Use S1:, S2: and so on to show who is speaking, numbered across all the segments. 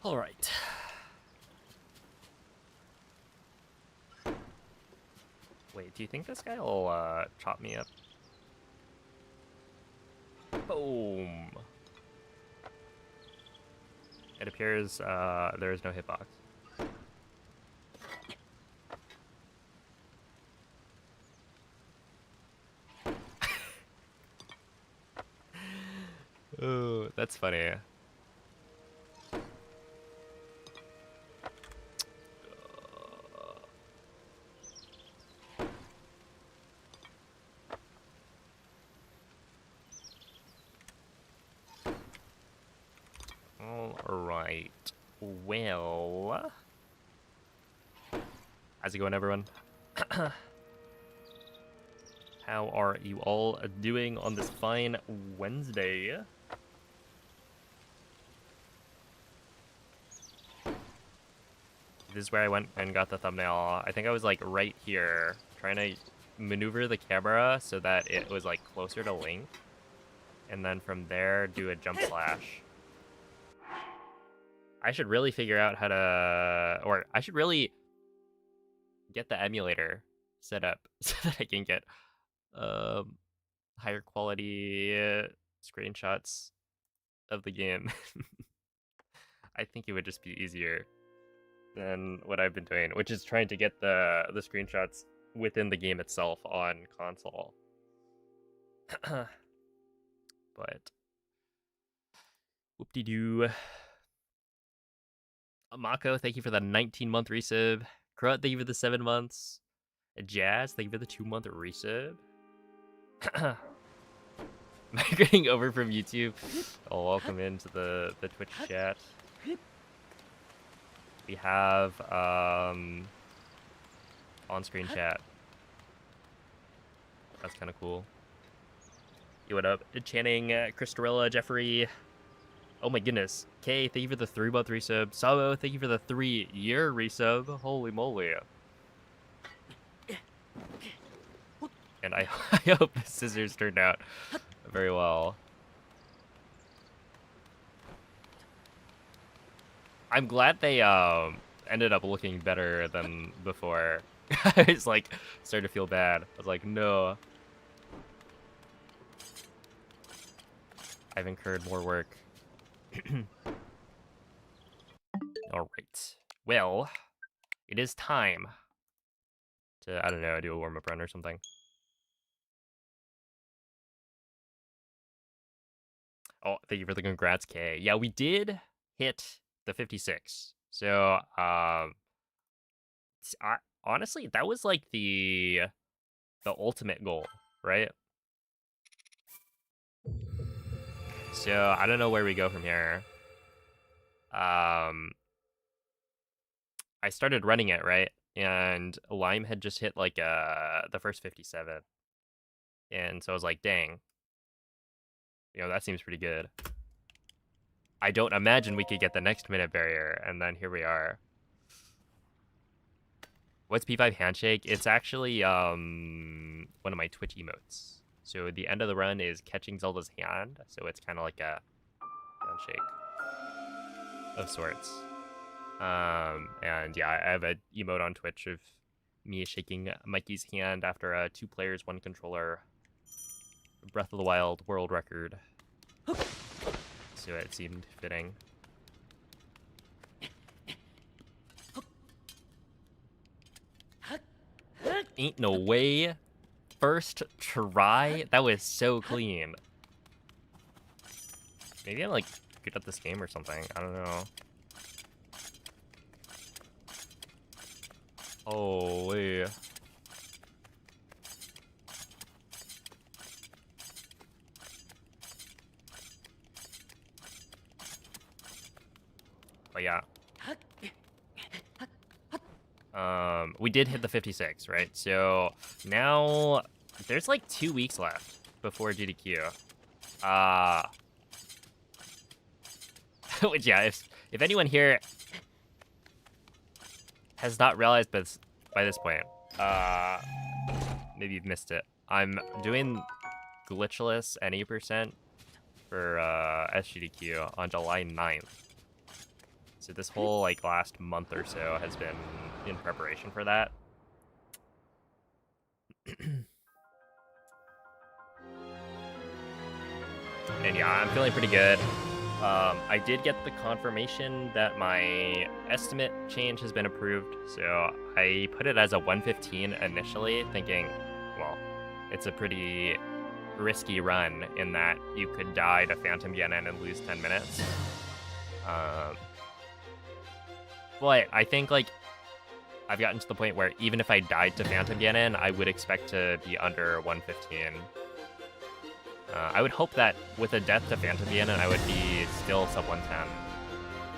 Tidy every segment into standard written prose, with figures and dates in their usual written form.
S1: All right. Wait, do you think this guy will chop me up? Boom. It appears there is no hitbox. Oh, that's funny. Alright. Well... How's it going, everyone? How are you all doing on this fine Wednesday? This is where I went and got the thumbnail. I think I was like right here, trying to maneuver the camera so that it was like closer to Link. And then from there, do a jump slash. I should really figure out how to, or I should really get the emulator set up so that I can get higher quality screenshots of the game. I think it would just be easier than what I've been doing, which is trying to get the screenshots within the game itself on console. But whoop-de-doo. Mako, thank you for the 19-month resub. Krut, thank you for the 7 months. Jazz, thank you for the 2-month resub. Migrating over from YouTube. Oh, welcome into the Twitch chat. We have on-screen chat. That's kind of cool. Yo, what up? Channing, Christorella, Jeffrey. Oh my goodness. Kay, thank you for the 3-month resub. Sabo, thank you for the 3-year resub. Holy moly. And I hope the scissors turned out very well. I'm glad they ended up looking better than before. I was like, started to feel bad. I was like, no. I've incurred more work. Alright. Well, it is time to, I don't know, do a warm-up run or something. Oh, thank you for the congrats, Kay. Yeah, we did hit the 56. So, honestly, that was like the ultimate goal, right? So, I don't know where we go from here. I started running it, right? And Lime had just hit like the first 57. And so I was like, dang. You know, that seems pretty good. I don't imagine we could get the next minute barrier, and then here we are. What's P5 Handshake? It's actually one of my Twitch emotes. So the end of the run is catching Zelda's hand, so it's kind of like a handshake of sorts. And yeah, I have an emote on Twitch of me shaking Mikey's hand after a 2 players, 1 controller Breath of the Wild world record. So it seemed fitting. Ain't no way. First try? That was so clean. Maybe I'm like good at this game or something. I don't know. Holy. But yeah. We did hit the 56, right? So now there's like 2 weeks left before GDQ. Which yeah, if anyone here has not realized by this point, maybe you've missed it. I'm doing Glitchless Any % for SGDQ on July 9th. So this whole like last month or so has been in preparation for that. And yeah, I'm feeling pretty good. I did get the confirmation that my estimate change has been approved, so I put it as a 115 initially, thinking, well, it's a pretty risky run in that you could die to Phantom Ganon and lose 10 minutes. But I think like I've gotten to the point where even if I died to Phantom Ganon, I would expect to be under 115. I would hope that with a death to Phantom Ganon, I would be still sub 110.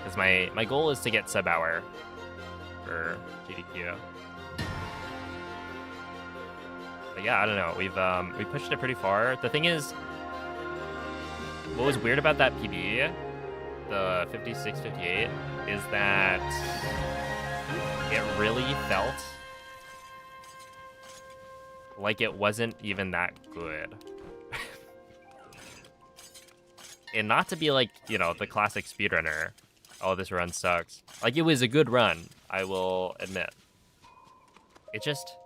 S1: Because my goal is to get sub hour for GDQ. But yeah, I don't know. We pushed it pretty far. The thing is, what was weird about that PB, the 56-58, is that it really felt like it wasn't even that good. And not to be like, you know, the classic speedrunner, oh, this run sucks. Like, it was a good run, I will admit. It just...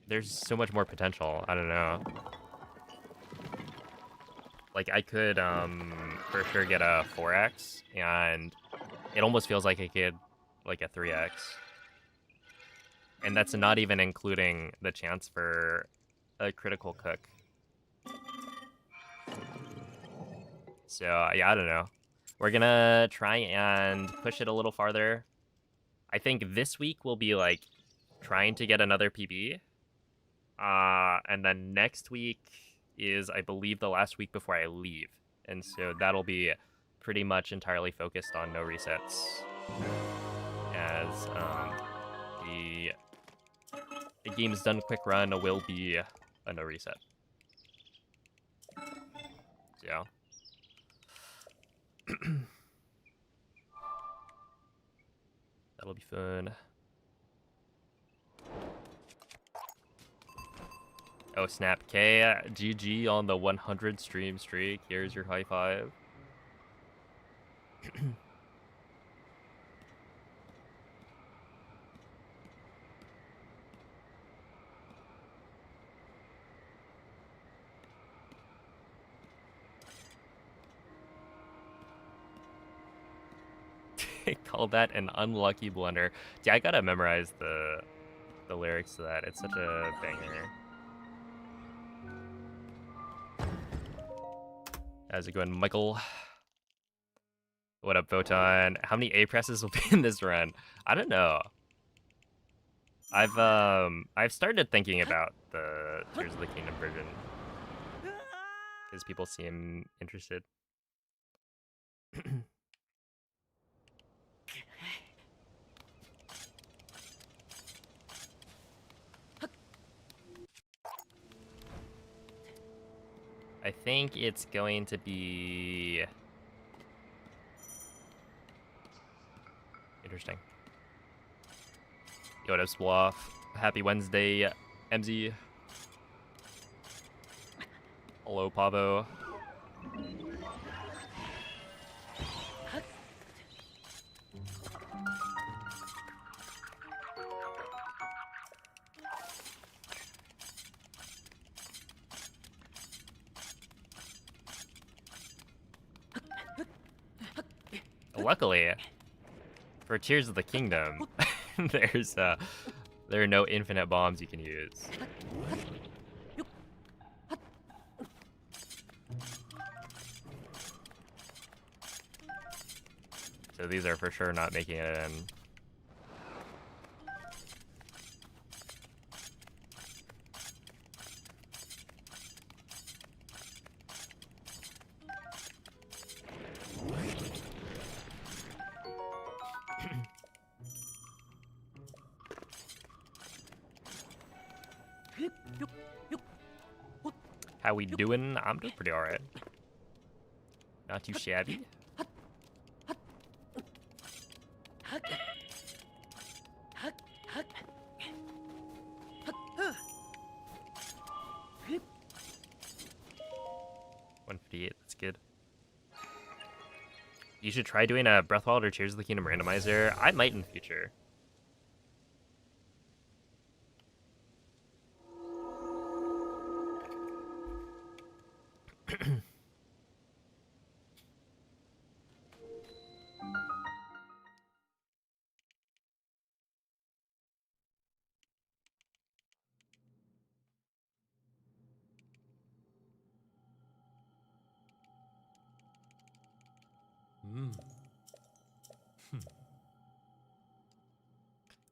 S1: there's so much more potential, I don't know. Like, I could, for sure get a 4x, and it almost feels like I could, like, a 3x. And that's not even including the chance for a critical cook. So, yeah, I don't know. We're gonna try and push it a little farther. I think this week will be, like, trying to get another PB. And then next week is, I believe, the last week before I leave. And so that'll be pretty much entirely focused on no resets. As the game's done quick run will be a no reset. So, yeah. That'll be fun. Oh snap, K, GG on the 100 stream streak. Here's your high five. Call that an unlucky blunder. Yeah, I gotta memorize the lyrics to that. It's such a banger. How's it going, Michael? What up, Photon? How many A presses will be in this run? I don't know. I've started thinking about the Tears of the Kingdom version because people seem interested. I think it's going to be interesting. Yo, what up, Sploff? Happy Wednesday, MZ. Hello, Pavo. Luckily, for Tears of the Kingdom, there are no infinite bombs you can use. So these are for sure not making it in. How we doing? I'm doing pretty alright. Not too shabby. You should try doing a Breathwild or Tears of the Kingdom randomizer. I might in the future.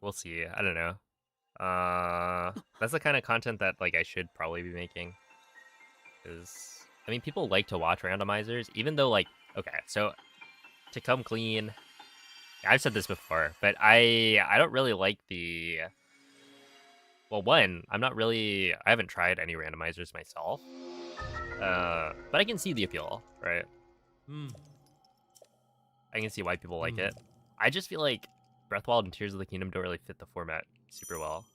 S1: We'll see. I don't know. That's the kind of content that like I should probably be making. Because I mean, people like to watch randomizers, even though like okay, so to come clean, I've said this before, but I don't really like the. Well, one, I haven't tried any randomizers myself. But I can see the appeal, right? I can see why people like it. I just feel like Breathwild and Tears of the Kingdom don't really fit the format super well.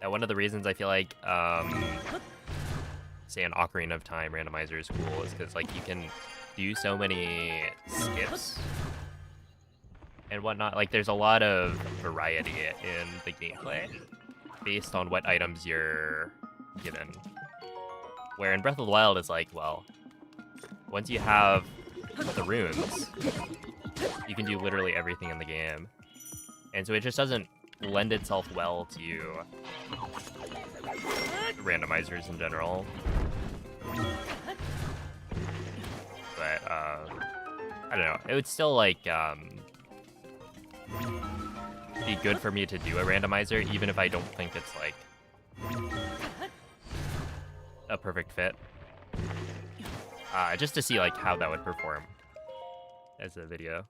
S1: And one of the reasons I feel like, say an Ocarina of Time randomizer is cool is because like you can do so many skips and whatnot. Like there's a lot of variety in the gameplay based on what items you're given. Where in Breath of the Wild it's like, well, once you have the runes, you can do literally everything in the game. And so it just doesn't lend itself well to randomizers in general. But, I don't know. It would still, like, be good for me to do a randomizer, even if I don't think it's, like, a perfect fit. Just to see, like, how that would perform as a video.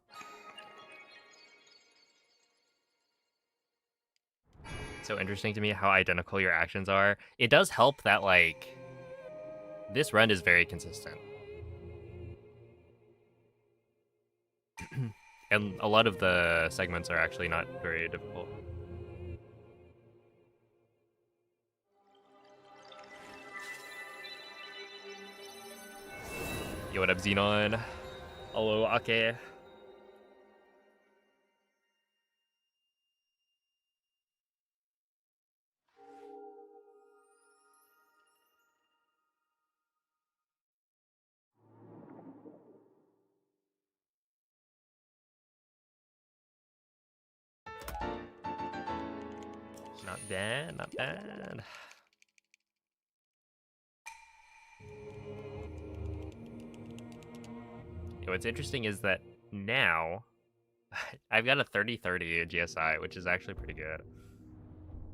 S1: So interesting to me how identical your actions are. It does help that, like, this run is very consistent. And a lot of the segments are actually not very difficult. Yo, what up, Xenon? Hello, Ake. Not bad, not bad. What's interesting is that now I've got a 30-30 GSI, which is actually pretty good.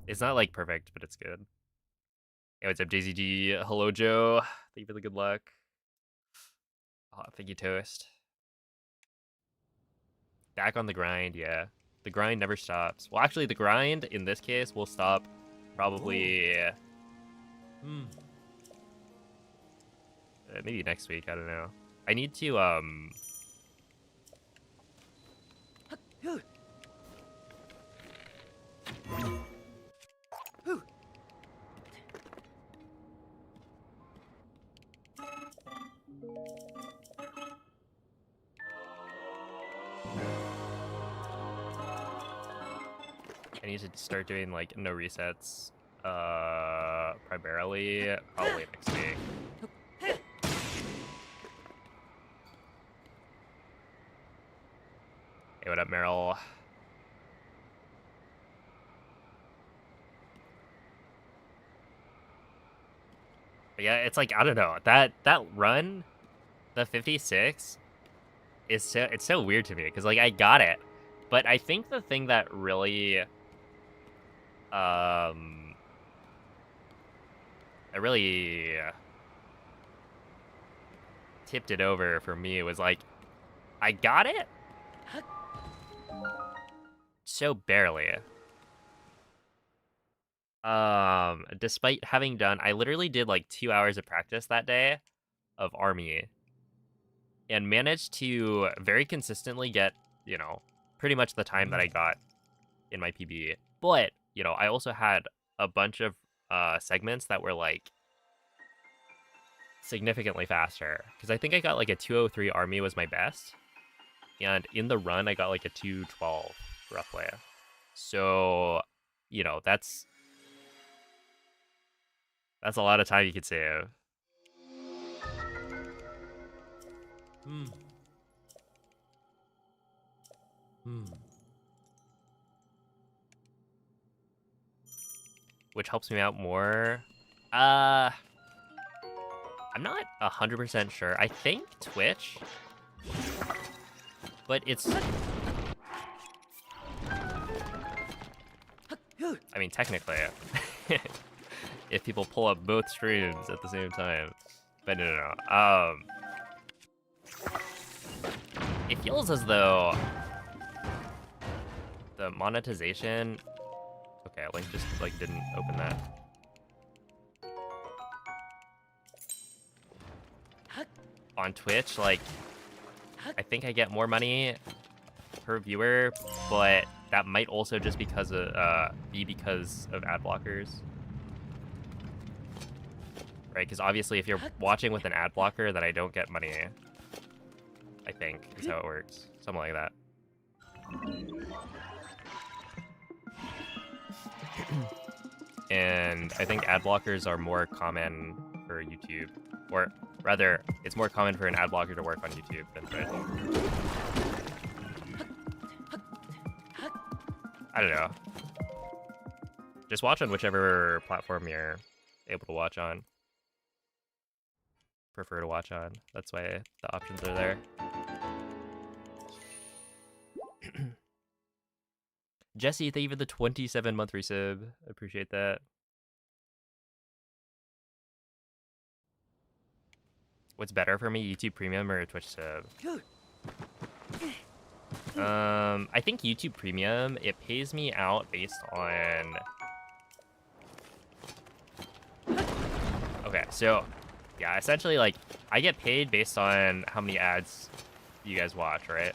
S1: It's not like perfect, but it's good. Hey, what's up, JZG? Hello, Joe. Thank you for the good luck. Oh, thank you, Toast. Back on the grind, yeah. The grind never stops. Well, actually, the grind in this case will stop probably maybe next week. I don't know. I need to I need to start doing like no resets primarily probably next week. Hey, what up, Meryl? But yeah, it's like I don't know, that run, the 56 is it's so weird to me because like I got it, but I think the thing that really I really tipped it over for me was like I got it so barely. Despite having done, I literally did like 2 hours of practice that day of army and managed to very consistently get, you know, pretty much the time that I got in my PB. But, you know, I also had a bunch of segments that were like significantly faster. Because I think I got like a 203 army was my best. And in the run, I got like a 212, roughly. So, you know, that's a lot of time you could save. Which helps me out more. I'm not 100% sure. I think Twitch, but it's... I mean, technically, if people pull up both streams at the same time. But no. It feels as though the monetization... Okay, Link just like didn't open that. On Twitch, like, I think I get more money per viewer, but that might also just be because of ad blockers. Right, because obviously if you're watching with an ad blocker, then I don't get money. I think is how it works. Something like that. And I think ad blockers are more common for YouTube. Or rather, it's more common for an ad blocker to work on YouTube than Twitch. I don't know. Just watch on whichever platform you're able to watch on. Prefer to watch on. That's why the options are there. Jesse, thank you for the 27-month resub. Appreciate that. What's better for me, YouTube Premium or Twitch sub? I think YouTube Premium, it pays me out based on... Okay, so, yeah, essentially, like, I get paid based on how many ads you guys watch, right?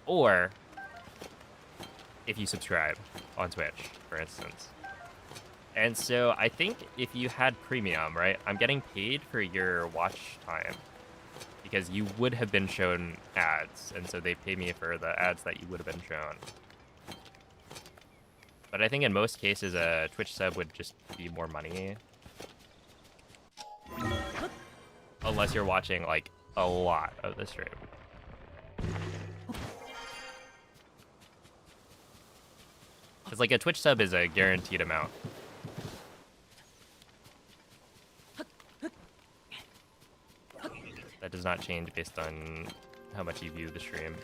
S1: Or if you subscribe on Twitch, for instance. And so I think if you had Premium, right, I'm getting paid for your watch time because you would have been shown ads, and so they pay me for the ads that you would have been shown. But I think in most cases, a Twitch sub would just be more money. Unless you're watching, like, a lot of the stream. Because, like, a Twitch sub is a guaranteed amount. That does not change based on how much you view the stream.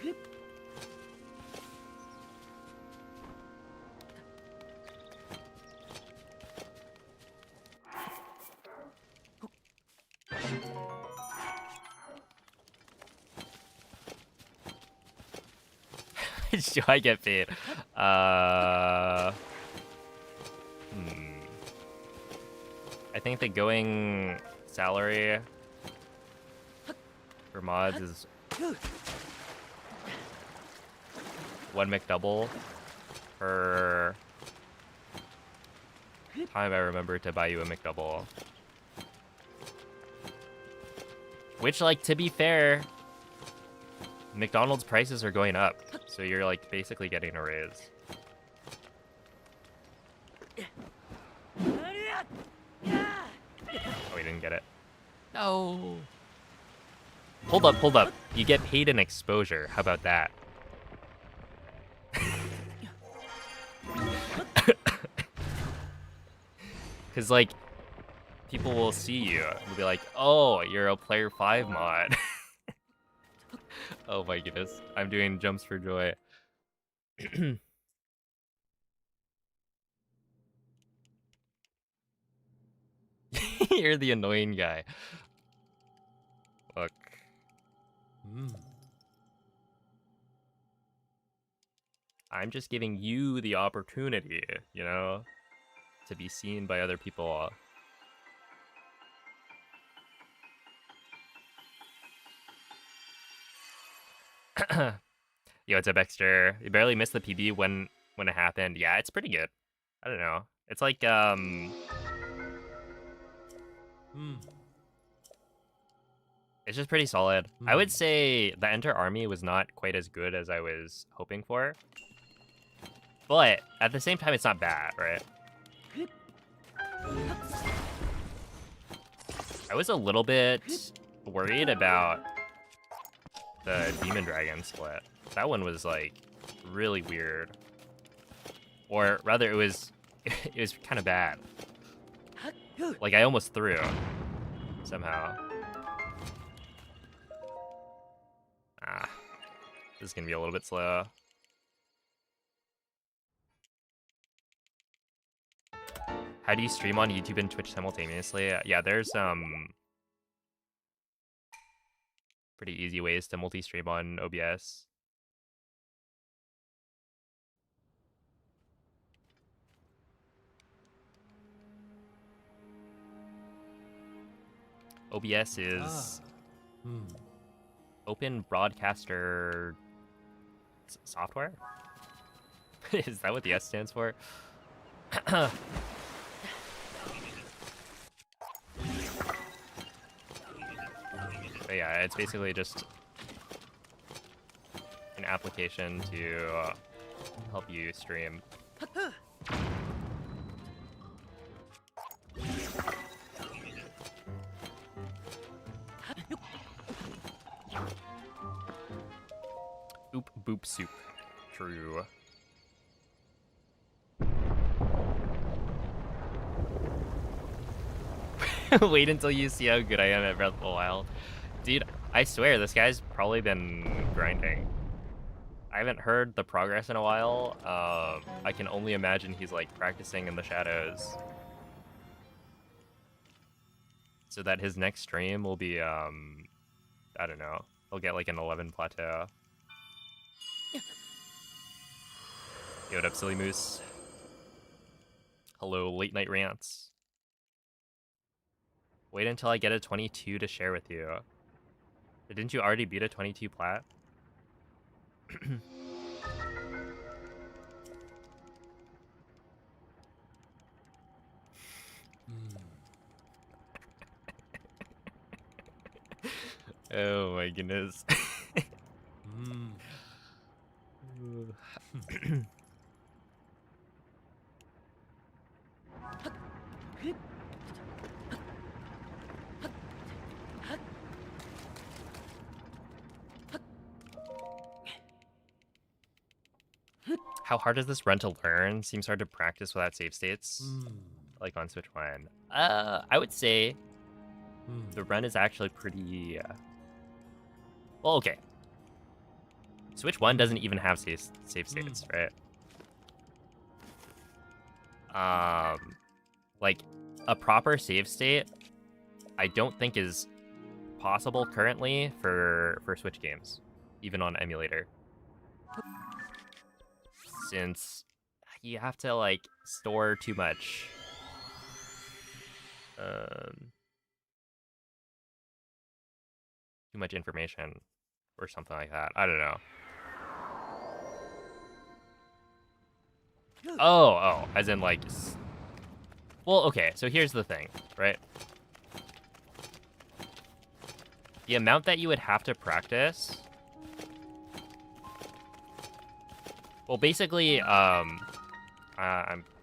S1: Do I get paid? I think the going salary for mods is 1 McDouble per time I remember to buy you a McDouble. Which, like, to be fair, McDonald's prices are going up, so you're, like, basically getting a raise. Oh, we didn't get it. No. Hold up. You get paid in exposure. How about that? Because, like, people will see you and be like, oh, you're a player 5 mod. Oh my goodness. I'm doing jumps for joy. You're the annoying guy. Look. I'm just giving you the opportunity, you know, to be seen by other people. Yo, what's up, Extra? You barely missed the PB when it happened. Yeah, it's pretty good. I don't know. It's like, It's just pretty solid. I would say the Enter Army was not quite as good as I was hoping for. But at the same time, it's not bad, right? I was a little bit worried about the Demon Dragon split. That one was like really weird. Or rather, it was kind of bad. Like I almost threw somehow. This is gonna be a little bit slow. How do you stream on YouTube and Twitch simultaneously? Yeah, there's pretty easy ways to multi-stream on OBS. OBS is Open Broadcaster Software? Is that what the S stands for? But yeah, it's basically just an application to help you stream. Oop boop soup. True. Wait until you see how good I am at Breath of the Wild. Dude, I swear, this guy's probably been grinding. I haven't heard the progress in a while. I can only imagine he's like practicing in the shadows. So that his next stream will be, I don't know. He'll get like an 11 plateau. Yo, what up, Silly Moose? Hello, Late Night Rants. Wait until I get a 22 to share with you. Didn't you already beat a 22 plat? Oh my goodness. How hard is this run to learn? Seems hard to practice without save states. Like on Switch 1. I would say the run is actually pretty... Well, okay. Switch 1 doesn't even have save states, right? Like, a proper save state, I don't think is possible currently for Switch games, even on emulator. Since you have to, like, store too much. Too much information or something like that. I don't know. Oh, as in, like... Well, okay, so here's the thing, right? The amount that you would have to practice... Well, basically, I'm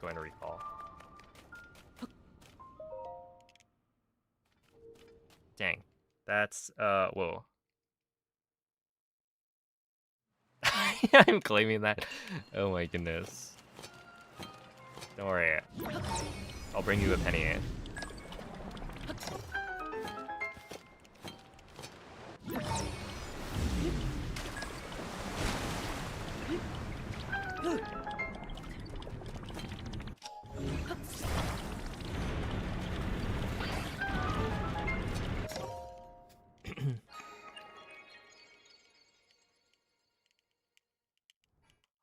S1: going to recall. Dang. That's, whoa. I'm claiming that. Oh my goodness. Don't worry. I'll bring you a penny.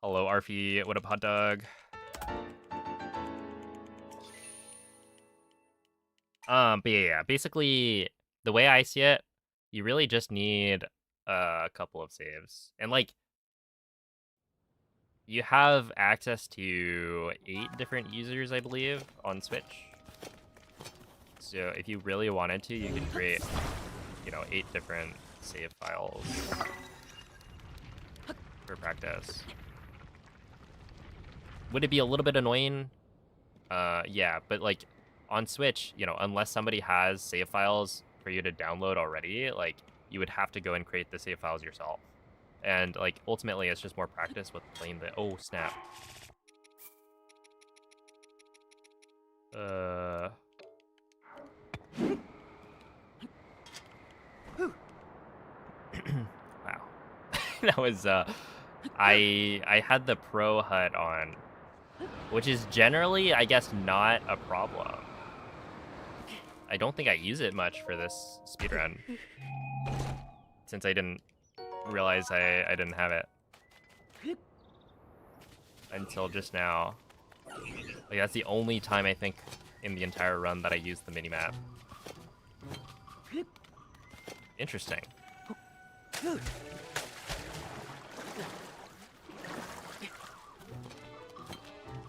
S1: Hello, Arfie. What up, hot dog? But yeah, basically, the way I see it, you really just need a couple of saves. And, like, you have access to 8 different users, I believe, on Switch. So if you really wanted to, you could create, you know, 8 different save files for practice. Would it be a little bit annoying? Yeah, but like on Switch, you know, unless somebody has save files for you to download already, like you would have to go and create the save files yourself. And like ultimately it's just more practice with playing the oh snap. Wow. That was I had the pro HUD on, which is generally, I guess, not a problem. I don't think I use it much for this speedrun, since I didn't realize I didn't have it until just now. Like, that's the only time I think in the entire run that I used the minimap. Interesting.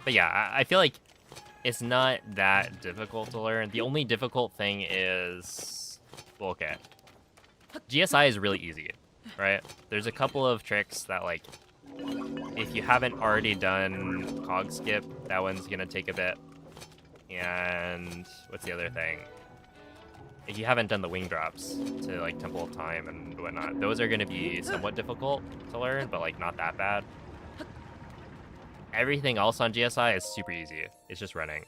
S1: But yeah, I feel like it's not that difficult to learn. The only difficult thing is, well, okay, GSI is really easy, right? There's a couple of tricks that, like, if you haven't already done cog skip, that one's gonna take a bit. And what's the other thing? If you haven't done the wing drops to like Temple of Time and whatnot, those are gonna be somewhat difficult to learn, but like not that bad. Everything else on GSI is super easy. It's just running.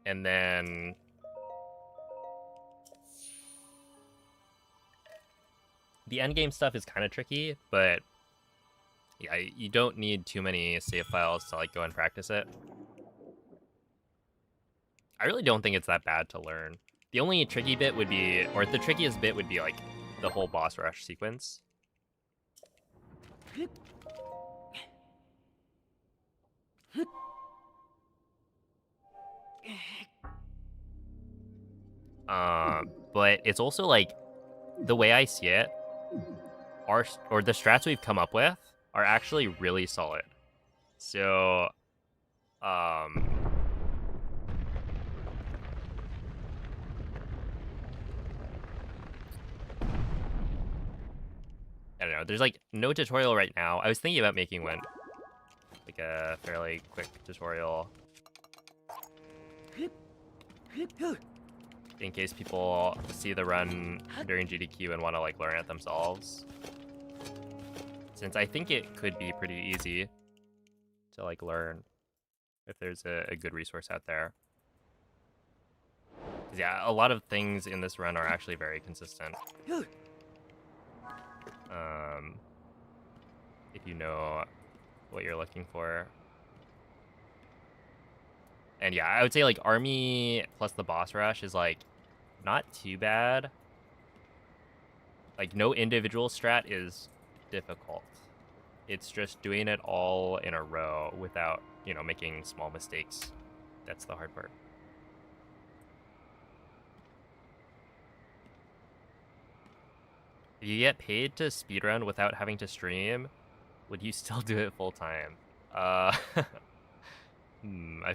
S1: And then the endgame stuff is kind of tricky, but yeah, you don't need too many save files to like go and practice it. I really don't think it's that bad to learn. The only tricky bit would be, or the trickiest bit would be like the whole boss rush sequence. But it's also like, the way I see it, or the strats we've come up with are actually really solid. So, I don't know. There's like no tutorial right now. I was thinking about making one, like a fairly quick tutorial, in case people see the run during GDQ and want to like learn it themselves. Since I think it could be pretty easy to like learn if there's a good resource out there. 'Cause yeah, a lot of things in this run are actually very consistent. If you know what you're looking for. And yeah, I would say like army plus the boss rush is like not too bad. Like no individual strat is difficult. It's just doing it all in a row without, you know, making small mistakes. That's the hard part. If you get paid to speedrun without having to stream, would you still do it full time? I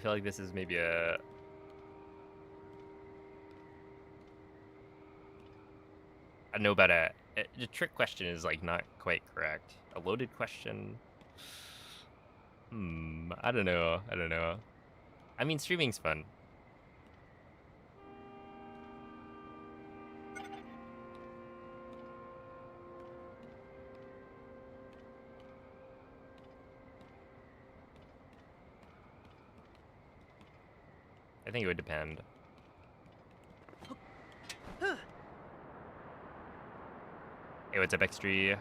S1: feel like this is maybe a... I don't know about a trick question is like not quite correct. A loaded question? I don't know. I mean, streaming's fun. I think it would depend. Hey, what's up, X3?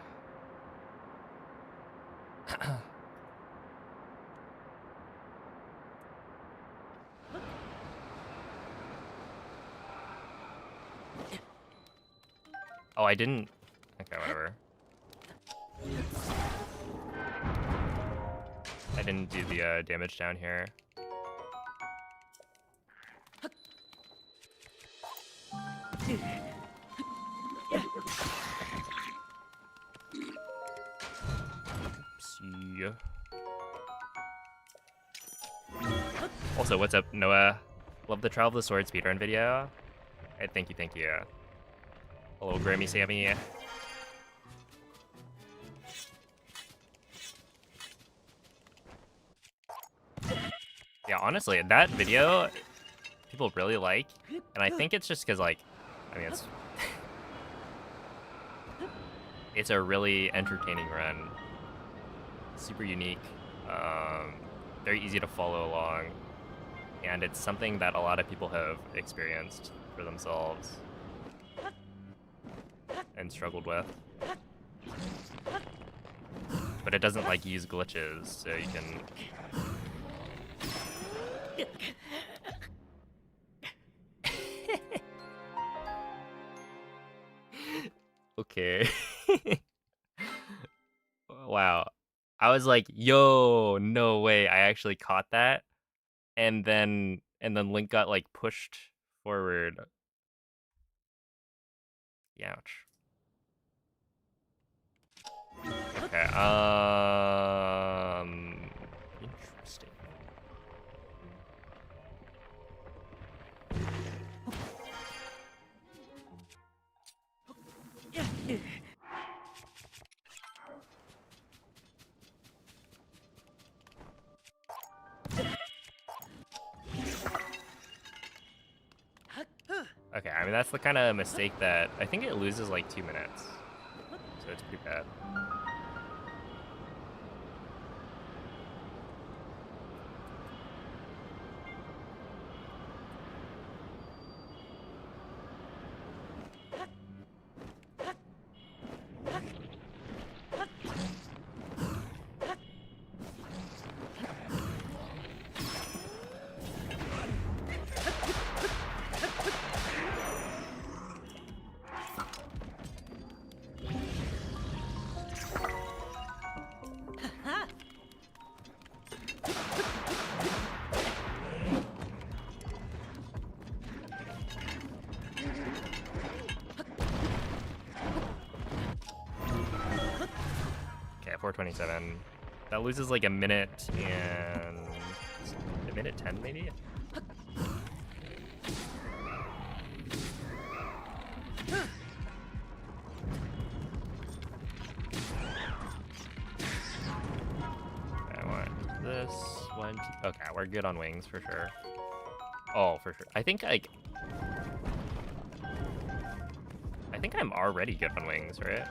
S1: Oh, I didn't... Okay, whatever. I didn't do the damage down here. Oopsie. Also, what's up, Noah? Love the Trial of the Sword speedrun video. Hey, thank you, thank you. Hello, Grammy Sammy. Yeah, honestly, that video, people really like, and I think it's just because, like, I mean, it's a really entertaining run. Super unique, very easy to follow along, and it's something that a lot of people have experienced for themselves and struggled with. But it doesn't, like, use glitches, so you can... Okay. Wow. I was like, yo, no way, I actually caught that. And then Link got, like, pushed forward. Ouch. Okay, interesting. Okay, I mean, that's the kind of mistake that I think it loses like 2 minutes. So it's pretty bad. Okay, 4:27. That loses like a minute and a minute 10 maybe? I want this one. Okay, we're good on wings for sure. Oh, for sure. I think I'm already good on wings, right?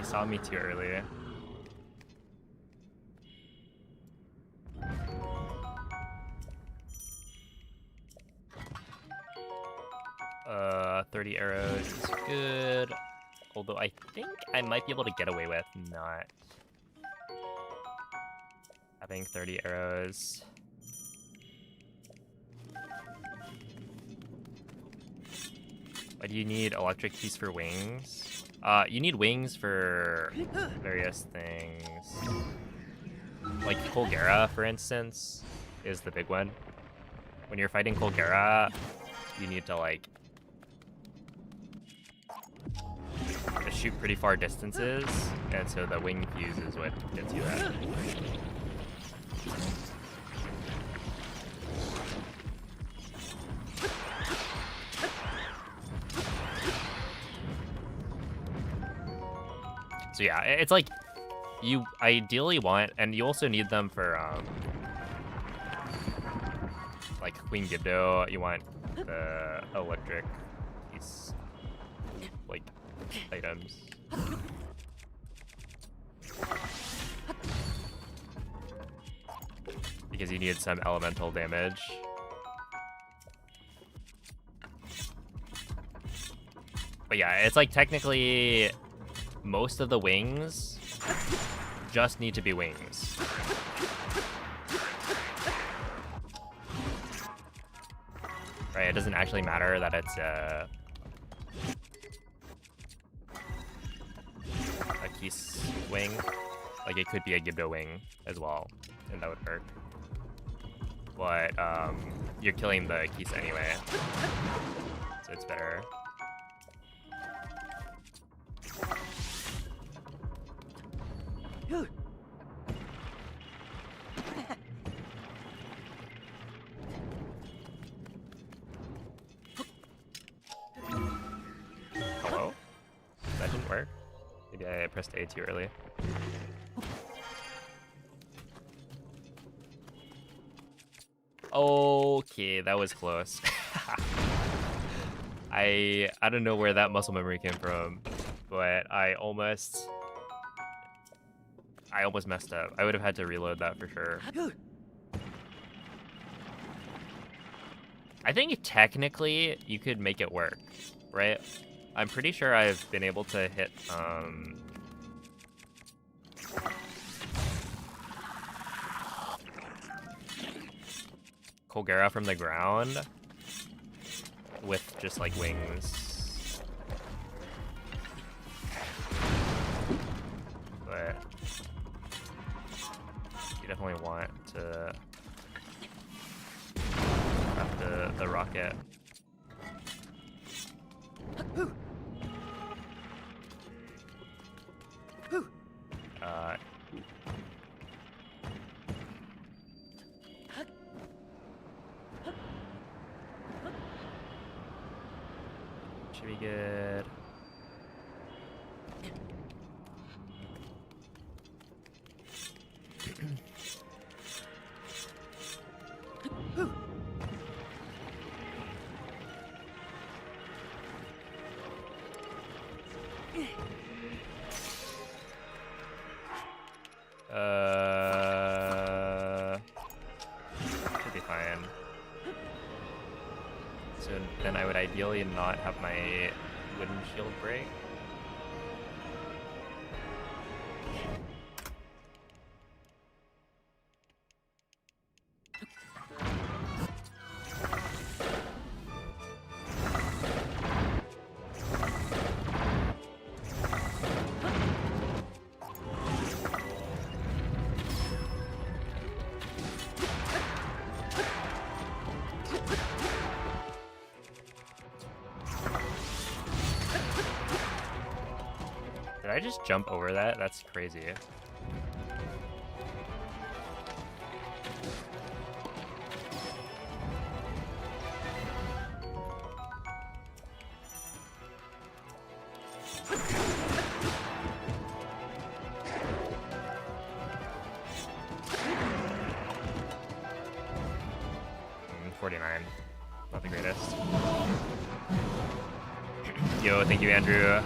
S1: Saw me too early. Uh, 30 arrows is good. Although I think I might be able to get away with not having 30 arrows. But you need electric keys for wings. You need wings for various things. Like Colgera, for instance, is the big one. When you're fighting Colgera, you need to like shoot pretty far distances, and so the wing fuse is what gets you that. So yeah, it's like you ideally want, and you also need them for like Queen Gibdo. You want the electric piece, like, items. Because you needed some elemental damage. But yeah, it's like technically most of the wings just need to be wings. Right, it doesn't actually matter that it's a Keese wing. Like it could be a Gibdo wing as well, and that would work. But you're killing the Keese anyway, so it's better. Hello? That didn't work. Maybe I pressed A too early. Okay, that was close. I don't know where that muscle memory came from, but I almost messed up. I would have had to reload that for sure. I think technically you could make it work, right? I'm pretty sure I've been able to hit Colgera from the ground with just like wings. But you definitely want to have the rocket. Should be good. Should be fine. So then I would ideally not have my wooden shield break. Did I just jump over that? That's crazy. Mm, 49. Not the greatest. Yo, thank you, Andrew.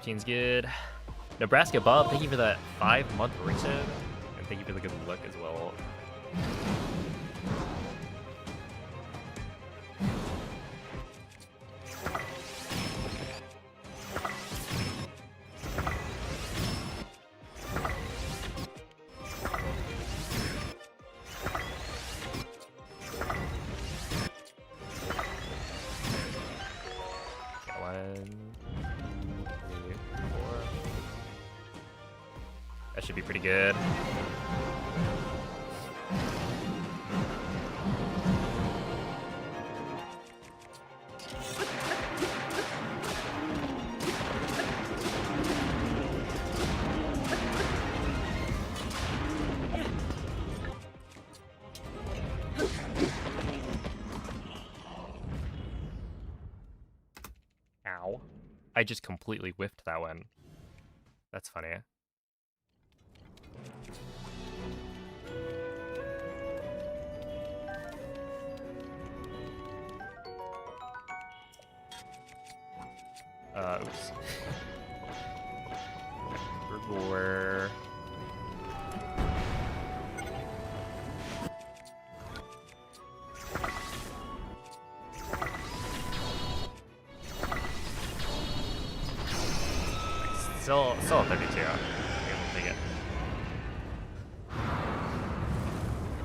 S1: Is good. Nebraska Bob, thank you for that 5-month resub, and thank you for the good luck as well. That should be pretty good. I just completely whiffed that one. That's funny. Oops. Rigor. Still 32. Able to take it.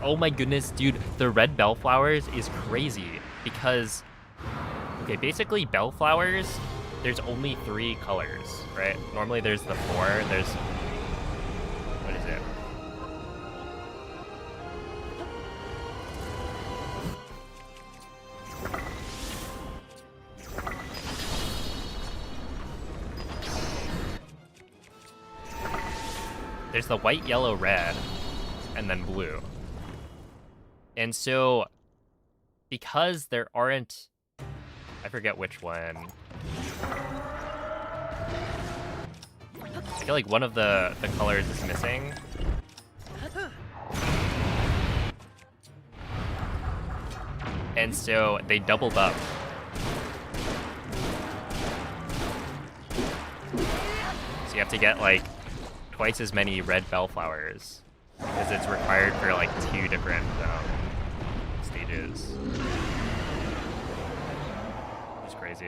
S1: Oh my goodness, dude, the red bellflowers is crazy because, okay, basically bellflowers, there's only 3 colors, right? Normally there's the 4. There's, what is it? There's the white, yellow, red, and then blue. And so, because there aren't, I forget which one. I feel like one of the colors is missing. And so they doubled up. So you have to get like twice as many red bellflowers because it's required for like 2 different stages. It's crazy.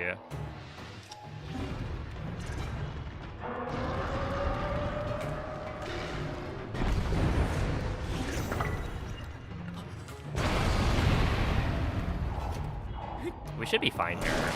S1: We should be fine here.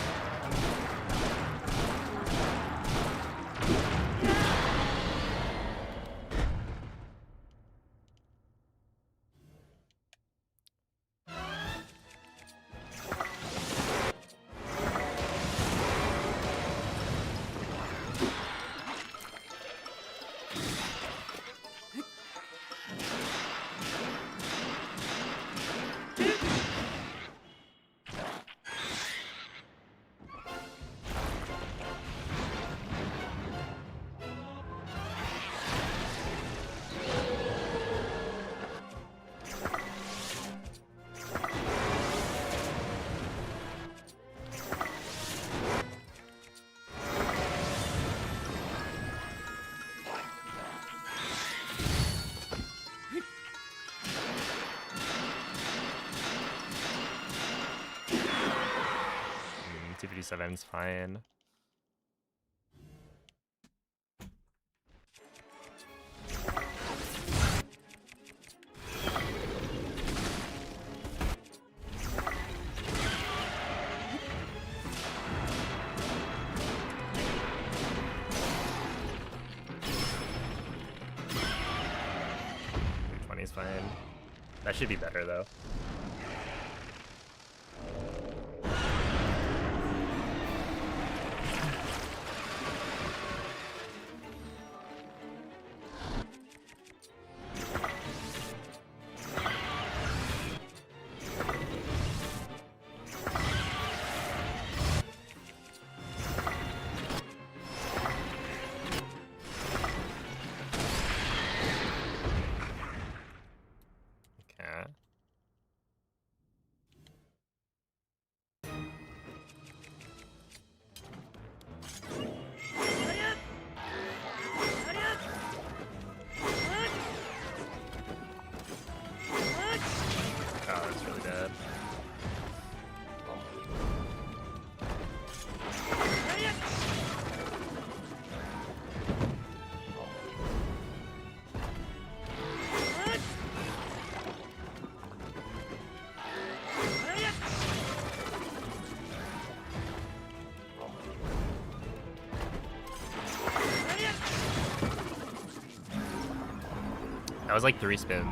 S1: T57's fine. .20's fine. That should be better though. That was like 3 spins.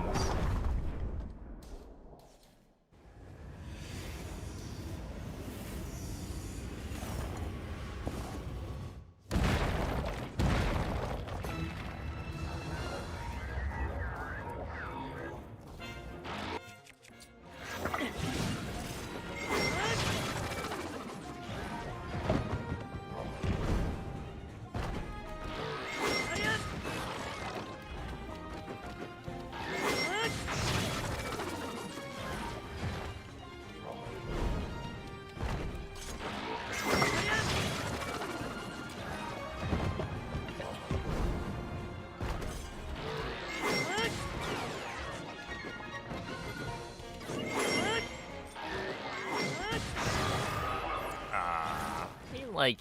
S1: like...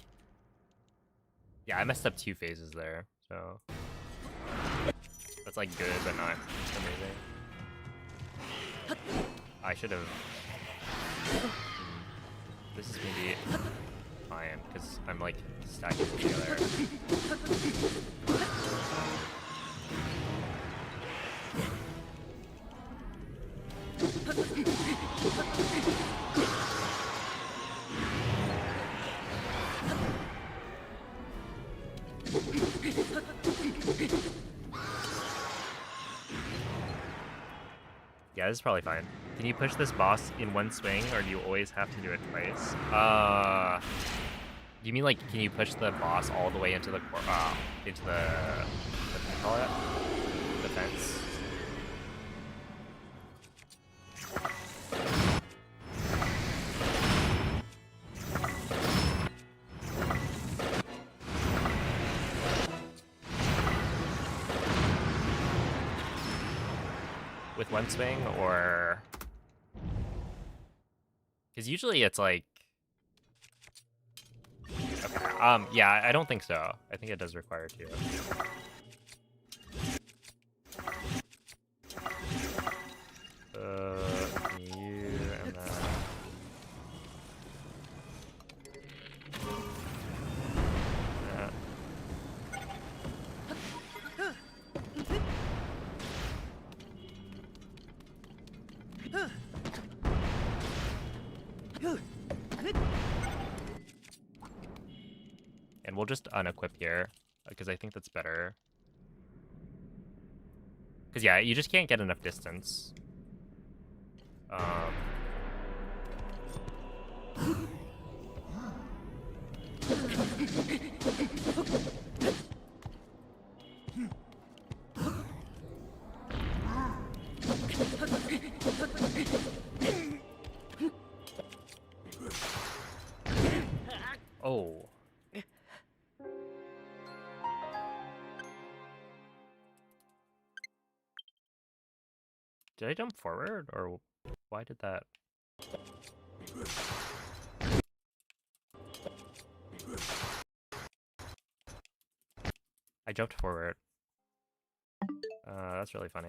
S1: Yeah, I messed up 2 phases there, so... That's like good, but not amazing. I should have... This is maybe fine, because I'm like stacking together. Yeah, this is probably fine. Can you push this boss in one swing, or do you always have to do it twice? You mean like, can you push the boss all the way into the what do you call it? The fence? With one swing, or... Because usually it's like... Okay, yeah, I don't think so. I think it does require 2. You and then... And we'll just unequip here, because I think that's better. Because, yeah, you just can't get enough distance. Oh. Did I jump forward, or why did that? I jumped forward. That's really funny.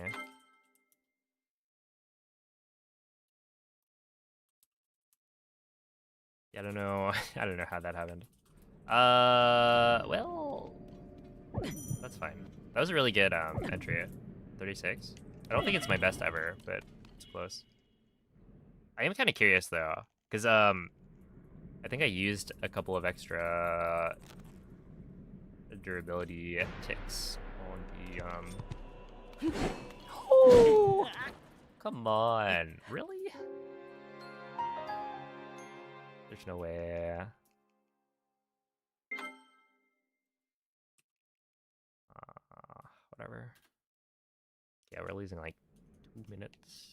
S1: Yeah, I don't know. I don't know how that happened. Well, that's fine. That was a really good entry. 36. I don't think it's my best ever, but it's close. I am kind of curious though, because I think I used a couple of extra durability ticks on the Oh, come on, really? There's no way. Whatever. Yeah, we're losing like 2 minutes.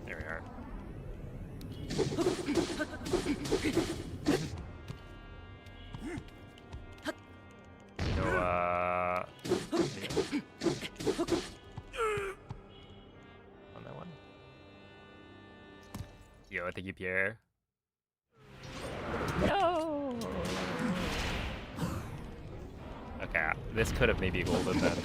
S1: There we are. On that one. Yo, thank you, Pierre. No! Okay, this could have maybe golden then.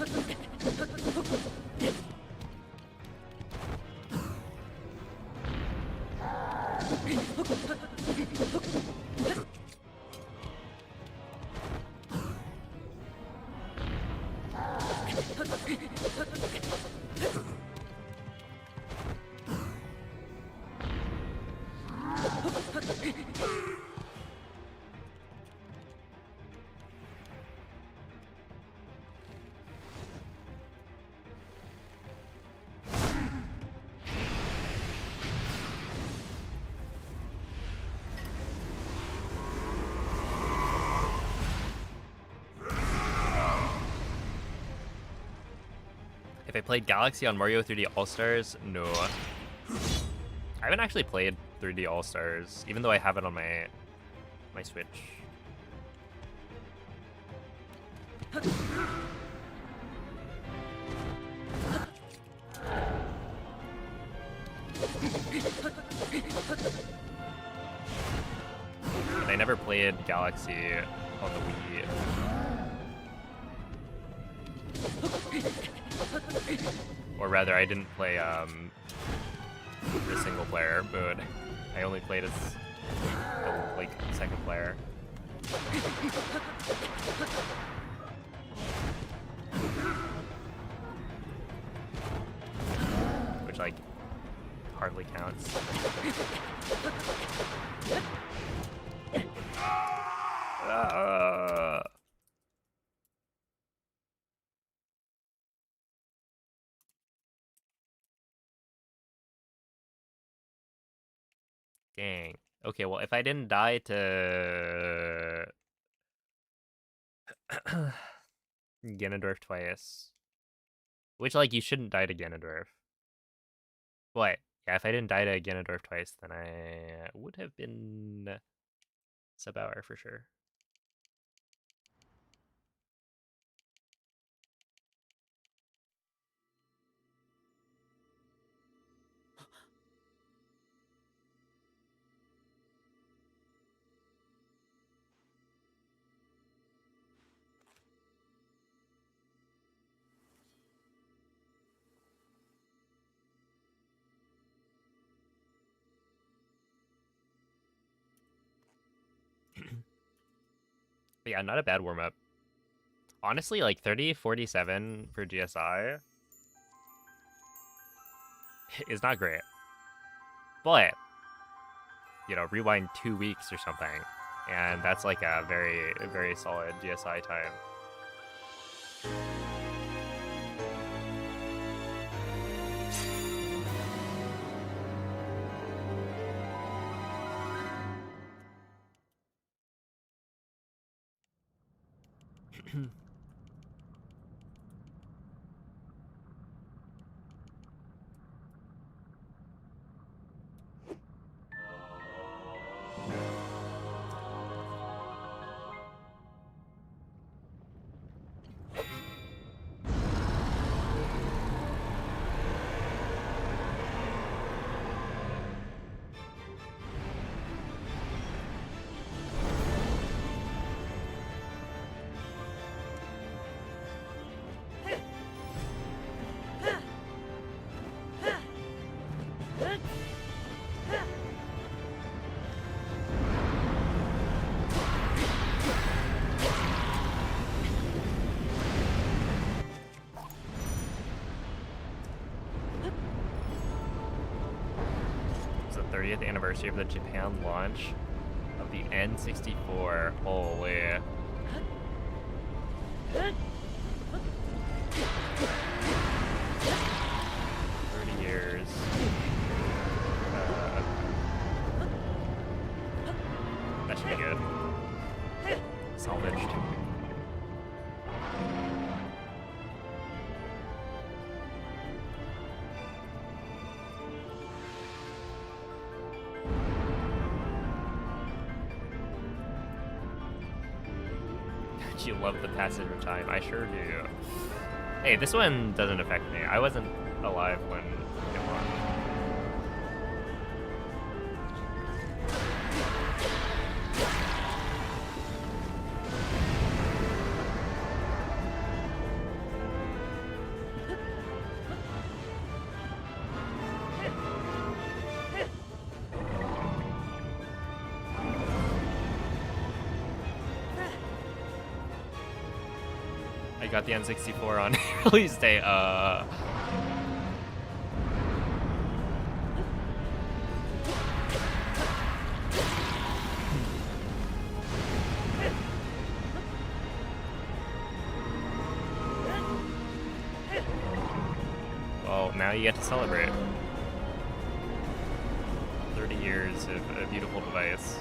S1: If I played Galaxy on Mario 3D All-Stars, no. I haven't actually played 3D All-Stars, even though I have it on my Switch. But I never played Galaxy on the Wii. Or rather, I didn't play the single player mode. I only played as like second player. Which like hardly counts. Dang. Okay, well, if I didn't die to Ganondorf twice, which, like, you shouldn't die to Ganondorf. What? Yeah, if I didn't die to Ganondorf twice, then I would have been sub-hour for sure. But yeah, not a bad warm-up. Honestly, like 30-47 for GSI is not great. But, you know, rewind 2 weeks or something, and that's like a very, very solid GSI time. It's the 30th anniversary of the Japan launch of the N64. Holy. 30 years. That should be good. Salvaged. You love the passage of time. I sure do. Hey, this one doesn't affect me. I wasn't alive when it won. I got the N64 on release day. Well, now you get to celebrate. 30 years of a beautiful device.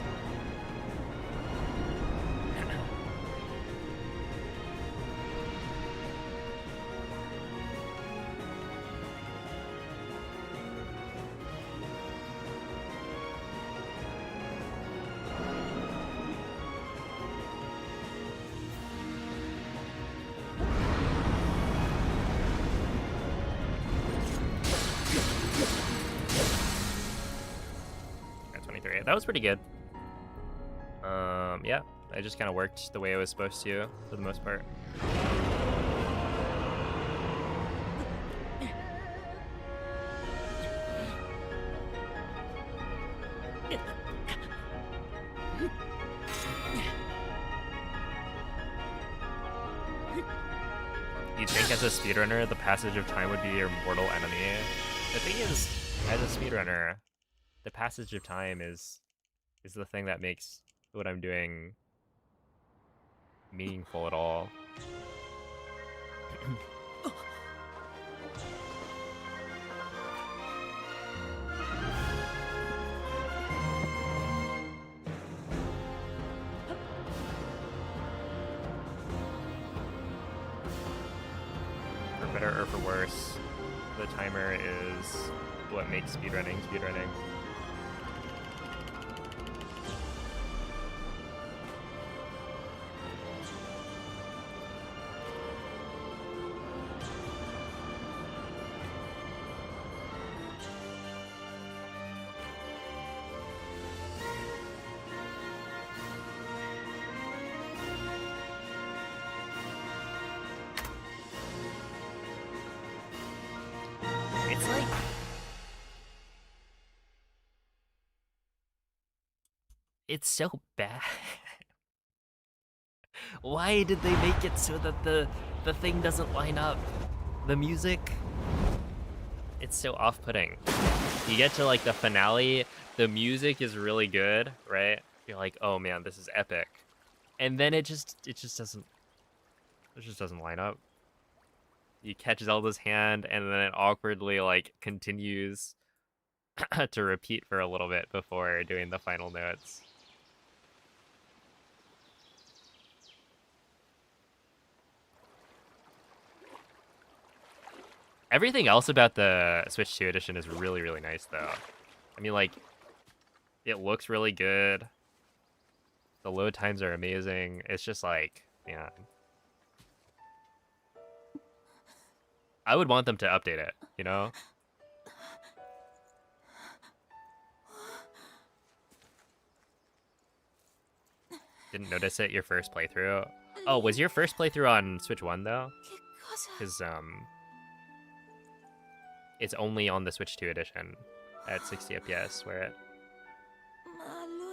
S1: That was pretty good. Yeah, I just kind of worked the way I was supposed to for the most part. You'd think as a speedrunner, the passage of time would be your mortal enemy. The thing is, as a speedrunner, the passage of time is the thing that makes what I'm doing meaningful at all. For better or for worse, the timer is what makes speedrunning speedrunning. It's like... It's so bad. Why did they make it so that the thing doesn't line up? The music... It's so off-putting. You get to like the finale, the music is really good, right? You're like, oh man, this is epic. And then it just doesn't line up. You catch Zelda's hand, and then it awkwardly like continues to repeat for a little bit before doing the final notes. Everything else about the Switch 2 edition is really, really nice, though. I mean, like, it looks really good. The load times are amazing. It's just like, yeah. I would want them to update it, you know? Didn't notice it your first playthrough. Oh, was your first playthrough on Switch 1, though? Because, it's only on the Switch 2 edition at 60 FPS where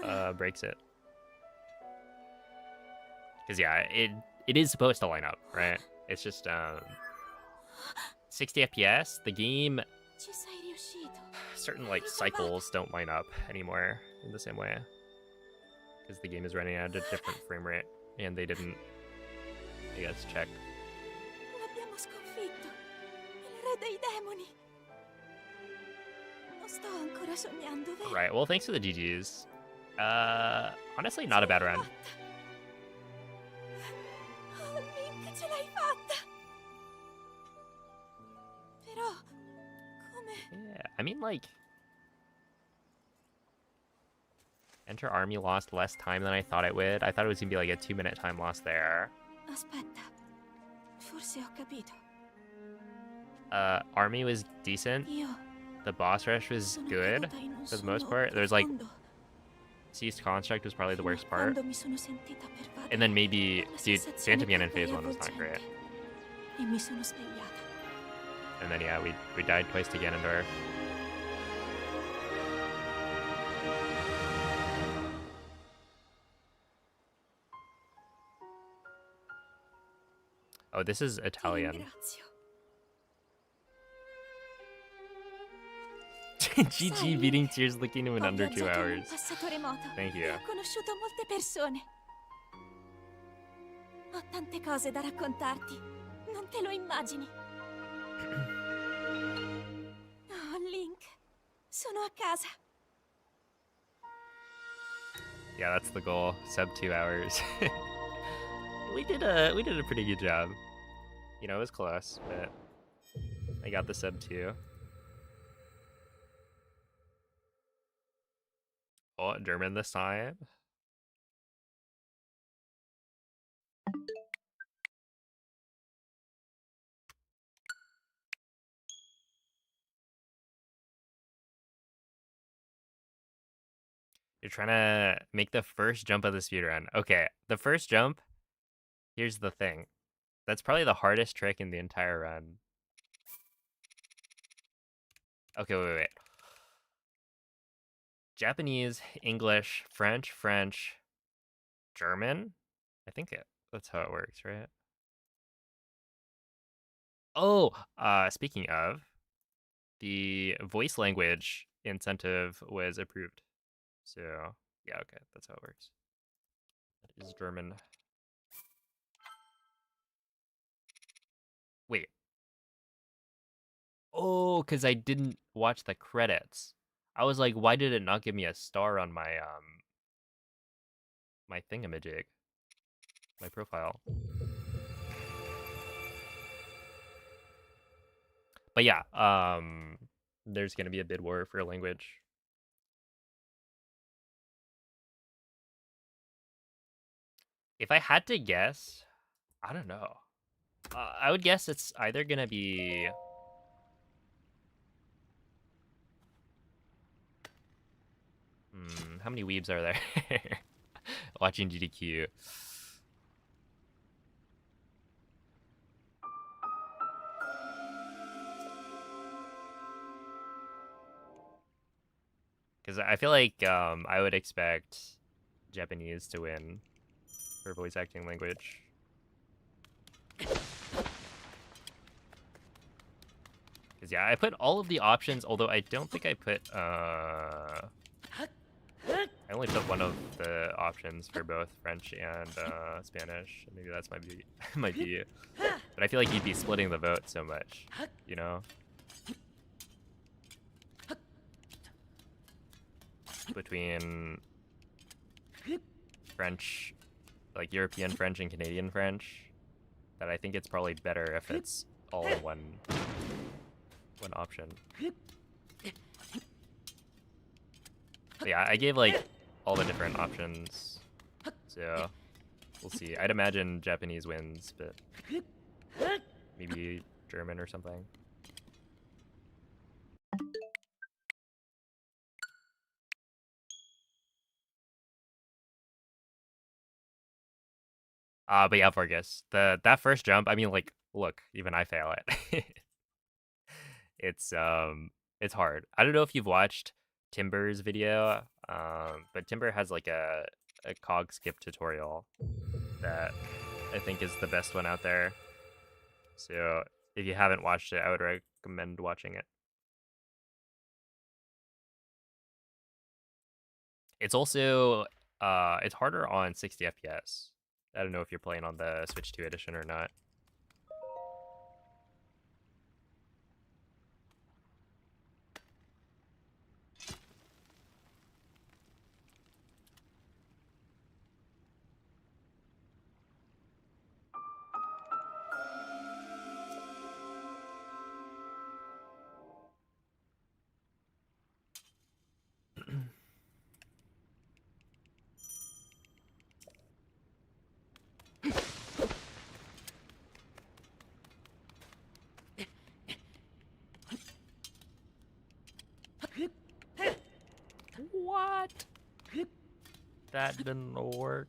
S1: it breaks it. Because, yeah, it is supposed to line up, right? It's just, 60 FPS, the game, certain, like, cycles don't line up anymore in the same way. Because the game is running at a different frame rate, and they didn't, I guess, check. Right, well, thanks for the GGs. Honestly, not a bad run. Yeah, I mean, like... Enter Army lost less time than I thought it would. I thought it was gonna be like a 2-minute time loss there. Army was decent. The boss rush was good for the most part. There's like... Seized Construct was probably the worst part. And then maybe... Dude, Phantom Yen in Phase 1 was not great. And then, yeah, we died twice to Ganondorf. Oh, this is Italian. GG beating Tears of the Kingdom in under 2 hours. Thank you.
S2: Ho tante cose da raccontarti. Non te lo immagini. Oh, Link. Sono a casa.
S1: Yeah, that's the goal. Sub 2 hours. we did a pretty good job. You know, it was close, but I got the sub 2. Oh, German this time. You're trying to make the first jump of the speedrun. Okay, the first jump, here's the thing. That's probably the hardest trick in the entire run. Okay, wait. Japanese, English, French, German? I think that's how it works, right? Oh, speaking of, the voice language incentive was approved. So, yeah, okay, that's how it works. That is German. Wait. Oh, because I didn't watch the credits. I was like, why did it not give me a star on my my thingamajig, my profile? But yeah, there's gonna be a bid war for language. If I had to guess, I don't know. I would guess it's either gonna be how many weebs are there watching GDQ? Because I feel like I would expect Japanese to win for voice acting language. Because yeah, I put all of the options, although I don't think I put I only put one of the options for both French and Spanish. Maybe that's might be but I feel like you'd be splitting the vote so much, you know? Between French, like European French and Canadian French, that I think it's probably better if it's all in one option. But yeah, I gave like all the different options, so we'll see. I'd imagine Japanese wins, but maybe German or something. But yeah, Vargas, that first jump, I mean, like, look, even I fail it. it's hard. I don't know if you've watched Timber's video, but Timber has like a cog skip tutorial that I think is the best one out there. So if you haven't watched it, I would recommend watching it. It's also it's harder on 60 FPS. I don't know if you're playing on the Switch 2 edition or not. What? That didn't work.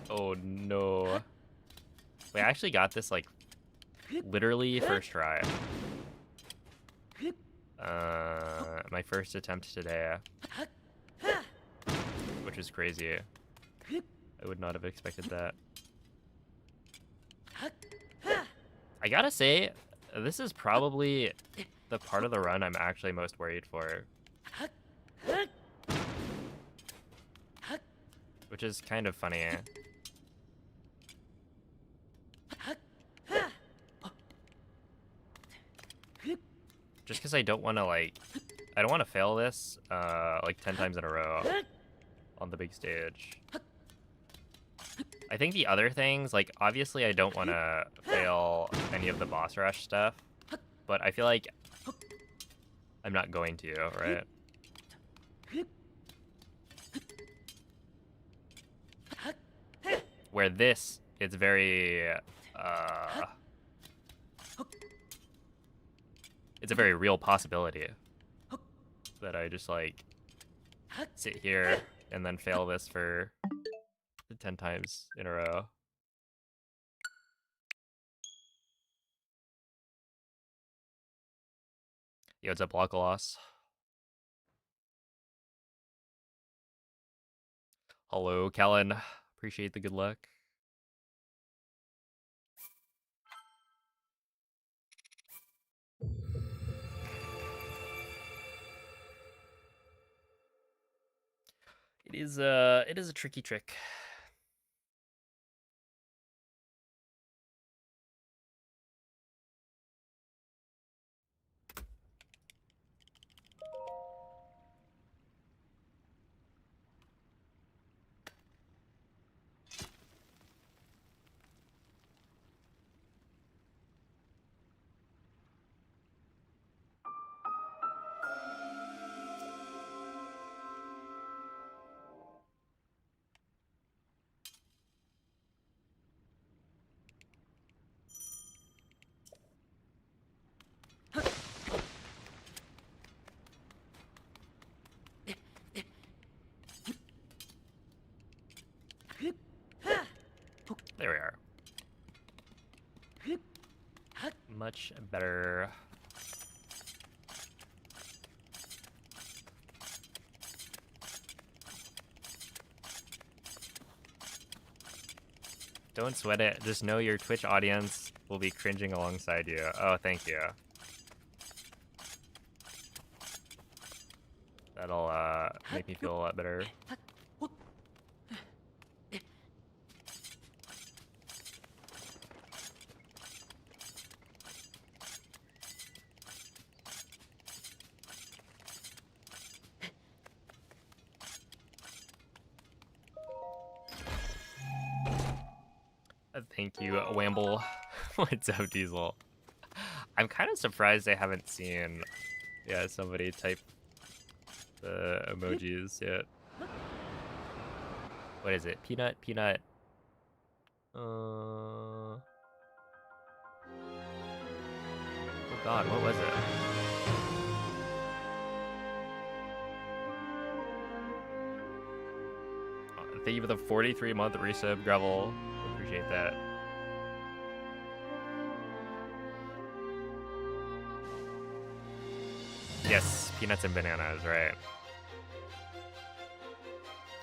S1: Oh no. Wait, I actually got this like literally first try. My first attempt today, which is crazy. I would not have expected that. I gotta say, this is probably the part of the run I'm actually most worried for. Which is kind of funny. Just because I don't want to I don't want to fail this like 10 times in a row on the big stage. I think the other things, like obviously I don't want to fail any of the boss rush stuff, but I feel like I'm not going to, right? Where this, it's very, it's a very real possibility. that I just like sit here and then fail this for 10 times in a row. Yo, what's up, block loss? Hello, Kellen. Appreciate the good luck. It is a tricky trick. There we are. Much better. Don't sweat it. Just know your Twitch audience will be cringing alongside you. Oh, thank you. That'll make me feel a lot better. Thank you, Wamble. What's up, Diesel? I'm kind of surprised I haven't seen, somebody type the emojis yet. What is it? Peanut. Oh God, what was it? Thank you for the 43-month resub, Gravel. Appreciate that. Yes, peanuts and bananas, right?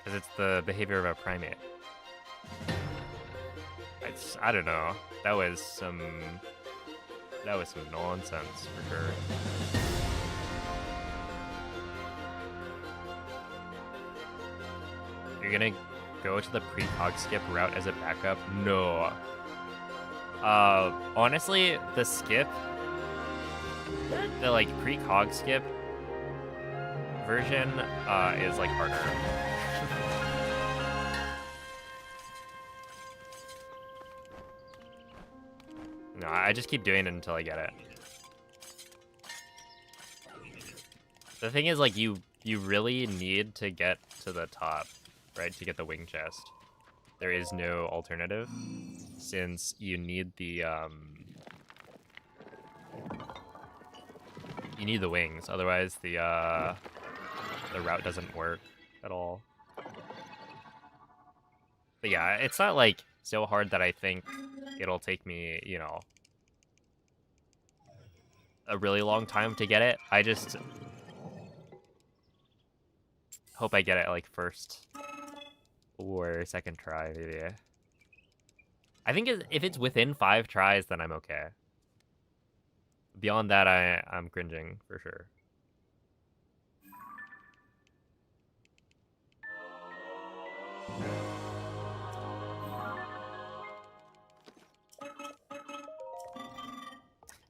S1: Because it's the behavior of a primate. I don't know. That was some nonsense for sure. You're gonna go to the pre-cog skip route as a backup? No. Honestly, the skip, the like pre-cog skip version is like harder. No, I just keep doing it until I get it. The thing is, like, you really need to get to the top, right, to get the wing chest. There is no alternative, since you need the wings. Otherwise, the route doesn't work at all. But yeah, it's not like so hard that I think it'll take me, you know, a really long time to get it. I just hope I get it like first or second try, maybe. I think if it's within 5 tries, then I'm okay. Beyond that, I'm cringing for sure.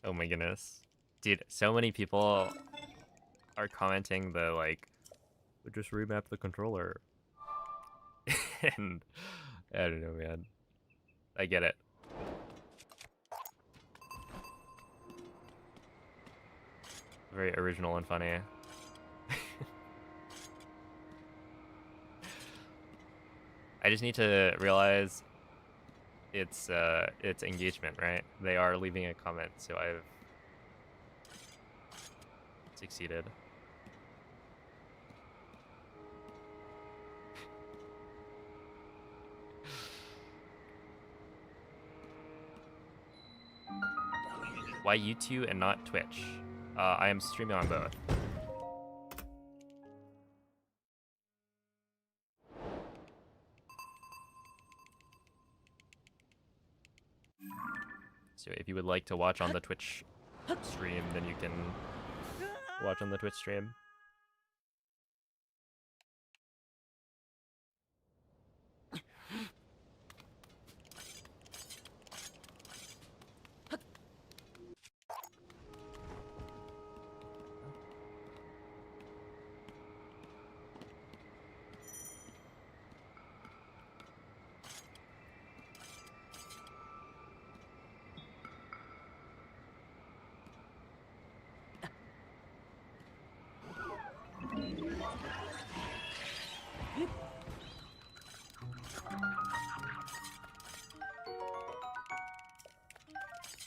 S1: Oh my goodness. Dude, so many people are commenting the, like, just remap the controller. And I don't know, man. I get it. Very original and funny. I just need to realize it's engagement, right? They are leaving a comment, so I've succeeded. Why YouTube and not Twitch? I am streaming on both. So if you would like to watch on the Twitch stream, then you can watch on the Twitch stream.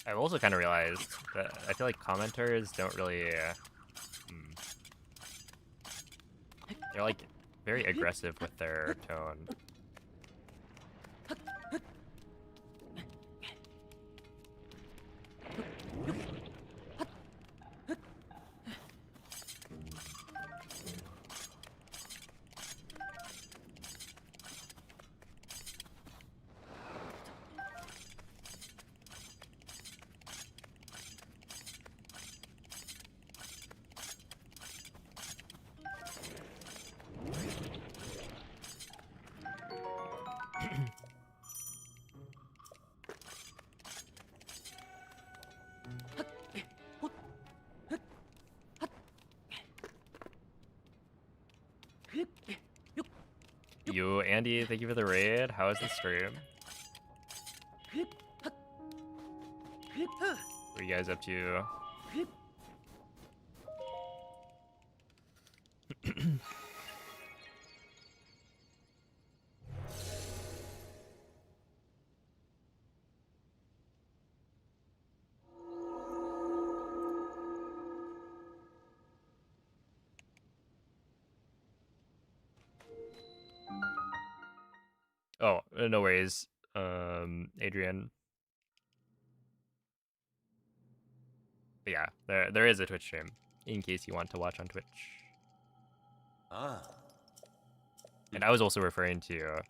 S1: I've also kind of realized that I feel like commenters don't really... they're like very aggressive with their tone. You, Andy, thank you for the raid. How is the stream? What are you guys up to? Oh, no worries, Adrian. But yeah, there is a Twitch stream in case you want to watch on Twitch.
S3: Ah.
S1: And I was also referring to,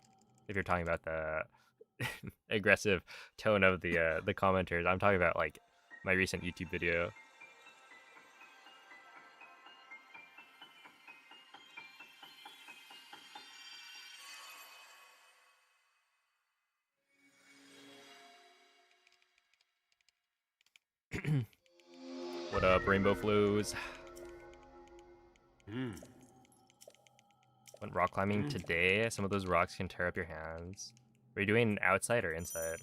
S1: if you're talking about the aggressive tone of the commenters, I'm talking about like my recent YouTube video. What up, Rainbow Flows? Went rock climbing today. Some of those rocks can tear up your hands. Are you doing outside or inside?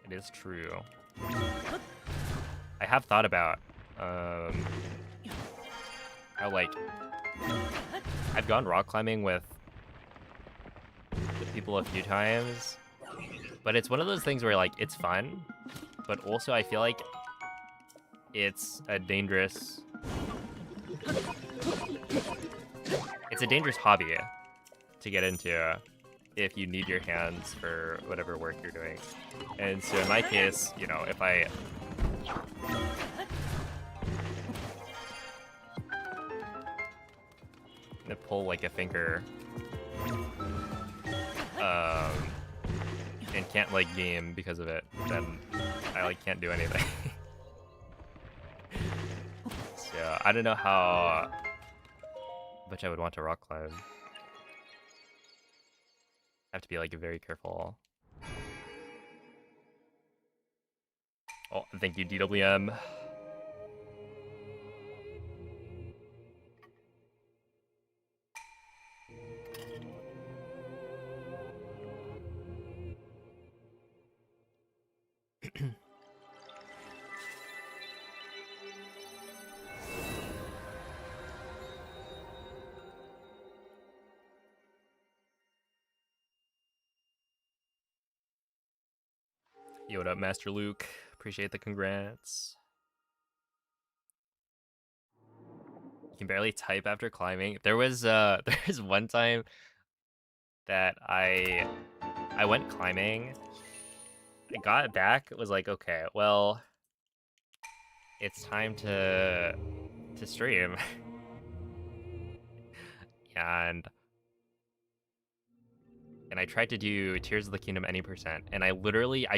S1: It is true. I have thought about how like I've gone rock climbing with people a few times, but it's one of those things where like it's fun, but also I feel like it's a dangerous hobby to get into if you need your hands for whatever work you're doing. And so in my case, you know, if I pull like a finger and can't like game because of it, then I like can't do anything. So I don't know how much I would want to rock climb. I have to be like very careful. Oh, thank you, DWM. Yo, what up, Master Luke? Appreciate the congrats. You can barely type after climbing. There was one time that I went climbing I got back, was like, okay, well, it's time to stream. and I tried to do Tears of the Kingdom any percent, and I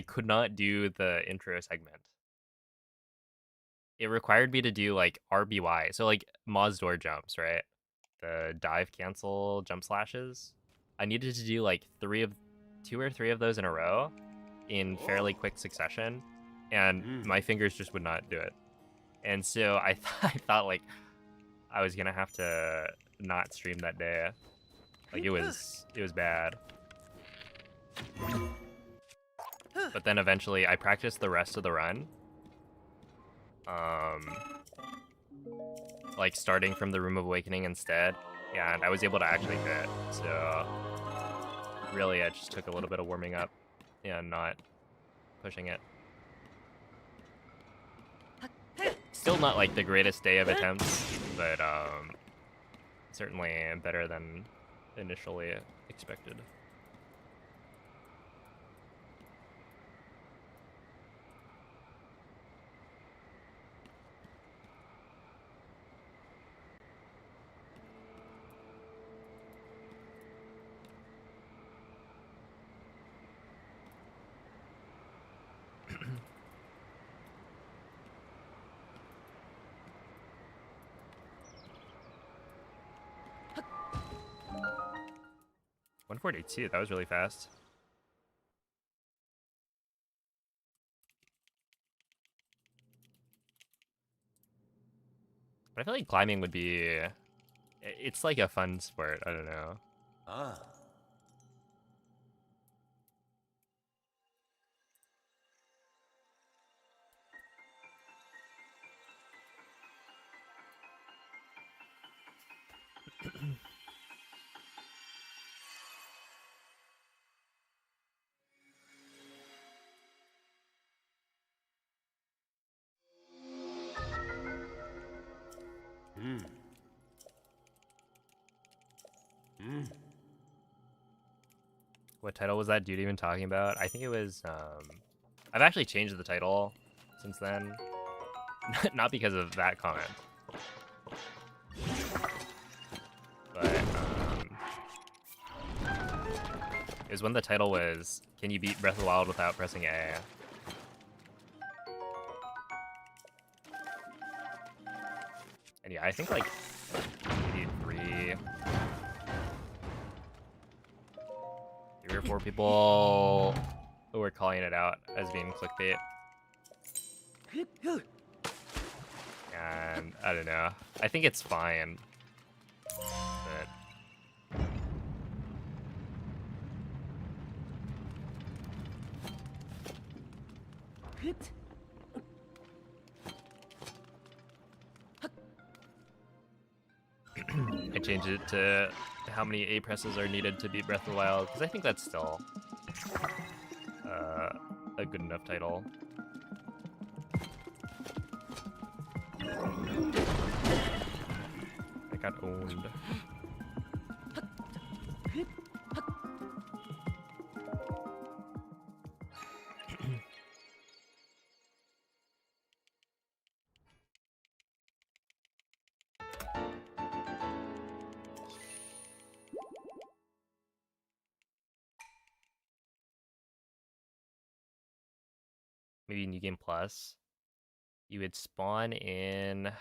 S1: could not do the intro segment. It required me to do like RBY, so like Moz door jumps, right? The dive cancel jump slashes. I needed to do like 2 or 3 of those in a row in fairly quick succession, and my fingers just would not do it. And so I thought like I was gonna have to not stream that day. Like it was bad. But then eventually I practiced the rest of the run. Like starting from the Room of Awakening instead, and I was able to actually hit. So really, it just took a little bit of warming up and not pushing it. Still not like the greatest day of attempts, but certainly better than initially expected. $142, that was really fast. But I feel like climbing would be... It's like a fun sport, I don't know.
S3: Ah.
S1: What title was that dude even talking about? I think it was, I've actually changed the title since then. Not because of that comment. But, it was when the title was, can you beat Breath of the Wild without pressing A? And yeah, I think like maybe 3 or 4 people who were calling it out as being clickbait. And I don't know. I think it's fine. But I changed it to how many A presses are needed to beat Breath of the Wild, because I think that's still a good enough title. I got owned. Maybe New Game Plus, you would spawn in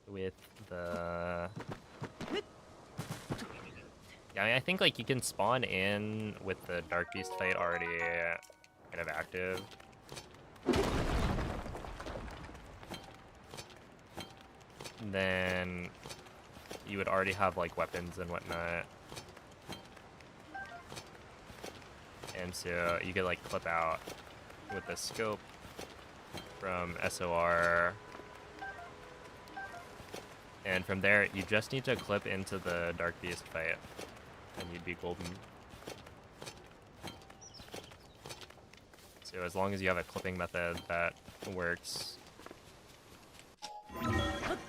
S1: with the... Yeah, I mean, I think like you can spawn in with the Dark Beast fight already kind of active. And then you would already have like weapons and whatnot. And so you could like clip out with the scope from SOR. And from there, you just need to clip into the Dark Beast fight, and you'd be golden. So as long as you have a clipping method that works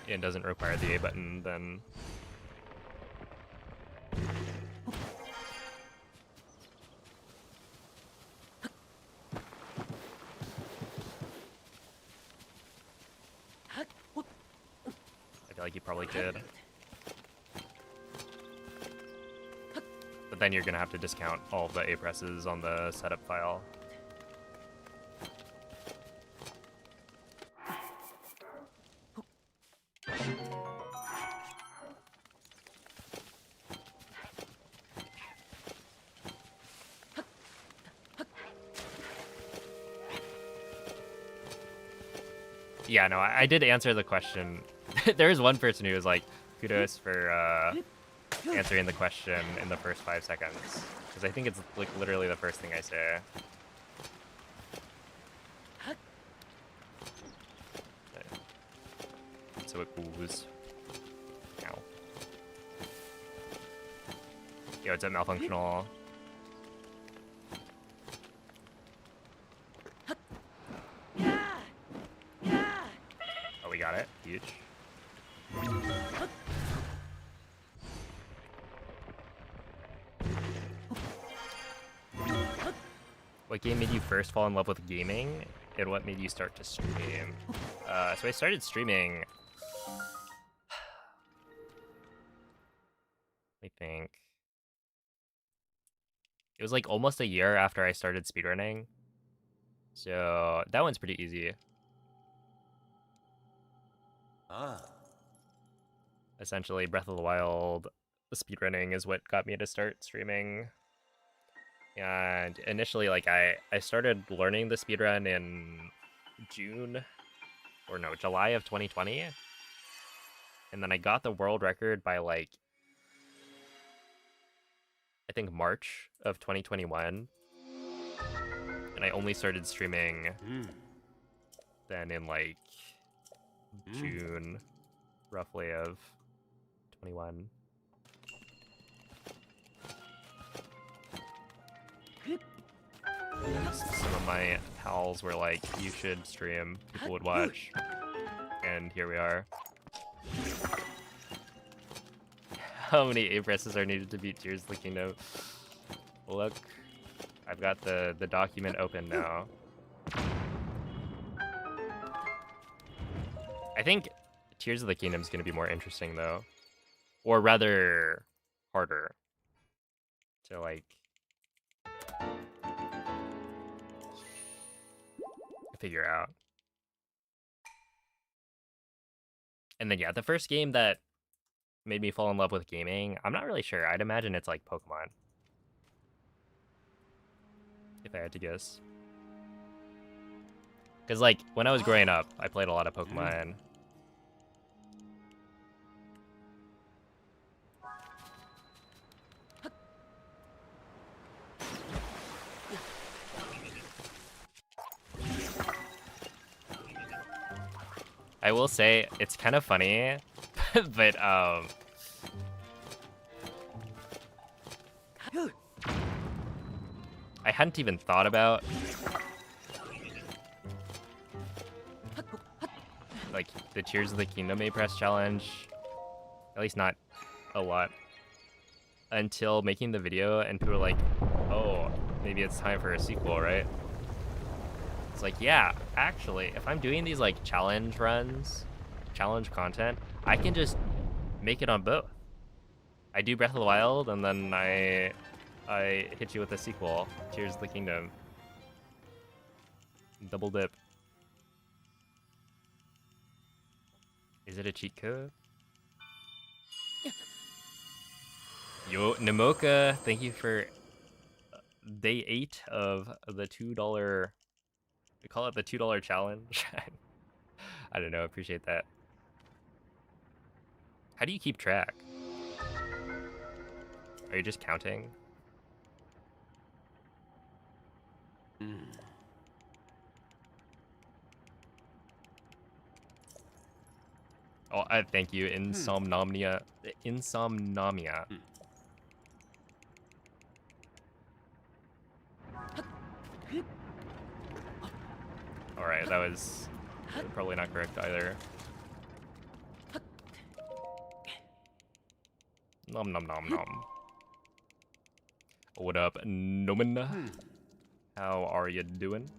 S1: and doesn't require the A button, then feel like you probably could. But then you're gonna have to discount all of the A presses on the setup file. Yeah, no, I did answer the question. There is one person who was like, kudos for answering the question in the first 5 seconds. Because I think it's like literally the first thing I say. So it goes. Ow. Yo, it's a malfunctional. Oh, we got it. Huge. What game made you first fall in love with gaming, and what made you start to stream? So I started streaming, I think. It was like almost a year after I started speedrunning. So that one's pretty easy.
S3: Ah.
S1: Essentially, Breath of the Wild speedrunning is what got me to start streaming. And initially, like, I started learning the speedrun in July of 2020. And then I got the world record by, like, I think March of 2021. And I only started streaming then in, like, June, roughly, of 21. Some of my pals were like, you should stream, people would watch, and here we are. How many A presses are needed to beat Tears of the Kingdom? Look, I've got the document open now. I think Tears of the Kingdom is going to be more interesting though, or rather harder to like figure out. And then yeah, the first game that made me fall in love with gaming, I'm not really sure. I'd imagine it's like Pokemon, if I had to guess. Because like when I was growing up, I played a lot of Pokemon. I will say it's kind of funny, but I hadn't even thought about like the Tears of the Kingdom A press challenge, at least not a lot, until making the video, and people were like, "Oh, maybe it's time for a sequel, right?" It's like, yeah, actually, if I'm doing these like challenge runs, challenge content, I can just make it on both. I do Breath of the Wild, and then I hit you with a sequel, Tears of the Kingdom. Double dip. Is it a cheat code? Yo, Namoka, thank you for day 8 of the $2. We call it the $2 challenge. I don't know, appreciate that. How do you keep track? Are you just counting? Oh, thank you, Insomnomnia. Insomnomnia. Alright, that was probably not correct either. Nom nom nom nom. What up, Nomen? How are you doing?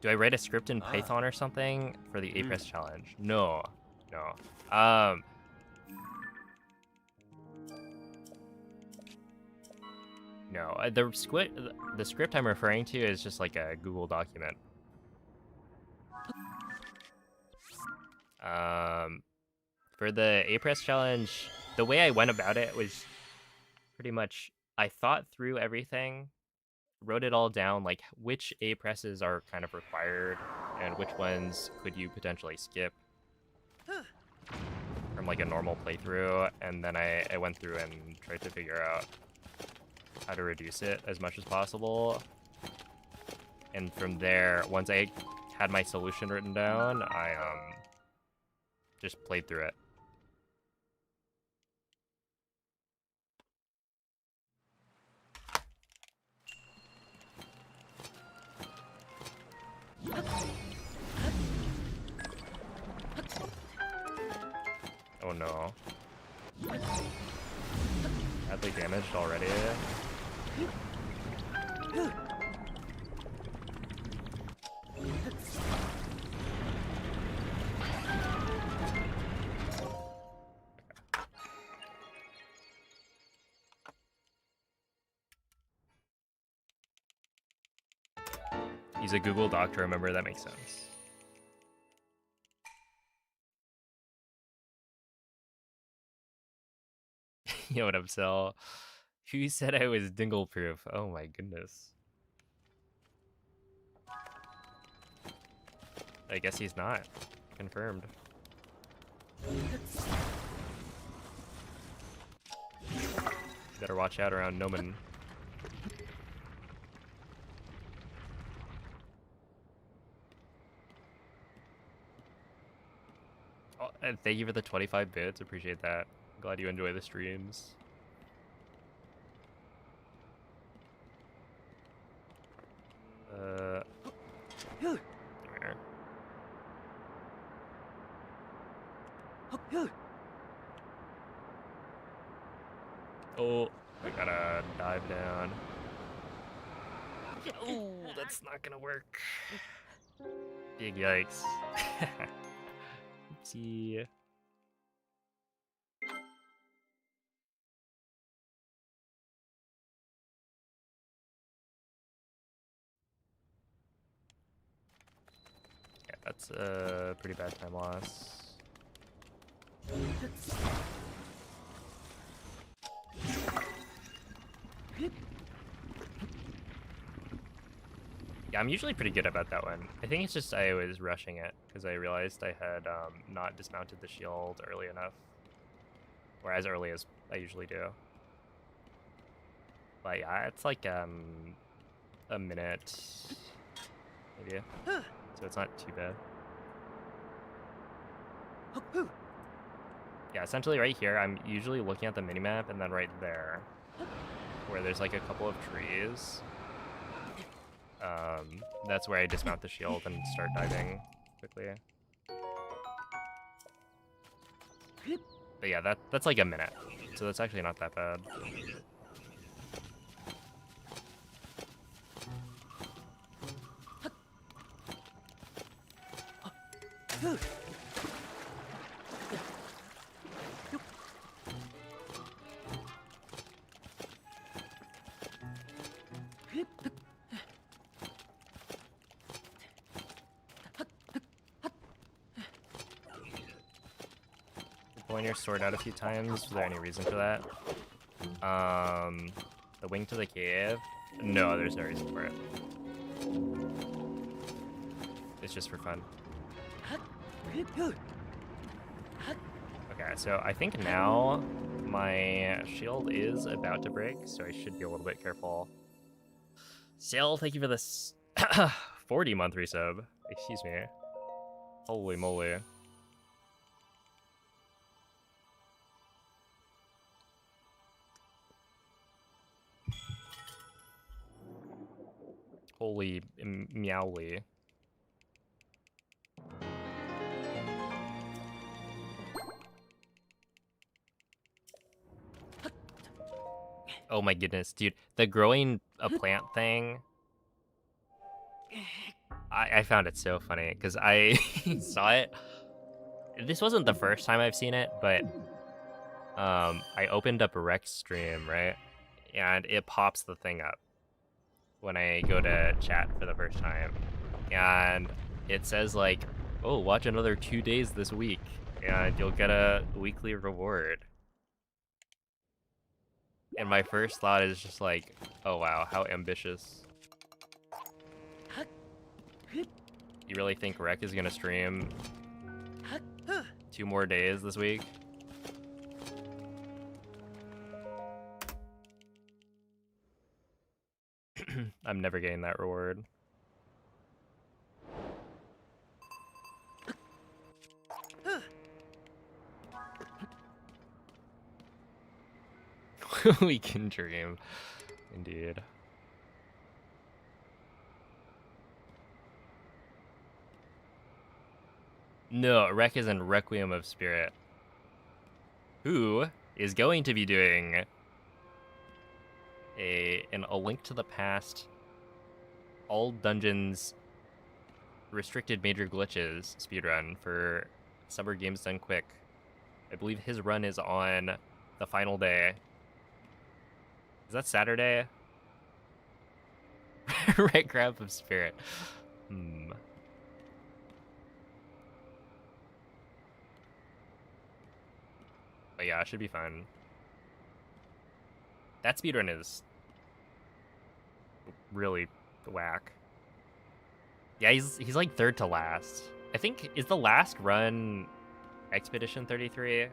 S1: Do I write a script in Python or something for the A-Press challenge? No. No. No, the script I'm referring to is just like a Google document. For the A-Press challenge, the way I went about it was pretty much I thought through everything, wrote it all down, like which A-Presses are kind of required and which ones could you potentially skip from like a normal playthrough, and then I went through and tried to figure out how to reduce it as much as possible. And from there, once I had my solution written down, I just played through it. Oh no. Badly damaged already. He's a Google Doc to remember, that makes sense. Yo, what up, Cell? Who said I was dingle proof? Oh my goodness. I guess he's not. Confirmed. Better watch out around Noman. Oh, and thank you for the 25 bits. Appreciate that. Glad you enjoy the streams. There. Oh, I gotta dive down. Oh, that's not gonna work. Big yikes. Oopsie. Yeah, that's a pretty bad time loss. Yeah, I'm usually pretty good about that one. I think it's just I was rushing it because I realized I had not dismounted the shield early enough. Or as early as I usually do. But yeah, it's like a minute, maybe. So it's not too bad. Yeah, essentially right here, I'm usually looking at the minimap, and then right there, where there's like a couple of trees, that's where I dismount the shield and start diving quickly. But yeah, that's like a minute, so that's actually not that bad. Pulling your sword out a few times. Was there any reason for that? The wing to the cave? No, there's no reason for it. It's just for fun. Okay, so I think now my shield is about to break, so I should be a little bit careful. Sail, thank you for this 40-month resub. Excuse me. Holy moly. Holy meowly. Oh my goodness, dude. The growing a plant thing I found it so funny because I saw it. This wasn't the first time I've seen it, but I opened up a rec stream, right? And it pops the thing up when I go to chat for the first time. And it says like, oh, watch another 2 days this week and you'll get a weekly reward. And my first thought is just like, oh wow, how ambitious. You really think Rec is gonna stream 2 more days this week? I'm never getting that reward. We can dream, indeed. No, Rec is in Requiem of Spirit, who is going to be doing a Link to the Past, all dungeons, restricted major glitches speedrun for Summer Games Done Quick. I believe his run is on the final day. Is that Saturday? Right, Grab of Spirit. But yeah, it should be fun. That speedrun is really whack. Yeah, he's like third to last. I think, is the last run Expedition 33?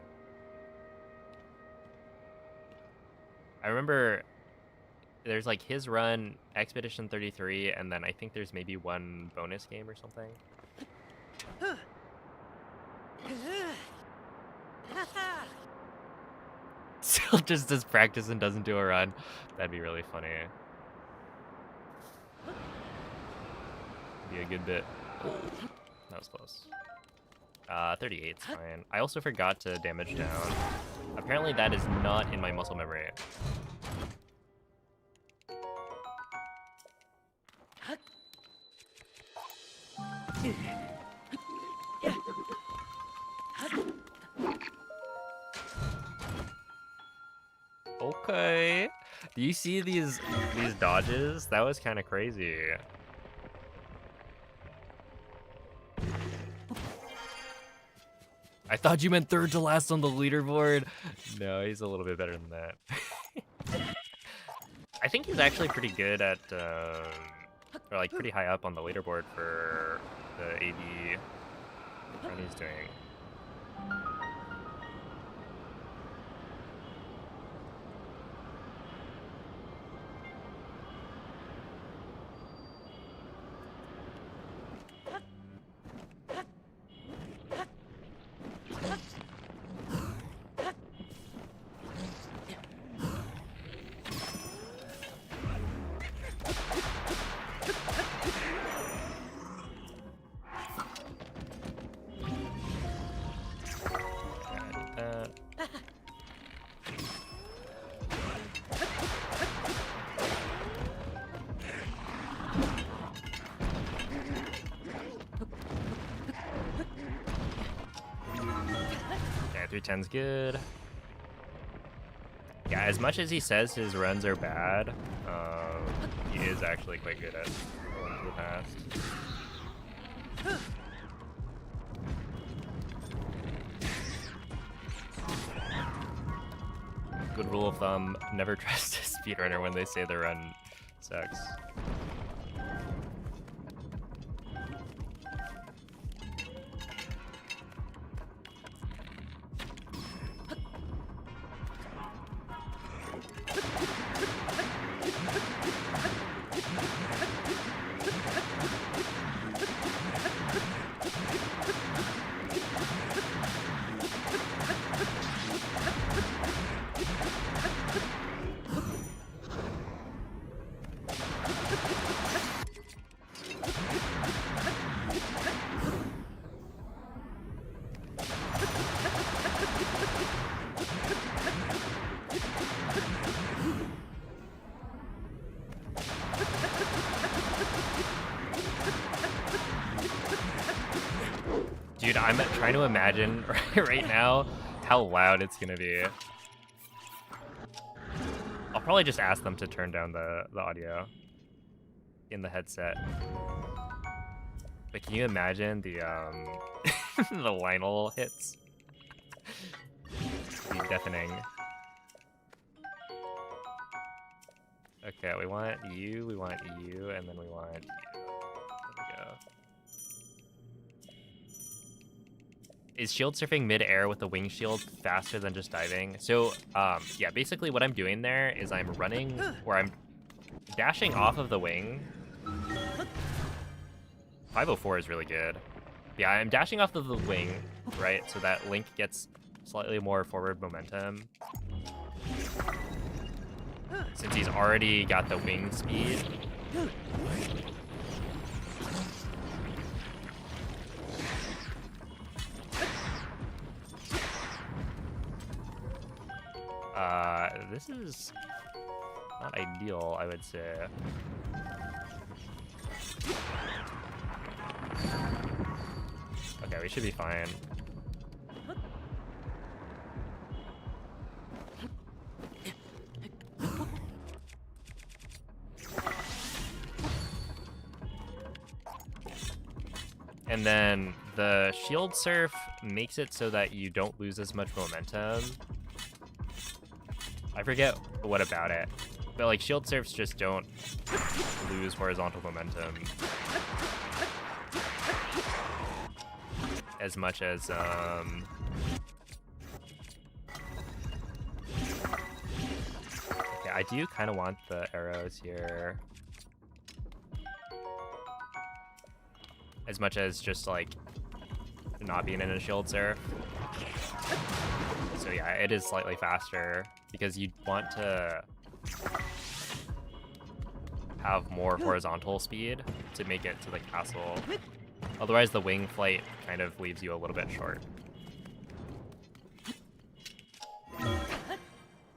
S1: I remember there's like his run, Expedition 33, and then I think there's maybe one bonus game or something. Still just does practice and doesn't do a run. That'd be really funny. Be a good bit. Oh, that was close. 38's fine. I also forgot to damage down. Apparently that is not in my muscle memory. Okay. Do you see these dodges? That was kind of crazy. I thought you meant third to last on the leaderboard. No, he's a little bit better than that. I think he's actually pretty good at, or like pretty high up on the leaderboard for the AD run he's doing. Yeah, 310's good. Yeah, as much as he says his runs are bad, he is actually quite good at going to the past. Good rule of thumb, never trust a speedrunner when they say their run sucks. I'm trying to imagine right now how loud it's gonna be. I'll probably just ask them to turn down the audio in the headset. But can you imagine the the Lionel hits? Be deafening. Okay, we want you, and then we want you. There we go. Is shield surfing mid-air with the wing shield faster than just diving? So, yeah, basically what I'm doing there is I'm running, or I'm dashing off of the wing. 504 is really good. Yeah, I'm dashing off of the wing, right? So that Link gets slightly more forward momentum. Since he's already got the wing speed. This is not ideal, I would say. Okay, we should be fine. And then the shield surf makes it so that you don't lose as much momentum. I forget what about it, but like shield surfs just don't lose horizontal momentum as much as okay, I do kind of want the arrows here as much as just like not being in a shield surf. So yeah, it is slightly faster because you want to have more horizontal speed to make it to the castle. Otherwise, the wing flight kind of leaves you a little bit short.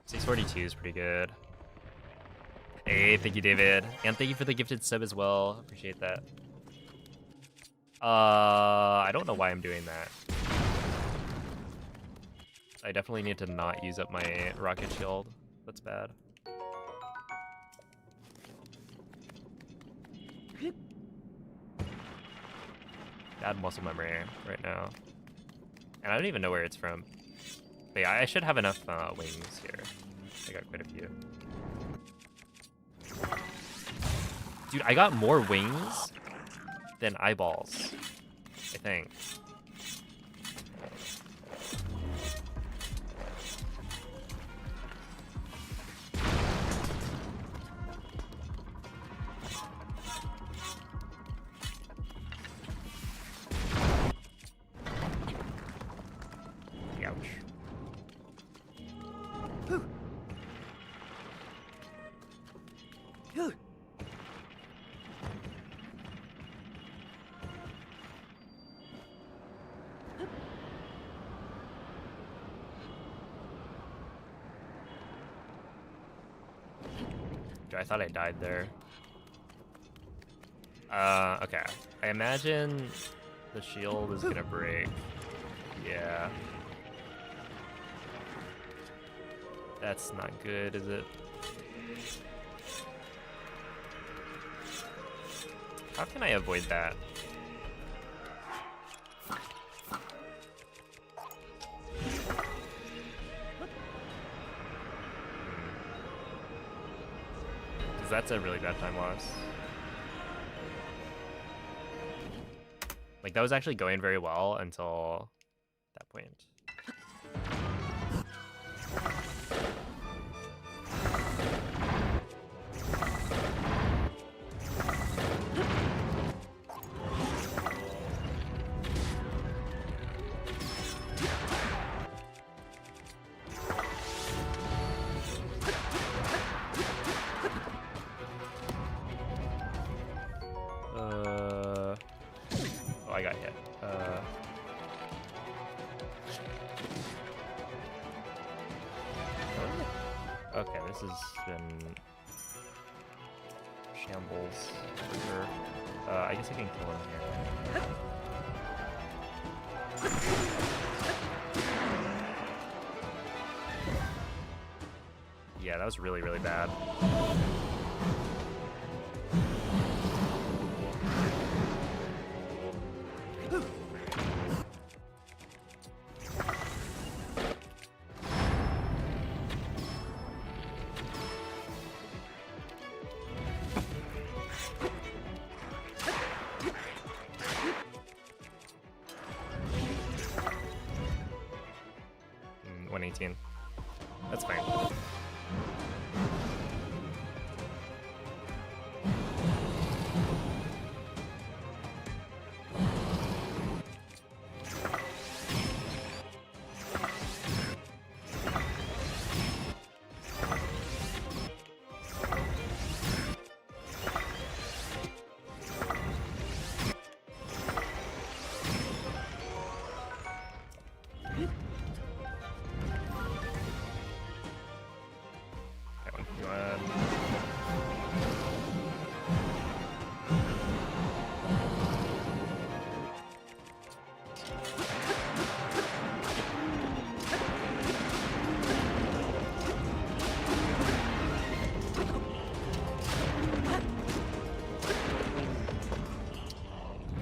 S1: 642 is pretty good. Hey, thank you, David. And thank you for the gifted sub as well. Appreciate that. I don't know why I'm doing that. I definitely need to not use up my rocket shield. That's bad. Bad muscle memory right now. And I don't even know where it's from. But yeah, I should have enough wings here. I got quite a few. Dude, I got more wings than eyeballs, I think. Ouch. Dude, I thought I died there. Okay. I imagine the shield is gonna break. Yeah. That's not good, is it? How can I avoid that? Because that's a really bad time loss. Like, that was actually going very well until that point. Oh, I got hit. Okay, this has been shambles for sure. I guess I can kill him here. Yeah, that was really, really bad. Mm, 118. That's fine. That one. You want...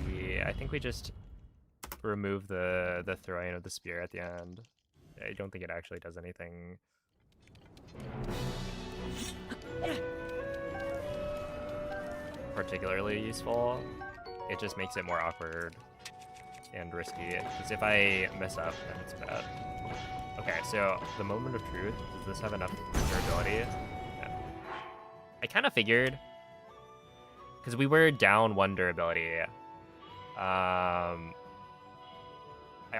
S1: Yeah, I think we just remove the throwing of the spear at the end. I don't think it actually does anything particularly useful. It just makes it more awkward and risky. Because if I mess up, then it's bad. Okay, so the moment of truth. Does this have enough durability? Yeah. I kind of figured, because we were down 1 durability. I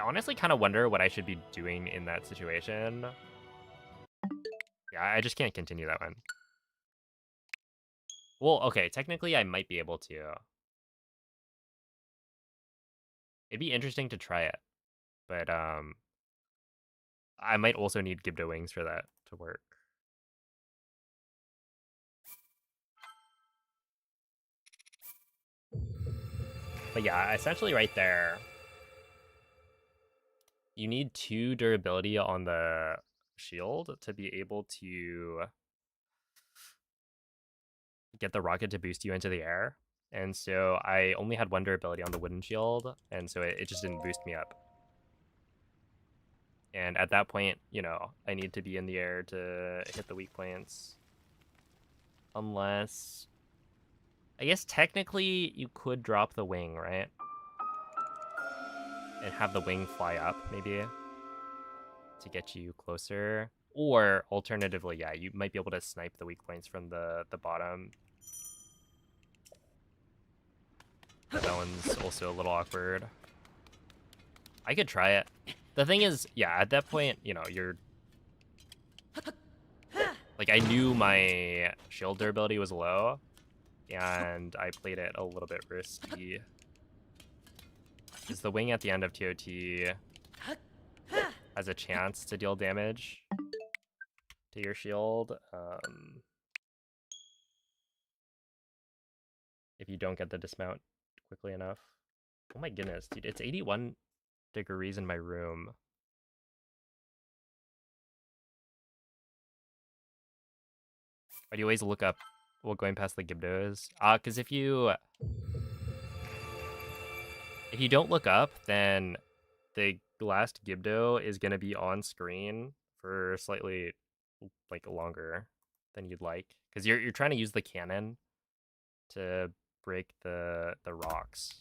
S1: honestly kind of wonder what I should be doing in that situation. Yeah, I just can't continue that one. Well, okay, technically I might be able to. It'd be interesting to try it, but I might also need Gibdo wings for that to work. But yeah, essentially right there, you need 2 durability on the shield to be able to get the rocket to boost you into the air. And so I only had 1 durability on the wooden shield, and so it just didn't boost me up. And at that point, you know, I need to be in the air to hit the weak points. Unless... I guess technically you could drop the wing, right? And have the wing fly up, maybe, to get you closer. Or, alternatively, yeah, you might be able to snipe the weak points from the bottom. But that one's also a little awkward. I could try it. The thing is, yeah, at that point, you know, you're... Like, I knew my shield durability was low, and I played it a little bit risky. Because the wing at the end of TOT has a chance to deal damage to your shield. If you don't get the dismount quickly enough. Oh my goodness, dude, it's 81 degrees in my room. Why do you always look up while going past the Gibdos? Because if you don't look up, then the last Gibdo is gonna be on screen for slightly like longer than you'd like, because you're trying to use the cannon to break the rocks.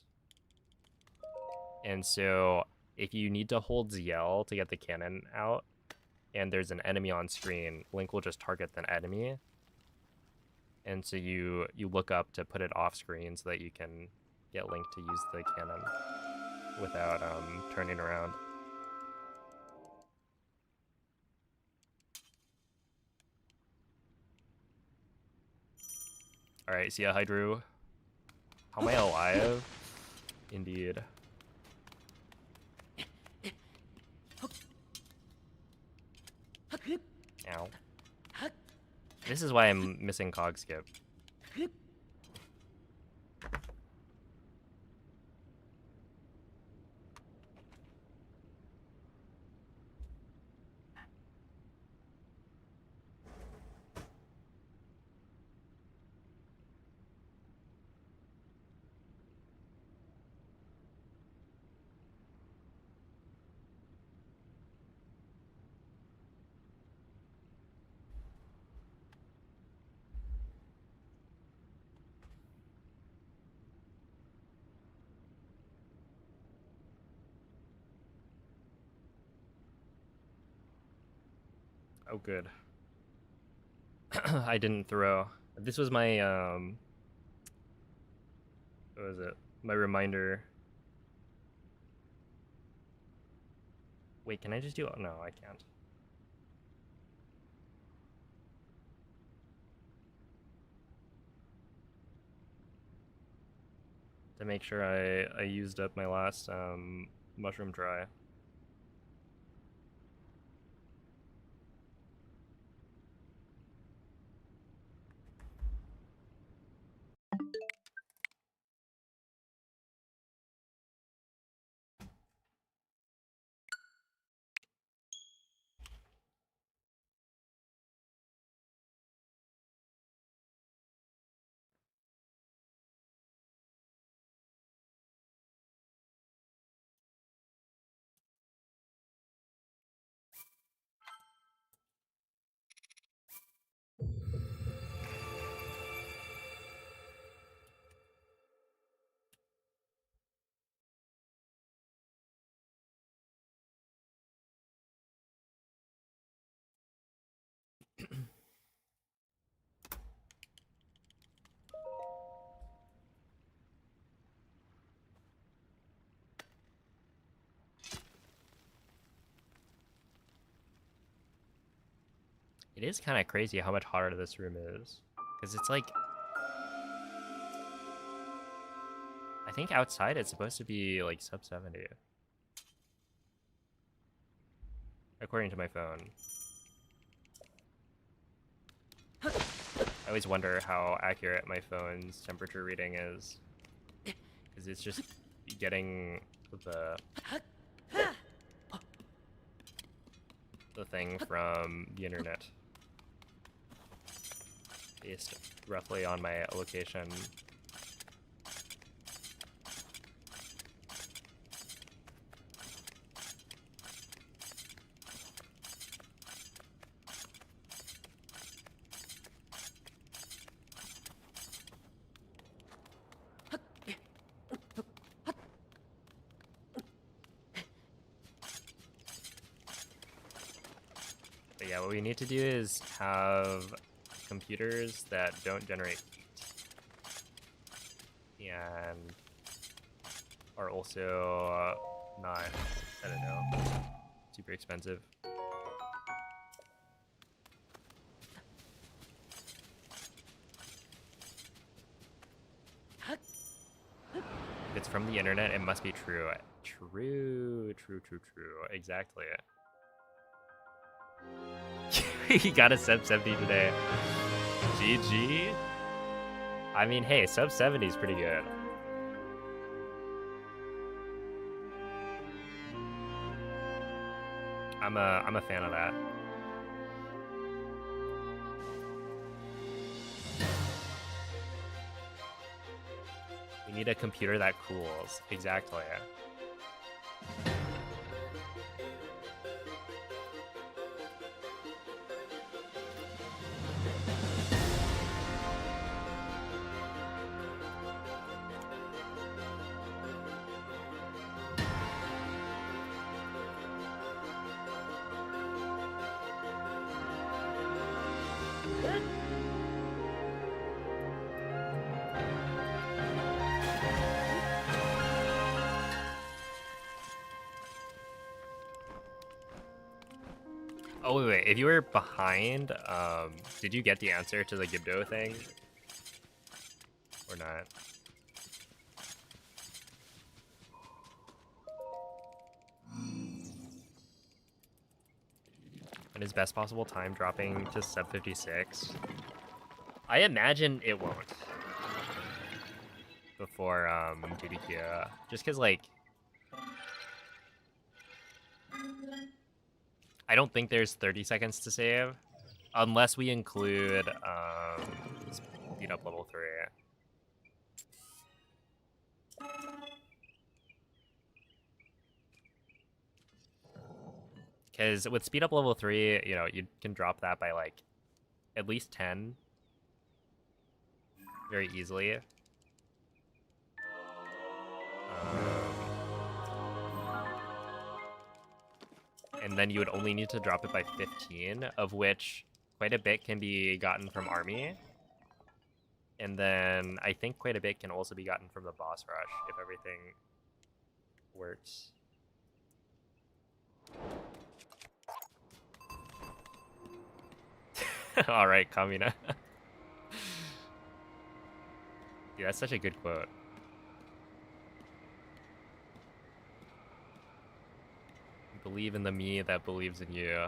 S1: And so if you need to hold ZL to get the cannon out and there's an enemy on screen, Link will just target the enemy. And so you look up to put it off screen so that you can get Link to use the cannon without turning around. Alright, see ya, Hydru. How am I alive? Indeed. Ow. This is why I'm missing cog skip. Oh, good. I didn't throw. This was my what was it? My reminder. Wait, can I just do? Oh, no, I can't. To make sure I used up my last mushroom try. It is kind of crazy how much hotter this room is. Because it's like... I think outside it's supposed to be like sub 70. According to my phone. I always wonder how accurate my phone's temperature reading is. Because it's just getting the thing from the internet. Based roughly on my location. But yeah, what we need to do is have computers that don't generate heat. And are also not, I don't know, super expensive. If it's from the internet, it must be true. True. Exactly. He got a sub 70 today. GG. I mean, hey, sub 70 is pretty good. I'm a fan of that. We need a computer that cools. Exactly. Oh, wait, if you were behind, did you get the answer to the Gibdo thing? Or not? And is best possible time dropping to sub 56? I imagine it won't. Before, DDQ. Just because, like... I don't think there's 30 seconds to save. Unless we include, speed up level 3. Because with speed up level 3, you know, you can drop that by, like, at least 10. Very easily. and then you would only need to drop it by 15, of which quite a bit can be gotten from army. And then I think quite a bit can also be gotten from the boss rush if everything works. All right, Kamina. Dude, that's such a good quote. Believe in the me that believes in you.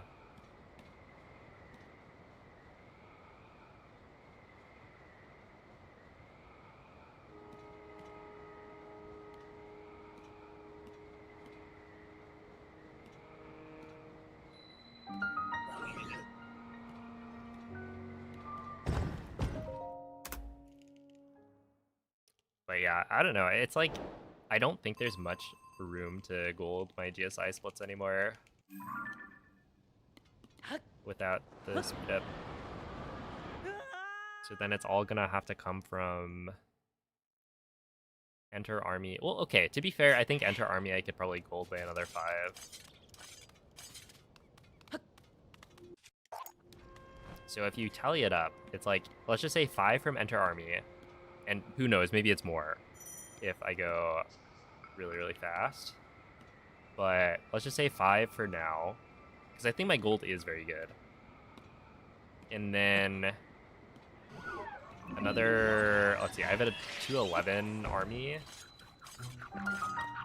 S1: But yeah, I don't know. It's like, I don't think there's much room to gold my GSI splits anymore without the speed up. So then it's all gonna have to come from enter army. Well, okay, to be fair, I think enter army I could probably gold by another 5. So if you tally it up, it's like, let's just say 5 from enter army, and who knows, maybe it's more if I go really, really fast. But let's just say 5 for now, because I think my gold is very good. And then another, let's see, I have a 211 army,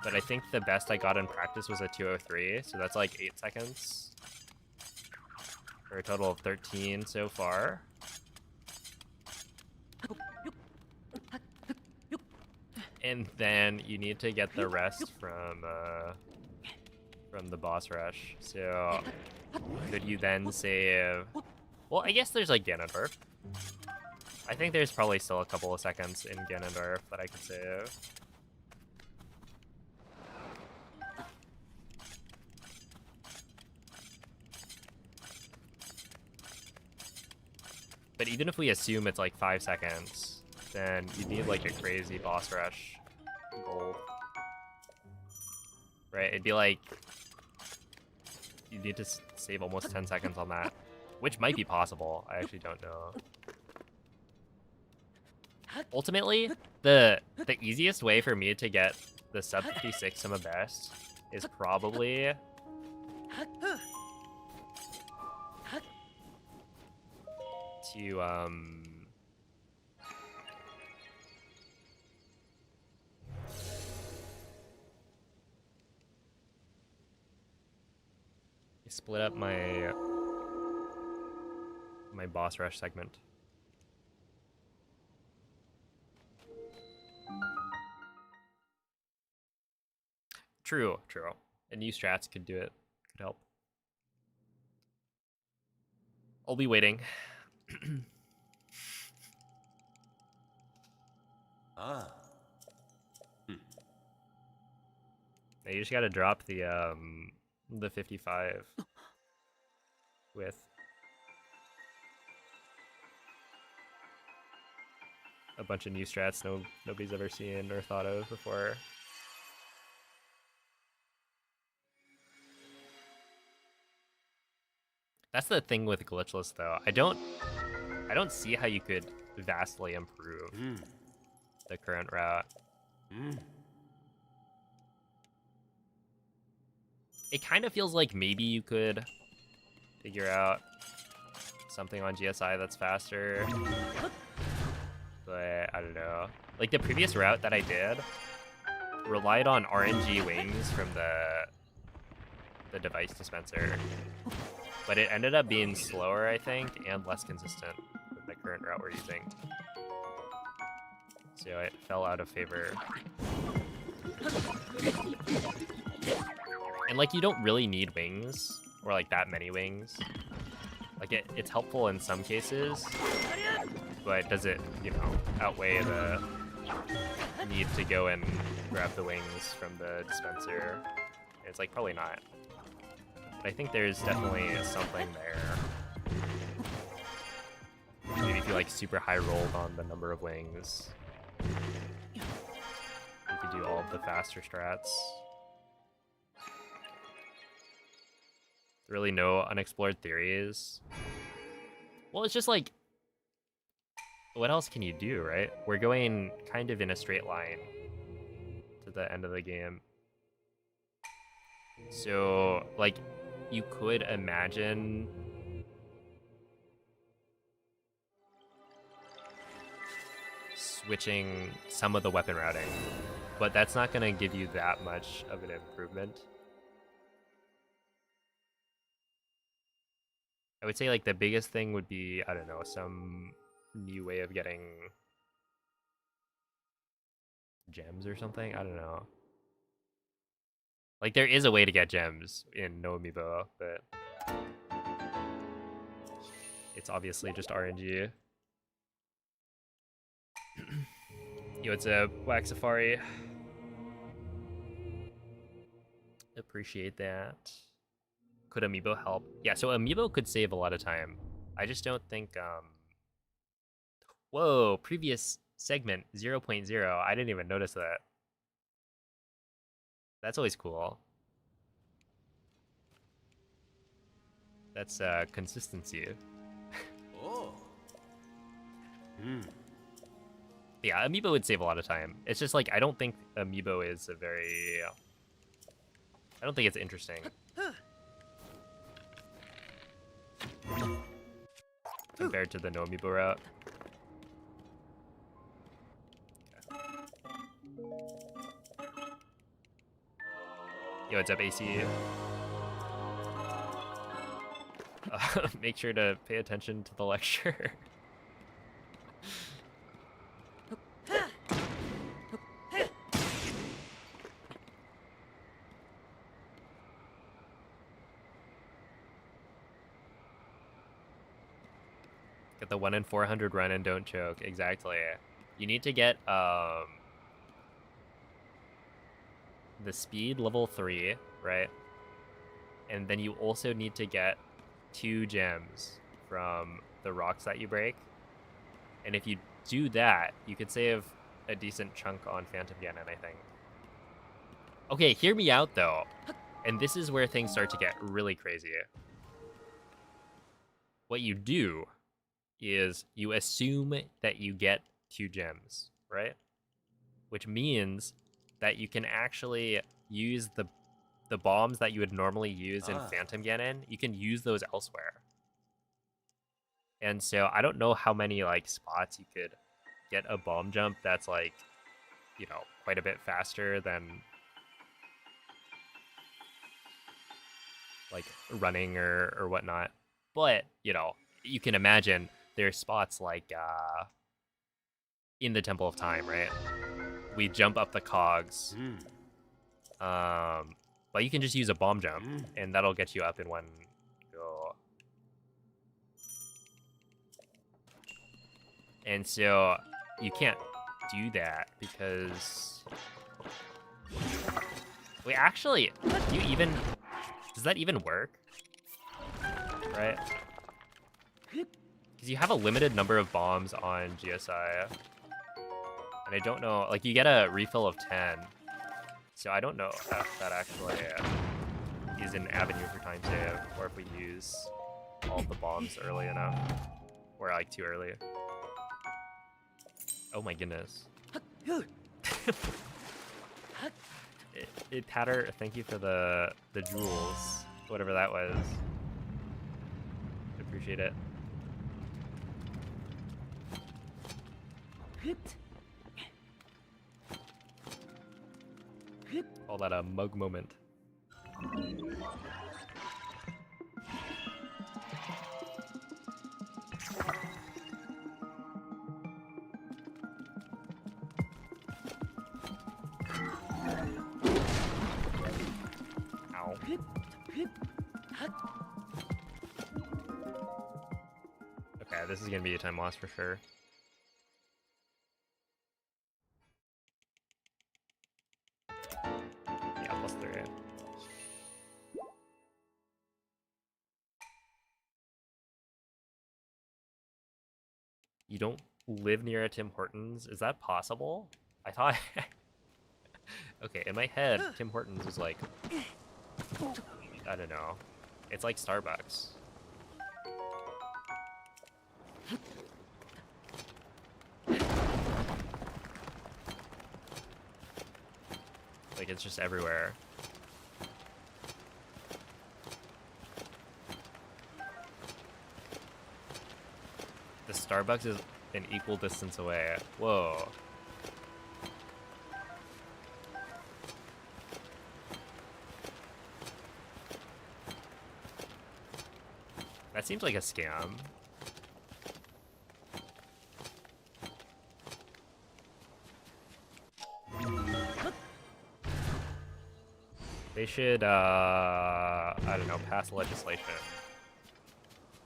S1: but I think the best I got in practice was a 203, so that's like 8 seconds. For a total of 13 so far. And then you need to get the rest from the boss rush. So could you then save? Well, I guess there's like Ganondorf. I think there's probably still a couple of seconds in Ganondorf that I could save. But even if we assume it's like 5 seconds, then you need like a crazy boss rush gold. Right? It'd be like, you need to save almost 10 seconds on that, which might be possible. I actually don't know. Ultimately, the easiest way for me to get the sub 56 summa best is probably to split up my boss rush segment. True. And new strats could do it. Could help. I'll be waiting.
S3: Ah.
S1: Now you just gotta drop the 55 with a bunch of new strats nobody's ever seen or thought of before. That's the thing with glitchless though. I don't see how you could vastly improve the current route. It kind of feels like maybe you could figure out something on GSI that's faster, but I don't know. Like the previous route that I did relied on RNG wings from the device dispenser, but it ended up being slower, I think, and less consistent with the current route we're using. So it fell out of favor. And like you don't really need wings, or like that many wings. Like it's helpful in some cases, but does it, you know, outweigh the need to go and grab the wings from the dispenser? It's like probably not. But I think there's definitely something there. Maybe if you like super high rolled on the number of wings, you could do all of the faster strats. Really no unexplored theories. Well, it's just like, what else can you do, right? We're going kind of in a straight line to the end of the game. So, like, you could imagine switching some of the weapon routing, but that's not going to give you that much of an improvement. I would say, like, the biggest thing would be, I don't know, some new way of getting gems or something. I don't know. Like, there is a way to get gems in No Amiibo, but it's obviously just RNG. Yo, it's a Wax Safari. Appreciate that. Could Amiibo help? Yeah, so Amiibo could save a lot of time. I just don't think, Whoa, previous segment 0.0. I didn't even notice that. That's always cool. That's consistency.
S3: Oh. Hmm.
S1: Yeah, Amiibo would save a lot of time. It's just like, I don't think Amiibo is a very... I don't think it's interesting. Compared to the no Amiibo route. Yo, what's up, AC? Make sure to pay attention to the lecture. Get the 1 in 400 run and don't choke. Exactly. You need to get the speed level 3, right? And then you also need to get 2 gems from the rocks that you break. And if you do that, you could save a decent chunk on Phantom Ganon, I think. Okay, hear me out though. And this is where things start to get really crazy. What you do is you assume that you get 2 gems, right? Which means that you can actually use the bombs that you would normally use in Phantom Ganon. You can use those elsewhere. And so I don't know how many like spots you could get a bomb jump that's like, you know, quite a bit faster than like running or whatnot. But, you know, you can imagine there's spots like in the Temple of Time, right? We jump up the cogs. But you can just use a bomb jump and that'll get you up in one go. And so you can't do that because... Wait, actually, does that even work? Right? Because you have a limited number of bombs on GSI. And I don't know, like you get a refill of 10. So I don't know if that actually is an avenue for time save, or if we use all the bombs early enough, or like too early. Oh my goodness. Patter, thank you for the jewels, whatever that was. Appreciate it. Call that a mug moment. Ow. Okay, this is gonna be a time loss for sure. Yeah, +3. You don't live near a Tim Hortons? Is that possible? I thought... Okay, in my head, Tim Hortons was like... I don't know. It's like Starbucks. Like, it's just everywhere. The Starbucks is an equal distance away. Whoa. That seems like a scam. They should, I don't know, pass legislation.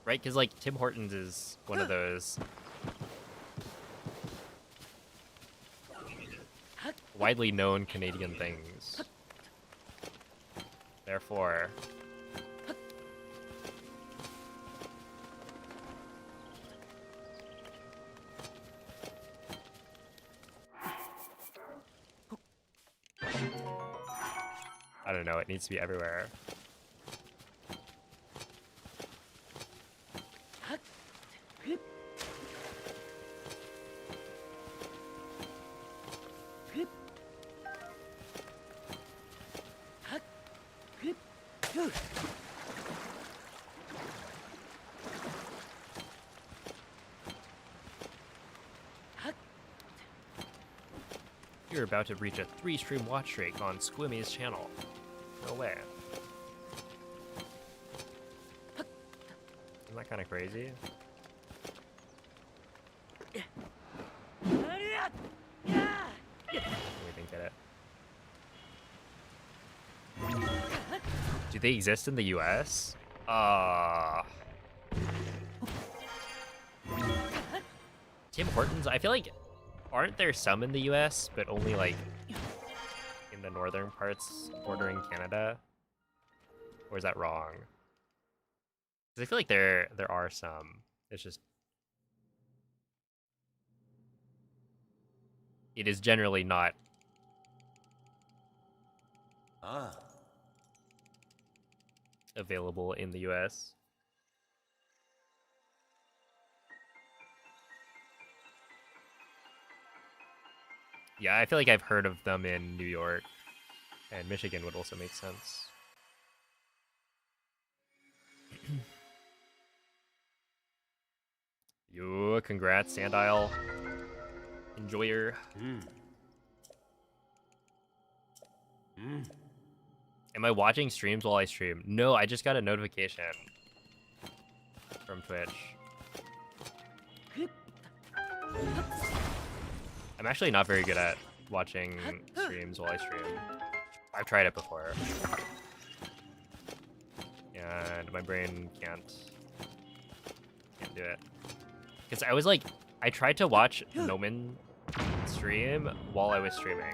S1: Right? Because, like, Tim Hortons is one of those widely known Canadian things. Therefore, I don't know, it needs to be everywhere. You're about to reach a 3-stream watch streak on Squimmy's channel. No way. Isn't that kind of crazy? Let me think at it. Do they exist in the US? Tim Hortons, I feel like, aren't there some in the US, but only like in the northern parts bordering Canada? Or is that wrong? Because I feel like there are some. It's just it is generally not available in the US. Yeah, I feel like I've heard of them in New York, and Michigan would also make sense. Yo, congrats, Sandile. Enjoyer. Am I watching streams while I stream? No, I just got a notification from Twitch. I'm actually not very good at watching streams while I stream. I've tried it before. And my brain can't do it. Because I was like, I tried to watch Noman stream while I was streaming.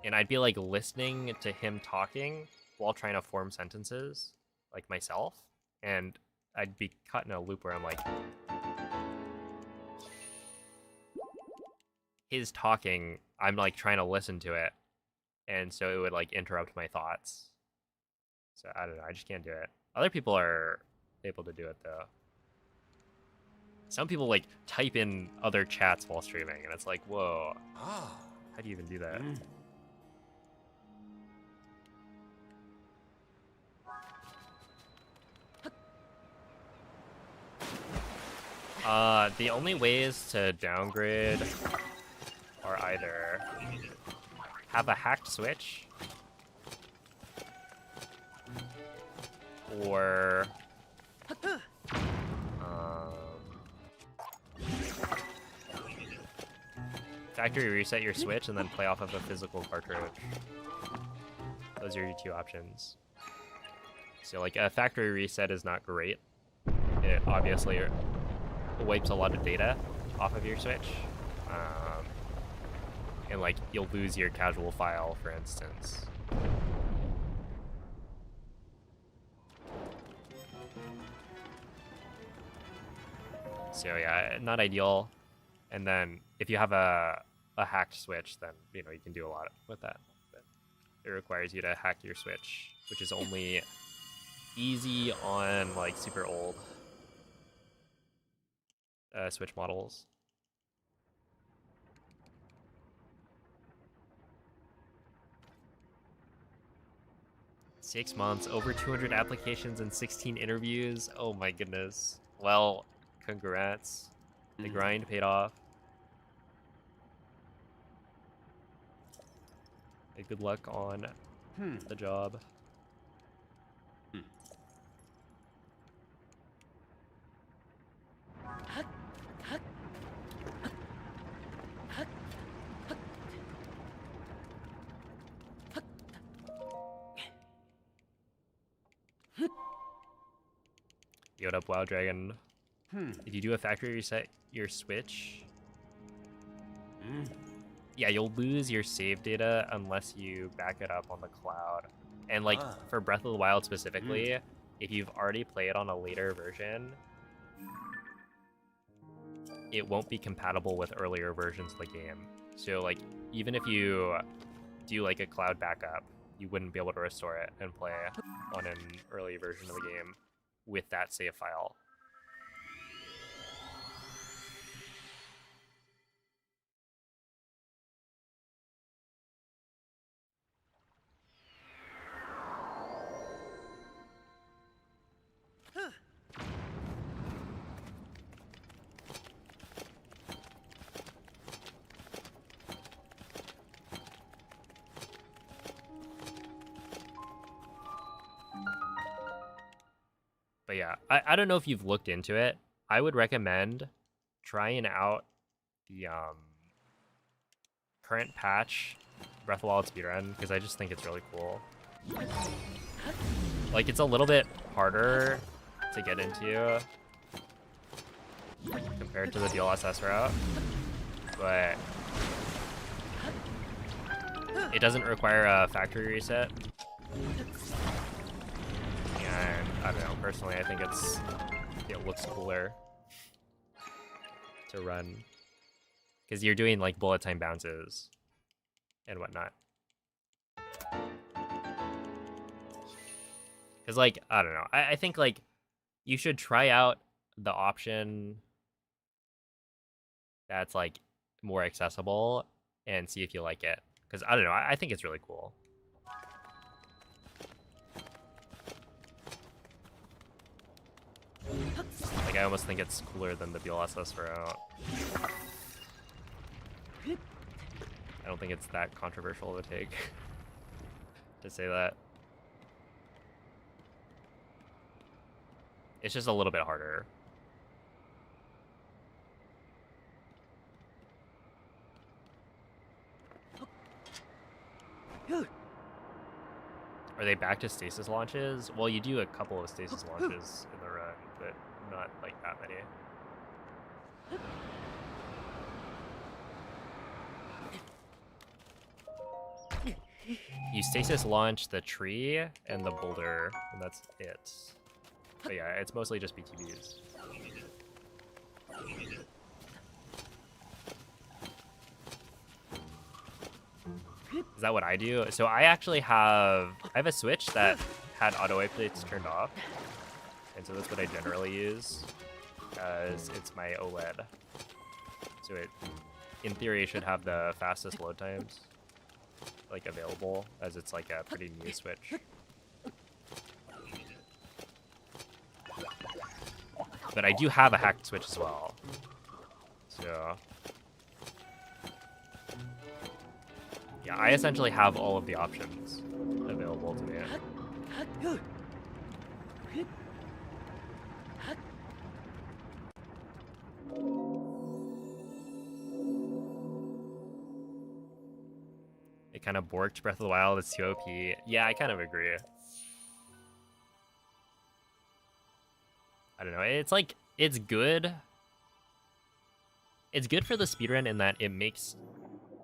S1: And I'd be like listening to him talking while trying to form sentences, like myself. And I'd be caught in a loop where I'm like, his talking, I'm like trying to listen to it. And so it would like interrupt my thoughts. So I don't know, I just can't do it. Other people are able to do it though. Some people like type in other chats while streaming and it's like, whoa, how do you even do that? The only ways to downgrade are either have a hacked switch or factory reset your switch and then play off of a physical cartridge. Those are your two options. So like a factory reset is not great. It obviously wipes a lot of data off of your switch. And like you'll lose your casual file, for instance. So yeah, not ideal. And then if you have a hacked switch, then you know you can do a lot with that. But it requires you to hack your switch which is only easy on like super old Switch models. Six months, over 200 applications and 16 interviews. Oh my goodness. Well, congrats. The grind paid off. Hey, good luck on the job. Yo, what up, WoW Dragon? If you do a factory reset your Switch, yeah, you'll lose your save data unless you back it up on the cloud. And like for Breath of the Wild specifically, if you've already played on a later version, it won't be compatible with earlier versions of the game. So like even if you do like a cloud backup, you wouldn't be able to restore it and play on an early version of the game with that save file. But yeah, I don't know if you've looked into it. I would recommend trying out the current patch Breath of the Wild speedrun, because I just think it's really cool. Like, it's a little bit harder to get into compared to the DLSS route, but it doesn't require a factory reset. And I don't know, personally I think it looks cooler to run, because you're doing like bullet time bounces and whatnot. Because like, I don't know, I think like you should try out the option that's like more accessible and see if you like it. Because I don't know, I think it's really cool. Like, I almost think it's cooler than the DLSS route. I don't think it's that controversial to take to say that. It's just a little bit harder. Are they back to stasis launches? Well, you do a couple of stasis launches in the run, but not like that many. You stasis launch the tree and the boulder, and that's it. But yeah, it's mostly just BTBs. Is that what I do? So I actually have a Switch that had auto updates turned off, and so that's what I generally use, as it's my OLED. So it, in theory, should have the fastest load times like available, as it's like a pretty new Switch. But I do have a hacked Switch as well, so yeah, I essentially have all of the options available to me. It kind of borked Breath of the Wild. It's too OP. Yeah, I kind of agree. I don't know. It's like, it's good. It's good for the speedrun in that it makes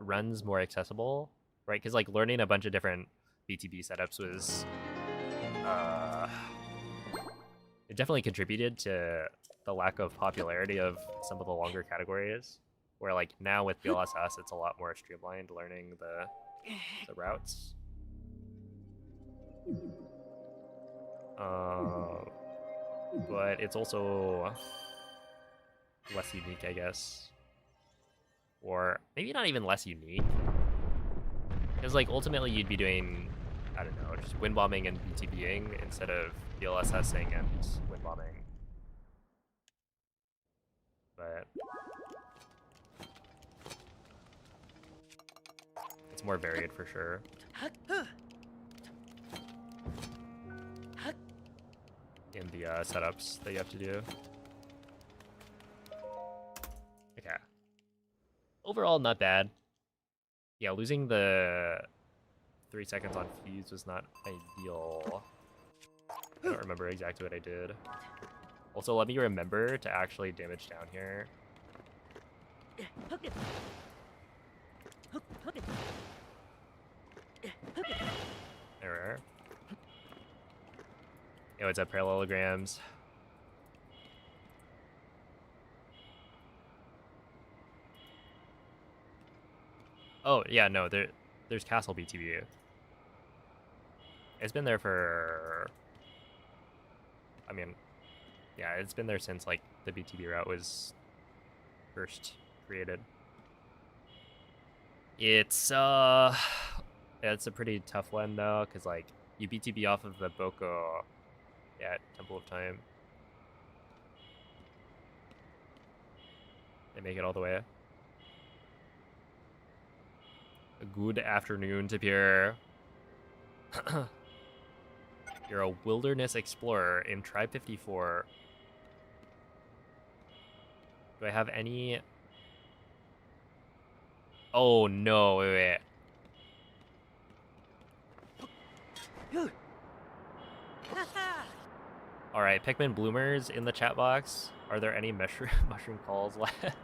S1: runs more accessible, right? Because like learning a bunch of different BTB setups was, it definitely contributed to the lack of popularity of some of the longer categories. Where like now with DLSS, it's a lot more streamlined learning the routes. But it's also less unique, I guess. Or maybe not even less unique. Because, like, ultimately you'd be doing, I don't know, just wind bombing and BTBing instead of DLSSing and wind bombing. But it's more varied for sure. In the setups that you have to do. Okay. Overall, not bad. Yeah, losing the 3 seconds on fuse was not ideal. I don't remember exactly what I did. Also, let me remember to actually damage down here. Error. Yo, what's up, parallelograms? Oh, yeah, no, there's Castle BTB. It's been there for... I mean, yeah, it's been there since, like, the BTB route was first created. It's a pretty tough one, though, because, like, you BTB off of the Boko at Temple of Time. They make it all the way. A good afternoon to Pierre. You're a wilderness explorer in Tribe 54. Do I have any... Oh, no, wait. Alright, Pikmin Bloomers in the chat box. Are there any mushroom calls left?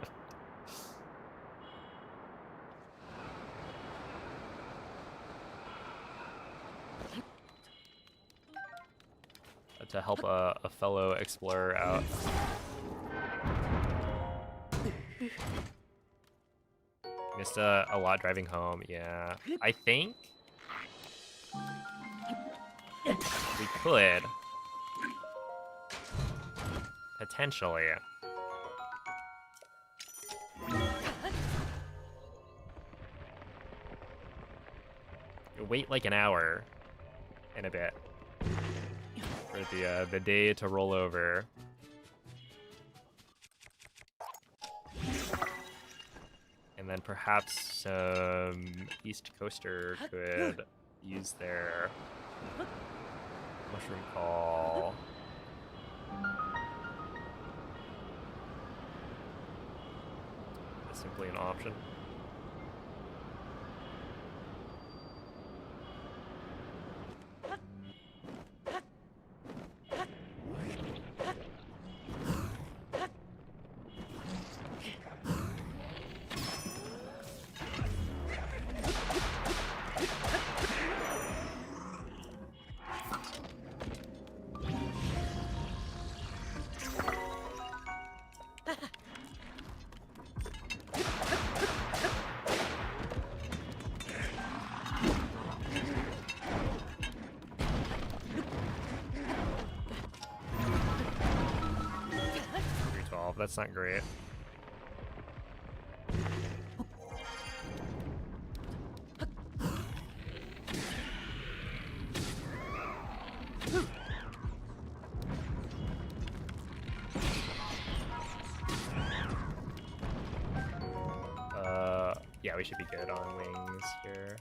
S1: To help a fellow explorer out. Missed a lot driving home, yeah. I think we could potentially wait like an hour and a bit for the day to roll over. And then perhaps some East Coaster could use their mushroom call. That's simply an option. That's not great. Yeah, we should be good on wings here.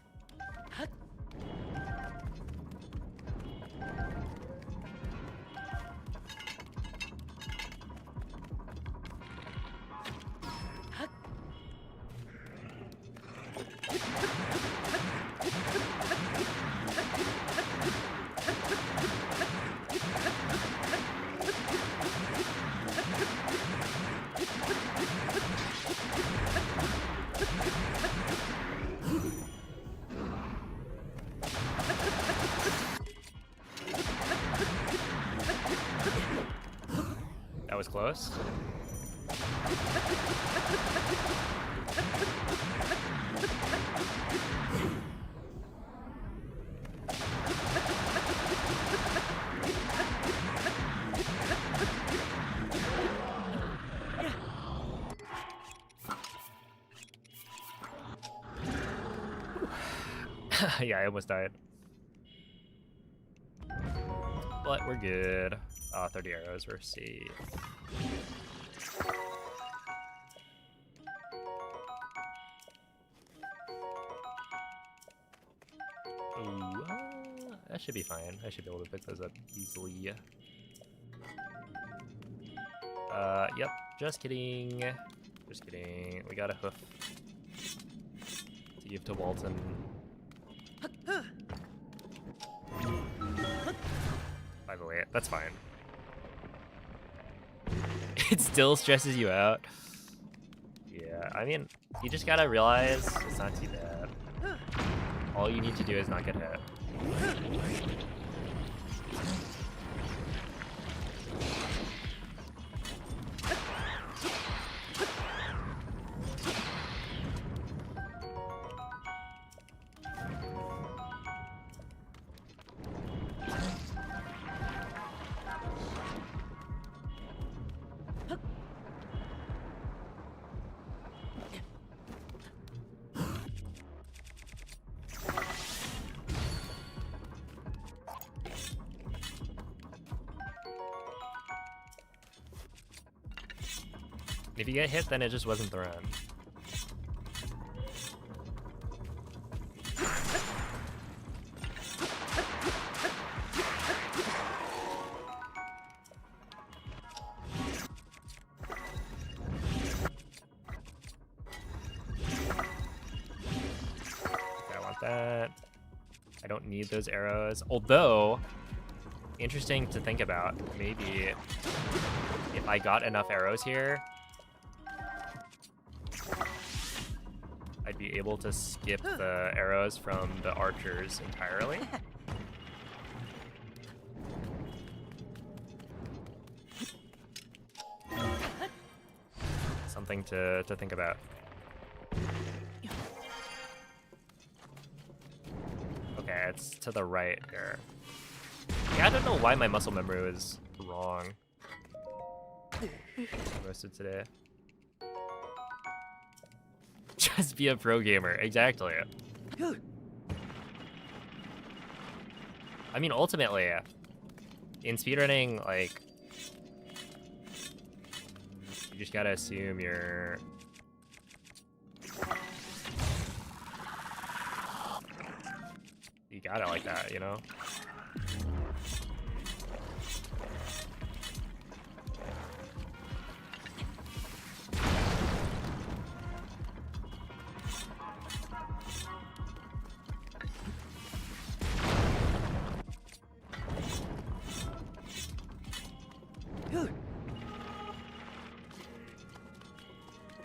S1: That was close. Yeah, I almost died. But we're good. 30 arrows, we're safe. Ooh, that should be fine. I should be able to pick those up easily. Yep, just kidding. Just kidding. We got a hoof to give to Walton. 508, that's fine. It still stresses you out. Yeah, I mean, you just gotta realize it's not too bad. All you need to do is not get hit. If you get hit, then it just wasn't the run. Okay, I want that. I don't need those arrows. Although, interesting to think about. Maybe if I got enough arrows here, I'd be able to skip the arrows from the archers entirely. Something to think about. Okay, it's to the right here. Yeah, I don't know why my muscle memory was wrong most of today. Just be a pro gamer, exactly. I mean, ultimately, in speedrunning, like, you just gotta assume you're... You got it like that, you know?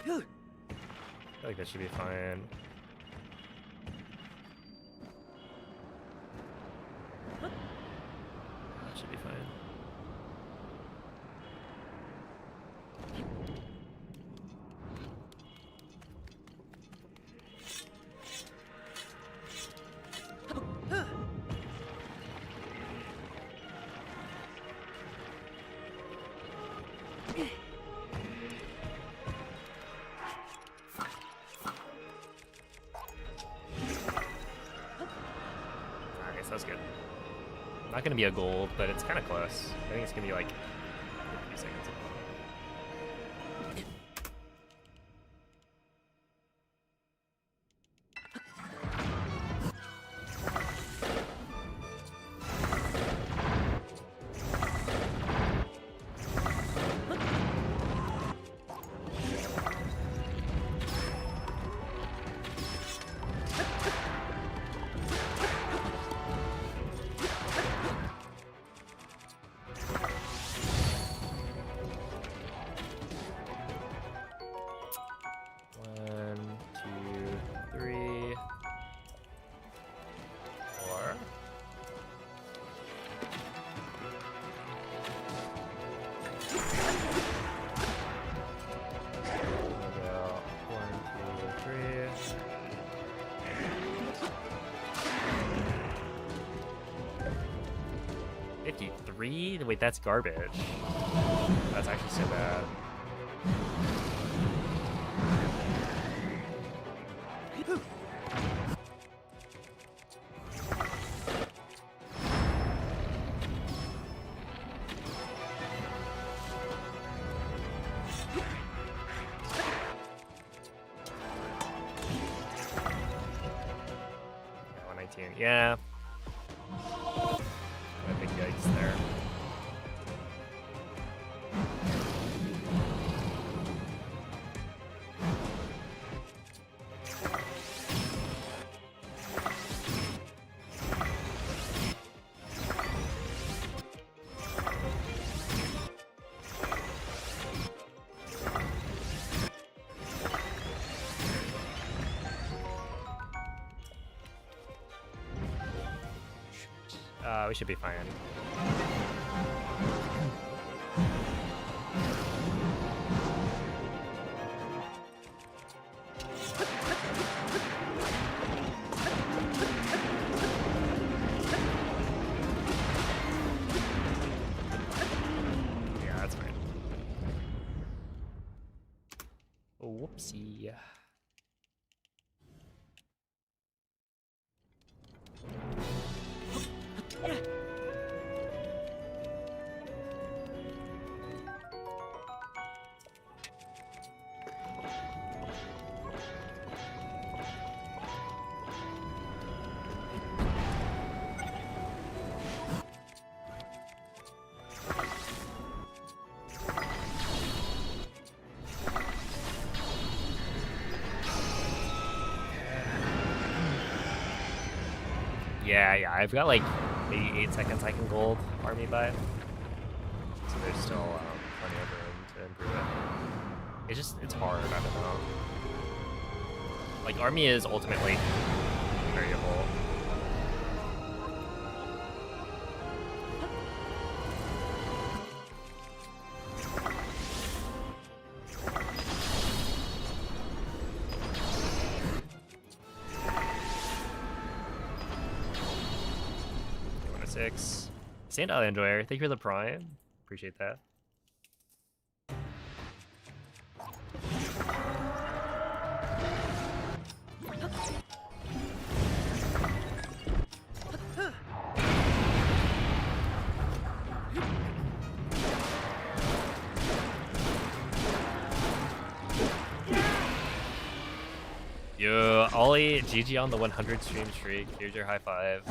S1: I feel like that should be fine. That should be fine. That's good. Not gonna be a gold, but it's kind of close. I think it's gonna be like a few seconds. Wait, that's garbage. That's actually so bad. Yeah. A big yikes there. We should be fine. Yeah, that's fine. Whoopsie. Yeah, I've got like maybe 8 seconds I can gold army by. So there's still plenty of room to improve it. It's hard, I don't know. Like, army is ultimately variable. Stand out, Enjoyer. Thank you for the prime. Appreciate that. Yo, Ollie, GG on the 100 stream streak. Here's your high five.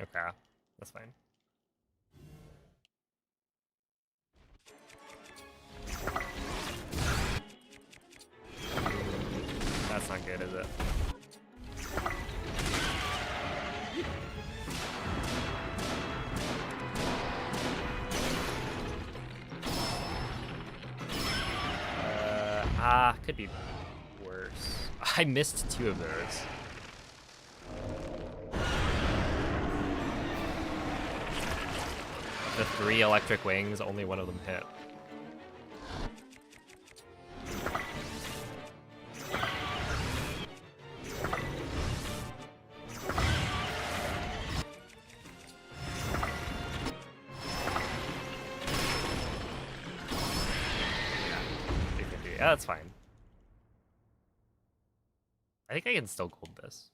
S1: Okay, that's fine. That's not good, is it? Could be worse. I missed 2 of those. The 3 electric wings, only 1 of them hit. Yeah, that's fine. I think I can still gold this.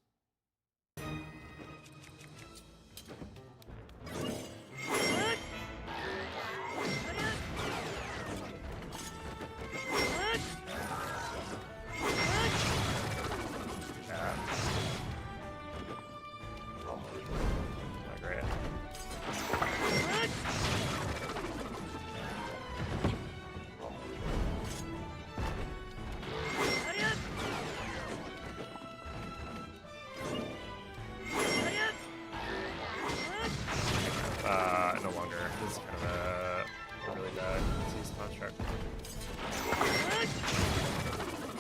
S1: No longer. This is kind of a really bad disease construct.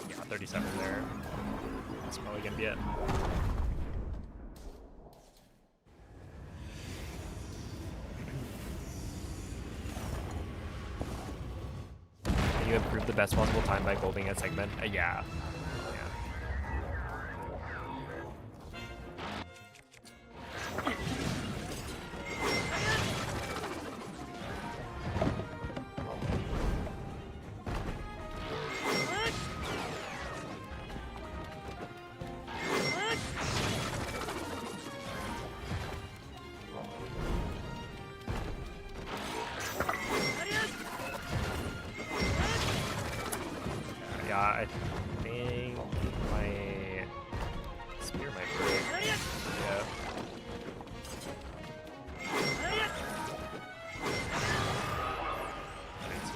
S1: Yeah, 37 there. That's probably gonna be it. Can you improve the best possible time by golding a segment? Yeah. Yeah, I think my spear might break. Yeah.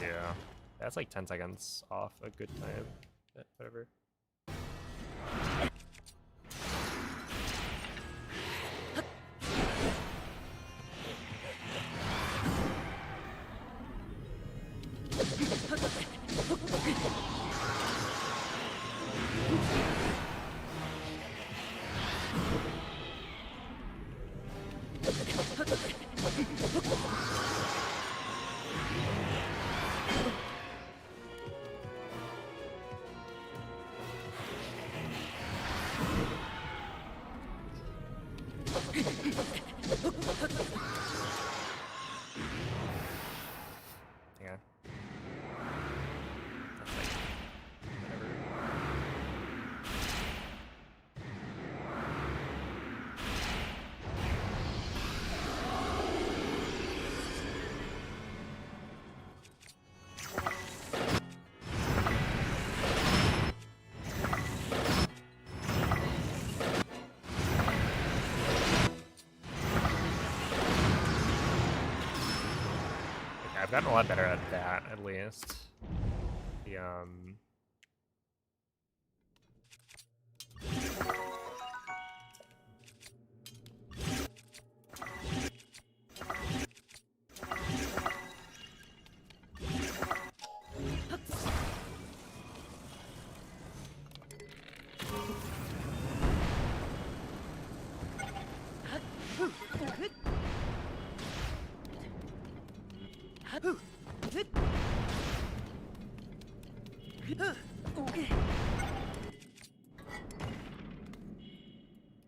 S1: Yeah. That's like 10 seconds off a good time. But whatever. Yeah. That's like whatever. Okay, I've gotten a lot better at that, at least. The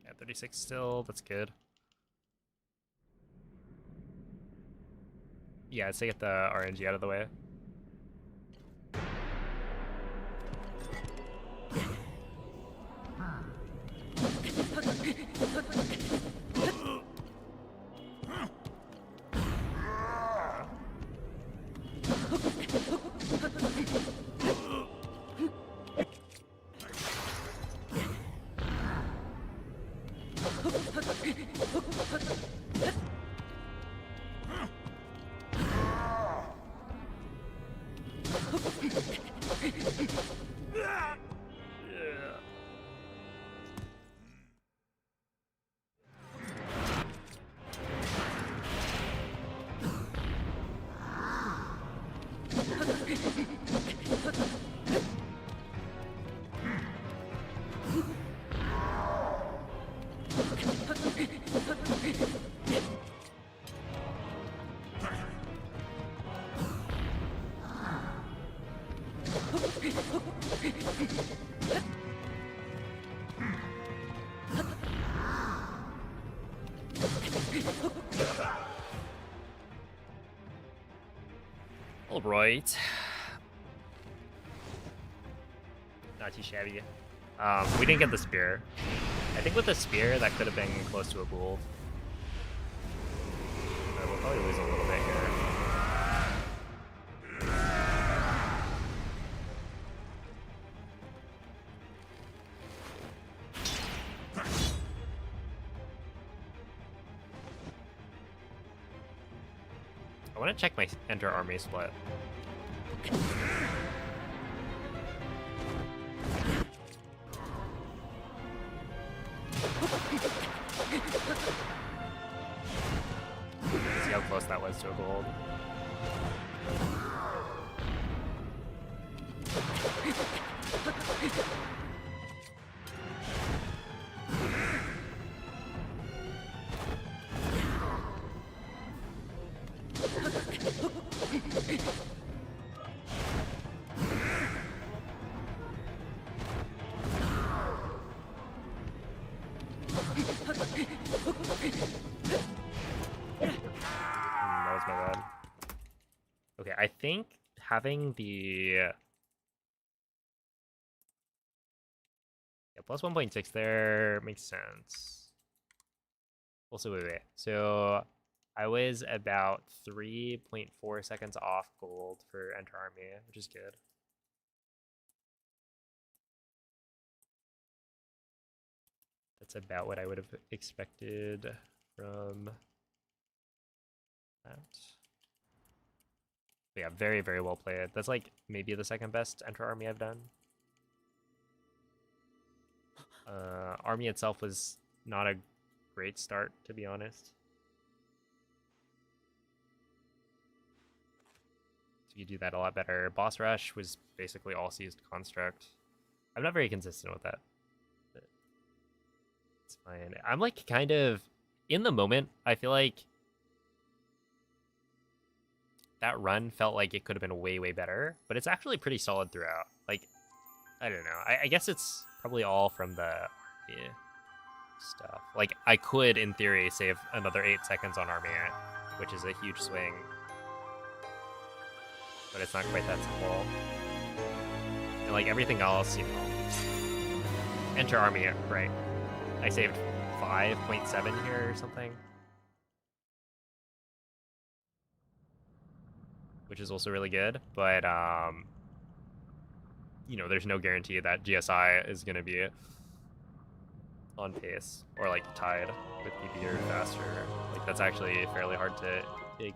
S1: yeah, 36 still, that's good. Yeah, I'd say get the RNG out of the way. All right. Not too shabby. We didn't get the spear. I think with the spear, that could have been close to a gold. We'll probably lose a little bit here. I want to check my enter army split. Yeah, how close that was to a gold. That was my bad. Okay, I think having the plus 1.6 there makes sense. Also, wait. So I was about 3.4 seconds off gold for Enter Army, which is good. That's about what I would have expected from that. But yeah, very, very well played. That's like maybe the second best Enter Army I've done. Army itself was not a great start, to be honest. So you do that a lot better. Boss Rush was basically all seized construct. I'm not very consistent with that. But it's fine. I'm like kind of in the moment. I feel like that run felt like it could have been way, way better, but it's actually pretty solid throughout. Like, I don't know. I guess it's probably all from the army stuff. Like, I could, in theory, save another 8 seconds on army, which is a huge swing. But it's not quite that simple. And like everything else, you know, Enter Army, right? I saved 5.7 here or something. Which is also really good, but you know, there's no guarantee that GSI is gonna be on pace or like tied with PP or faster. Like that's actually fairly hard to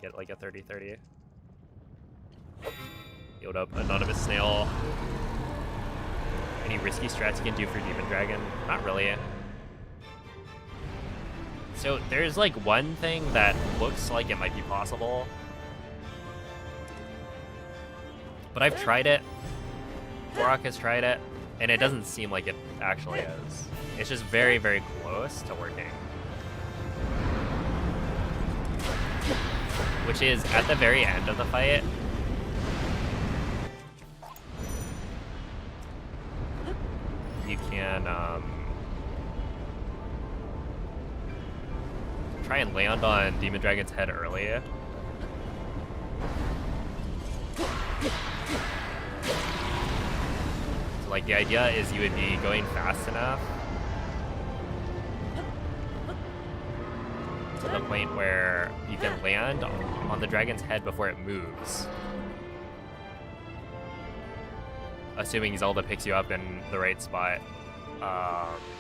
S1: get like a 30-30. Yield up Anonymous Snail. Any risky strats you can do for Demon Dragon? Not really. So there's like one thing that looks like it might be possible, but I've tried it. Borak has tried it, and it doesn't seem like it actually is. It's just very, very close to working. Which is at the very end of the fight. You can try and land on Demon Dragon's head early. So like the idea is you would be going fast enough to the point where you can land on the dragon's head before it moves. Assuming Zelda picks you up in the right spot.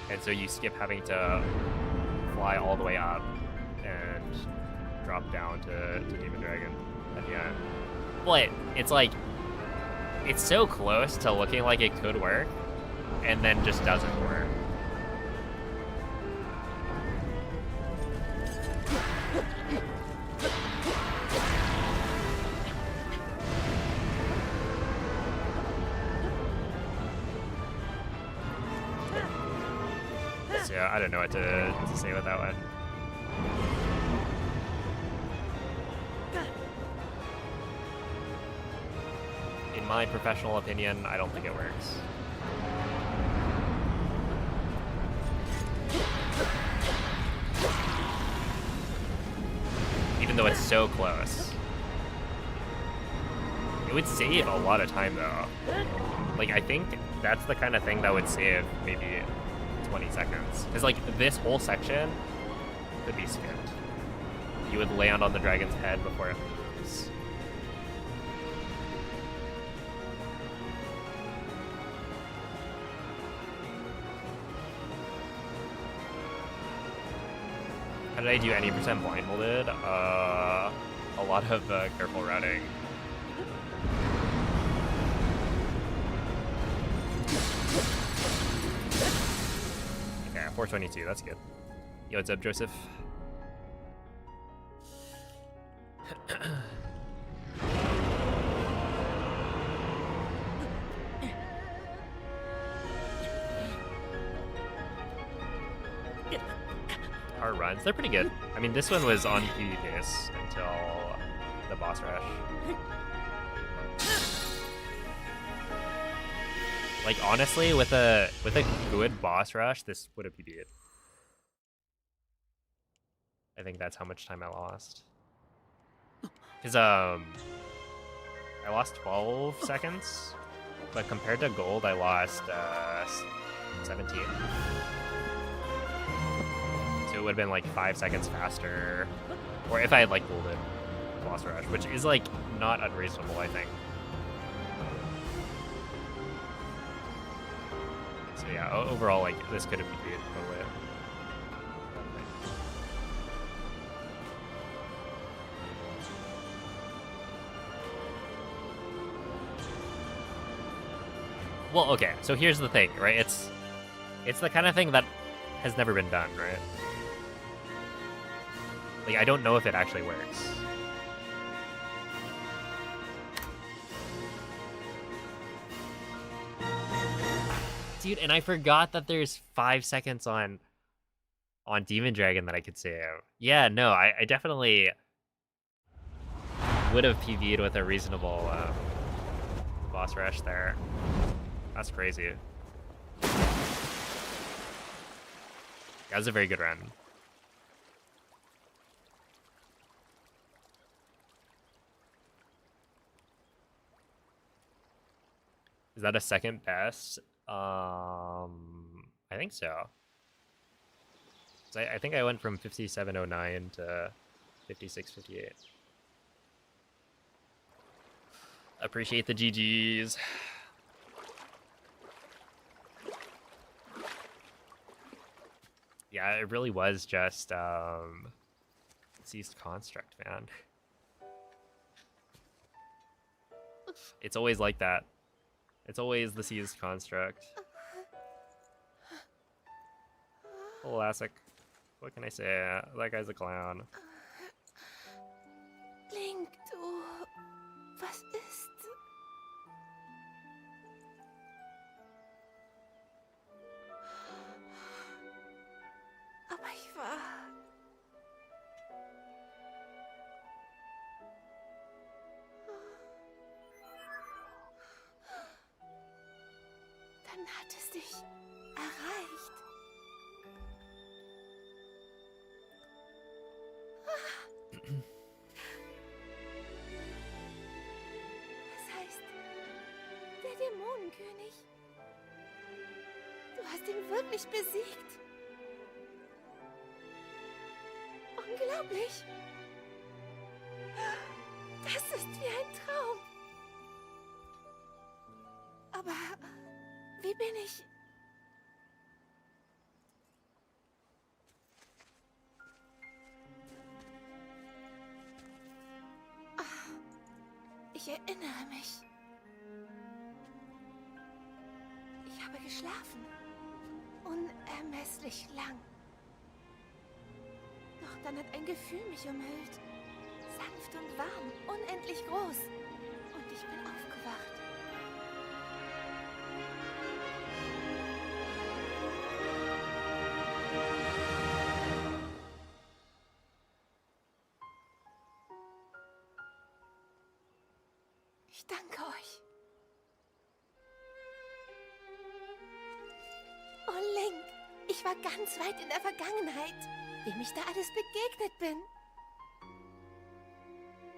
S1: And so you skip having to fly all the way up and drop down to Demon Dragon at the end. But it's like, it's so close to looking like it could work, and then just doesn't work. So yeah, I don't know what to say with that one. In my professional opinion, I don't think it works. Even though it's so close. It would save a lot of time though. Like, I think that's the kind of thing that would save maybe 20 seconds. Because like this whole section could be skipped. You would land on the dragon's head before it moves. How did I do any percent blindfolded? A lot of careful routing. Okay, 422, that's good. Yo, what's up, Joseph? Our runs, they're pretty good. I mean, this one was on PvPs until the boss rush. Like honestly, with a good boss rush, this would have PB'd. I think that's how much time I lost. Cause I lost 12 seconds, but compared to gold, I lost 17. So it would have been like 5 seconds faster, or if I had like golden boss rush, which is like not unreasonable, I think. So yeah, overall, like this could have been totally. Well, okay, so here's the thing, right? It's the kind of thing that has never been done, right? Like, I don't know if it actually works. Dude, and I forgot that there's 5 seconds on Demon Dragon that I could save. Yeah, no, I definitely would have Pv'd with a reasonable boss rush there. That's crazy. That was a very good run. Is that a second best? I think so. So I think I went from 5709 to 5658. Appreciate the GGs. Yeah, it really was just Seized Construct, man. It's always like that. It's always the Seized Construct. Classic. What can I say? That guy's a clown.
S2: Link, du... Was ist? Aber ich war... Dann hat es dich erreicht. Das heißt, der Dämonenkönig. Du hast ihn wirklich besiegt. Unglaublich. Das ist wie ein Traum. Aber wie bin ich... Ich erinnere mich. Ich habe geschlafen. Unermesslich lang. Doch dann hat ein Gefühl mich umhüllt. Sanft und warm, unendlich groß. Und ich bin aufgewacht. Ich danke euch. Oh, Link, ich war ganz weit in der Vergangenheit, wem ich da alles begegnet bin.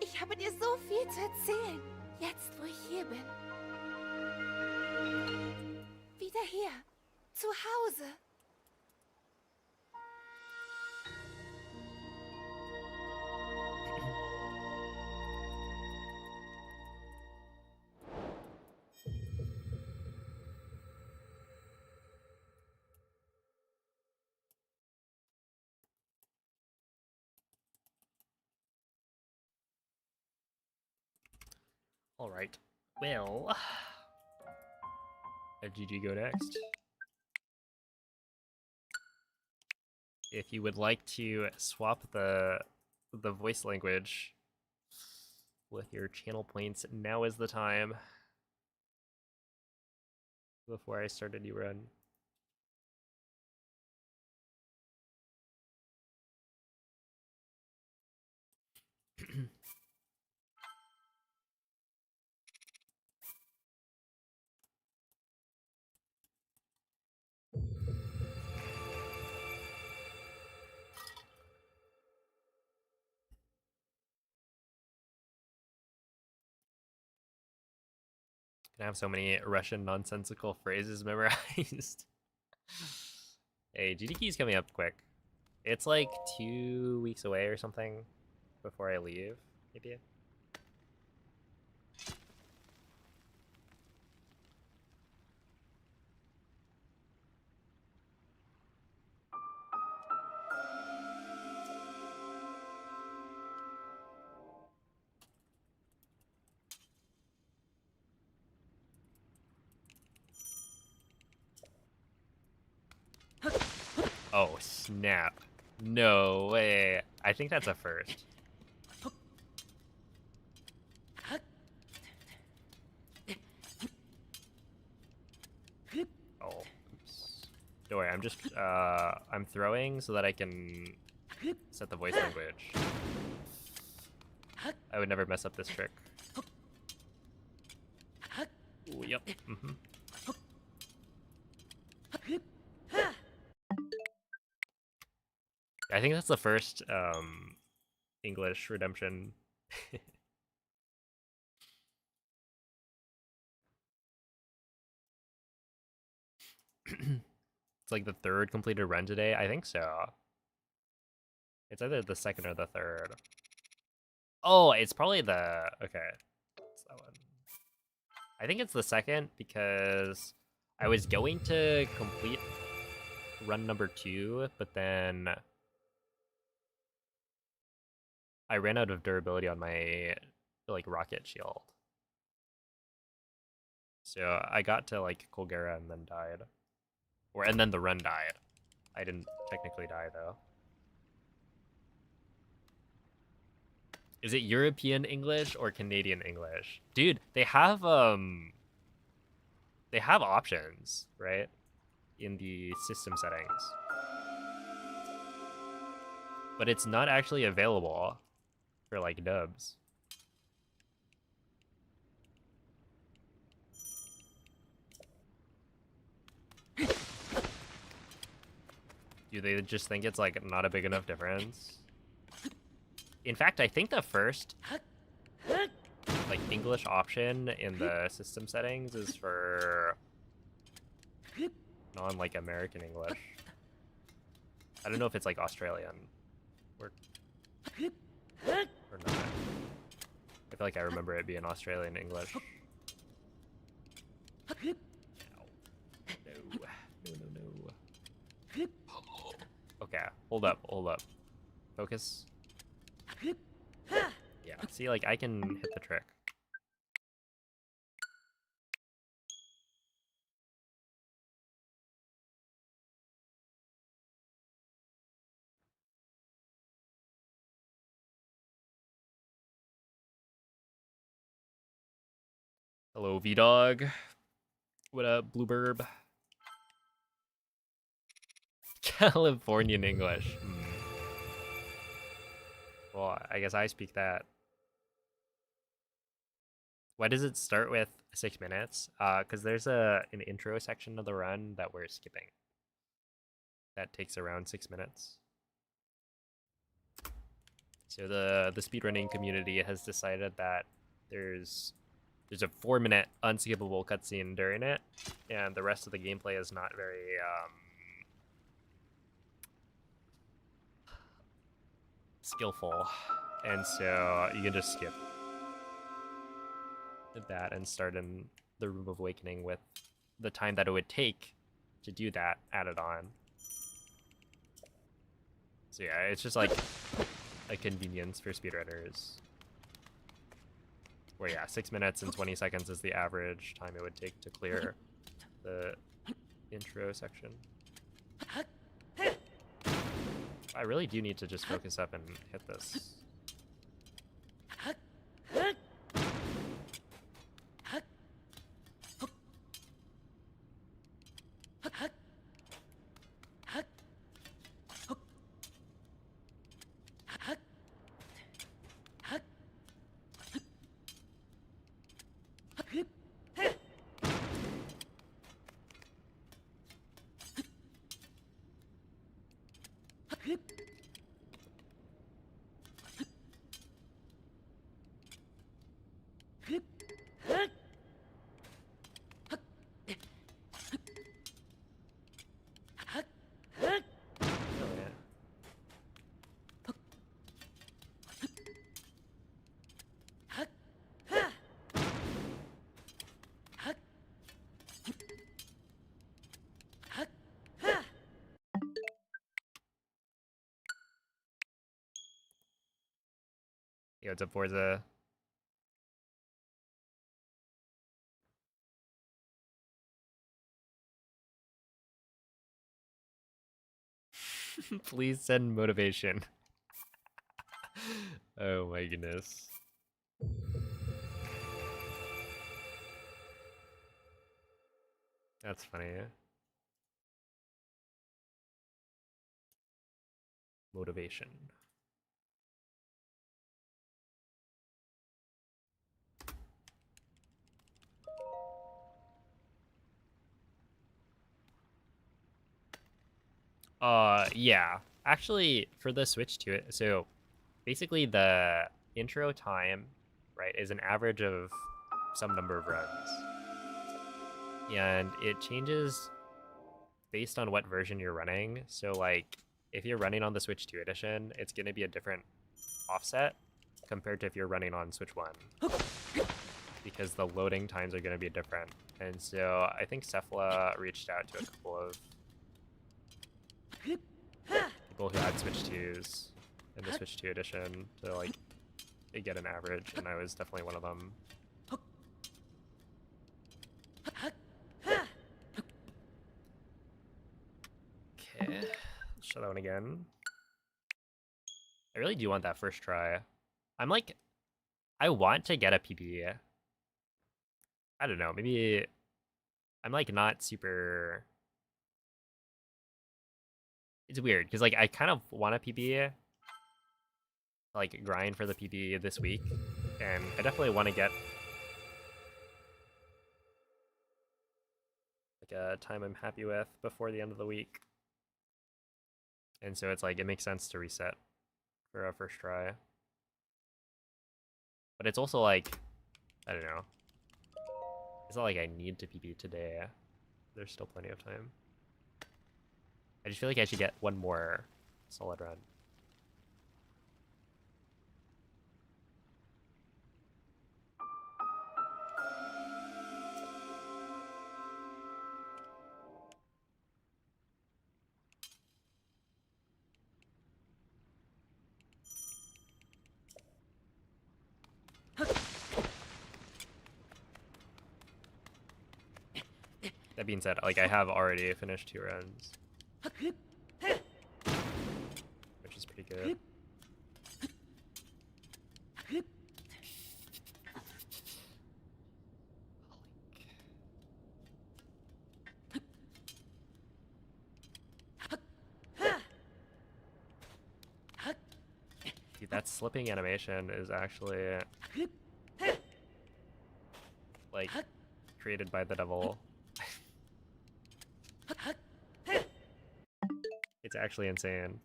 S2: Ich habe dir so viel zu erzählen, jetzt wo ich hier bin. Wieder hier, zu Hause.
S1: All right. Well, let GG go next. If you would like to swap the voice language, with your channel points. Now is the time. Before I start a new run. I have so many Russian nonsensical phrases memorized. Hey, GDQ's coming up quick. It's like 2 weeks away or something before I leave, maybe. Oh, snap. No way. I think that's a first. Oh, oops. Don't worry, I'm throwing so that I can set the voice language. I would never mess up this trick. Ooh, yep. I think that's the first English redemption. It's like the third completed run today. I think so. It's either the second or the third. Oh, it's probably the... Okay. It's that one. I think it's the second because I was going to complete run number 2, but then I ran out of durability on my like rocket shield. So I got to like Colgera and then died. And then the run died. I didn't technically die though. Is it European English or Canadian English? Dude, they have options, right? In the system settings. But it's not actually available for like dubs. Do they just think it's like not a big enough difference? In fact, I think the first like English option in the system settings is for non like American English. I don't know if it's like Australian or not. I feel like I remember it being Australian English. No. Okay, hold up. Focus. Yeah, see, like, I can hit the trick. Hello, V-Dog. What up, Blueburb? Californian English. Well, I guess I speak that. Why does it start with 6 minutes? Because there's an intro section of the run that we're skipping. That takes around 6 minutes. So the speedrunning community has decided that there's a 4-minute unskippable cutscene during it, and the rest of the gameplay is not very skillful, and so you can just skip that and start in the Room of Awakening with the time that it would take to do that added on. So yeah, it's just like a convenience for speedrunners. Where yeah, 6 minutes and 20 seconds is the average time it would take to clear the intro section. I really do need to just focus up and hit this. Yo, what's up, Forza? Please send motivation. Oh my goodness. That's funny. Motivation. Yeah. Actually, for the switch to it, so basically the intro time, right, is an average of some number of runs. And it changes based on what version you're running. So like if you're running on the Switch 2 edition, it's going to be a different offset compared to if you're running on Switch 1. Because the loading times are going to be different. And so I think Cephala reached out to a couple of people who had Switch 2s in the Switch 2 edition to like get an average, and I was definitely one of them. Okay, let's try that one again. I really do want that first try. I'm like, I want to get a PB. I don't know, maybe I'm like not super. It's weird because like I kind of want a PB, like grind for the PB this week, and I definitely want to get like a time I'm happy with before the end of the week. And so it's like it makes sense to reset for a first try. But it's also like, I don't know. It's not like I need to PB today. There's still plenty of time. I just feel like I should get one more solid run. That being said, like I have already finished 2 runs, which is pretty good. Dude, that slipping animation is actually like created by the devil. It's actually insane.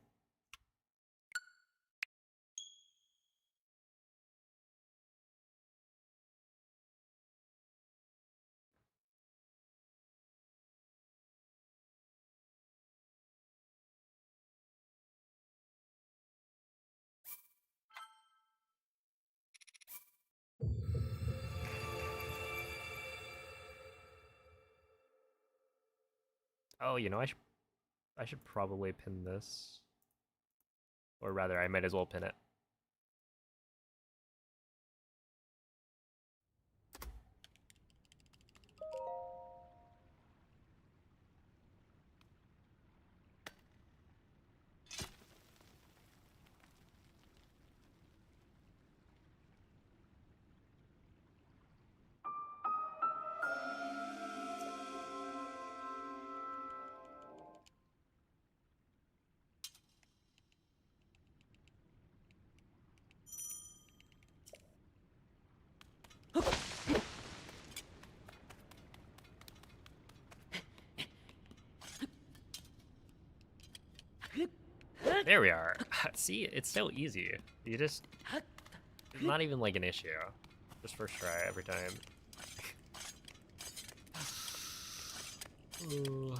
S1: Oh, you know, I should probably pin this. Or rather, I might as well pin it. There we are. See, it's so easy. You just, it's not even like an issue. Just first try every time. Ooh.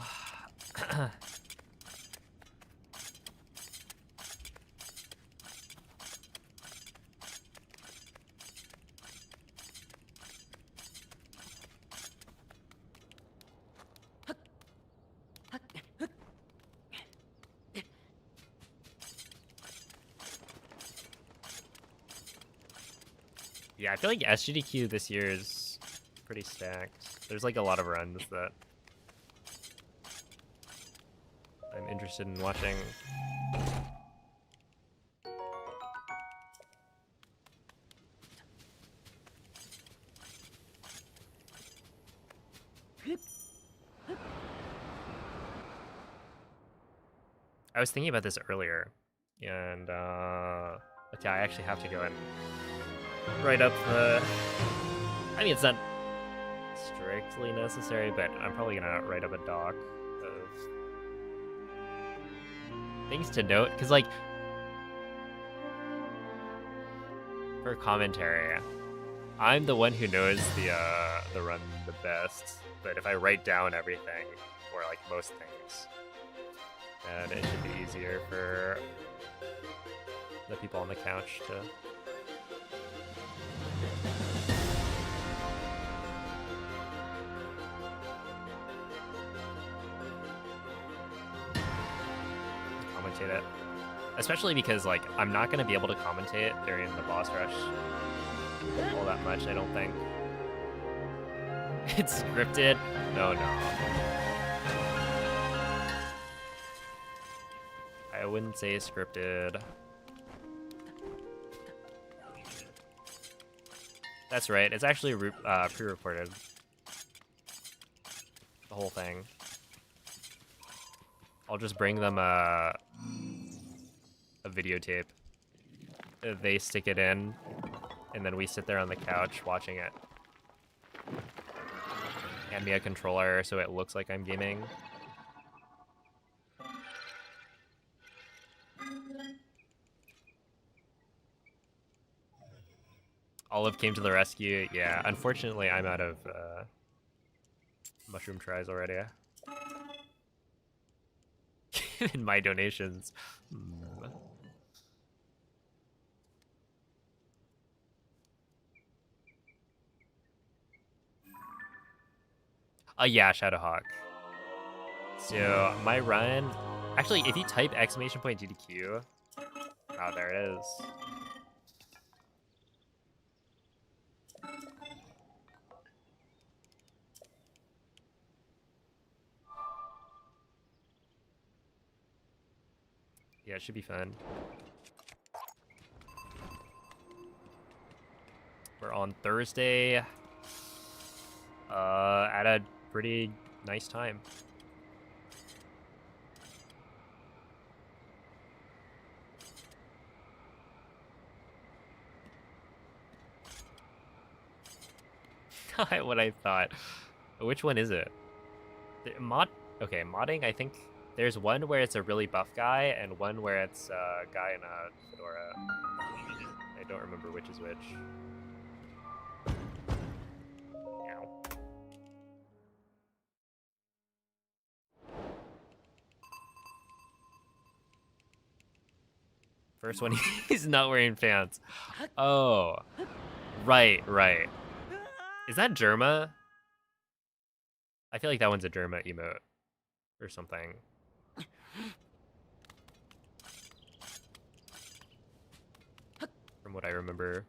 S1: Yeah, I feel like SGDQ this year is pretty stacked. There's like a lot of runs that I'm interested in watching. I was thinking about this earlier, and okay, I actually have to go and write up the. I mean, it's not strictly necessary, but I'm probably gonna write up a doc of things to note, because like for commentary, I'm the one who knows the run the best. But if I write down everything, or like most things, then it should be easier for the people on the couch to. Commentate it. Especially because, like, I'm not going to be able to commentate during the boss rush all that much, I don't think. It's scripted? No. I wouldn't say it's scripted. That's right, it's actually pre-recorded. The whole thing. I'll just bring them a videotape. They stick it in, and then we sit there on the couch watching it. Hand me a controller so it looks like I'm gaming. Olive came to the rescue. Yeah, unfortunately, I'm out of mushroom tries already. In my donations. Yeah, Shadowhawk. So my run, actually, if you type !GDQ, oh, there it is. Yeah, it should be fun. We're on Thursday. At a pretty nice time. Not what I thought. Which one is it? Okay, modding, I think there's one where it's a really buff guy and one where it's a guy in a fedora. I don't remember which is which. Ow. First one, he's not wearing pants. Oh, right. Is that Germa? I feel like that one's a Germa emote or something. From what I remember.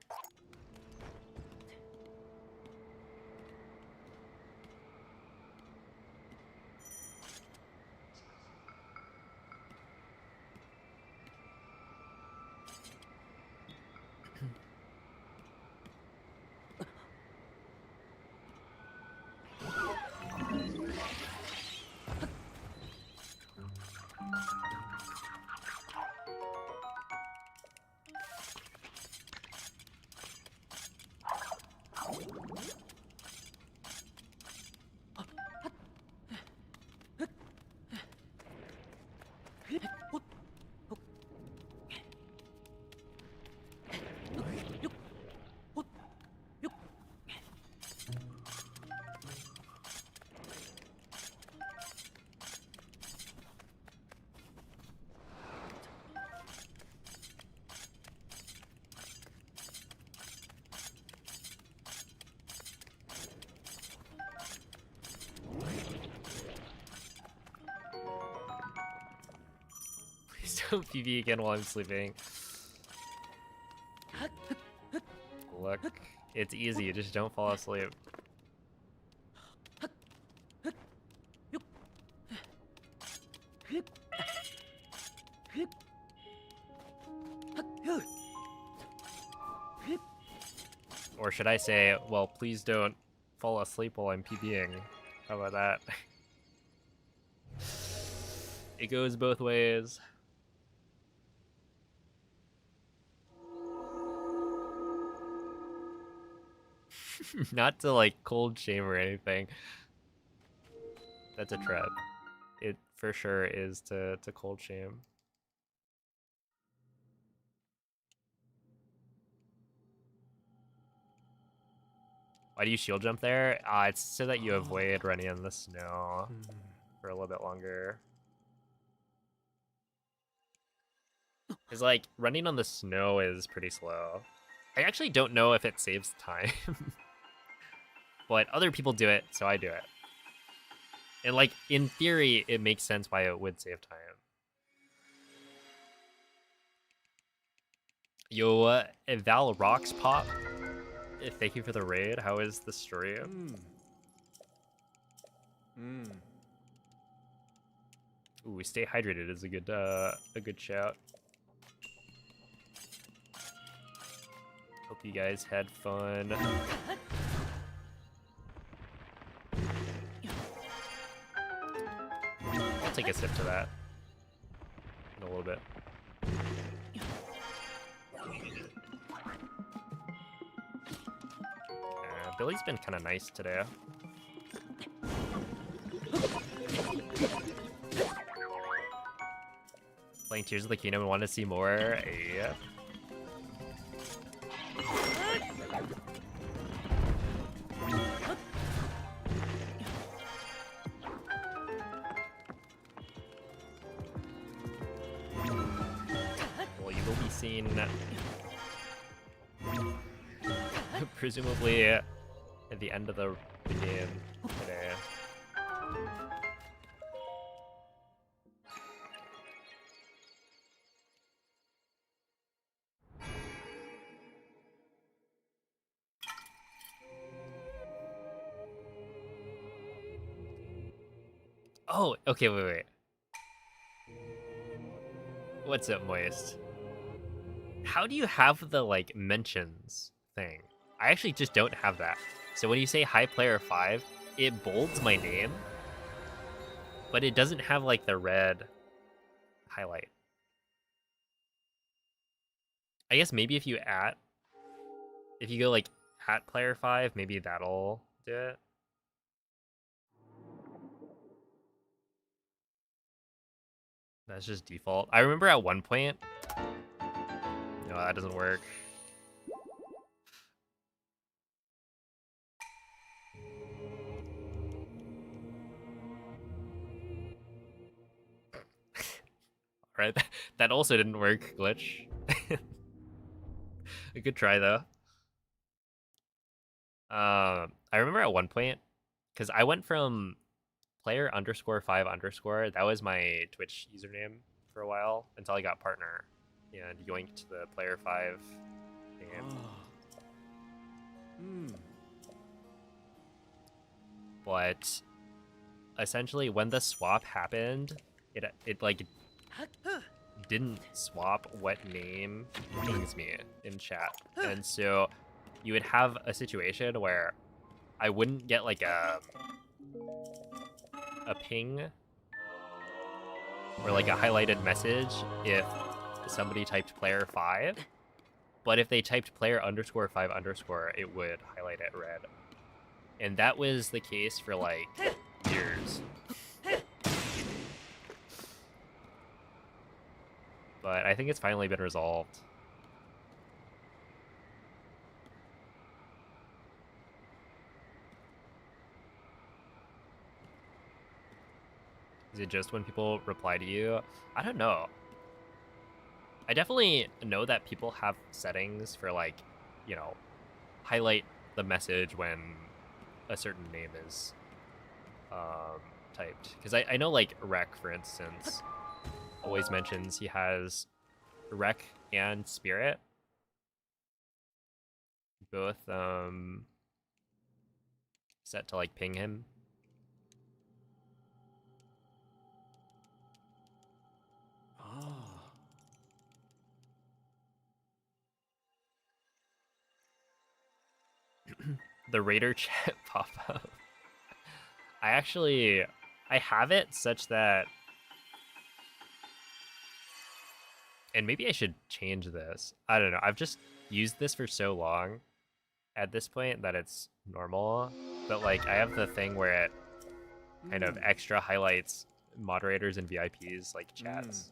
S1: PB again while I'm sleeping. Look, it's easy. Just don't fall asleep. Or should I say, well, please don't fall asleep while I'm PBing. How about that? It goes both ways. Not to like cold shame or anything. That's a trap. It for sure is to cold shame. Why do you shield jump there? It's so that you avoid running in the snow for a little bit longer. Because, like, running on the snow is pretty slow. I actually don't know if it saves time. But other people do it, so I do it. And, like, in theory, it makes sense why it would save time. Yo, Val Rocks Pop. Thank you for the raid. How is the stream? Ooh, stay hydrated is a good shout. Hope you guys had fun. I'll take a sip to that in a little bit. Billy's been kind of nice today. Playing Tears of the Kingdom and want to see more. Yeah. Well, you will be seen presumably at the end of the game today. Oh, okay, wait. What's up, Moist? How do you have the, like, mentions thing? I actually just don't have that. So when you say hi player 5, it bolds my name, but it doesn't have, like, the red highlight. I guess maybe if you go, like, at player 5, maybe that'll do it. That's just default. I remember at one point, no, that doesn't work. Alright, that also didn't work, Glitch. A good try, though. I remember at one point, because I went from player_5_, that was my Twitch username for a while, until I got partner, and yoinked to the player 5 name. But essentially, when the swap happened, it like didn't swap what name pings me in chat, and so you would have a situation where I wouldn't get like a ping or like a highlighted message if somebody typed player 5, but if they typed player_5_, it would highlight it red. And that was the case for like years. But I think it's finally been resolved. Is it just when people reply to you? I don't know. I definitely know that people have settings for, like, you know, highlight the message when a certain name is typed. Because I know, like, Rec, for instance, always mentions he has Rec and Spirit. Both set to like ping him.
S3: Ah.
S1: The Raider chat pop up. I have it such that, and maybe I should change this. I don't know. I've just used this for so long at this point that it's normal. But like I have the thing where it kind of extra highlights moderators and VIPs like chats.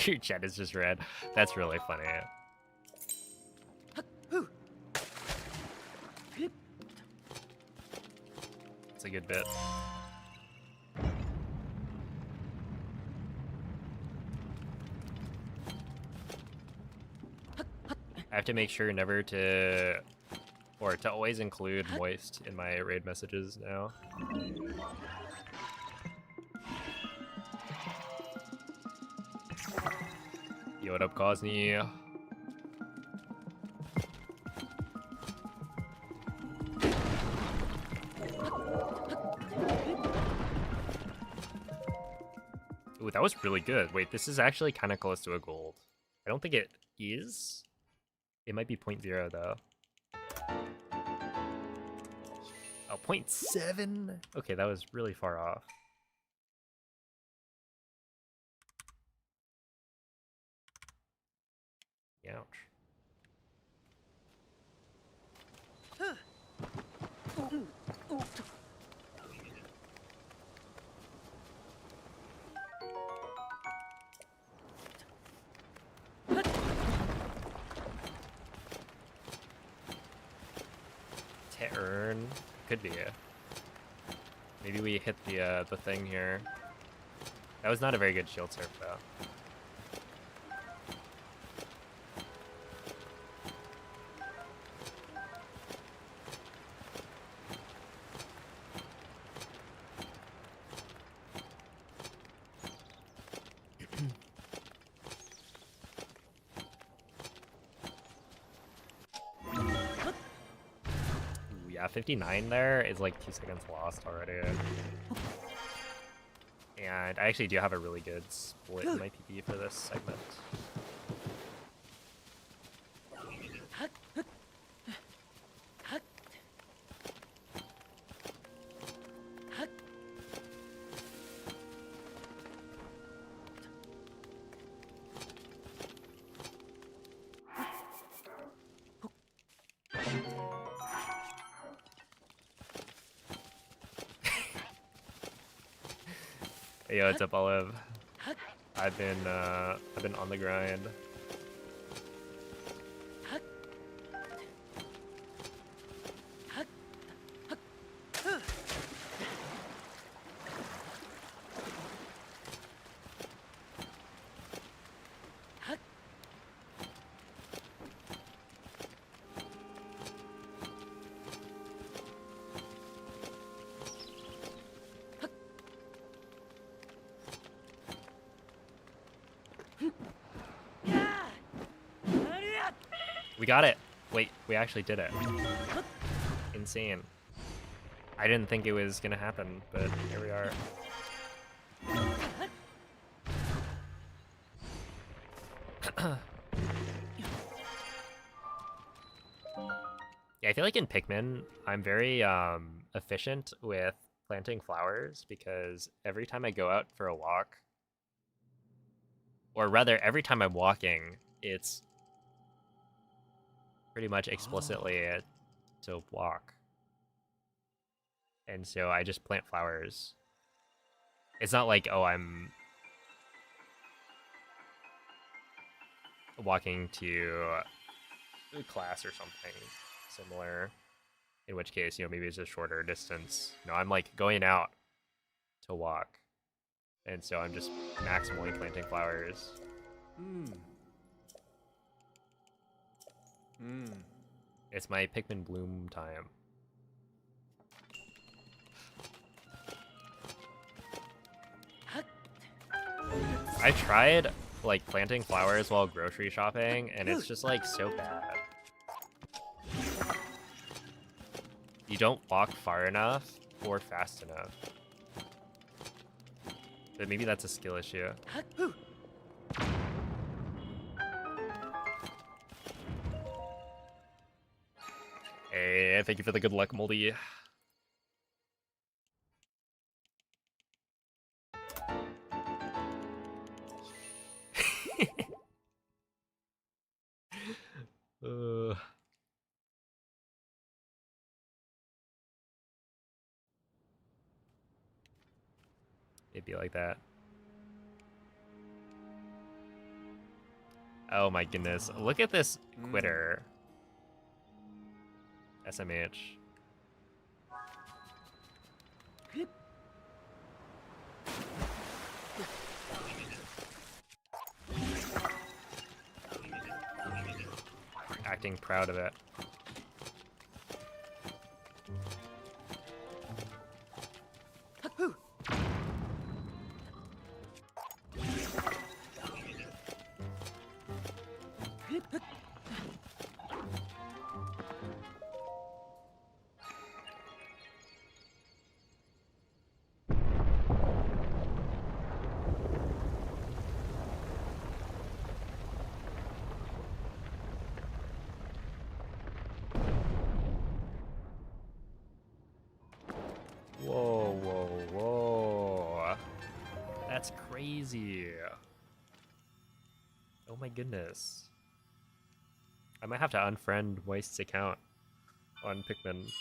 S1: Your chat is just red. That's really funny. It's a good bit. I have to make sure never to, or to always include moist in my raid messages now. Yo, what up, Cosney? Ooh, that was really good. Wait, this is actually kind of close to a gold. I don't think it is. It might be 0.0 though. Oh, 0.7? Okay, that was really far off. Ouch. To earn? Could be. Maybe we hit the thing here. That was not a very good shield surf though. Yeah, 59 there is like 2 seconds lost already. And I actually do have a really good split in my PP for this segment. Hey, yo, what's up, Olive? I've been on the grind. We got it. Wait, we actually did it. Insane. I didn't think it was gonna happen, but here we are. Yeah, I feel like in Pikmin, I'm very efficient with planting flowers because every time I go out for a walk, or rather every time I'm walking, it's pretty much explicitly to walk. And so I just plant flowers. It's not like, oh, I'm walking to class or something similar. In which case, you know, maybe it's a shorter distance. No, I'm like going out to walk. And so I'm just maximally planting flowers. It's my Pikmin bloom time. I tried like planting flowers while grocery shopping, and it's just like so bad. You don't walk far enough or fast enough. But maybe that's a skill issue. Hey, thank you for the good luck, Moldy. It'd be like that. Oh my goodness. Look at this quitter. SMH. Acting proud of it. Whoa, whoa, whoa. That's crazy. Oh my goodness. I might have to unfriend Moist's account on Pikmin.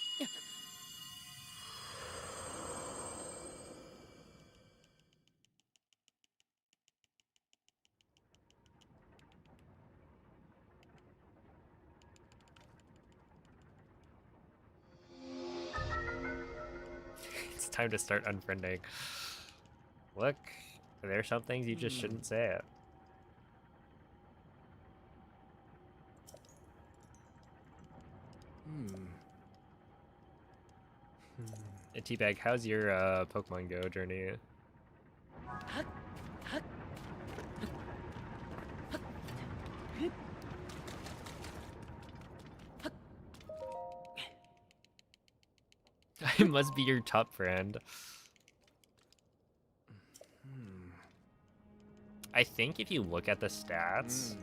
S1: It's time to start unfriending. Look, there's some things you just shouldn't say it. Teabag, how's your Pokemon Go journey? I must be your top friend. I think if you look at the stats,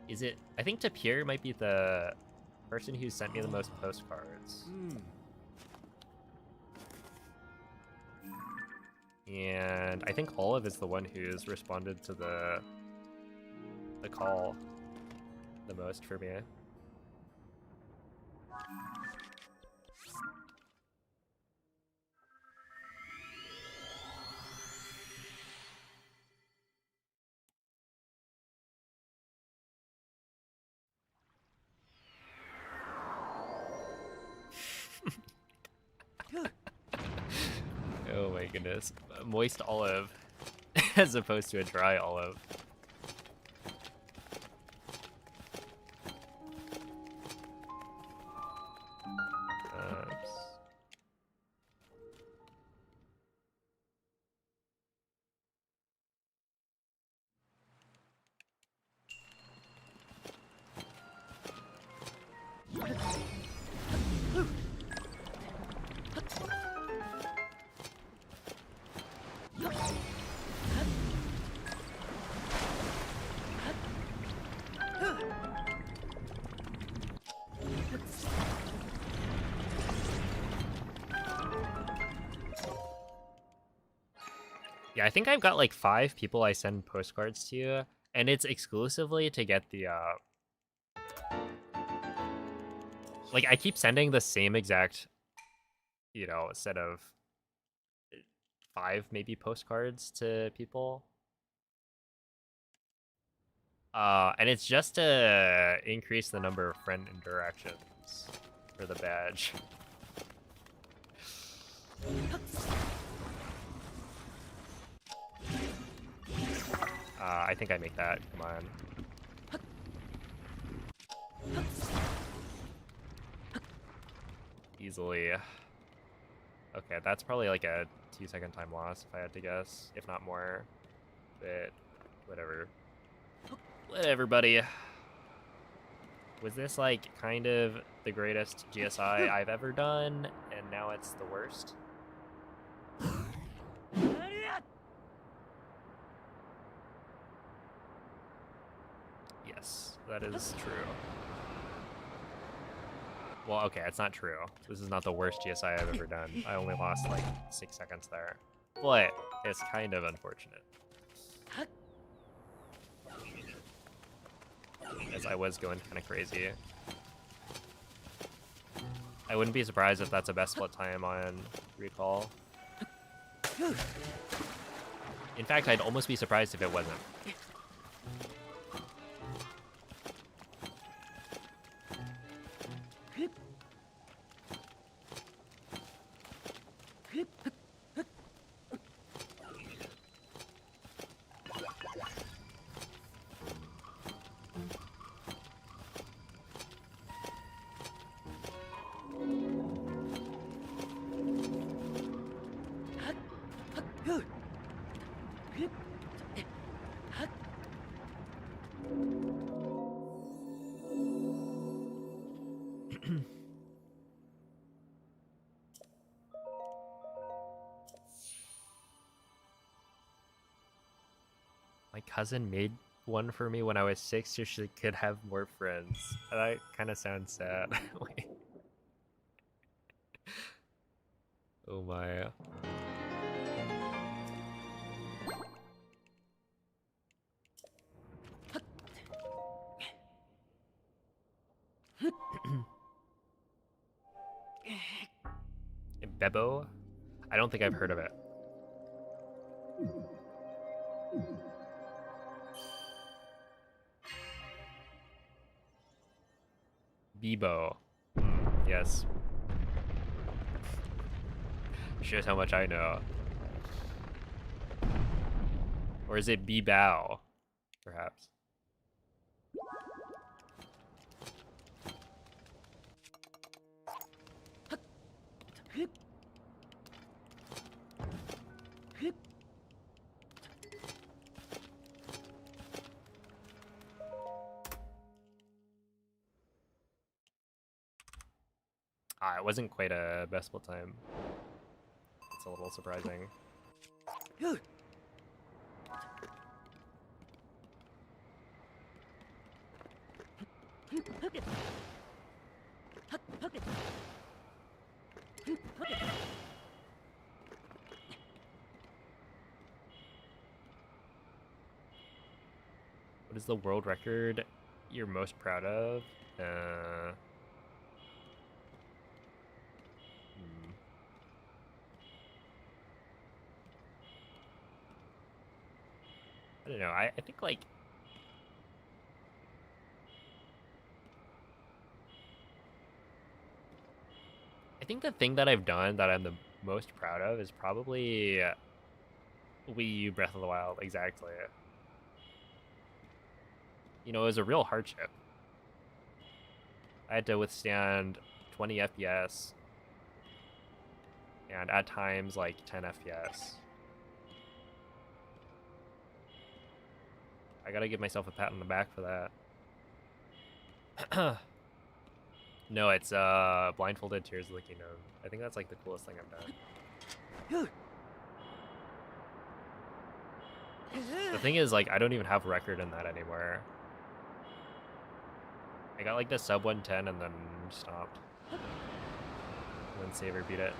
S1: is it? I think Tapir might be the person who sent me the most postcards. And I think Olive is the one who's responded to the call the most for me. Oh my goodness. Moist olive as opposed to a dry olive. Oops. Yeah, I think I've got like 5 people I send postcards to, and it's exclusively to get the like I keep sending the same exact, you know, set of 5 maybe postcards to people. And it's just to increase the number of friend interactions for the badge. I think I make that. Come on. Easily. Okay, that's probably like a 2-second time loss if I had to guess, if not more. But whatever. Whatever, buddy. Was this like kind of the greatest GSI I've ever done, and now it's the worst? Yes, that is true. Well, okay, it's not true. This is not the worst GSI I've ever done. I only lost like 6 seconds there. But it's kind of unfortunate. As I was going kind of crazy. I wouldn't be surprised if that's a best split time on recall. In fact, I'd almost be surprised if it wasn't. My cousin made one for me when I was 6 so she could have more friends. That kind of sounds sad. Wait. Oh my. Bebo? I don't think I've heard of it. Bebo. Yes. Shows how much I know. Or is it Bebow? Perhaps. It wasn't quite a best split time. It's a little surprising. What is the world record you're most proud of? I don't know. I think like I think the thing that I've done that I'm the most proud of is probably Wii U Breath of the Wild. Exactly. You know, it was a real hardship. I had to withstand 20 FPS and at times like 10 FPS. I gotta give myself a pat on the back for that. No, it's Blindfolded Tears of the Kingdom. I think that's like the coolest thing I've done. The thing is, like, I don't even have record in that anymore. I got like the sub 110 and then stopped. And then Saver beat it.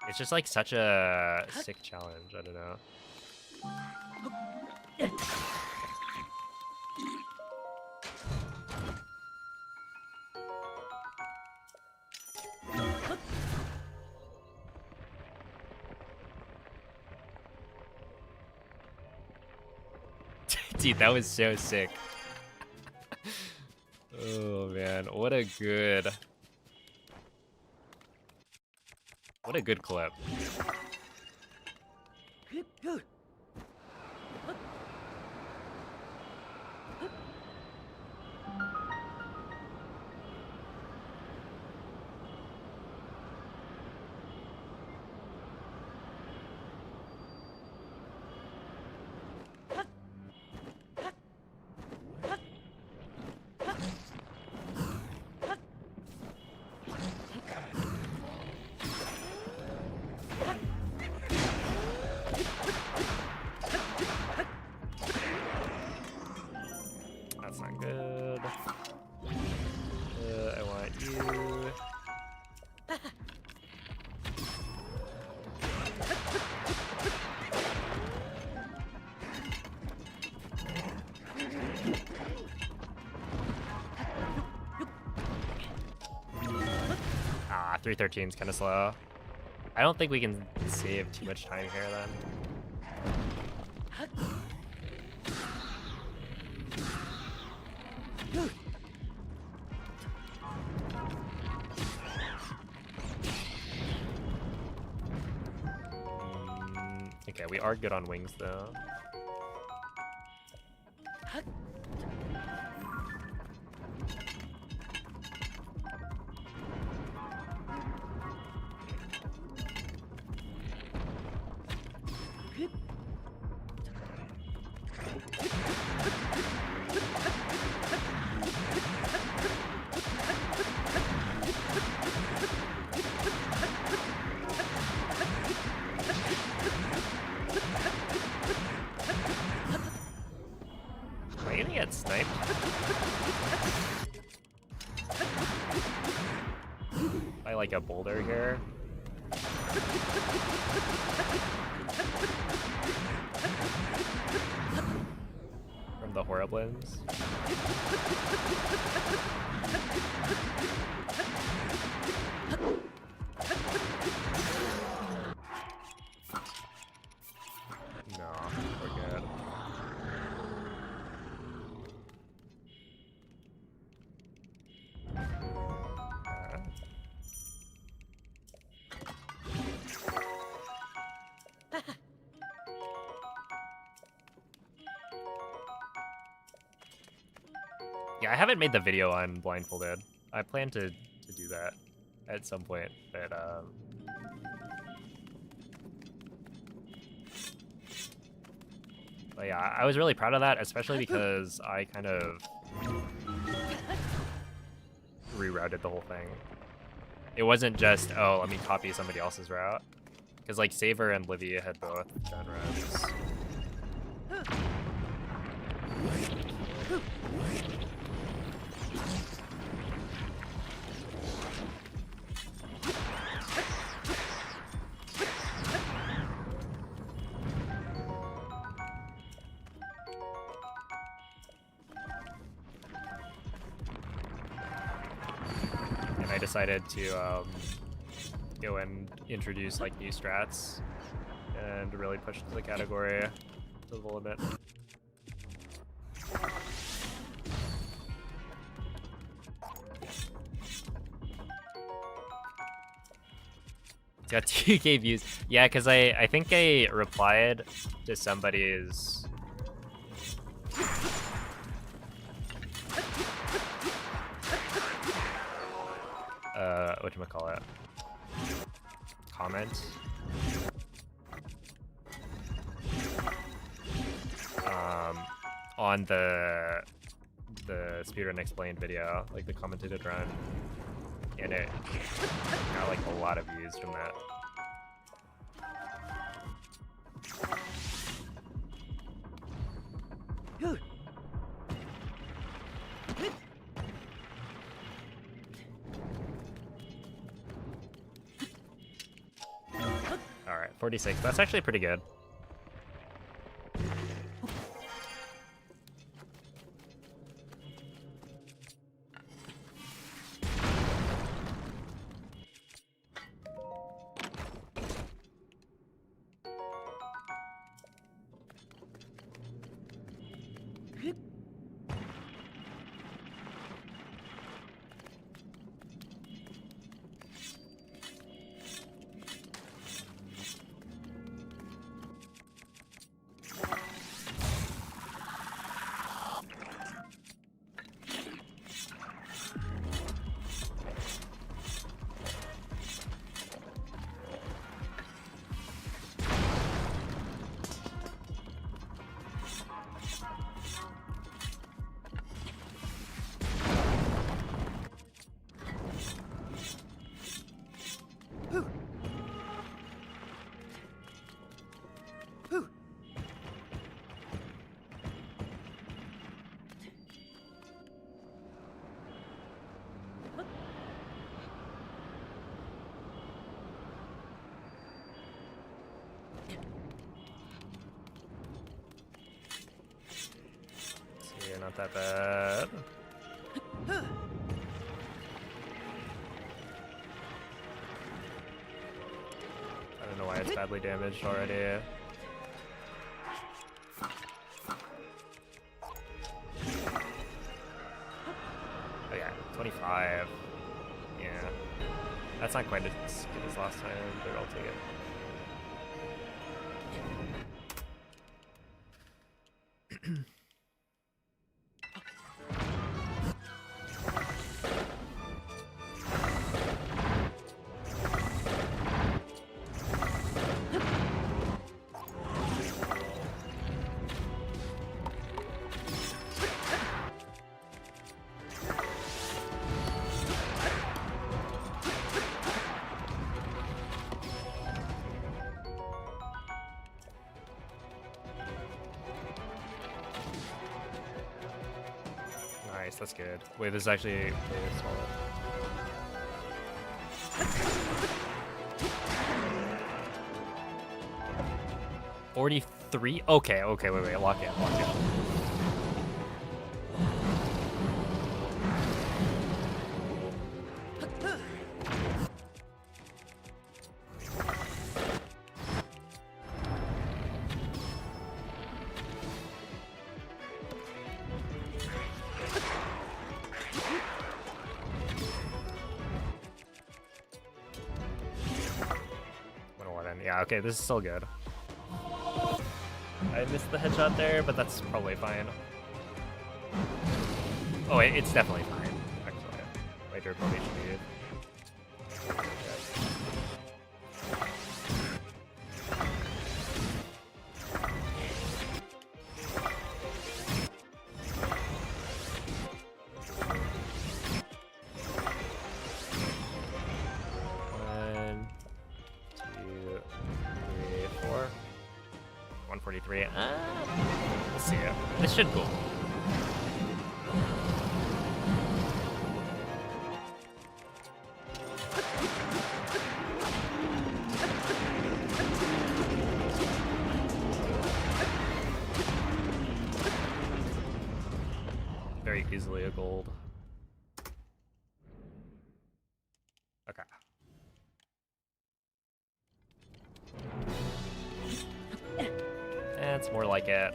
S1: It's just like such a sick challenge, I don't know. Dude, that was so sick. Oh man, what a good clip. That's not good. I want you. Ah, 313 is kind of slow. I don't think we can save too much time here then. Okay, we are good on wings though. Am I gonna get sniped? By like a boulder here. From the Horriblins. No, we're good. Yeah, I haven't made the video on blindfolded. I plan to do that at some point, but yeah, I was really proud of that, especially because I kind of rerouted the whole thing. It wasn't just, oh, let me copy somebody else's route. Because like Saver and Livia had both done routes. And I decided to go and introduce like new strats and really push the category to the limit. It's got 2K views. Yeah, because I think I replied to somebody's whatchamacallit, comment on the Speedrun Explained video, like the commentated run, and it got like a lot of views from that. All right, 46. That's actually pretty good. Not that bad. I don't know why it's badly damaged already. Oh yeah, 25. Yeah. That's not quite as good as last time, but I'll take it. Nice, that's good. Wait, this is actually really small. 43? Okay, okay, wait, lock in. Yeah, okay, this is still good. I missed the headshot there, but that's probably fine. Oh, wait, it's definitely fine. Actually, my durability should be good. Let's see it. This should go. Very easily a gold. Okay. It's more like it.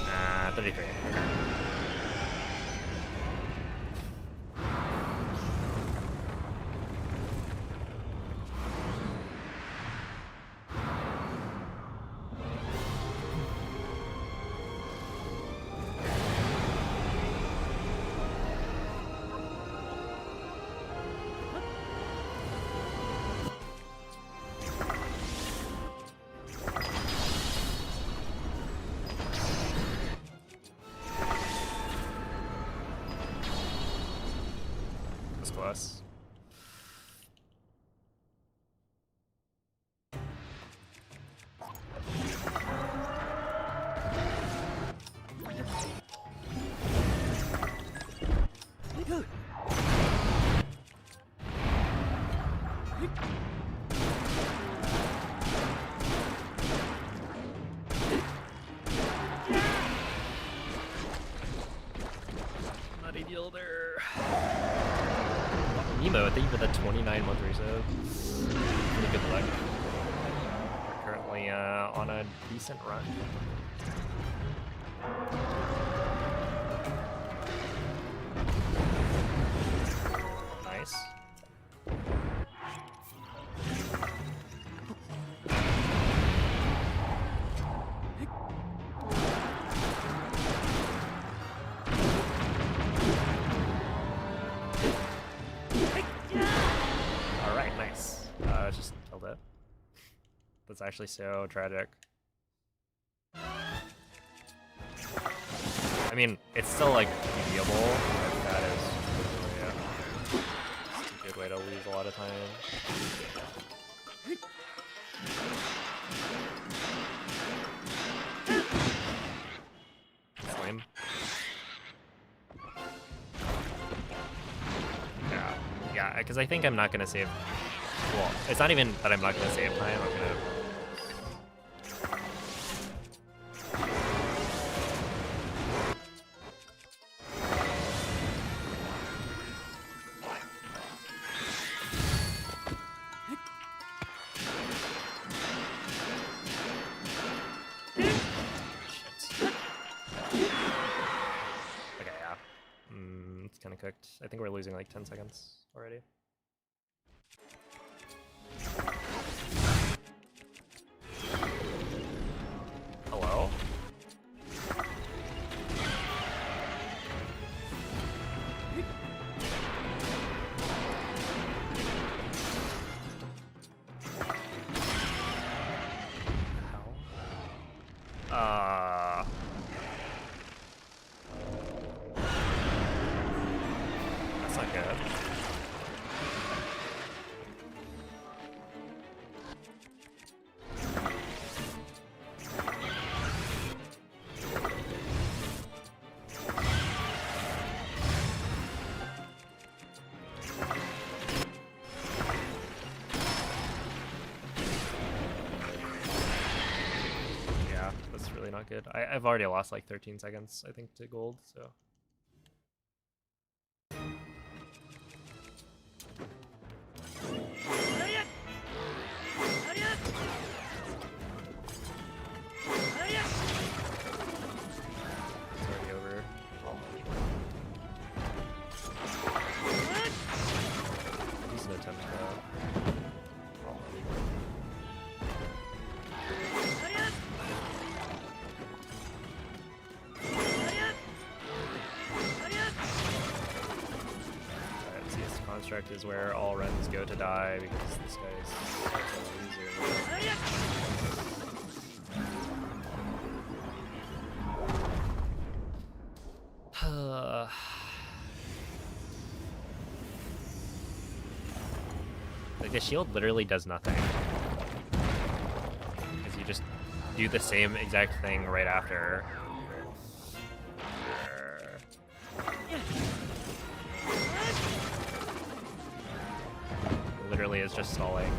S1: Ah, 33. Close. Not ideal there. Nemo, thank you for the 29-month resub. Pretty good luck. We're currently on a decent run. Nice. Just killed it. That's actually so tragic. I mean, it's still like pitiable, but that is really a good way way to lose a lot of time. That's lame. Yeah, because I think I'm not gonna save. Well, it's not even that I'm not gonna save time. I'm gonna. Kind of cooked. I think we're losing like 10 seconds already. Hello? How? That's not good. Yeah, that's really not good. I've already lost like 13 seconds, I think, to gold, so. Construct is where all runs go to die because this guy's such a loser. Like the shield literally does nothing. Because you just do the same exact thing right after. Literally is just stalling.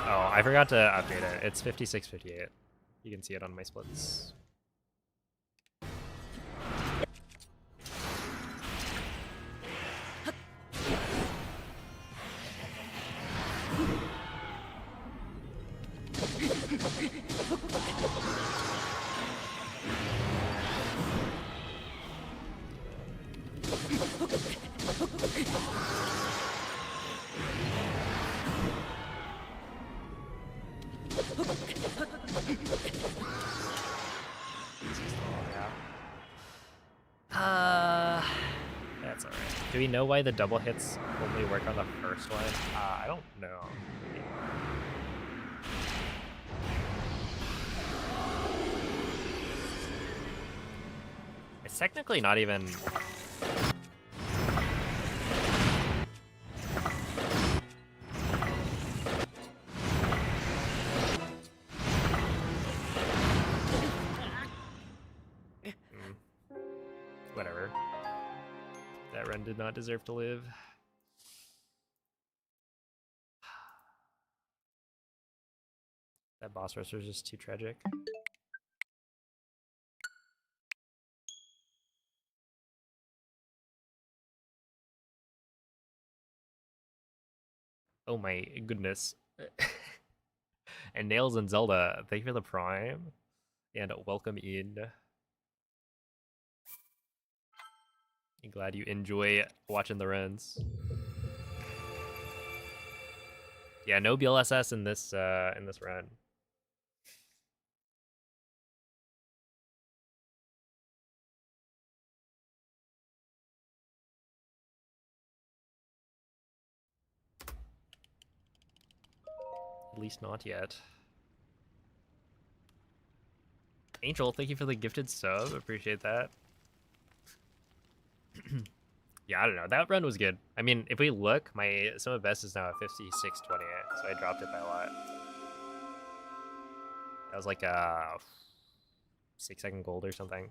S1: Oh, I forgot to update it. It's 56:58. You can see it on my splits. That's alright. Do we know why the double hits only work on the first one? I don't know. It's technically not even... Whatever. That run did not deserve to live. That boss rush was just too tragic. Oh my goodness. And Nails and Zelda, thank you for the prime. And welcome in. I'm glad you enjoy watching the runs. Yeah, no BLSS in this run. At least not yet. Angel, thank you for the gifted sub. Appreciate that. Yeah, I don't know. That run was good. I mean, if we look, my sum of best is now at 56.28, so I dropped it by a lot. That was like a 6-second gold or something.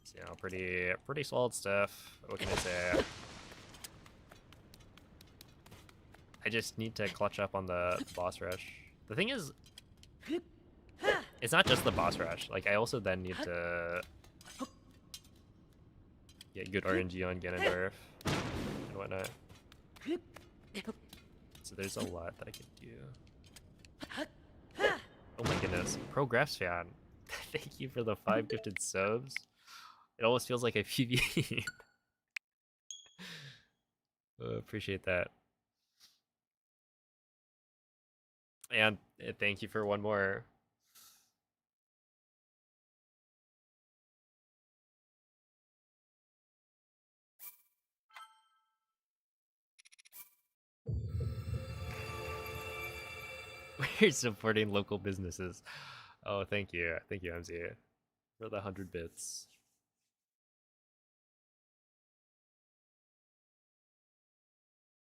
S1: So, you know, pretty solid stuff. What can I say? I just need to clutch up on the boss rush. The thing is, it's not just the boss rush. Like, I also then need to get good RNG on Ganondorf and whatnot. So there's a lot that I could do. Oh my goodness. Progress fan. Thank you for the 5 gifted subs. It almost feels like a PvE. Appreciate that. And thank you for one more. We're supporting local businesses. Oh, thank you. Thank you, MZ, for the 100 bits.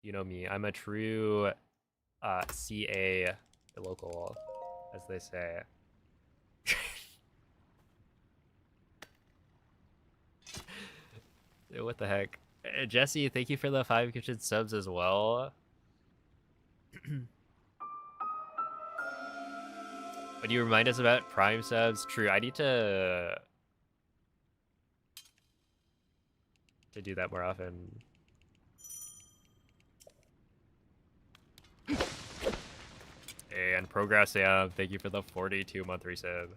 S1: You know me. I'm a true CA local, as they say. What the heck? Jesse, thank you for the 5 gifted subs as well. Would you remind us about Prime subs? True, I need to do that more often. And Progress, yeah, thank you for the 42-month resub.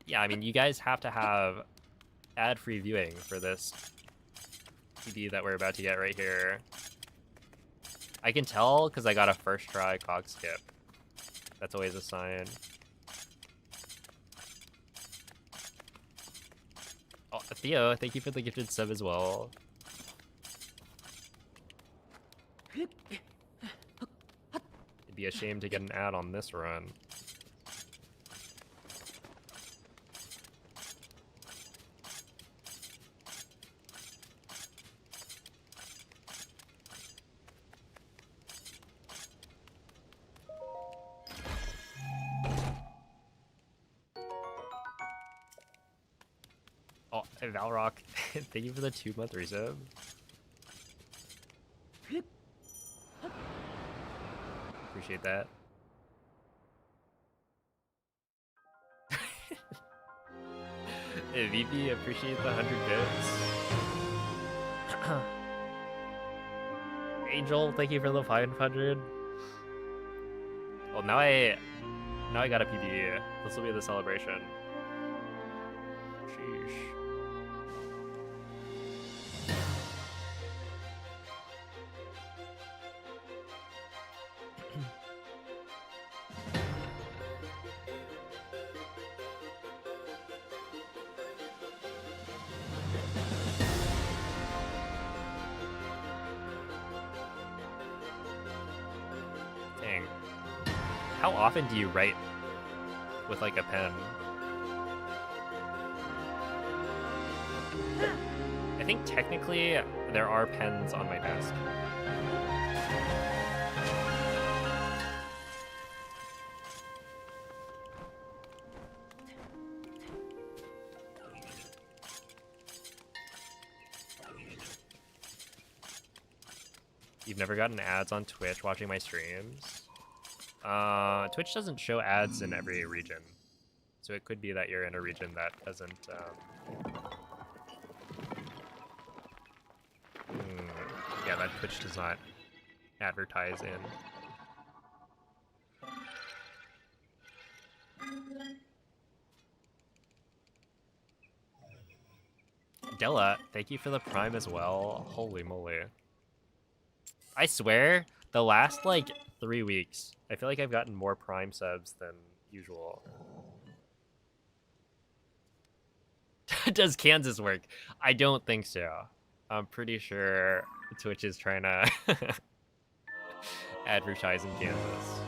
S1: Yeah, I mean, you guys have to have ad-free viewing for this PD that we're about to get right here. I can tell because I got a first try cog skip. That's always a sign. Oh, Theo, thank you for the gifted sub as well. It'd be a shame to get an ad on this run. Oh, Valrock, thank you for the 2-month resub. Appreciate that. Hey, VP, appreciate the 100 bits. Angel, thank you for the 500. Well, now I got a PB. This will be the celebration. Sheesh. Dang. How often do you write with like a pen? I think technically there are pens on my desk. You've never gotten ads on Twitch watching my streams? Twitch doesn't show ads in every region. So it could be that you're in a region that doesn't, yeah, that Twitch does not advertise in. Della, thank you for the Prime as well. Holy moly. I swear, the last, like, 3 weeks, I feel like I've gotten more Prime subs than usual. Does Kansas work? I don't think so. I'm pretty sure Twitch is trying to advertise in Kansas.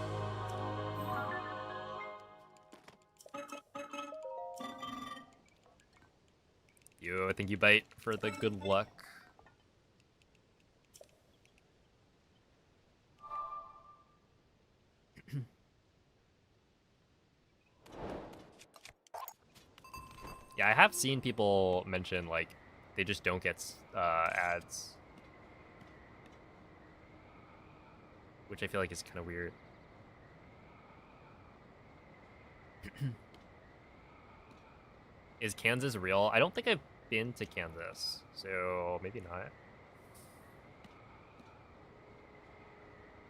S1: I think you bite for the good luck. Yeah, I have seen people mention, like, they just don't get ads. Which I feel like is kind of weird. Is Kansas real? I don't think I've been to Kansas, so maybe not.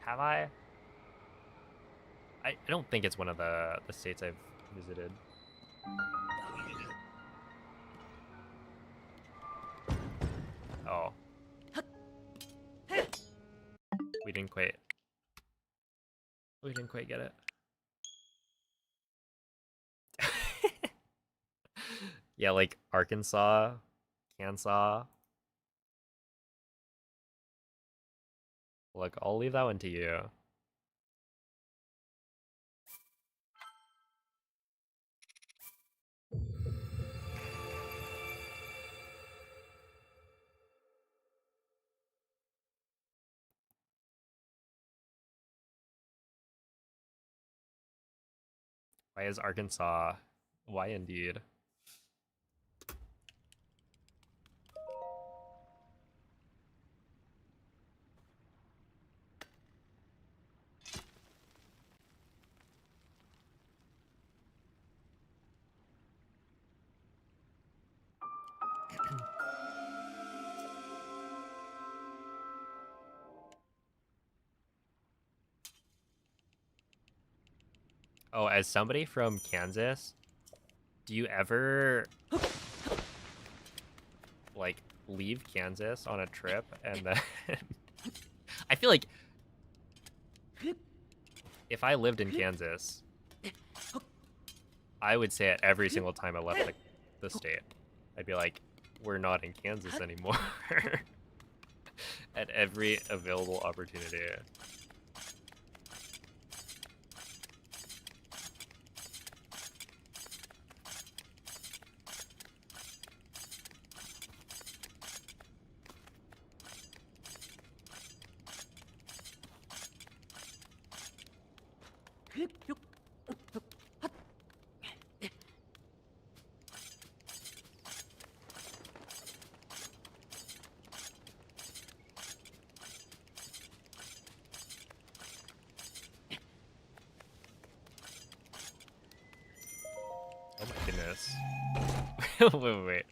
S1: Have I? I don't think it's one of the states I've visited. Oh. We didn't quite get it. Yeah, like Arkansas, Kansas. Look, I'll leave that one to you. Why is Arkansas? Why indeed? Oh, as somebody from Kansas, do you ever like leave Kansas on a trip and then I feel like if I lived in Kansas, I would say it every single time I left the state. I'd be like, we're not in Kansas anymore. At every available opportunity. Oh my goodness. wait.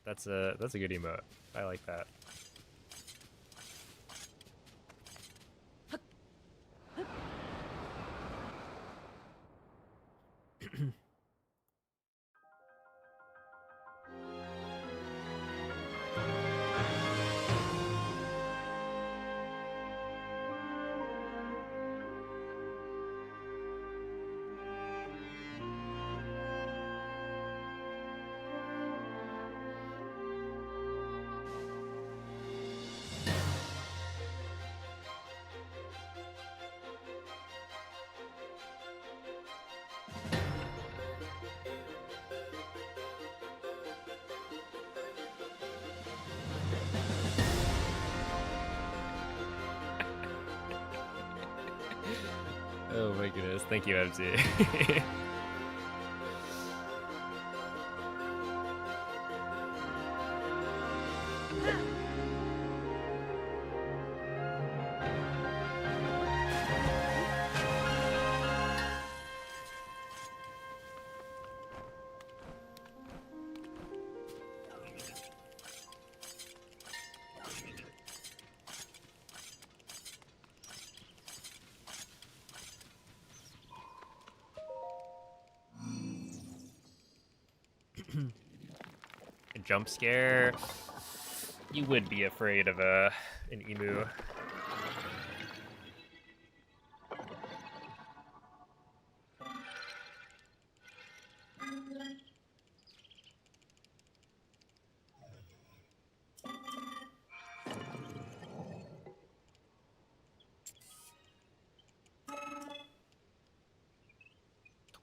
S1: That's a good emote. I like that. Oh my goodness. Thank you, MC. A jump scare. You would be afraid of an emu.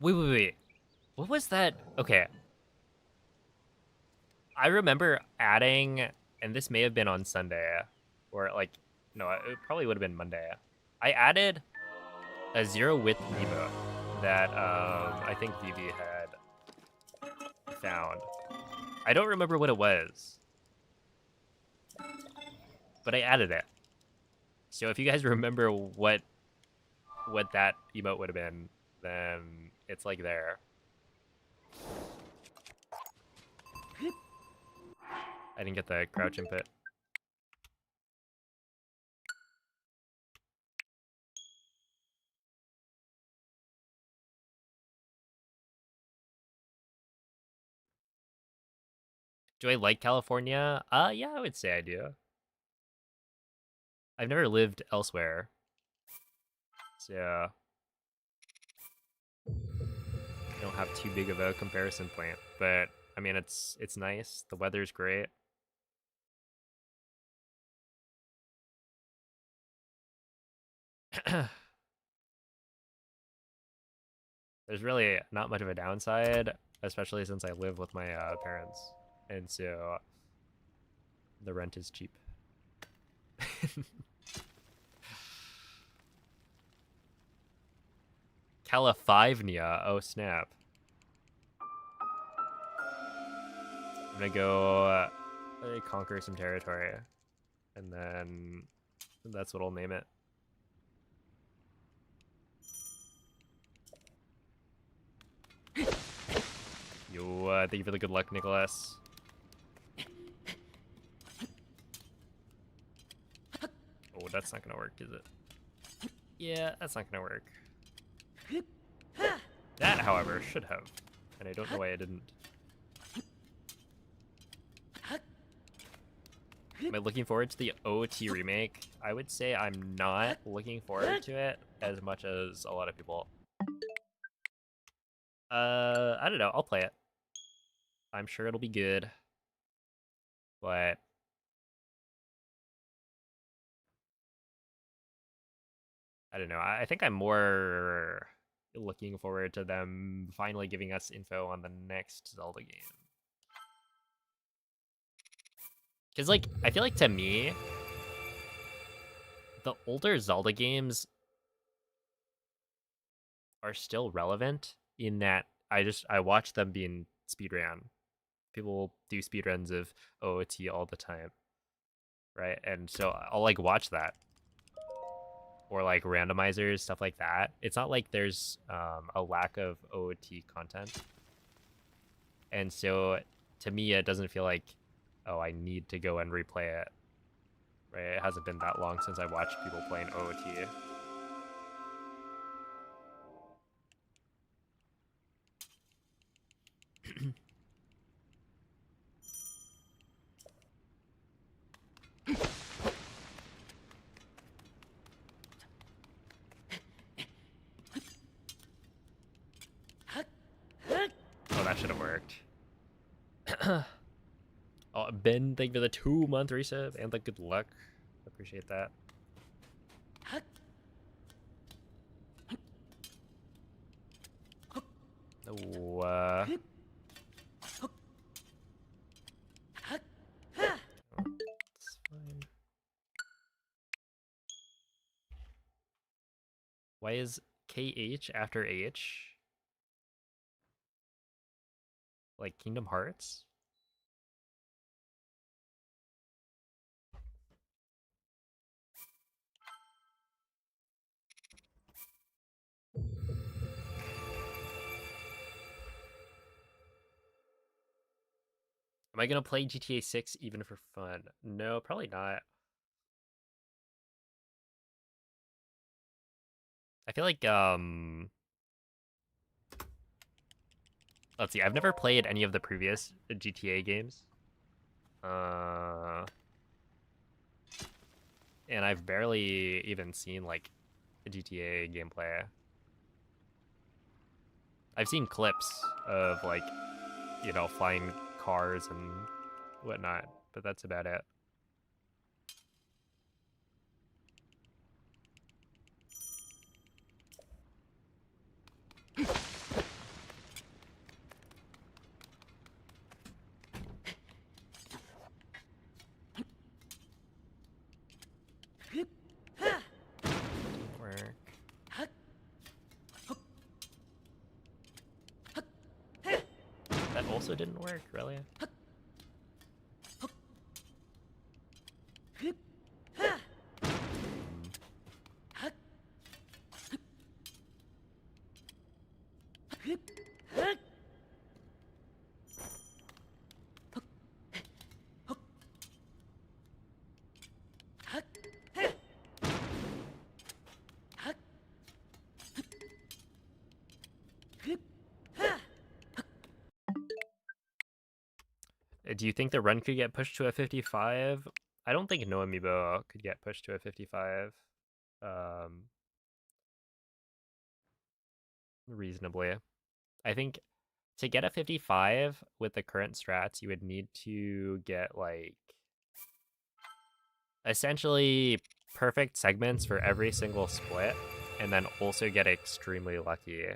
S1: Wait. What was that? Okay. I remember adding, and this may have been on Sunday, or like, no, it probably would have been Monday. I added a zero width emote that I think VV had found. I don't remember what it was, but I added it. So if you guys remember what that emote would have been, then it's like there. I didn't get the crouch input. Do I like California? Yeah, I would say I do. I've never lived elsewhere, so I don't have too big of a comparison point. But I mean, it's nice. The weather's great. There's really not much of a downside, especially since I live with my parents, and so the rent is cheap. California. Oh snap! I'm gonna go conquer some territory, and then that's what I'll name it. Yo, thank you for the good luck, Nicholas. Oh, that's not gonna work, is it? Yeah, that's not gonna work. That, however, should have. And I don't know why I didn't. Am I looking forward to the OT remake? I would say I'm not looking forward to it as much as a lot of people. I don't know. I'll play it. I'm sure it'll be good. But I don't know. I think I'm more looking forward to them finally giving us info on the next Zelda game. Because, like, I feel like to me, the older Zelda games are still relevant in that I watch them being speedrun. People do speedruns of OOT all the time, right? And so I'll like watch that, or like randomizers, stuff like that. It's not like there's a lack of OOT content, and so to me it doesn't feel like, oh, I need to go and replay it, right? It hasn't been that long since I watched people playing OOT. Oh, that should have worked. Oh, Ben, thank you for the 2-month resub and the good luck. Appreciate that. Oh, it's fine. Why is KH after H? Like Kingdom Hearts? Am I gonna play GTA 6 even for fun? No, probably not. I feel like let's see, I've never played any of the previous GTA games. And I've barely even seen like a GTA gameplay. I've seen clips of like, you know, flying cars and whatnot, but that's about it. That also didn't work, really. Do you think the run could get pushed to a 55? I don't think no amiibo could get pushed to a 55. Reasonably. I think to get a 55 with the current strats, you would need to get like essentially perfect segments for every single split, and then also get extremely lucky.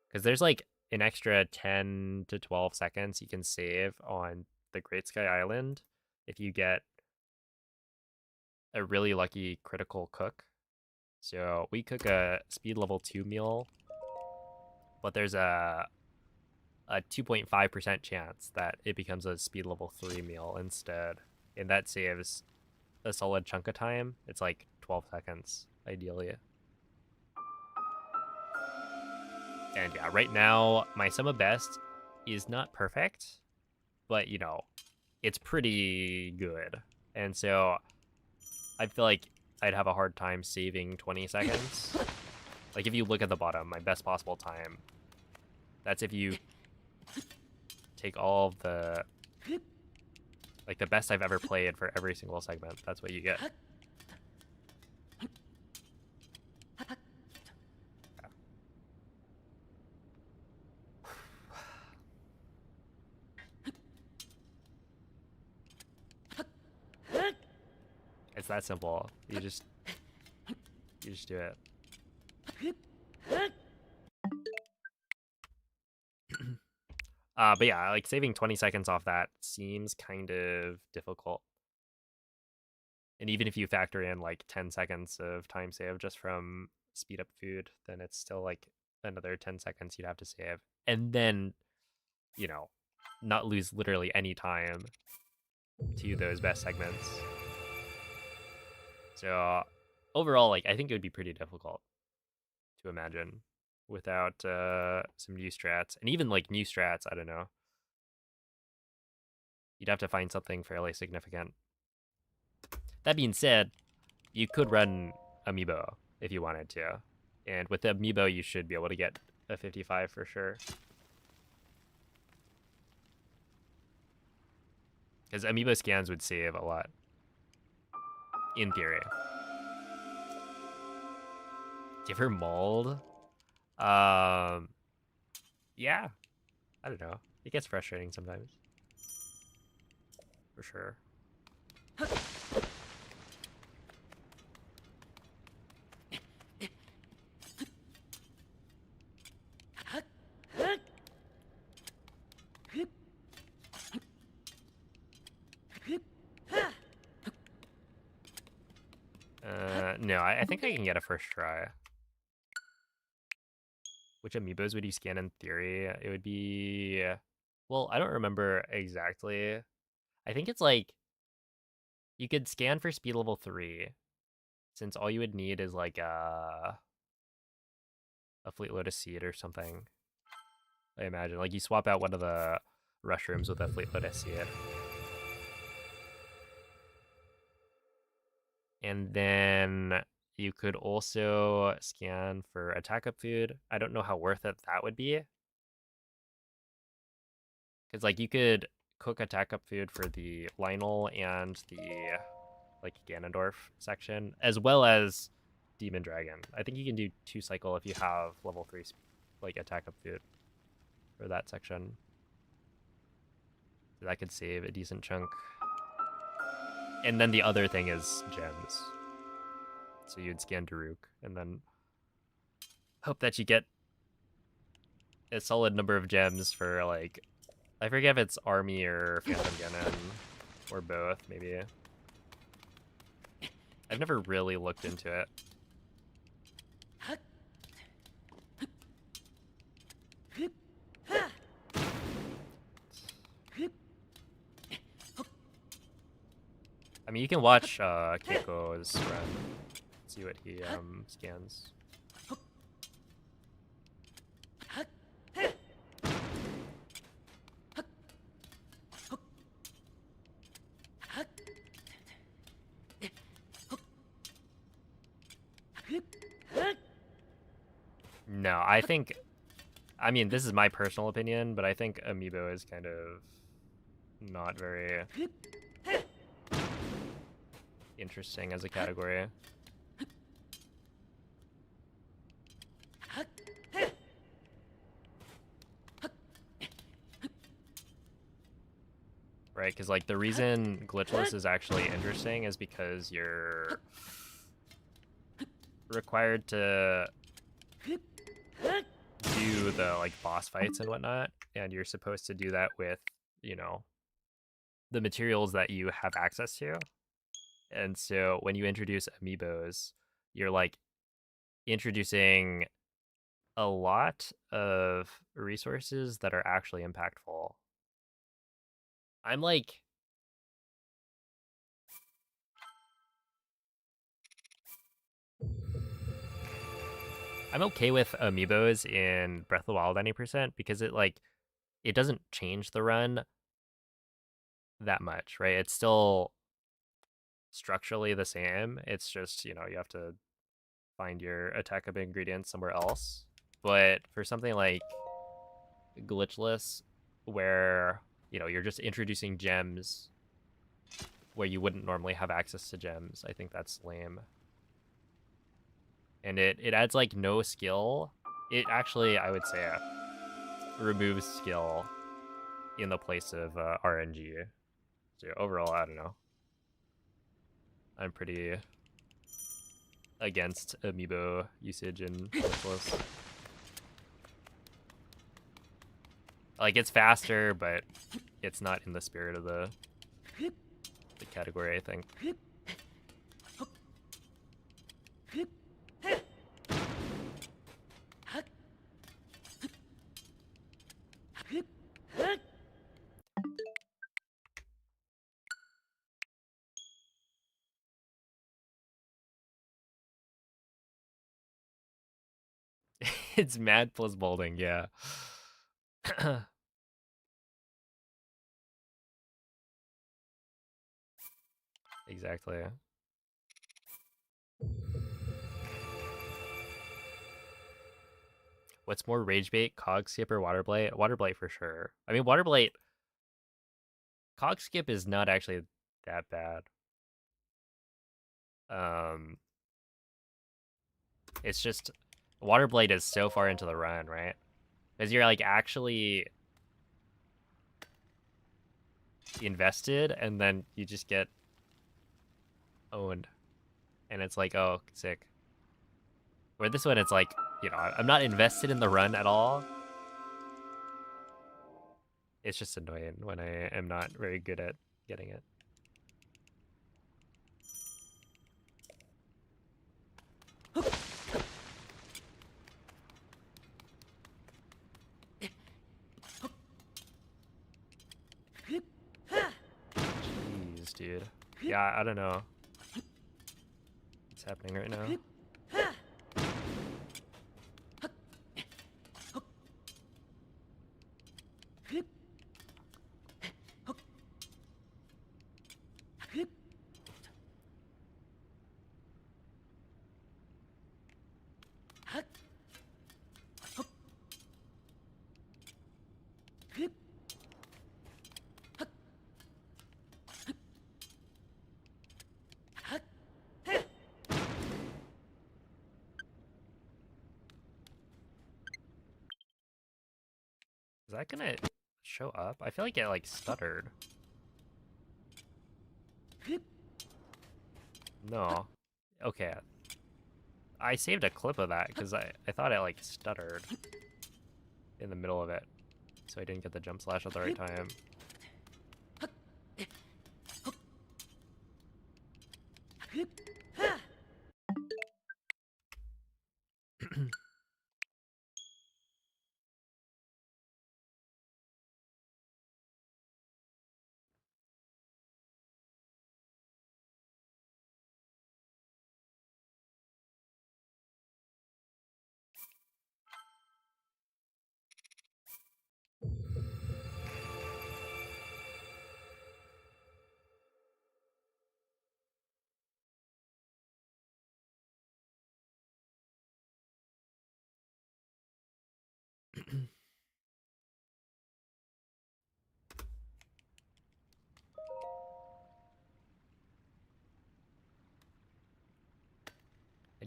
S1: Because there's like an extra 10 to 12 seconds you can save on the Great Sky Island if you get a really lucky critical cook. So we cook a speed level 2 meal, but there's a 2.5% chance that it becomes a speed level 3 meal instead. And that saves a solid chunk of time. It's like 12 seconds, ideally. And yeah, right now, my sum of best is not perfect, but, you know, it's pretty good. And so I feel like I'd have a hard time saving 20 seconds. Like, if you look at the bottom, my best possible time, that's if you take all of the, like, the best I've ever played for every single segment. That's what you get. It's that simple. You just do it. But yeah, like saving 20 seconds off that seems kind of difficult. And even if you factor in like 10 seconds of time save just from speed up food, then it's still like another 10 seconds you'd have to save. And then, you know, not lose literally any time to those best segments. So overall, like I think it would be pretty difficult to imagine without some new strats. And even like new strats, I don't know. You'd have to find something fairly significant. That being said, you could run amiibo if you wanted to. And with the amiibo, you should be able to get a 55 for sure. Because amiibo scans would save a lot. In theory. Give her mold? Yeah. I don't know. It gets frustrating sometimes. For sure. No, I think I can get a first try. Which amiibos would you scan in theory? It would be... Well, I don't remember exactly. I think it's like... You could scan for speed level 3, since all you would need is like a Fleet Lotus Seed or something. I imagine. Like you swap out one of the rush rooms with a Fleet Lotus Seed. And then you could also scan for attack up food. I don't know how worth it that would be. Because like you could cook attack up food for the Lionel and the like Ganondorf section, as well as Demon Dragon. I think you can do 2 cycle if you have level 3 like attack up food for that section. So that could save a decent chunk. And then the other thing is gems. So you'd scan Daruk and then hope that you get a solid number of gems for like, I forget if it's Army or Phantom Ganon or both, maybe. I've never really looked into it. I mean, you can watch Keiko's run, see what he scans. No, I mean, this is my personal opinion, but I think Amiibo is kind of not very interesting as a category. Right, because like the reason glitchless is actually interesting is because you're required to do the like boss fights and whatnot, and you're supposed to do that with, you know, the materials that you have access to. And so when you introduce amiibos, you're like introducing a lot of resources that are actually impactful. I'm like I'm okay with amiibos in Breath of the Wild any percent because it doesn't change the run that much, right? It's still structurally the same. It's just, you know, you have to find your attack up ingredients somewhere else. But for something like glitchless, where, you know, you're just introducing gems where you wouldn't normally have access to gems, I think that's lame. And it adds like no skill. It actually, I would say, removes skill in the place of RNG. So overall, I don't know. I'm pretty against amiibo usage in glitchless. Like, it's faster, but it's not in the spirit of the category, I think. It's mad plus bolding, yeah. Exactly. What's more rage bait, cog skip or water blight? Water blight for sure. I mean, water blight, cog skip is not actually that bad. It's just water blight is so far into the run, right? Because you're like actually invested, and then you just get owned, and it's like, oh, sick. Where this one, it's like, you know, I'm not invested in the run at all. It's just annoying when I am not very good at getting it. Jeez, dude. Yeah, I don't know what's happening right now. Is that gonna show up? I feel like it like stuttered. No. Okay. I saved a clip of that because I thought it like stuttered in the middle of it. So I didn't get the jump slash at the right time.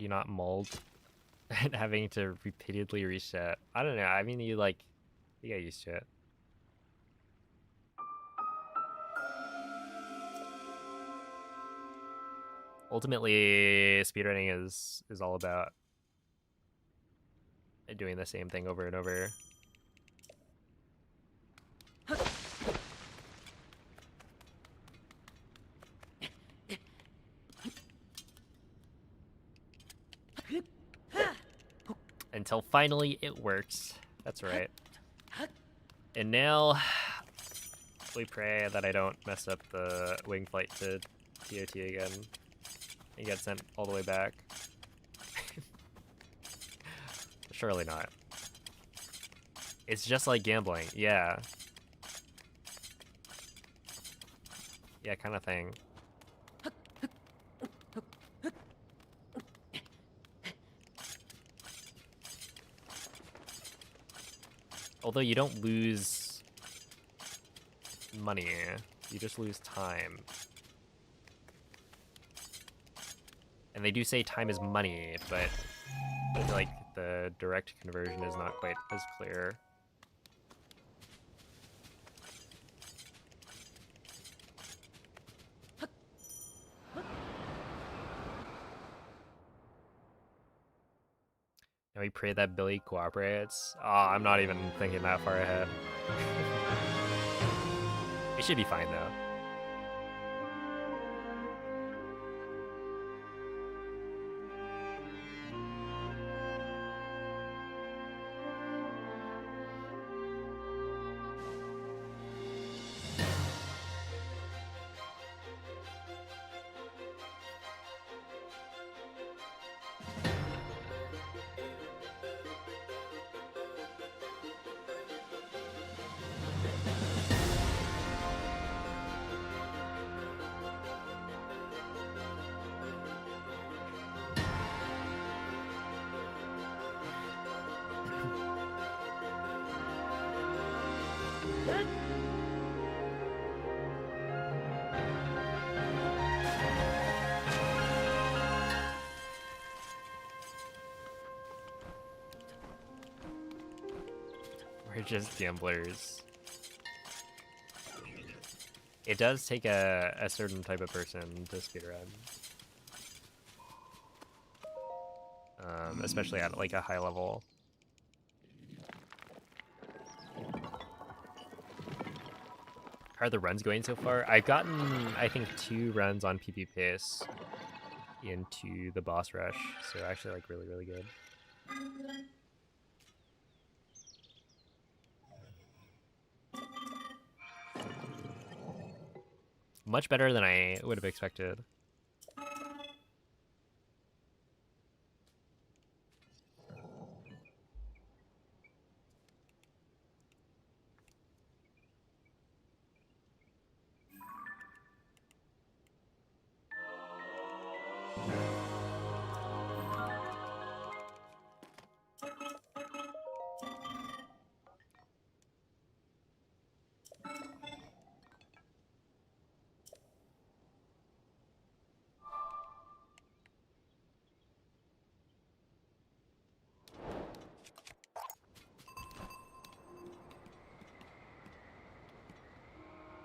S1: you not mold and having to repeatedly reset? I don't know. I mean, you get used to it. Ultimately, speedrunning is all about doing the same thing over and over. Until finally it works. That's right. And now we pray that I don't mess up the wing flight to TOT again and get sent all the way back. Surely not. It's just like gambling. Yeah. Yeah, kind of thing. Although you don't lose money, you just lose time. And they do say time is money, but I feel like the direct conversion is not quite as clear. Now we pray that Billy cooperates. Oh, I'm not even thinking that far ahead. We should be fine though. We're just gamblers. It does take a certain type of person to speedrun. Especially at like a high level. How are the runs going so far? I've gotten, I think, 2 runs on PP pace into the boss rush, so actually like really, really good. Much better than I would have expected.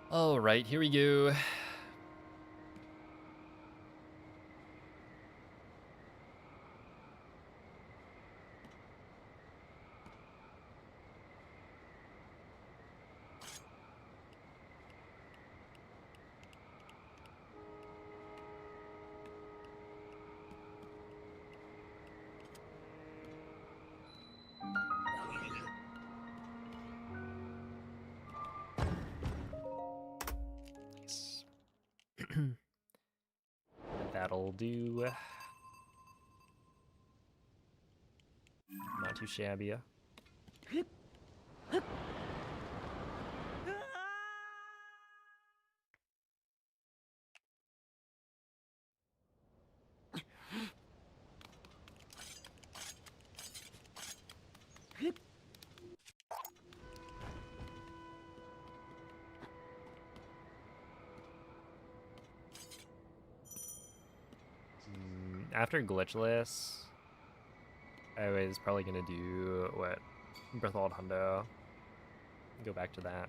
S1: All right, here we go. Nice. That'll do. Not too shabby. after Glitchless, I was probably gonna do what? Breath of the Wild Hundo. Go back to that.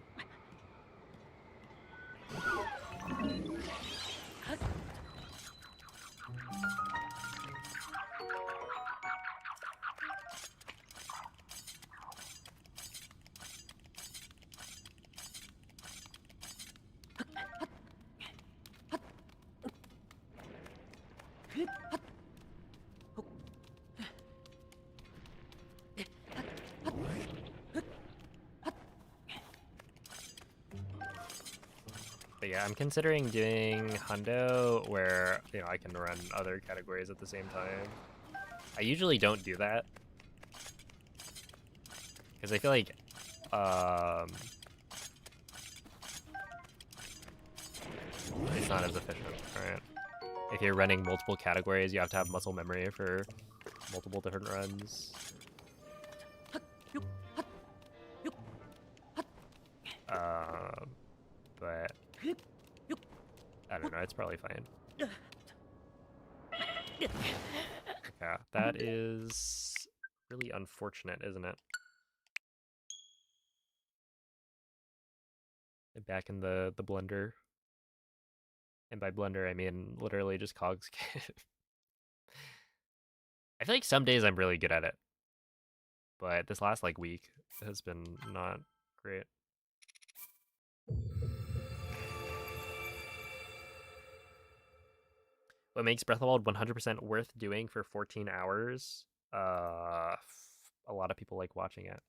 S1: But yeah, I'm considering doing Hundo where, you know, I can run other categories at the same time. I usually don't do that because I feel like it's not as efficient, right? If you're running multiple categories, you have to have muscle memory for multiple different runs. But I don't know, it's probably fine. Yeah, that is really unfortunate, isn't it? Back in the blender. And by blender, I mean literally just cogs. I feel like some days I'm really good at it. But this last like week has been not great. What makes Breath of the Wild 100% worth doing for 14 hours? A lot of people like watching it.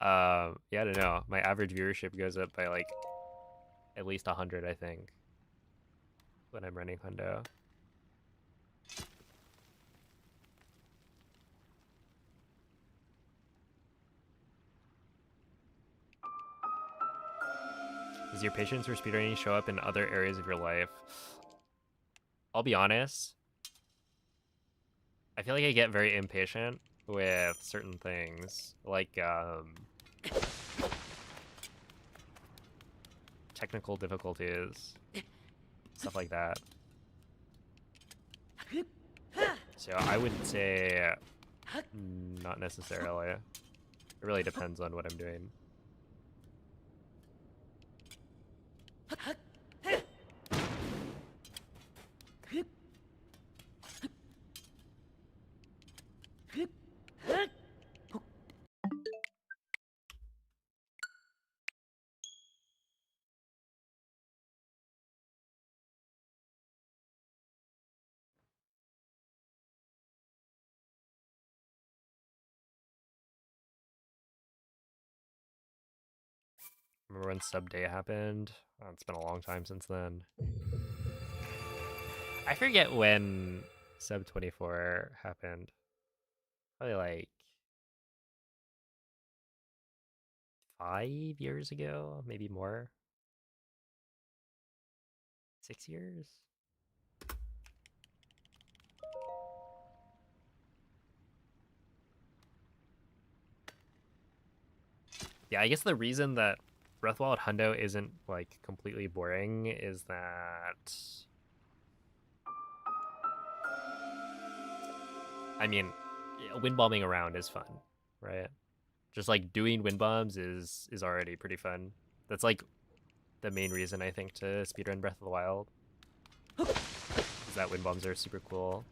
S1: Yeah, I don't know. My average viewership goes up by like at least 100, I think, when I'm running Hundo. Does your patience for speedrunning show up in other areas of your life? I'll be honest. I feel like I get very impatient with certain things, like technical difficulties, stuff like that. So I would say not necessarily. It really depends on what I'm doing. Remember when sub day happened? Oh, it's been a long time since then. I forget when sub 24 happened. Probably like 5 years ago, maybe more. 6 years? Yeah, I guess the reason that Breath of the Wild Hundo isn't like completely boring is that, I mean, wind bombing around is fun, right? Just like doing wind bombs is already pretty fun. That's like the main reason I think to speedrun Breath of the Wild. Is that wind bombs are super cool.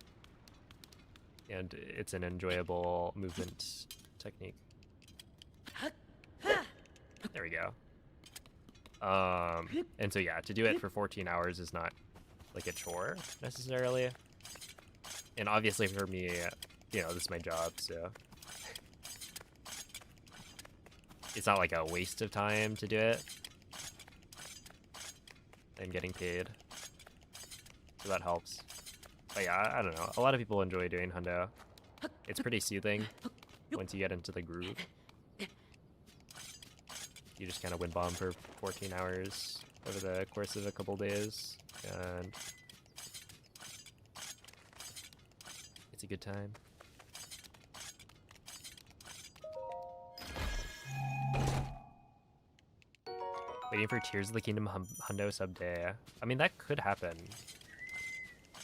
S1: And it's an enjoyable movement technique. There we go. And so yeah, to do it for 14 hours is not like a chore necessarily. And obviously for me, you know, this is my job, so it's not like a waste of time to do it. I'm getting paid, so that helps. But yeah, I don't know. A lot of people enjoy doing Hundo. It's pretty soothing once you get into the groove. You just kind of wind bomb for 14 hours over the course of a couple days, and it's a good time. Waiting for Tears of the Kingdom Hundo sub day. I mean, that could happen.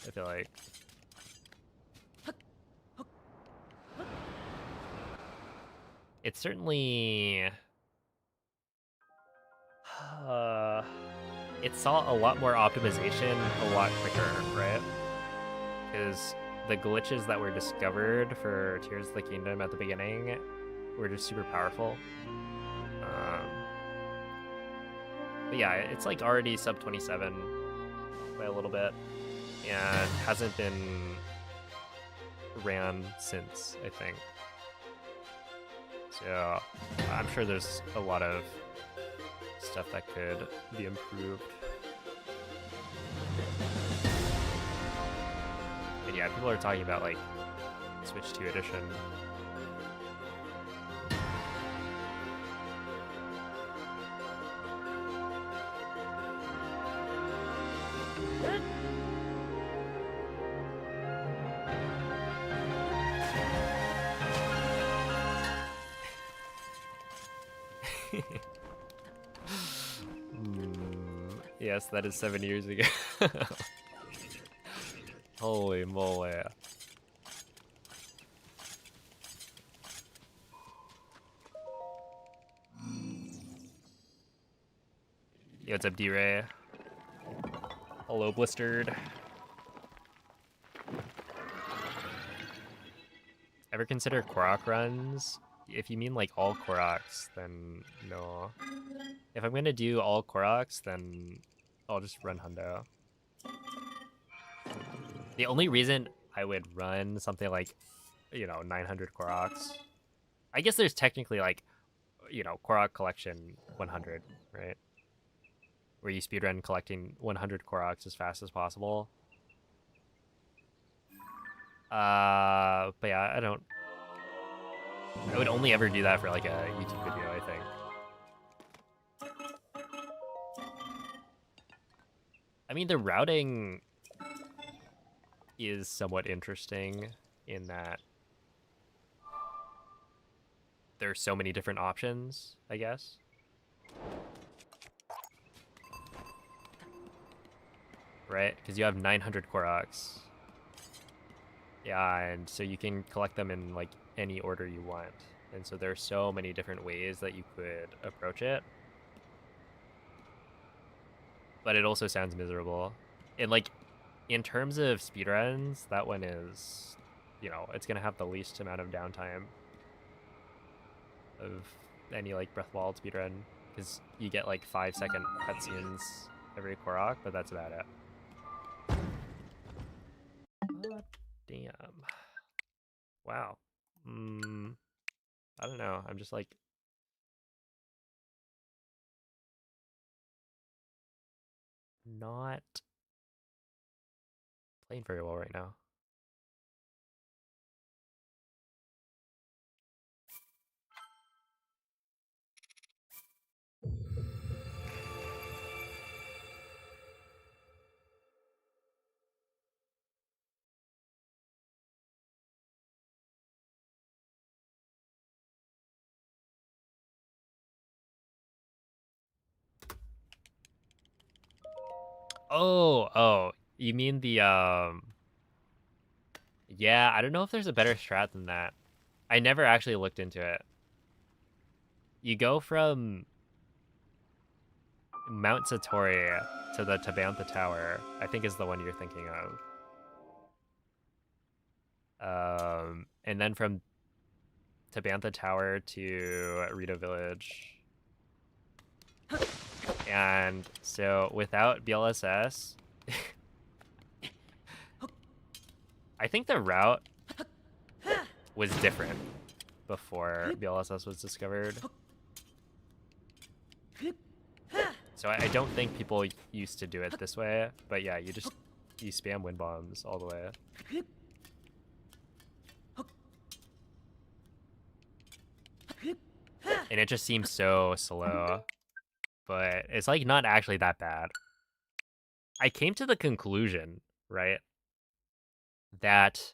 S1: I feel like. It's certainly... it saw a lot more optimization a lot quicker, right? Because the glitches that were discovered for Tears of the Kingdom at the beginning were just super powerful. But yeah, it's like already sub 27 by a little bit, and hasn't been ran since, I think. So I'm sure there's a lot of stuff that could be improved. And yeah, people are talking about like Switch 2 edition. Yes, that is 7 years ago. Holy moly. Yo, what's up, D-Ray? Hello, Blistered. Ever consider Korok runs? If you mean like all Koroks, then no. If I'm gonna do all Koroks, then I'll just run Hundo. The only reason I would run something like, you know, 900 Koroks, I guess there's technically like, you know, Korok collection 100, right? Where you speedrun collecting 100 Koroks as fast as possible. But yeah, I would only ever do that for like a YouTube video, I think. I mean, the routing is somewhat interesting in that there's so many different options, I guess. Right? Because you have 900 Koroks. Yeah, and so you can collect them in like any order you want. And so there's so many different ways that you could approach it. But it also sounds miserable. And like, in terms of speedruns, that one is, you know, it's gonna have the least amount of downtime of any like Breath of the Wild speedrun, because you get like 5-second cutscenes every Korok, but that's about it. Oh, damn. Wow. I don't know. I'm just like not playing very well right now. Oh, you mean the yeah, I don't know if there's a better strat than that. I never actually looked into it. You go from Mount Satori to the Tabantha Tower, I think is the one you're thinking of. And then from Tabantha Tower to Rito Village. And so without BLSS, I think the route was different before BLSS was discovered. So I don't think people used to do it this way, but yeah, you spam wind bombs all the way. And it just seems so slow, but it's like not actually that bad. I came to the conclusion, right, that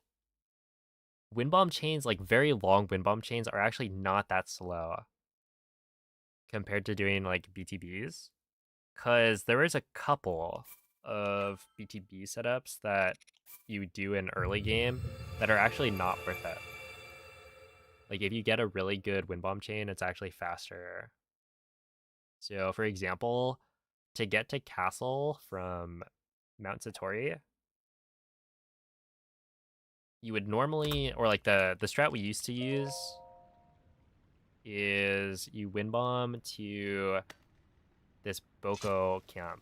S1: wind bomb chains, like very long wind bomb chains, are actually not that slow compared to doing like BTBs. Because there is a couple of BTB setups that you do in early game that are actually not worth it. Like if you get a really good wind bomb chain, it's actually faster. So for example, to get to Castle from Mount Satori, you would normally, or like the strat we used to use is you wind bomb to this Boko camp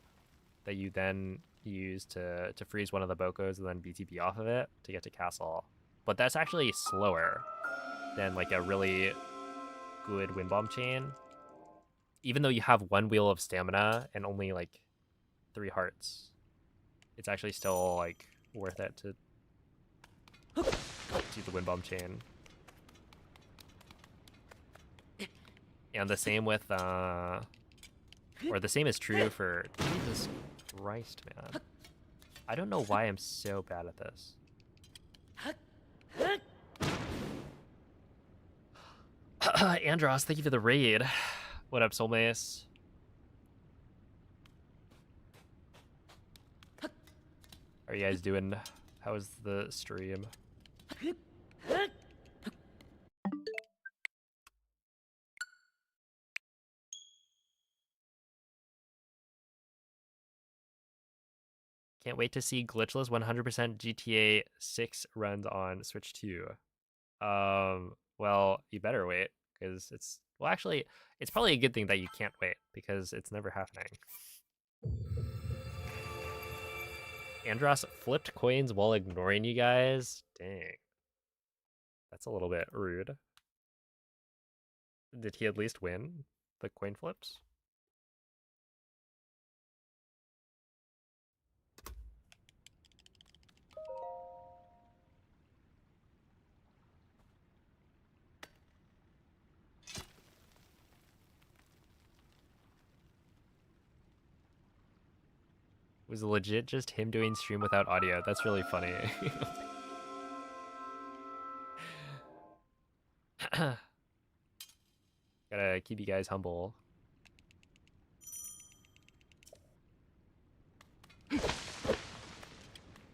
S1: that you then use to freeze one of the Bokos and then BTB off of it to get to Castle. But that's actually slower than like a really good wind bomb chain. Even though you have one wheel of stamina and only like 3 hearts, it's actually still like worth it to do the wind bomb chain. And the same with or the same is true for Jesus Christ, man. I don't know why I'm so bad at this. Andros, thank you for the raid. What up, Soulmace? How are you guys doing? How was the stream? Can't wait to see glitchless 100% GTA 6 runs on Switch 2. Well, you better wait, because it's... Well, actually, it's probably a good thing that you can't wait, because it's never happening. Andros flipped coins while ignoring you guys? Dang. That's a little bit rude. Did he at least win the coin flips? Was legit just him doing stream without audio. That's really funny. Gotta keep you guys humble.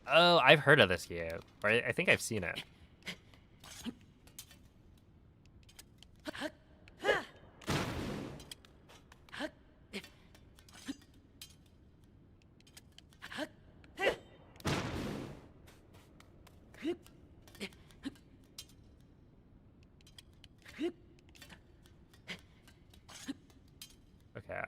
S1: Oh, I've heard of this game. Or I think I've seen it. Okay.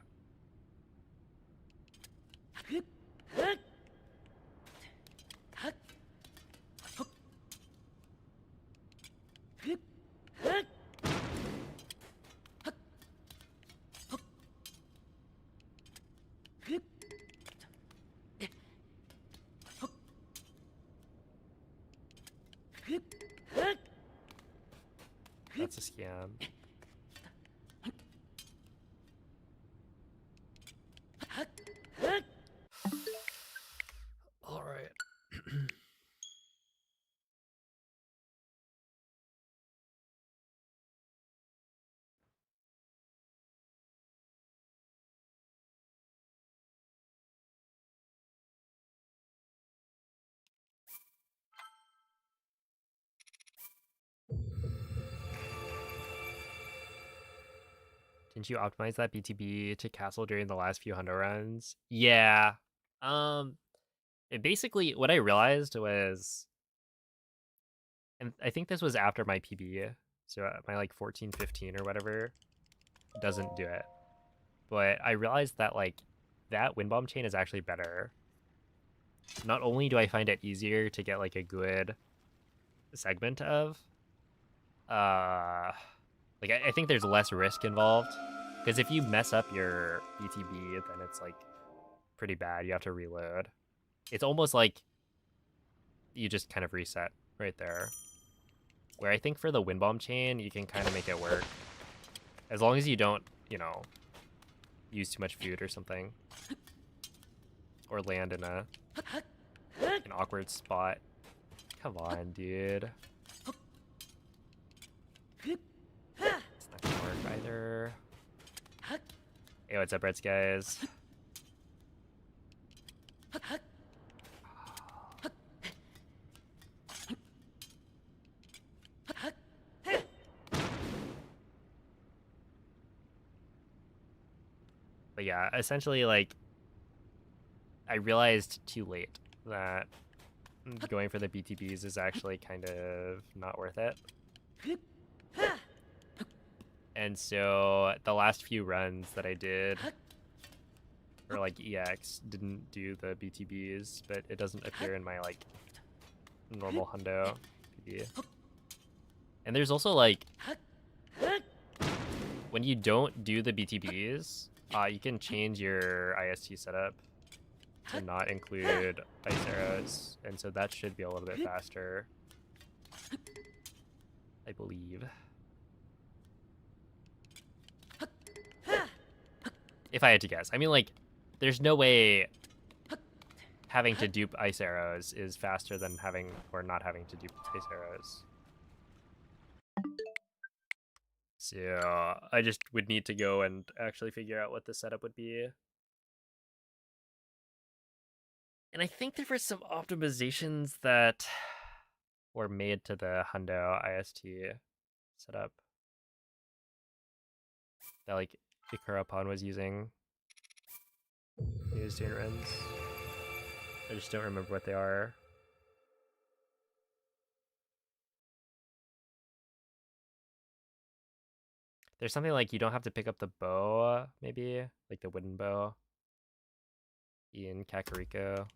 S1: That's a scam. All right. Didn't you optimize that BTB to Castle during the last few hundo runs? Yeah. Basically, what I realized was, and I think this was after my PB, so my like 14, 15 or whatever doesn't do it. But I realized that like that wind bomb chain is actually better. Not only do I find it easier to get like a good segment of, like I think there's less risk involved, because if you mess up your BTB, then it's like pretty bad. You have to reload. It's almost like you just kind of reset right there. Where I think for the wind bomb chain, you can kind of make it work, as long as you don't, you know, use too much food or something, or land in an awkward spot. Come on, dude. It's not gonna work either. Hey, what's up, Reds guys? But yeah, essentially, like, I realized too late that going for the BTBs is actually kind of not worth it. And so the last few runs that I did for like EX didn't do the BTBs, but it doesn't appear in my like normal hundo PB. And there's also like when you don't do the BTBs, you can change your IST setup to not include ice arrows, and so that should be a little bit faster, I believe. If I had to guess. I mean, like, there's no way having to dupe ice arrows is faster than having or not having to dupe ice arrows. So I just would need to go and actually figure out what the setup would be. And I think there were some optimizations that were made to the hundo IST setup that like Ikarapan was using. He was doing runs. I just don't remember what they are. There's something like you don't have to pick up the bow, maybe like the wooden bow in Kakariko.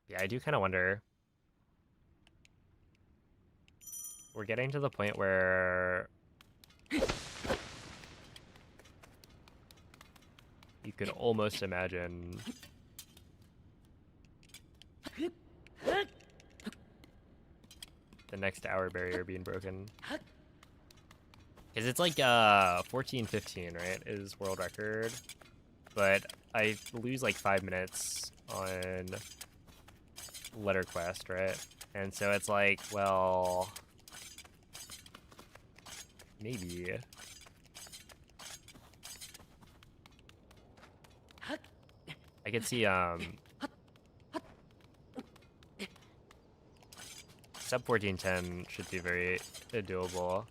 S1: Yeah, I do kind of wonder. We're getting to the point where you could almost imagine the next hour barrier being broken. Because it's like 14:15, right, is world record. But I lose like 5 minutes on letter quest, right? And so it's like, well, maybe. I could see sub 14:10 should be very doable.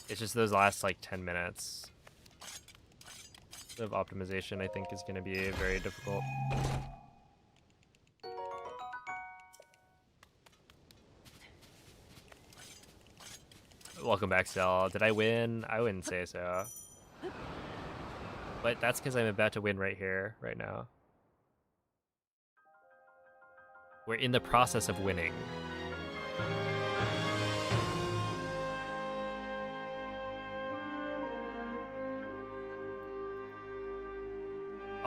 S1: It's just those last like 10 minutes of optimization I think is going to be very difficult. Welcome back, Cell. Did I win? I wouldn't say so. But that's because I'm about to win right here, right now. We're in the process of winning.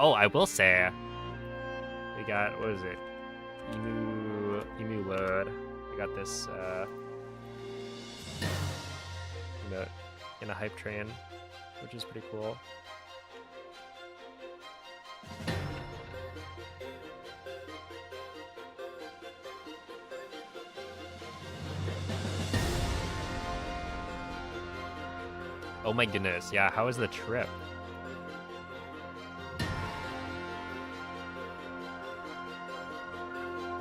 S1: Oh, I will say, we got, what is it? Emu load. We got this in a hype train, which is pretty cool. Oh my goodness, yeah, how was the trip?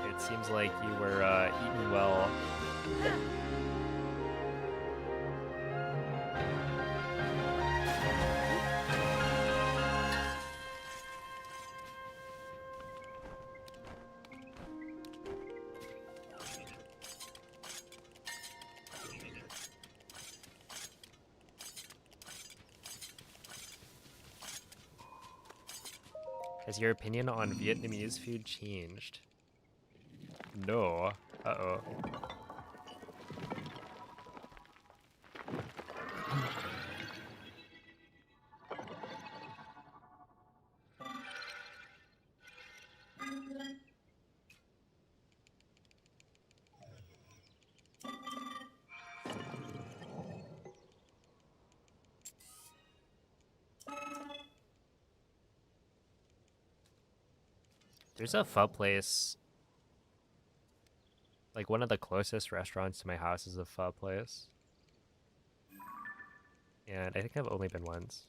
S1: It seems like you were eating well. Has your opinion on Vietnamese food changed? No. Uh-oh. There's a pho place Like one of the closest restaurants to my house is a pho place. And I think I've only been once.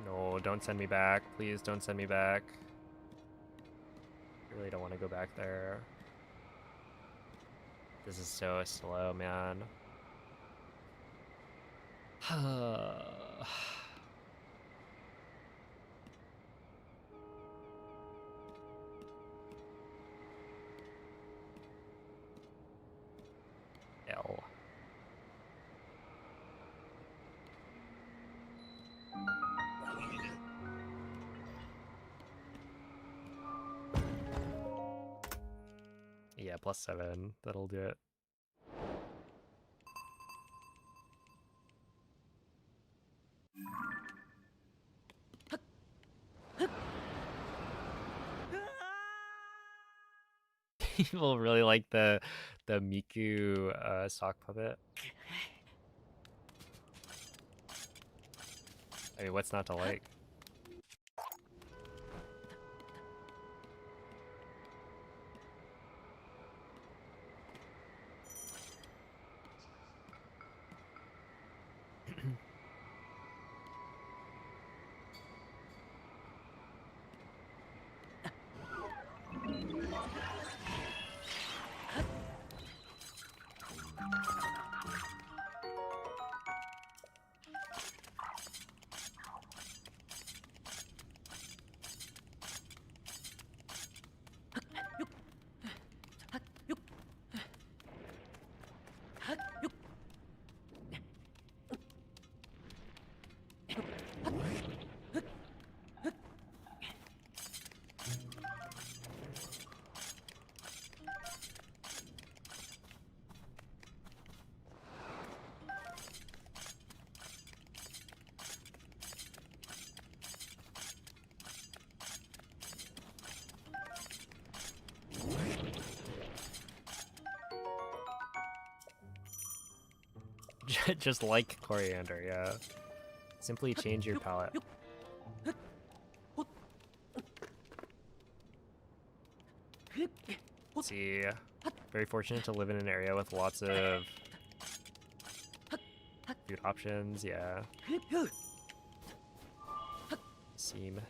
S1: No, don't send me back. Please don't send me back. I really don't want to go back there. This is so slow, man. L. Yeah, +7. That'll do it. People really like the Miku sock puppet. I mean, what's not to like? Just like coriander, yeah. Simply change your palette. Let's see. Very fortunate to live in an area with lots of food options, yeah. Seam.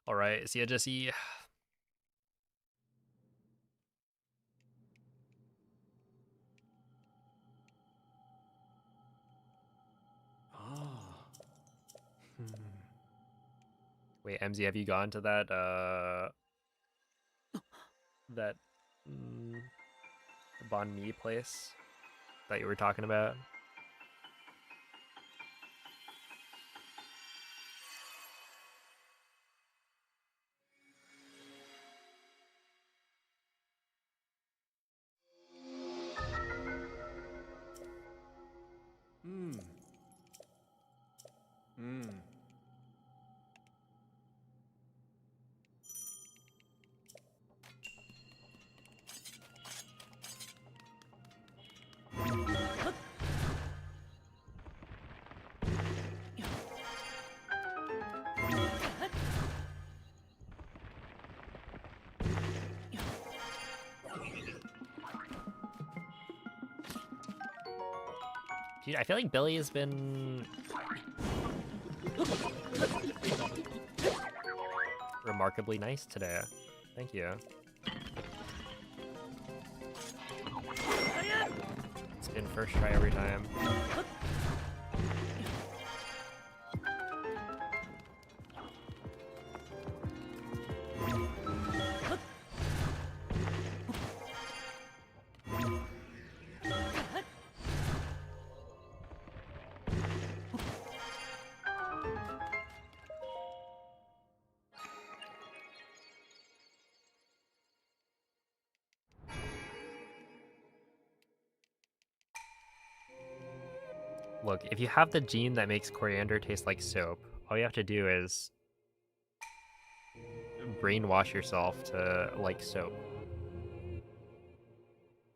S1: All right, see ya, Jesse. Wait, MZ, have you gone to that that banh mi place that you were talking about? Dude, I feel like Billy has been remarkably nice today. Thank you. It's been first try every time. Look, if you have the gene that makes coriander taste like soap, all you have to do is brainwash yourself to like soap.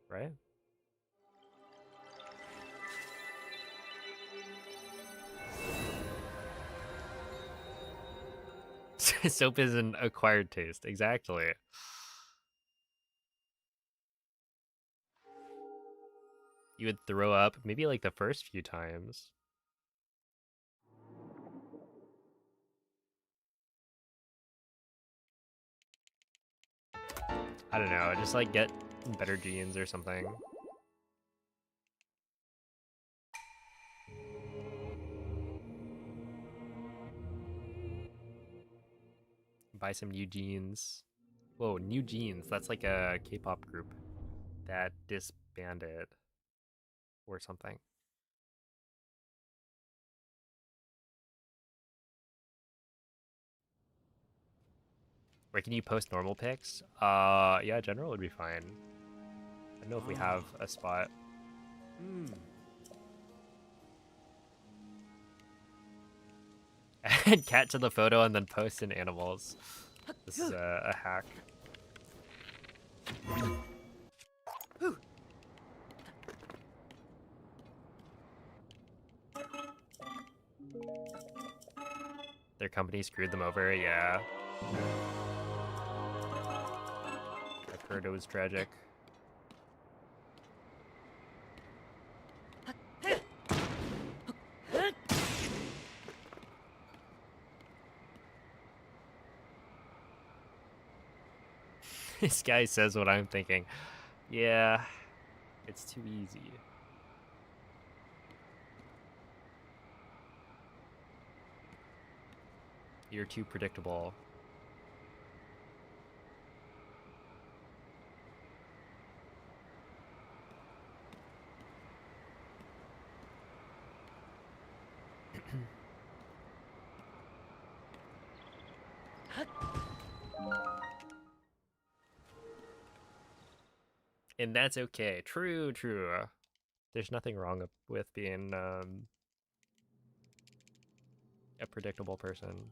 S1: Right? Soap is an acquired taste, exactly. You would throw up maybe like the first few times. I don't know, just like get better genes or something. Buy some new jeans. Whoa, New Jeans. That's like a K-pop group that disbanded or something. Where can you post normal pics? Yeah, general would be fine. I don't know if we have a spot. Add cat to the photo and then post in animals. This is a hack. Their company screwed them over, yeah. I've heard it was tragic. This guy says what I'm thinking. Yeah, it's too easy. You're too predictable. And that's okay. True, true. There's nothing wrong with being a predictable person.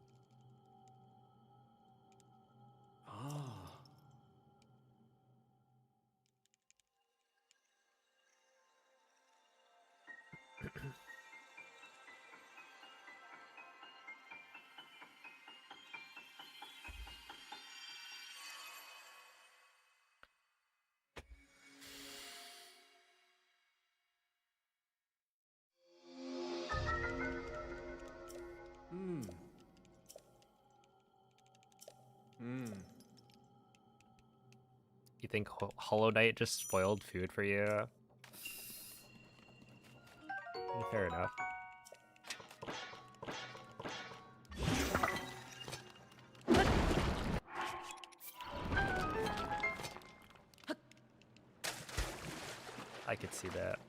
S1: You think Hollow Knight just spoiled food for you? Fair enough. I could see that.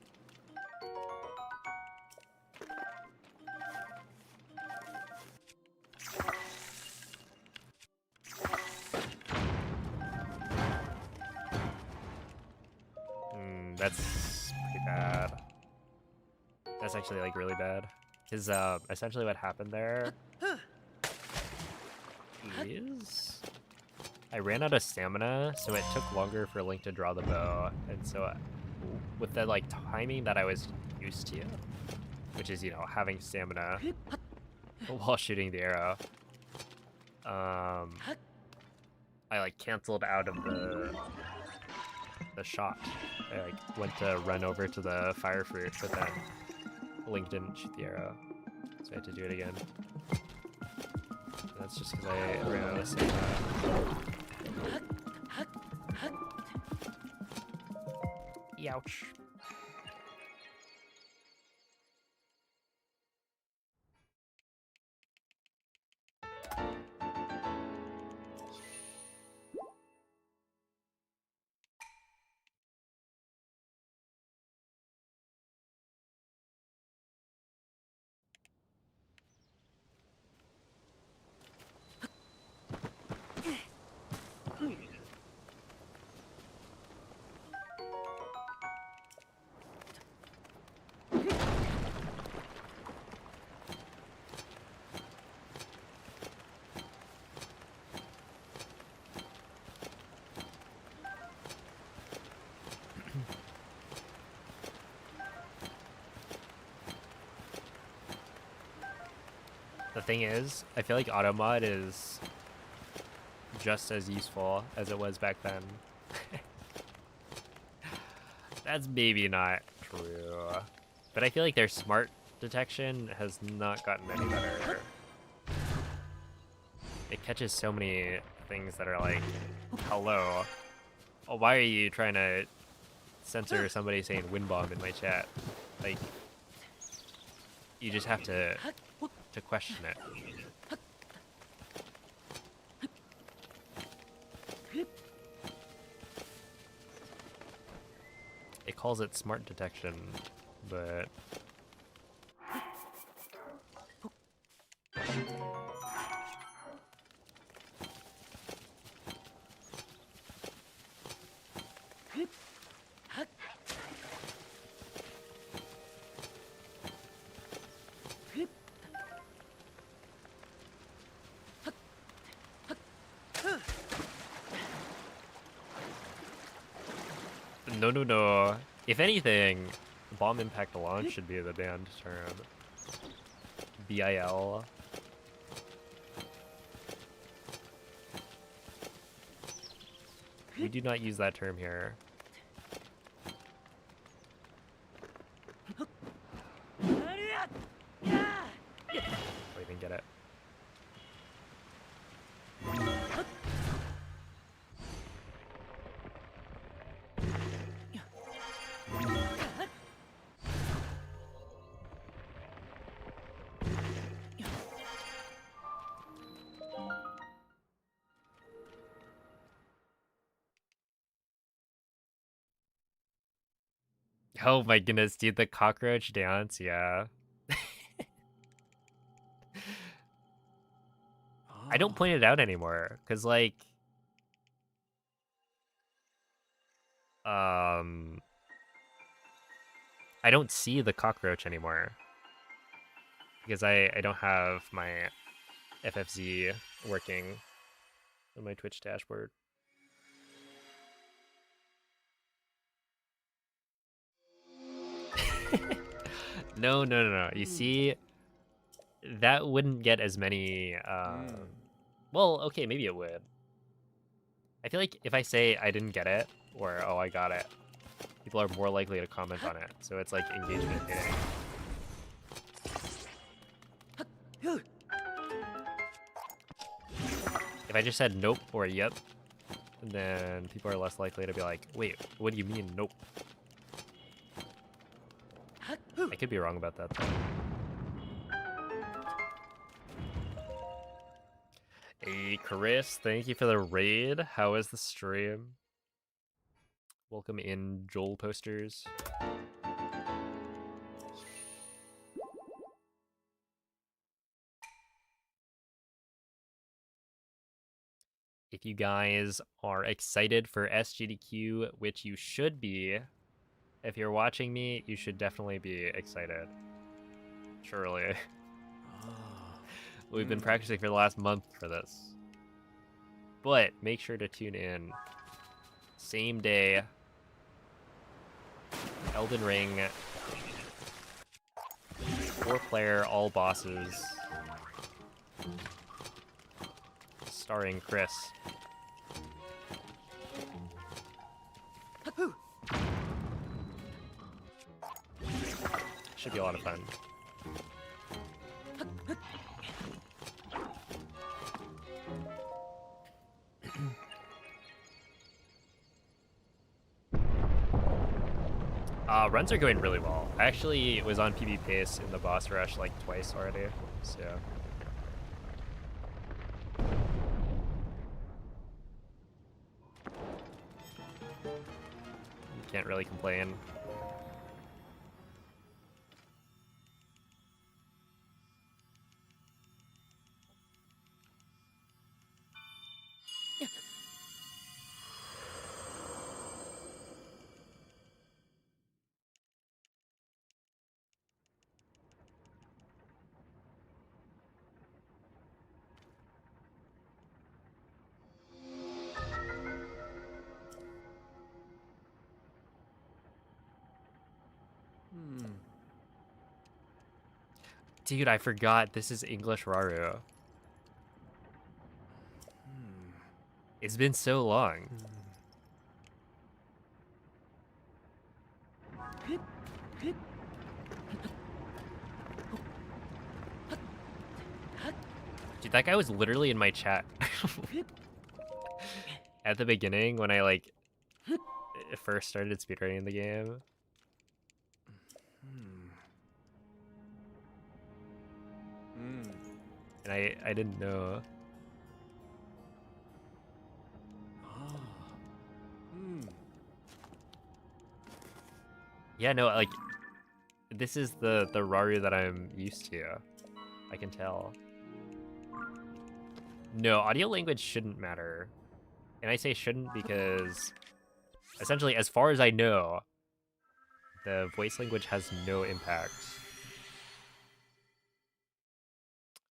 S1: That's pretty bad. That's actually like really bad. Because essentially what happened there is I ran out of stamina, so it took longer for Link to draw the bow, and so with the like timing that I was used to, which is, you know, having stamina while shooting the arrow, I like canceled out of the shot. I like went to run over to the fire fruit, but then Link didn't shoot the arrow, so I had to do it again. And that's just because I ran out of stamina. Ouch. The thing is, I feel like auto mod is just as useful as it was back then. That's maybe not true. But I feel like their smart detection has not gotten any better. It catches so many things that are like, hello. Oh, why are you trying to censor somebody saying wind bomb in my chat? Like, you just have to question it. It calls it smart detection, but no. If anything, bomb impact launch should be the banned term. BIL. We do not use that term here. Oh, you didn't get it. Oh my goodness, dude, the cockroach dance, yeah. I don't point it out anymore, because, like, I don't see the cockroach anymore. Because I don't have my FFZ working on my Twitch dashboard. No. You see, that wouldn't get as many, well, okay, maybe it would. I feel like if I say I didn't get it, or oh, I got it, people are more likely to comment on it. So it's like engagement hitting. If I just said nope or yep, then people are less likely to be like, wait, what do you mean nope? I could be wrong about that though. Hey Chris, thank you for the raid. How is the stream? Welcome in, Joel posters. If you guys are excited for SGDQ, which you should be, if you're watching me, you should definitely be excited. Surely. We've been practicing for the last month for this. But make sure to tune in. Same day. Elden Ring. 4-player, all bosses. Starring Chris. Should be a lot of fun. Runs are going really well. I actually was on PB pace in the boss rush like twice already, so. You can't really complain. Dude, I forgot this is English Raru. It's been so long. Dude, that guy was literally in my chat. At the beginning, when I, like, first started speedrunning the game. And I didn't know. Yeah, no, like, this is the Raru that I'm used to. I can tell. No, audio language shouldn't matter. And I say shouldn't because, essentially, as far as I know, the voice language has no impact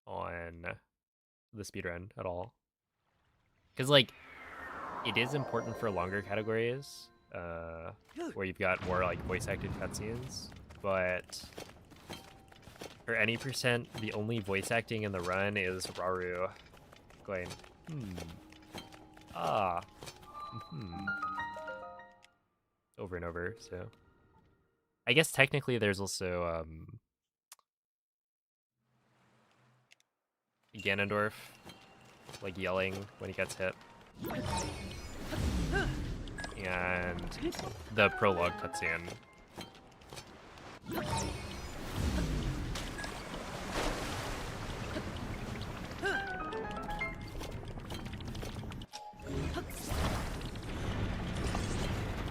S1: on the speedrun at all. Because, like, it is important for longer categories, where you've got more, like, voice-acted cutscenes, but for any percent, the only voice acting in the run is Raru going, over and over, so. I guess technically there's also, Ganondorf, like, yelling when he gets hit. And the prologue cutscene.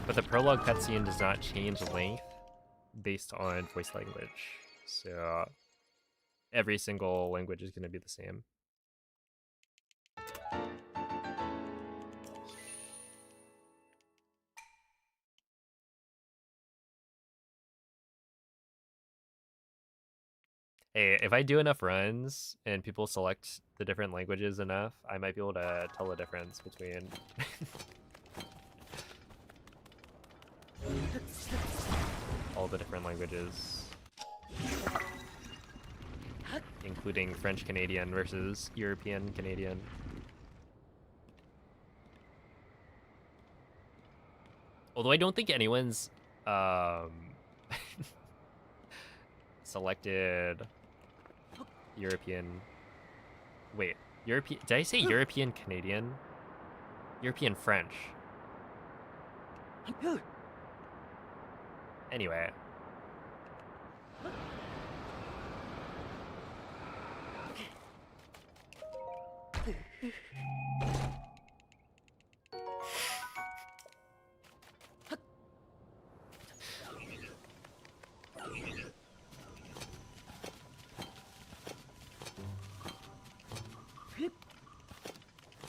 S1: But the prologue cutscene does not change length based on voice language. So every single language is going to be the same. Hey, if I do enough runs and people select the different languages enough, I might be able to tell the difference between all the different languages, including French Canadian versus European Canadian. Although I don't think anyone's selected European. Wait, European? Did I say European Canadian? European French. Anyway.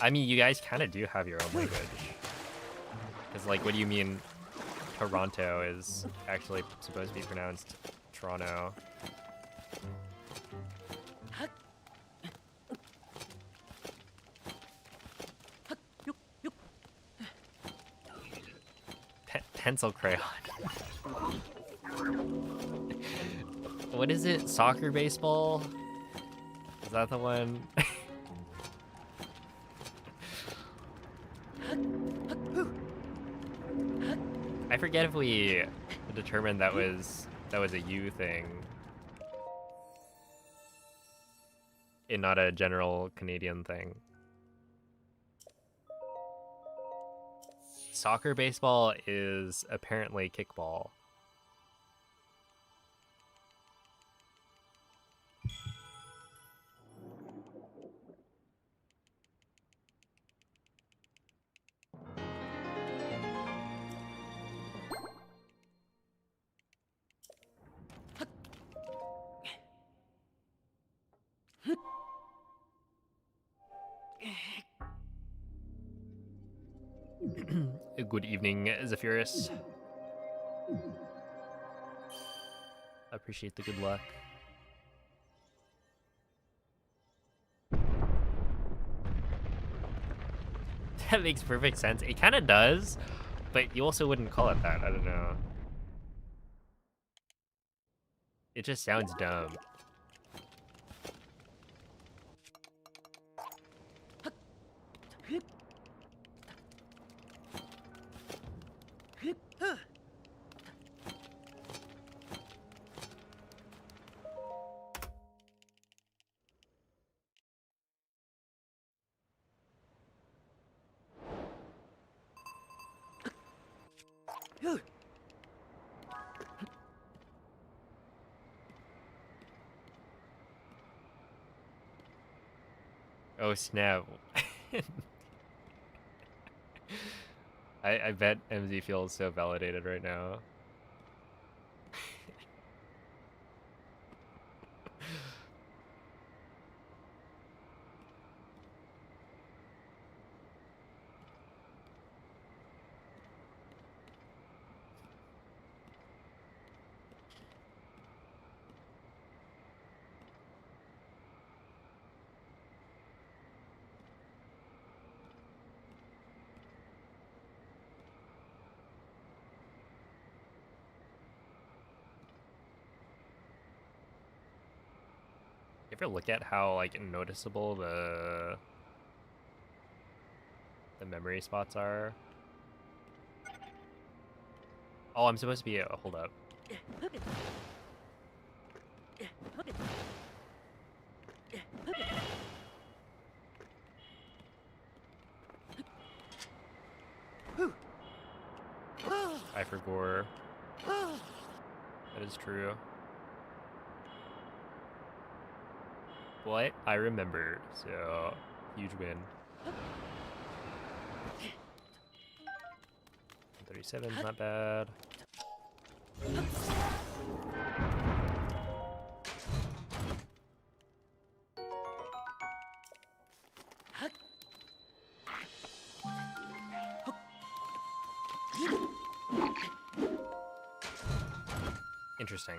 S1: I mean, you guys kind of do have your own language. Because, like, what do you mean Toronto is actually supposed to be pronounced Toronto? Pencil crayon. What is it? Soccer baseball? Is that the one? I forget if we determined that was a you thing and not a general Canadian thing. Soccer baseball is apparently kickball. Good evening, Zephyrus. Appreciate the good luck. That makes perfect sense. It kind of does, but you also wouldn't call it that. I don't know. It just sounds dumb. Oh snap. I bet MZ feels so validated right now. You ever look at how like noticeable the memory spots are? Oh, I'm supposed to be hold up. I forgot. That is true. What? I remembered, so huge win. 37's not bad. Interesting.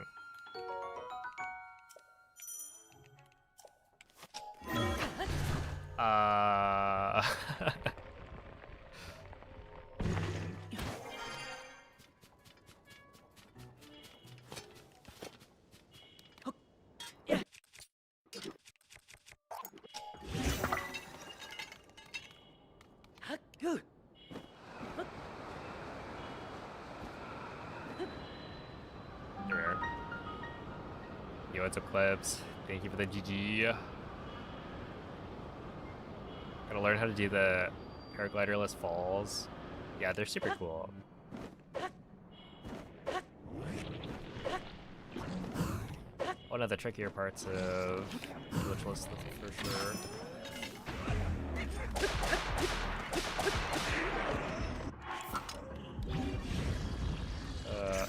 S1: There. Yo, what's up, Klebs? Thank you for the GG. Gotta learn how to do the paragliderless falls. Yeah, they're super cool. One of the trickier parts of glitchless for sure.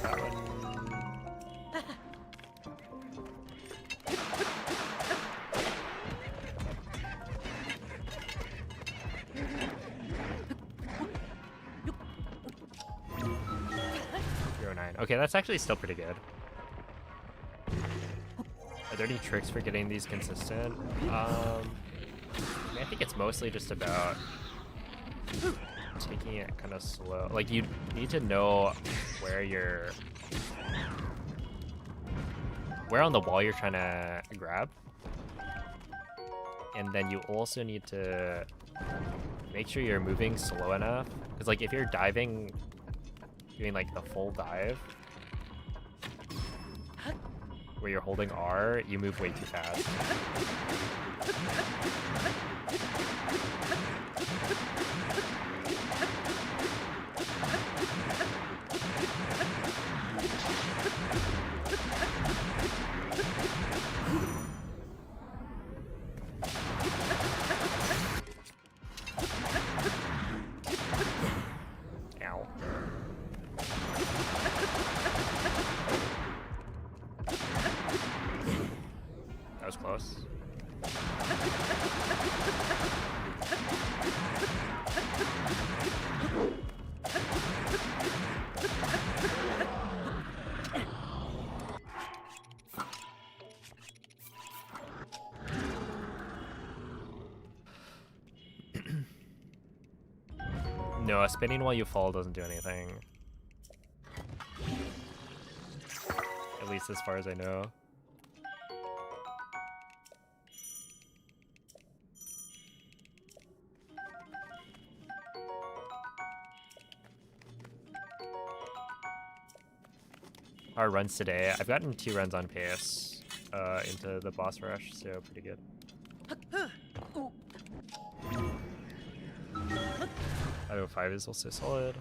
S1: That one. 09. Okay, that's actually still pretty good. Are there any tricks for getting these consistent? I think it's mostly just about taking it kind of slow. Like, you need to know where on the wall you're trying to grab. And then you also need to make sure you're moving slow enough. Because, like, if you're diving, doing, like, the full dive, where you're holding R, you move way too fast. Ow. That was close. No, spinning while you fall doesn't do anything. At least as far as I know. Our runs today, I've gotten 2 runs on pace into the boss rush, so pretty good. 505 is also solid.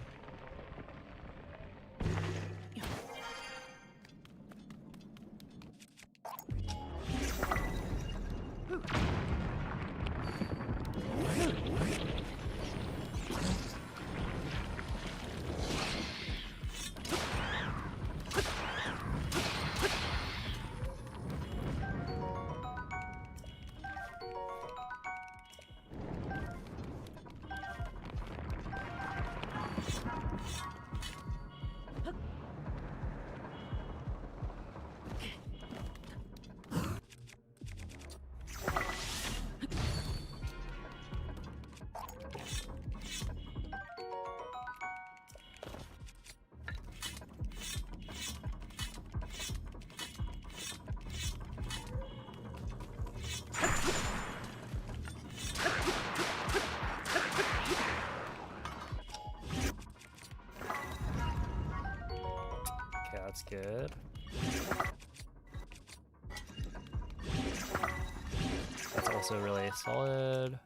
S1: Also really solid.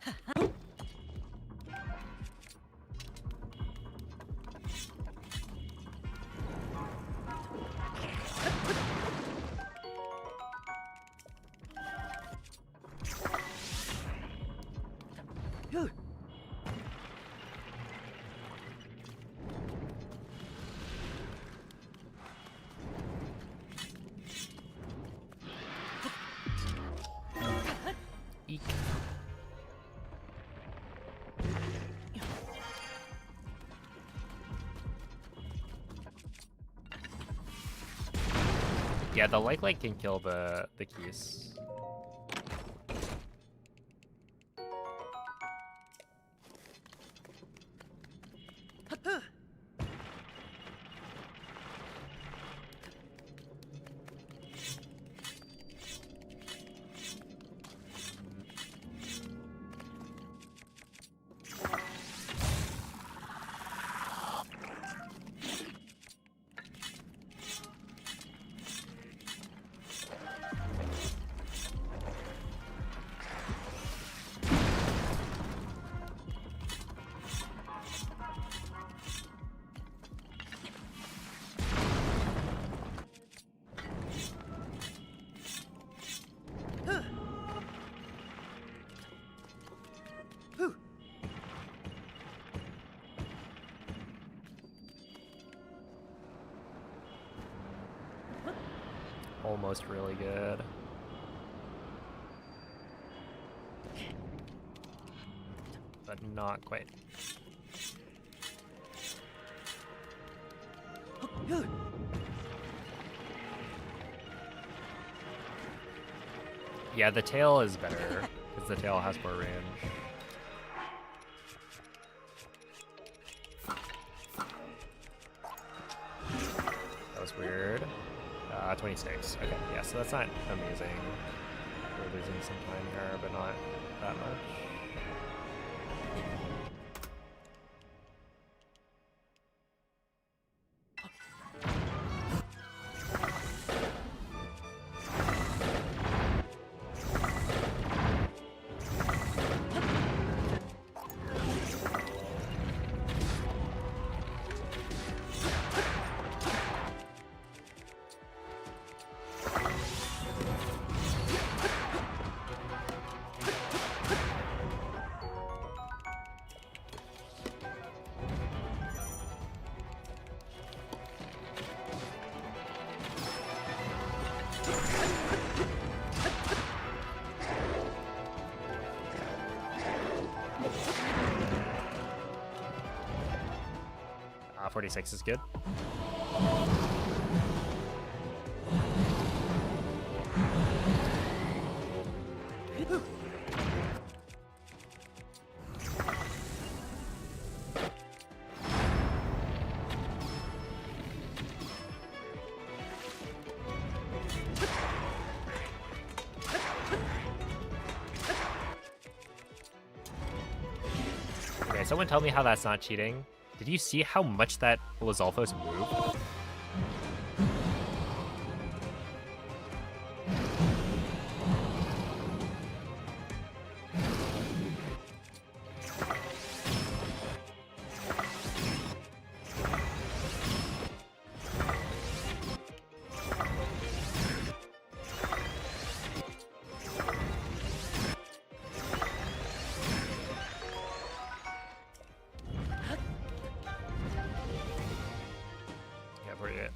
S1: Eek. Yeah, the like can kill the keys. Almost really good. But not quite. Yeah, the tail is better, because the tail has more range. That was weird. 26. Okay, yeah, so that's not amazing. We're losing some time here, but not that much. Ah, 46 is good. Okay, someone tell me how that's not cheating. Did you see how much that Lizalfos moved? Yeah, 48.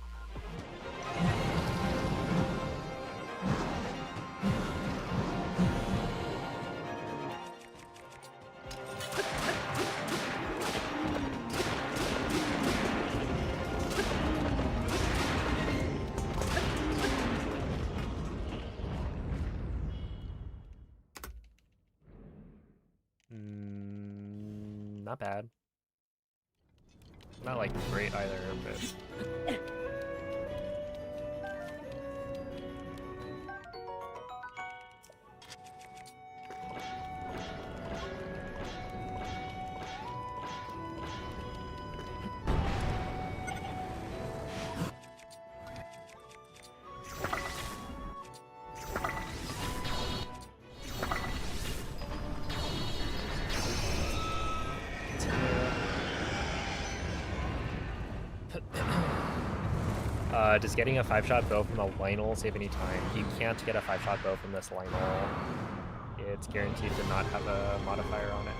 S1: Not bad. Not like great either, but Does getting a 5-shot bow from the Lionel save any time? You can't get a 5-shot bow from this Lionel. It's guaranteed to not have a modifier on it.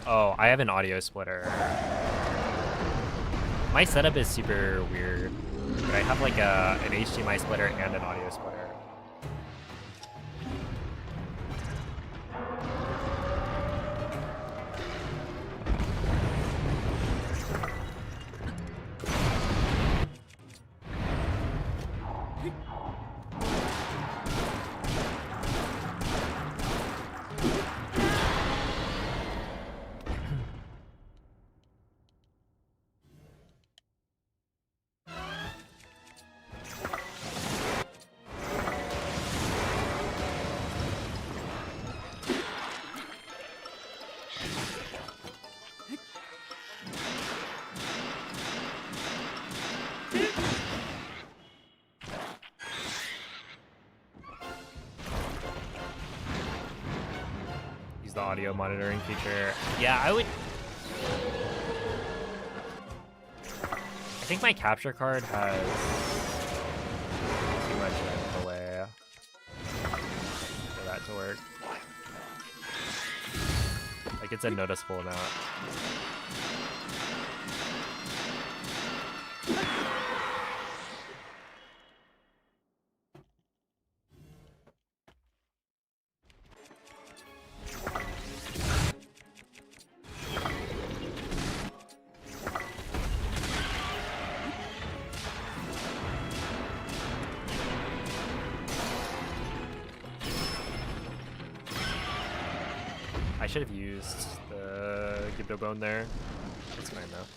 S1: Oh, I have an audio splitter. My setup is super weird, but I have like an HDMI splitter and an audio splitter. The audio monitoring feature. Yeah, I would. I think my capture card has too much in the way for that to work. Like, it's a noticeable amount. I should have used the Gibdo Bone there. That's fine though.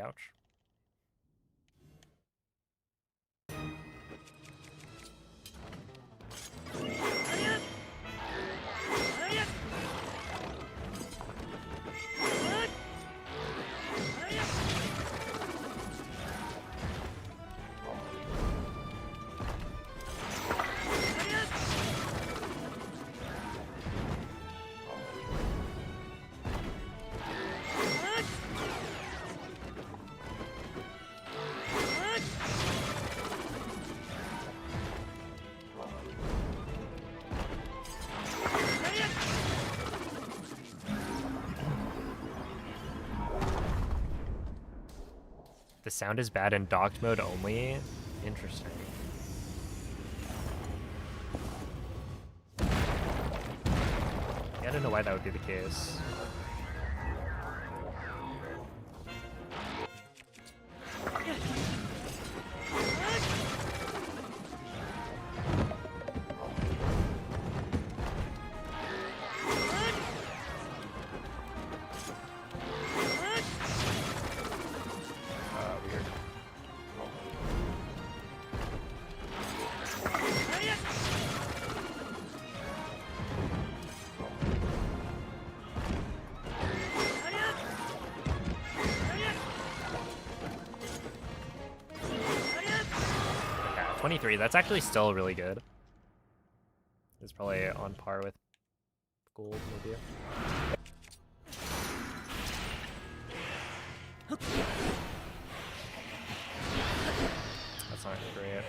S1: Ouch. The sound is bad in docked mode only? Interesting. Yeah, I don't know why that would be the case. Yeah, 23, that's actually still really good. It's probably on par with gold, maybe. That's not great.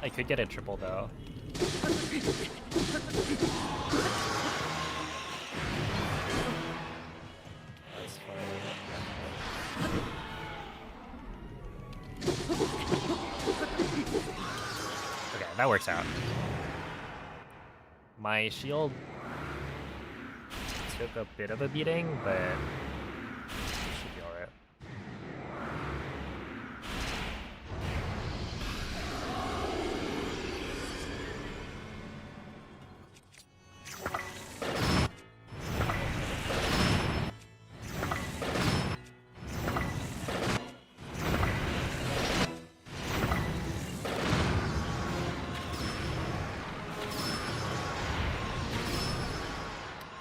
S1: I could get a triple though. That's funny. Okay, that works out. My shield took a bit of a beating, but it should be alright.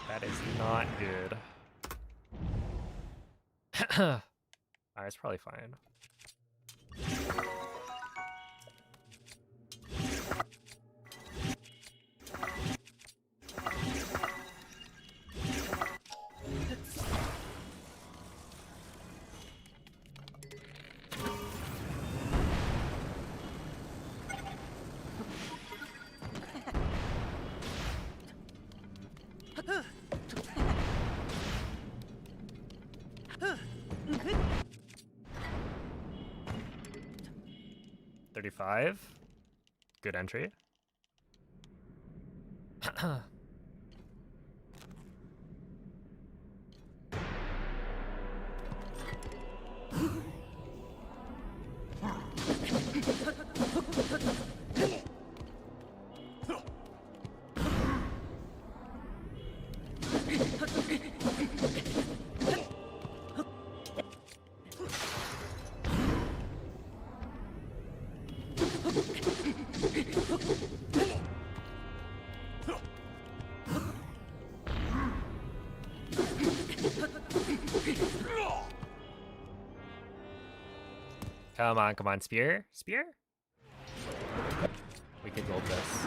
S1: That is not good. Alright, it's probably fine. $35. Good entry. Come on, spear? Spear? We could gold this.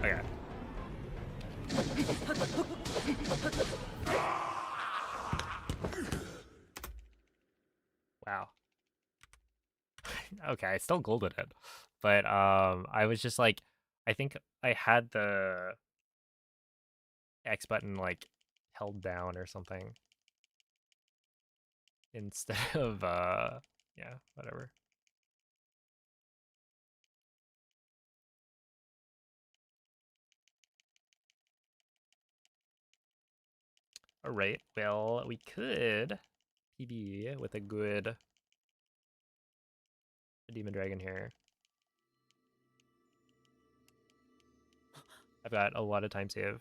S1: Okay. Wow. Okay, I still golded it. But I was just like, I think I had the X button like held down or something instead of yeah, whatever. All right, well, we could PB with a good demon dragon here. I've got a lot of time save.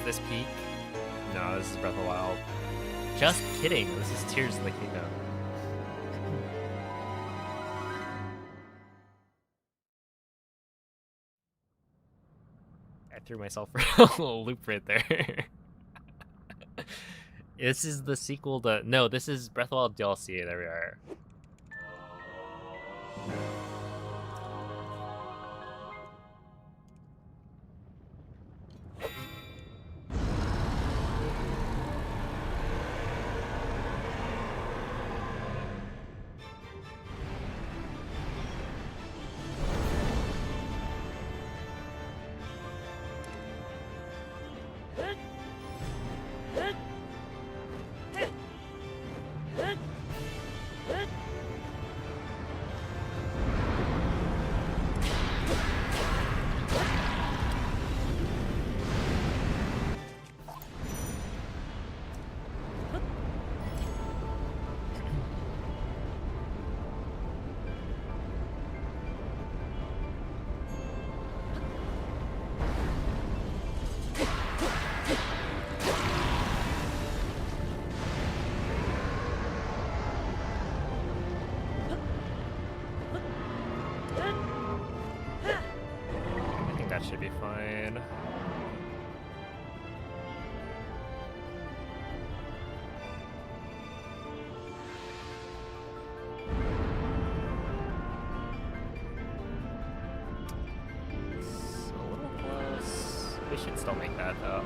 S1: this peak? No, this is Breath of the Wild. Just kidding. This is Tears of the Kingdom. I threw myself for a little loop right there. This is the sequel to... No, this is Breath of the Wild DLC. There we are. That should be fine. It's a little close. We should still make that though.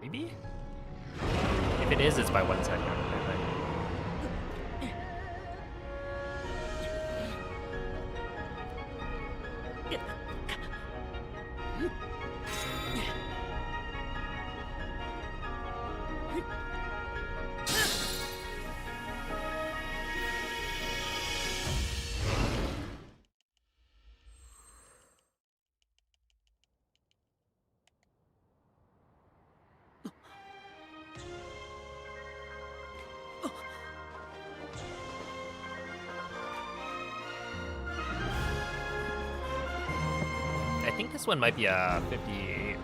S1: Maybe? If it is, it's by 1 second, I think. I think this one might be a 58,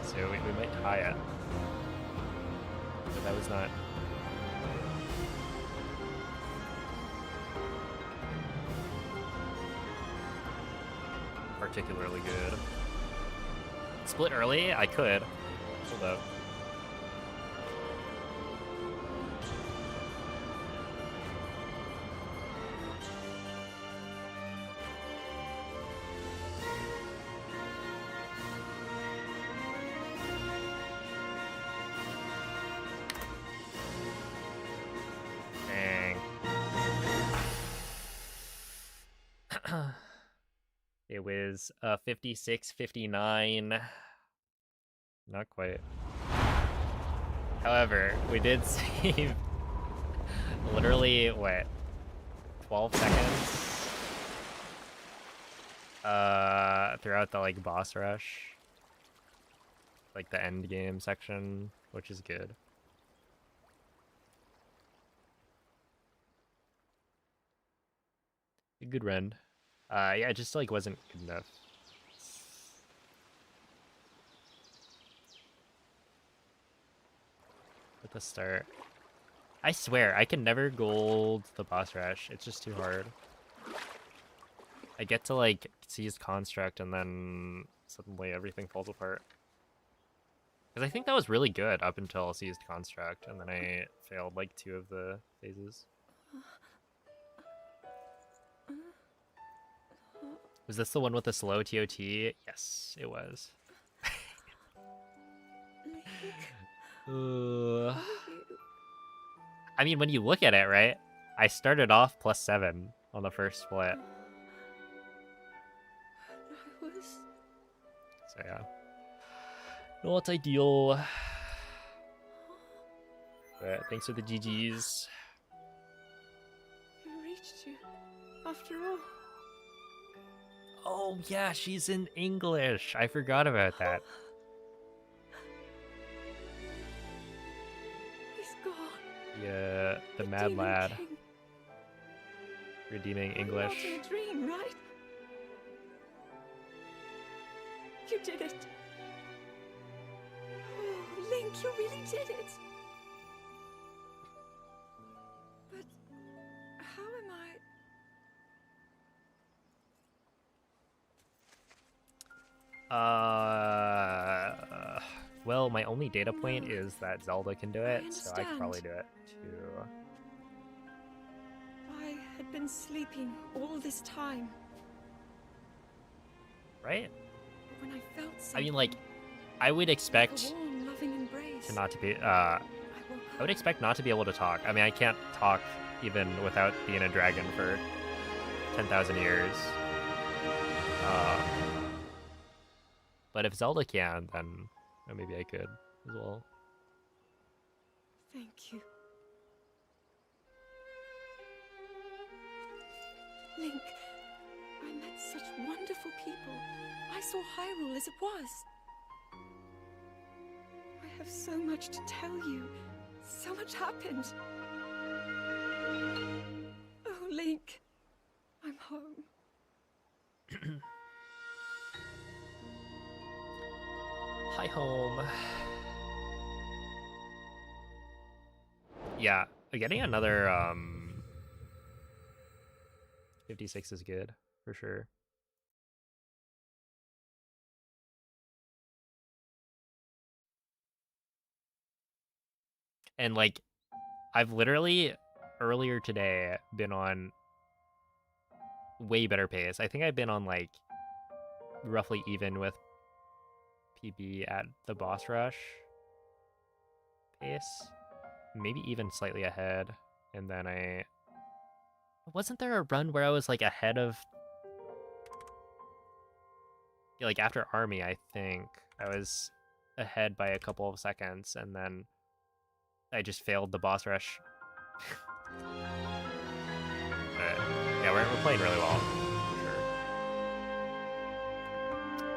S1: so we might tie it. But that was not... particularly good. Split early? I could. Hold up. It was 56, 59. Not quite. However, we did save literally, what, 12 seconds? Throughout the, like, boss rush. Like, the end game section, which is good. a good run. Yeah, it just like wasn't good enough. At the start. I swear, I can never gold the boss rush. It's just too hard. I get to like seize construct and then suddenly everything falls apart. Because I think that was really good up until seized construct, and then I failed like 2 of the phases. Was this the one with the slow TOT? Yes, it was. I mean, when you look at it, right? I started off +7 on the first split. So yeah. Not ideal. But thanks for the GGs.
S2: You reached you, after all.
S1: Oh yeah, she's in English. I forgot about that.
S2: He's gone.
S1: Yeah, the mad
S2: Demon
S1: lad.
S2: King.
S1: Redeeming
S2: Not
S1: English.
S2: in a dream, right? You did it. Oh, Link, you really did it. But how am I?
S1: Well, my only data point is that Zelda can do it, so I could probably
S2: understand.
S1: do it too.
S2: I had been sleeping all this time.
S1: Right?
S2: But when I felt something,
S1: I mean, like, I would expect
S2: a warm, loving embrace,
S1: to not to be,
S2: I woke
S1: I would
S2: up.
S1: expect not to be able to talk. I mean, I can't talk even without being a dragon for 10,000 years. But if Zelda can, then maybe I could as well.
S2: Thank you. Link, I met such wonderful people. I saw Hyrule as it was. I have so much to tell you. So much happened. Oh, Link, I'm home.
S1: Hi home. Yeah, getting another 56 is good for sure. And like, I've literally earlier today been on way better pace. I think I've been on like roughly even with PB at the boss rush pace, maybe even slightly ahead. And then wasn't there a run where I was like ahead of, like after Army, I think I was ahead by a couple of seconds, and then I just failed the boss rush. But yeah, we're playing really well, for sure.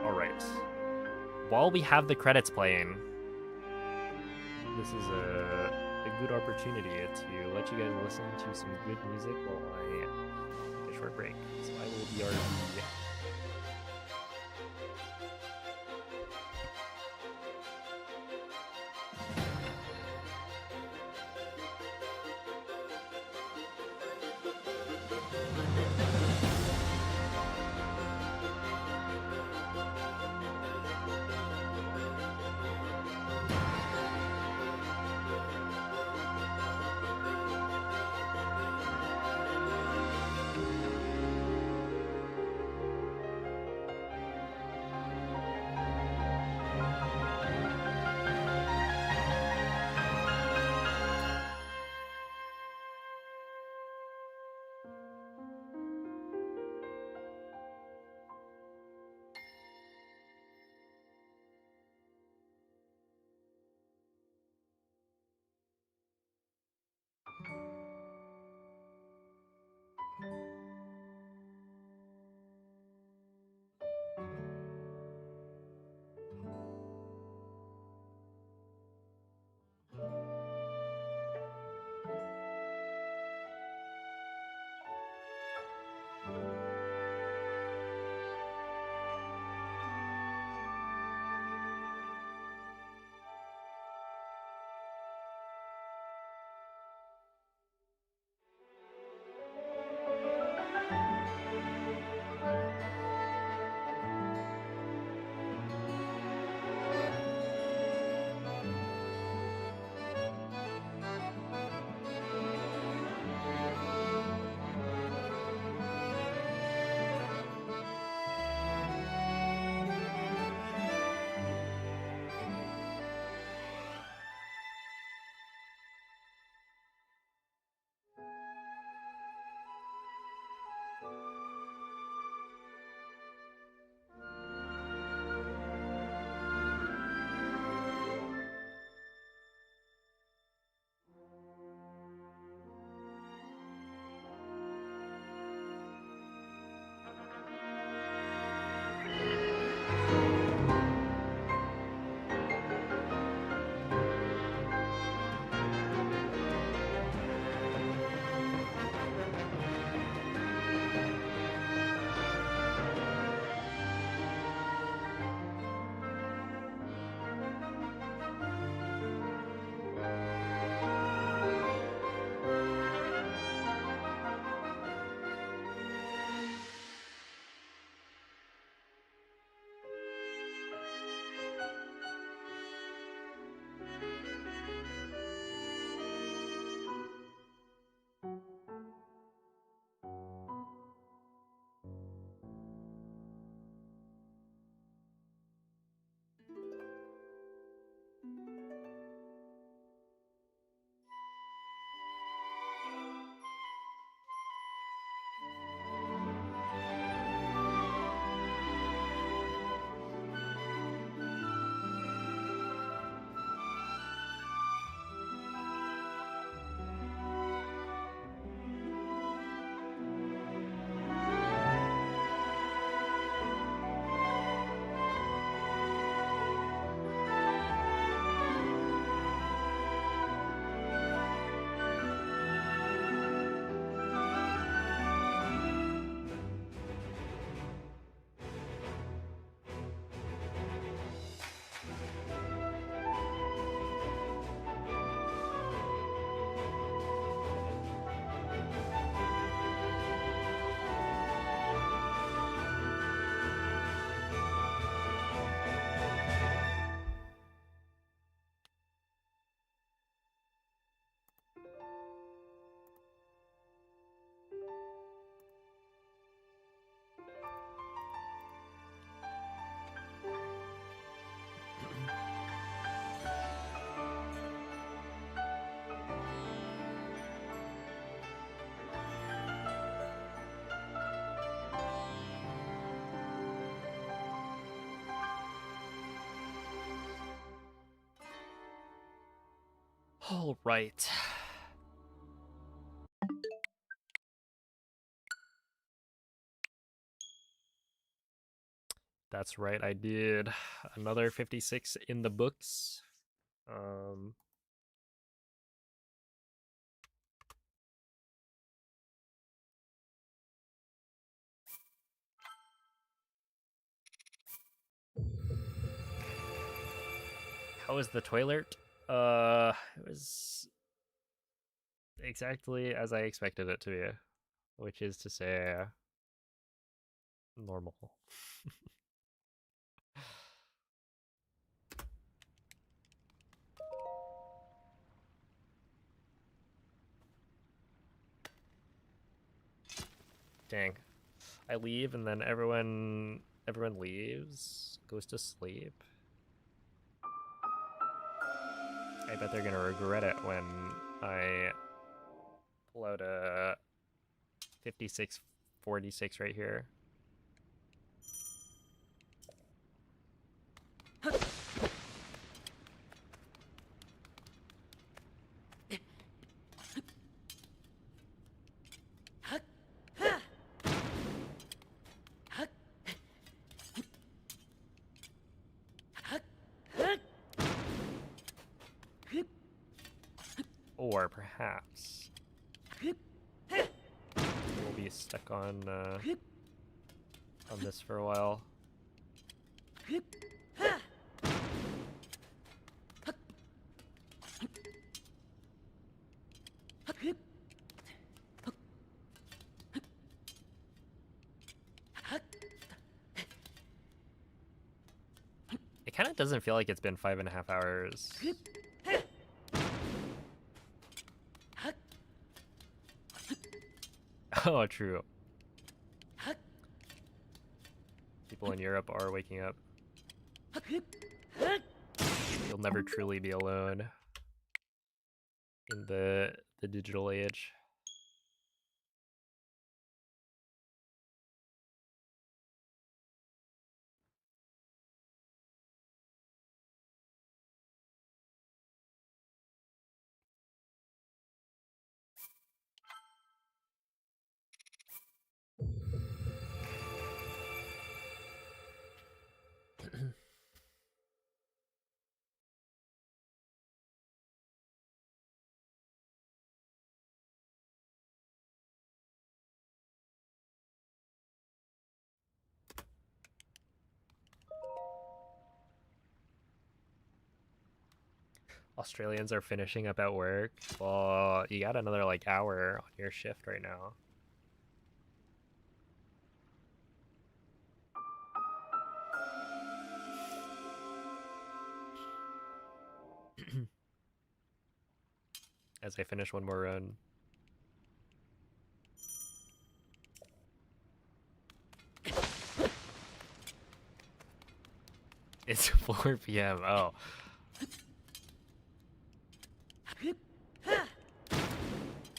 S1: All right. While we have the credits playing, this is a good opportunity to let you guys listen to some good music while I take a short break. So I will be RB. All right. That's right, I did another 56 in the books. How was the toilet? It was exactly as I expected it to be, which is to say, normal. Dang. I leave and then everyone leaves, goes to sleep. I bet they're gonna regret it when I pull out a 56-46 right here. Or perhaps we'll be stuck on this for a while. It kind of doesn't feel like it's been 5.5 hours. Oh, true. People in Europe are waking up. You'll never truly be alone in the digital age. Australians are finishing up at work. Well, you got another like hour on your shift right now. As I finish one more run. It's 4 p.m. Oh.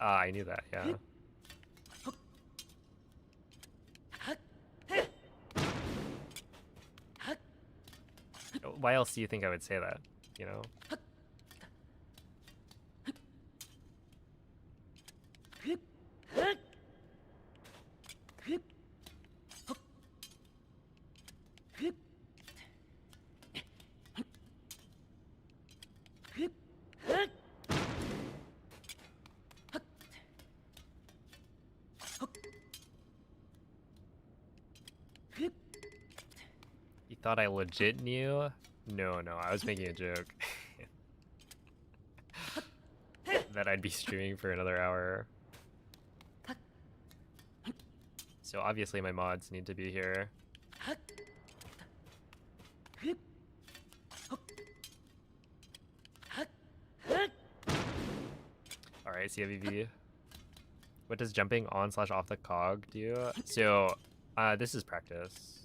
S1: Ah, I knew that, yeah. Why else do you think I would say that, you know? You thought I legit knew? No, I was making a joke. That I'd be streaming for another hour. So obviously my mods need to be here. Alright, CVV. What does jumping on / off the cog do? So, this is practice.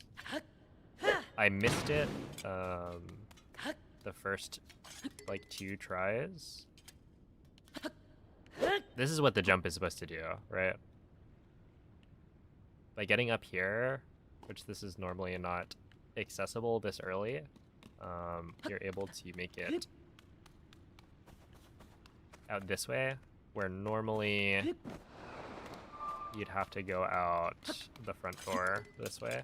S1: I missed it, the first, like, 2 tries. This is what the jump is supposed to do, right? By getting up here, which this is normally not accessible this early, you're able to make it out this way, where normally you'd have to go out the front door this way.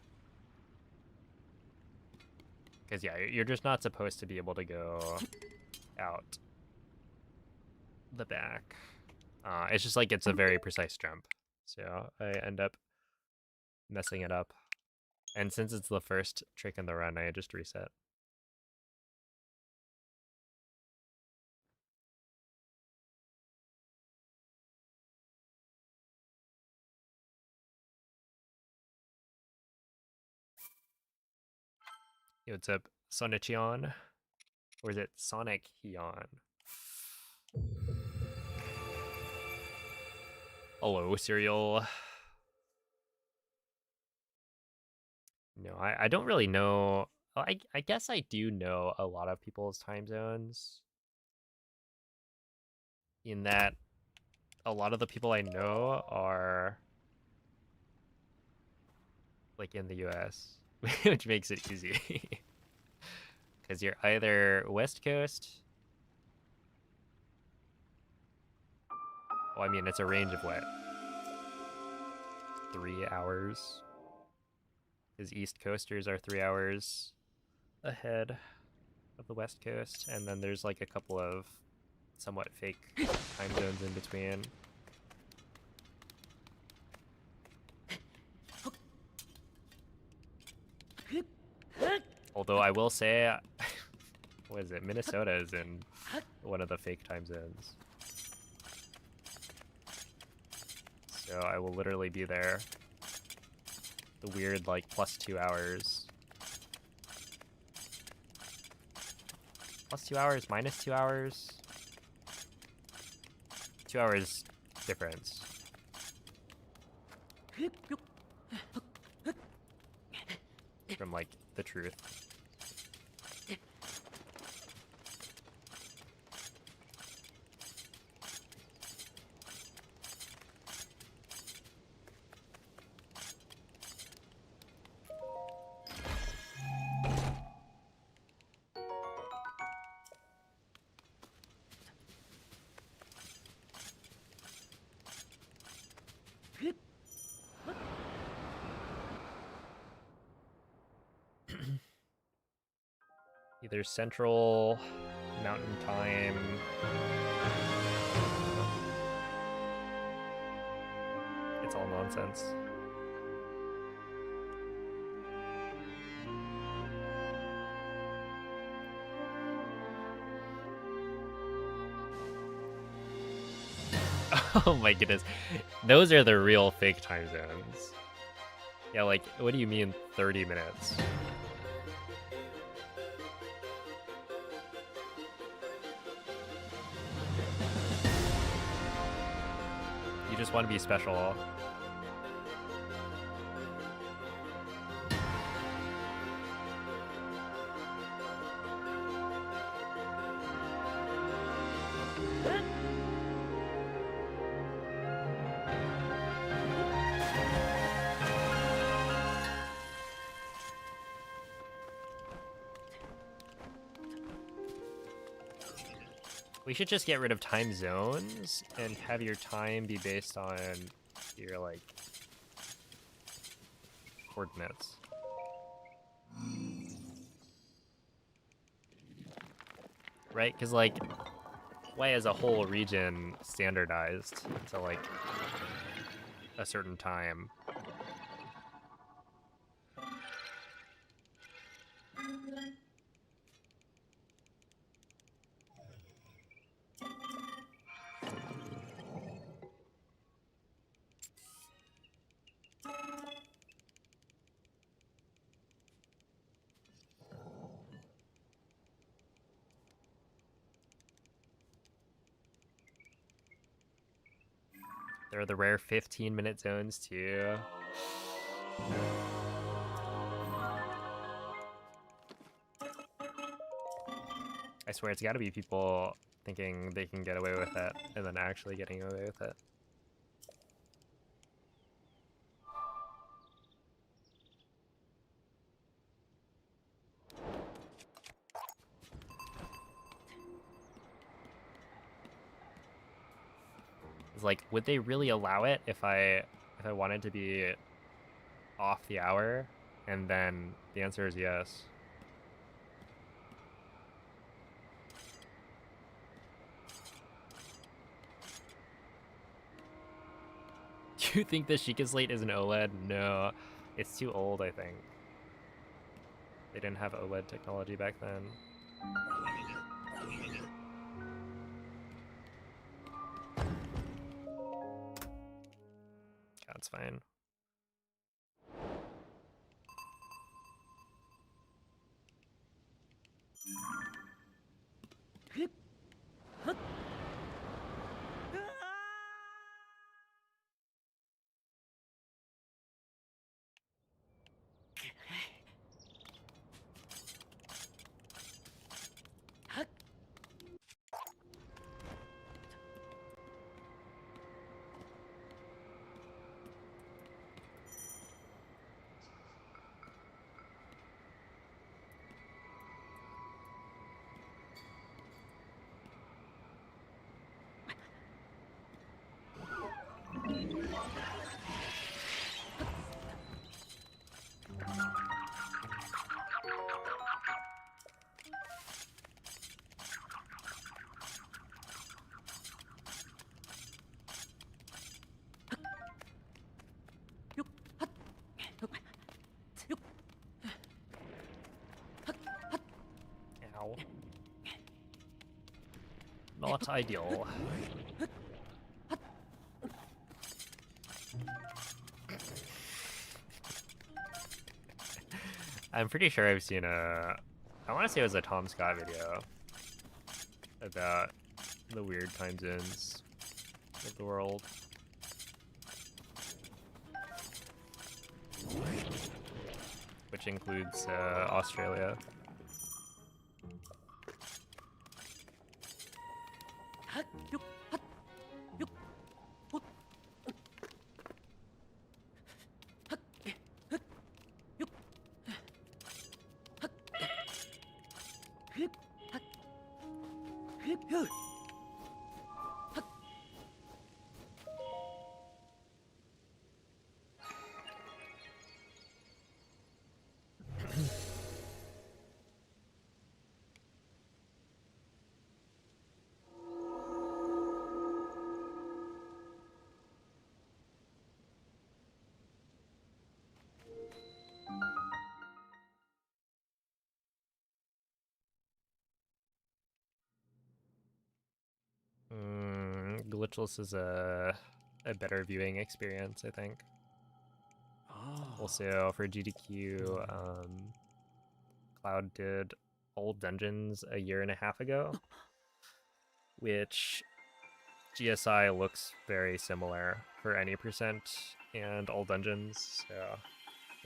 S1: Because, yeah, you're just not supposed to be able to go out the back. It's just like it's a very precise jump. So I end up messing it up. And since it's the first trick in the run, I just reset. Hey, what's up, Sonichion? Or is it Sonic Hion? Hello, Serial. No, I don't really know. Well, I guess I do know a lot of people's time zones. In that a lot of the people I know are like in the US, which makes it easy. Because you're either West Coast. Well, I mean, it's a range of what? 3 hours? Because East Coasters are 3 hours ahead of the West Coast, and then there's like a couple of somewhat fake time zones in between. Although I will say, what is it? Minnesota is in one of the fake time zones. So I will literally be there. The weird, like, +2 hours. +2 hours, -2 hours. 2 hours difference. From, like, the truth. Either Central, Mountain Time. It's all nonsense. Oh my goodness. Those are the real fake time zones. Yeah, like, what do you mean 30 minutes? You just want to be special. We should just get rid of time zones and have your time be based on your, like, coordinates. Right? Because, like, why is a whole region standardized to, like, a certain time? There are the rare 15-minute zones, too. I swear, it's gotta be people thinking they can get away with it, and then actually getting away with it. It's like, would they really allow it if I wanted to be off the hour? And then the answer is yes. Do you think the Sheikah Slate is an OLED? No, it's too old, I think. They didn't have OLED technology back then. That's fine. Ow. Not ideal. I'm pretty sure I've seen I want to say it was a Tom Scott video about the weird time zones of the world. Which includes Australia. Glitchless is a better viewing experience, I think. Also, for GDQ, Cloud did Old Dungeons a year and a half ago, which GSI looks very similar for any percent and Old Dungeons, so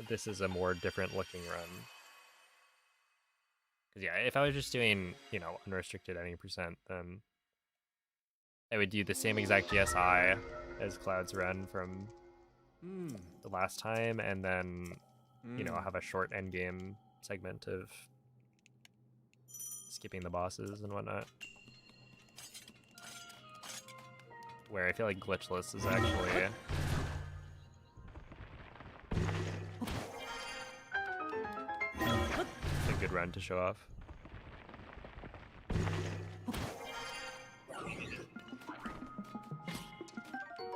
S1: this is a more different looking run. Because yeah, if I was just doing, you know, unrestricted any percent, then I would do the same exact GSI as Cloud's run from the last time, and then, you know, have a short endgame segment of skipping the bosses and whatnot. Where I feel like Glitchless is actually a good run to show off.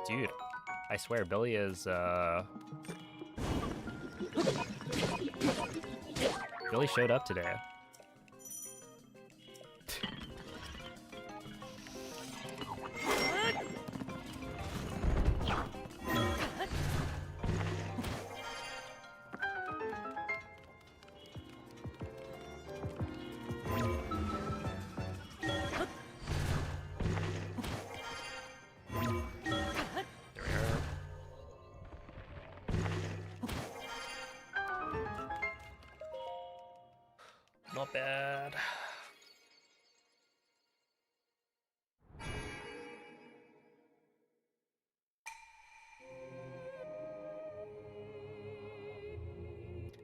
S1: Dude, I swear Billy is Billy showed up today. Not bad.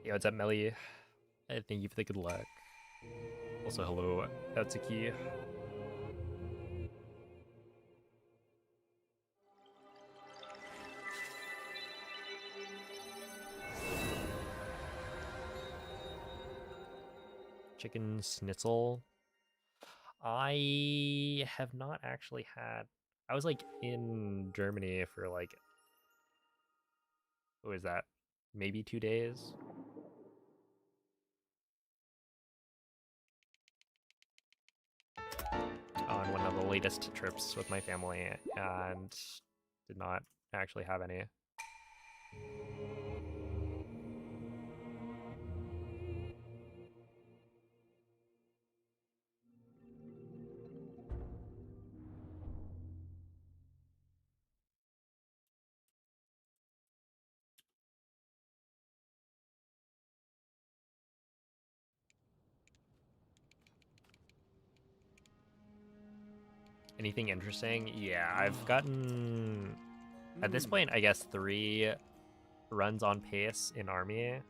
S1: Yo, what's up, Melly? Thank you for the good luck. Also, hello, Otsuki. Chicken schnitzel. I have not actually had. I was like in Germany for like, what was that? Maybe 2 days. On one of the latest trips with my family and did not actually have any. Anything interesting? Yeah, I've gotten, at this point, I guess 3 runs on pace in Army.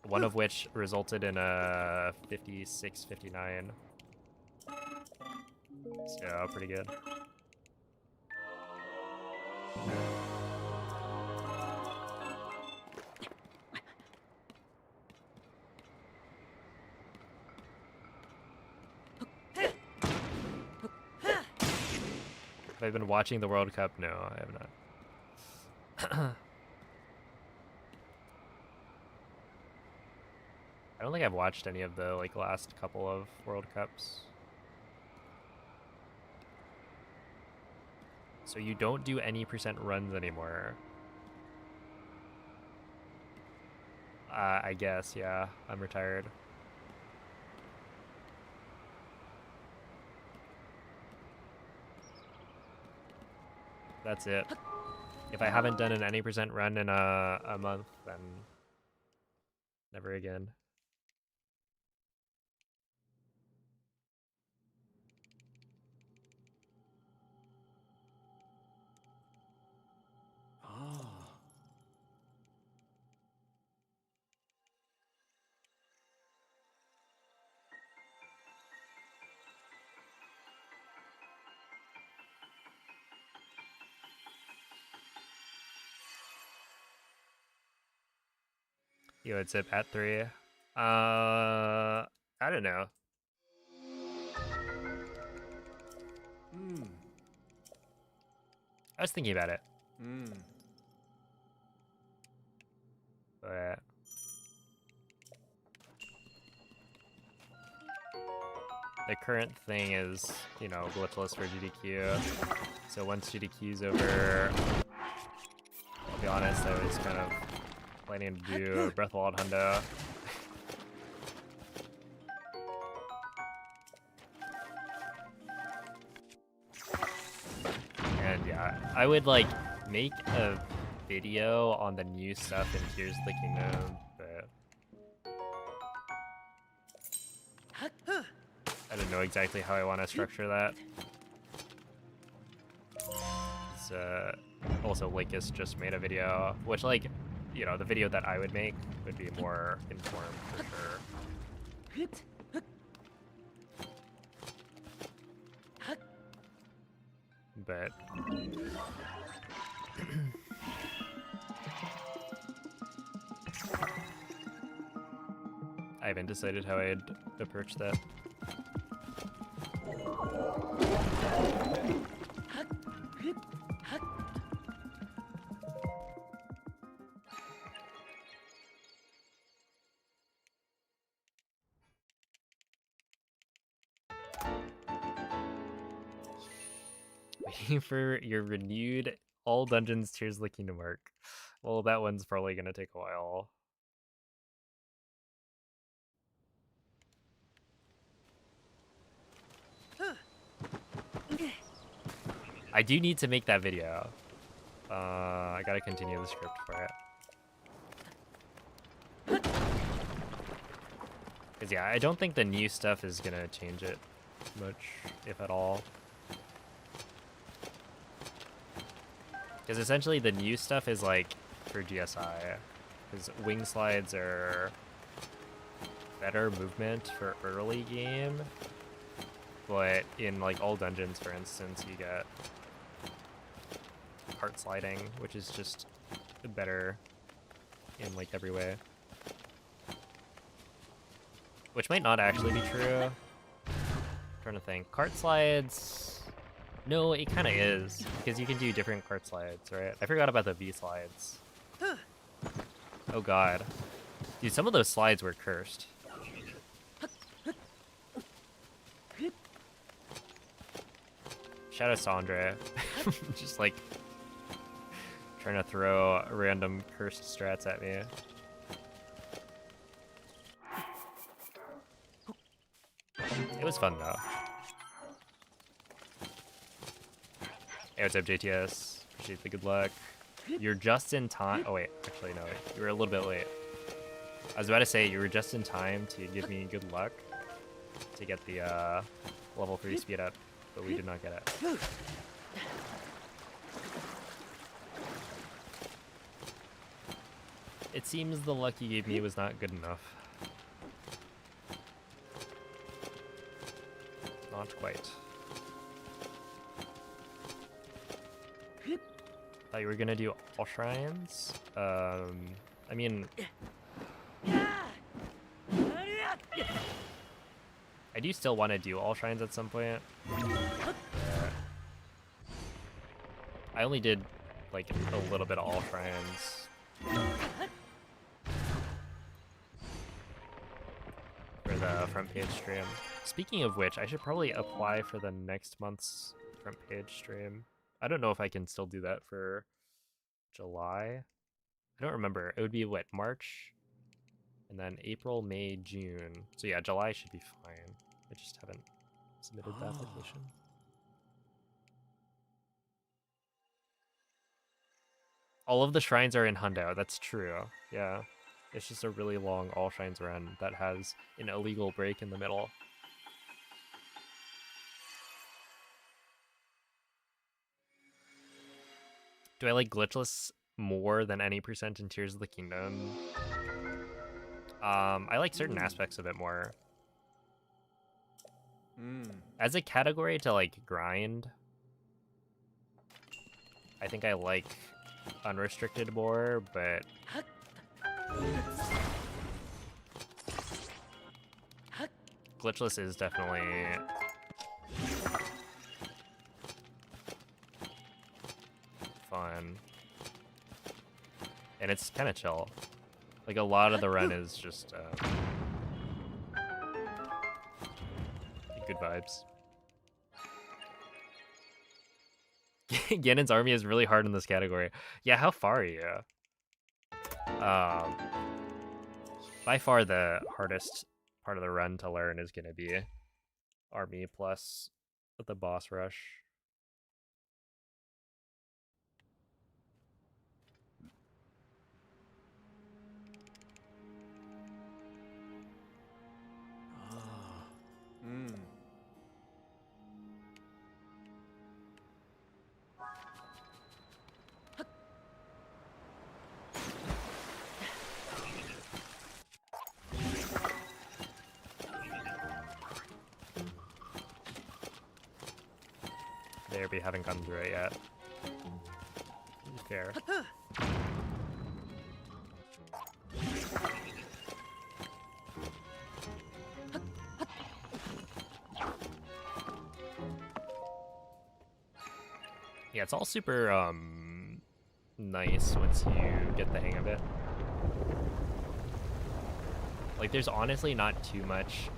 S1: One of which resulted in a 56, 59. So, pretty good. Have I been watching the World Cup? No, I have not. I don't think I've watched any of the like last couple of World Cups. So you don't do any percent runs anymore. I guess, yeah. I'm retired. That's it. If I haven't done an any percent run in a month, then never again. Yo, it's up at 3. I don't know. I was thinking about it. But the current thing is, you know, glitchless for GDQ. So once GDQ's over, I'll be honest, I was kind of planning to do a Breath of the Wild Hundo. And yeah, I would like make a video on the new stuff in Tears of the Kingdom, but I don't know exactly how I want to structure that. Also, Linkus just made a video, which, like, you know, the video that I would make would be more informed for sure. But I haven't decided how I'd approach that. Waiting for your renewed all dungeons Tears of the Kingdom arc. Well, that one's probably gonna take a while. I do need to make that video. I gotta continue the script for it. Cause yeah, I don't think the new stuff is gonna change it much, if at all. Because essentially the new stuff is like for GSI. Because wing slides are better movement for early game. But in like all dungeons, for instance, you get cart sliding, which is just better in like every way. Which might not actually be true. Trying to think. Cart slides. No, it kind of is, because you can do different cart slides, right? I forgot about the V slides. Oh god. Dude, some of those slides were cursed. Shout out Sandra. Just like trying to throw random cursed strats at me. It was fun though. Hey, what's up, JTS? Appreciate the good luck. You're just in time. Oh wait, actually no, you were a little bit late. I was about to say you were just in time to give me good luck to get the level 3 speed up, but we did not get it. It seems the luck you gave me was not good enough. Not quite. Thought you were gonna do all shrines. I mean, I do still want to do all shrines at some point. I only did like a little bit of all shrines for the front page stream. Speaking of which, I should probably apply for the next month's front page stream. I don't know if I can still do that for July. I don't remember. It would be what, March? And then April, May, June. So yeah, July should be fine. I just haven't submitted the application. All of the shrines are in Hundo. That's true. Yeah. It's just a really long all shrines run that has an illegal break in the middle. Do I like Glitchless more than any percent in Tears of the Kingdom? I like certain aspects of it more. As a category to like grind, I think I like Unrestricted more, but Glitchless is definitely fun. And it's kind of chill. Like a lot of the run is just good vibes. Ganon's army is really hard in this category. Yeah, how far are you? By far the hardest part of the run to learn is going to be army plus the boss rush. There, we haven't gotten through it yet. Fair. Yeah, it's all super nice once you get the hang of it. Like, there's honestly not too much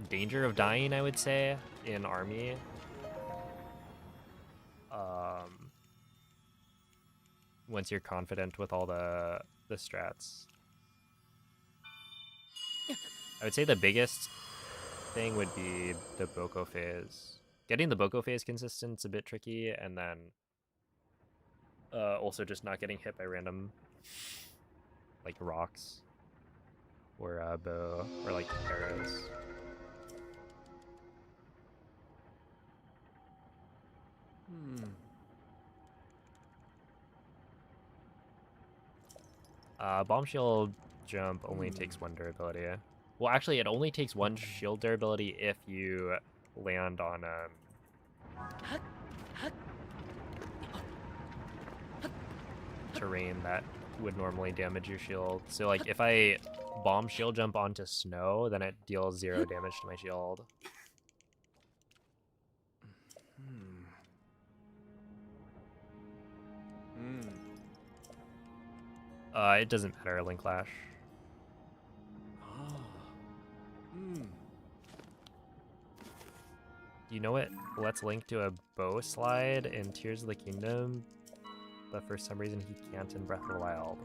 S1: danger of dying, I would say, in army. Once you're confident with all the strats. I would say the biggest thing would be the Boko phase. Getting the Boko phase consistent is a bit tricky, and then also just not getting hit by random like rocks or bow or like arrows. Bomb shield jump only takes 1 durability. Well, actually, it only takes 1 shield durability if you land on terrain that would normally damage your shield. So, like, if I bomb shield jump onto snow, then it deals 0 damage to my shield. It doesn't matter, Link Clash. You know it lets Link do a bow slide in Tears of the Kingdom, but for some reason he can't in Breath of the Wild.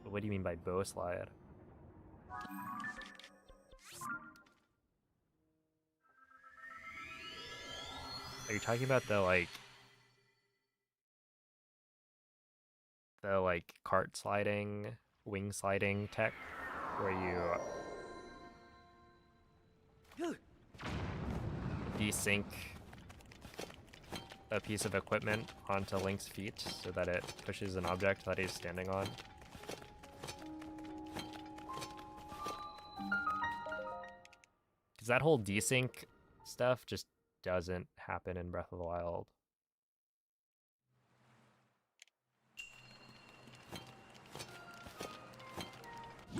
S1: But what do you mean by bow slide? Are you talking about the cart sliding, wing sliding tech, where you desync a piece of equipment onto Link's feet so that it pushes an object that he's standing on? Because that whole desync stuff just doesn't happen in Breath of the Wild.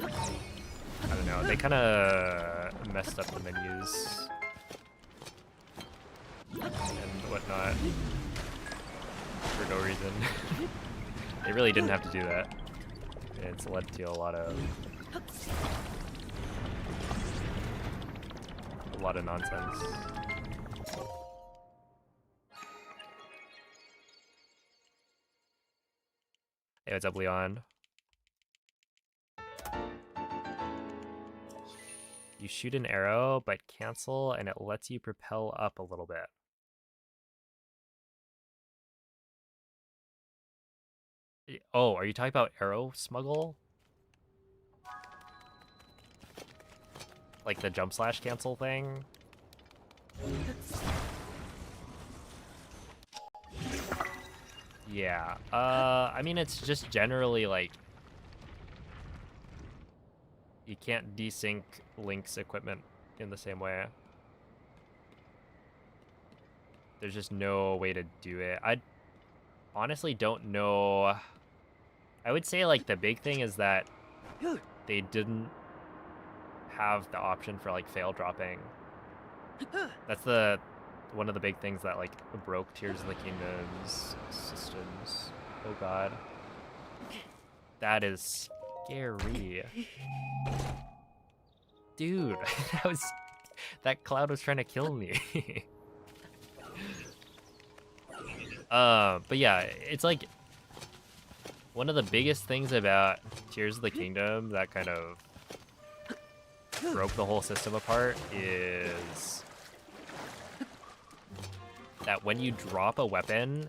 S1: I don't know, they kind of messed up the menus and whatnot for no reason. They really didn't have to do that. It's led to a lot of nonsense. Hey, what's up, Leon? You shoot an arrow, but cancel, and it lets you propel up a little bit. Oh, are you talking about arrow smuggle? Like the jump slash cancel thing? Yeah. I mean, it's just generally like you can't desync Link's equipment in the same way. There's just no way to do it. I honestly don't know. I would say like the big thing is that they didn't have the option for like fail dropping. That's one of the big things that like broke Tears of the Kingdom's systems. Oh god. That is scary. Dude, that cloud was trying to kill me. But yeah, it's like one of the biggest things about Tears of the Kingdom that kind of broke the whole system apart is that when you drop a weapon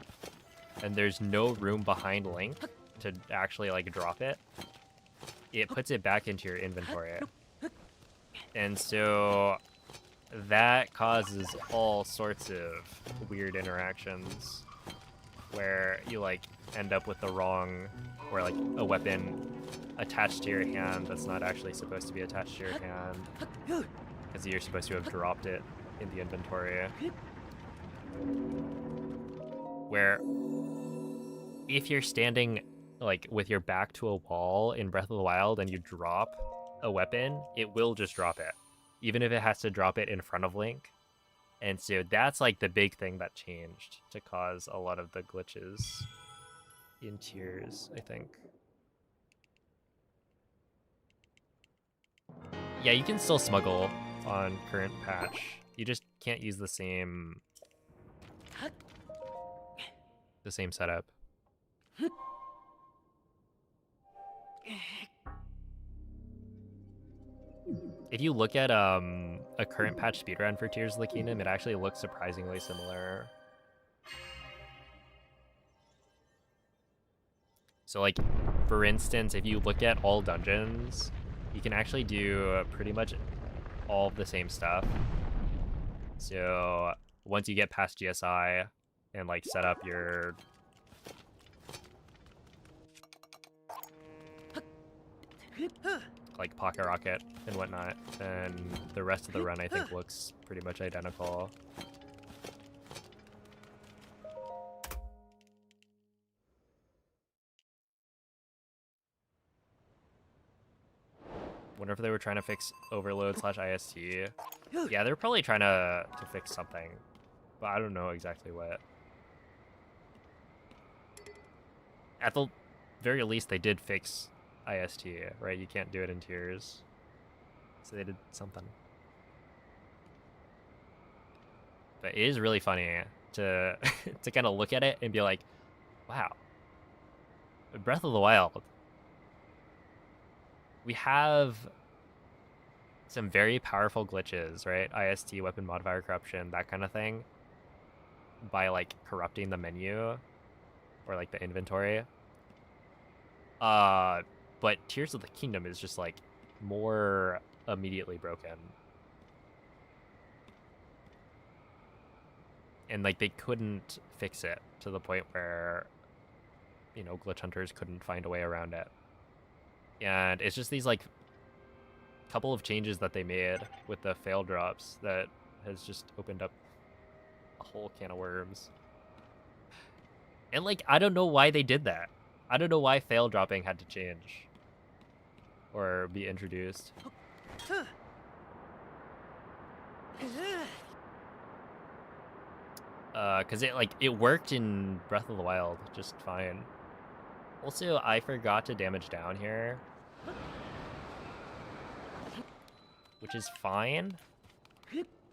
S1: and there's no room behind Link to actually like drop it, it puts it back into your inventory. And so that causes all sorts of weird interactions where you like end up with the wrong, or like a weapon attached to your hand that's not actually supposed to be attached to your hand because you're supposed to have dropped it in the inventory. Where if you're standing like with your back to a wall in Breath of the Wild and you drop a weapon, it will just drop it, even if it has to drop it in front of Link. And so that's like the big thing that changed to cause a lot of the glitches in Tears, I think. Yeah, you can still smuggle on current patch. You just can't use the same setup. If you look at a current patch speedrun for Tears of the Kingdom, it actually looks surprisingly similar. So like, for instance, if you look at all dungeons, you can actually do pretty much all of the same stuff. So once you get past GSI and like set up your like pocket rocket and whatnot, and the rest of the run I think looks pretty much identical. Wonder if they were trying to fix overload / IST. Yeah, they're probably trying to fix something, but I don't know exactly what. At the very least, they did fix IST, right? You can't do it in tiers. So they did something. But it is really funny to to kind of look at it and be like, wow, Breath of the Wild. We have some very powerful glitches, right? IST, weapon modifier corruption, that kind of thing. By like corrupting the menu or like the inventory. But Tears of the Kingdom is just like more immediately broken. And like they couldn't fix it to the point where, you know, glitch hunters couldn't find a way around it. And it's just these like couple of changes that they made with the fail drops that has just opened up a whole can of worms. And like, I don't know why they did that. I don't know why fail dropping had to change or be introduced. Cause it worked in Breath of the Wild just fine. Also, I forgot to damage down here, which is fine,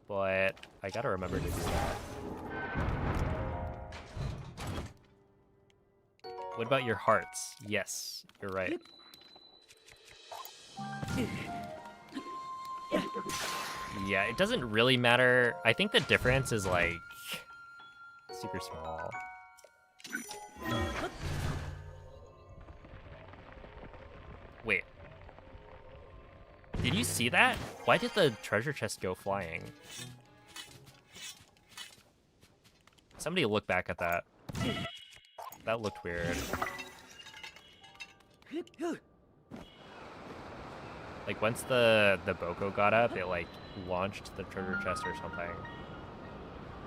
S1: but I gotta remember to do that. What about your hearts? Yes, you're right. Yeah, it doesn't really matter. I think the difference is like super small. Wait. Did you see that? Why did the treasure chest go flying? Somebody look back at that. That looked weird. Like once the Boko got up, it like launched the treasure chest or something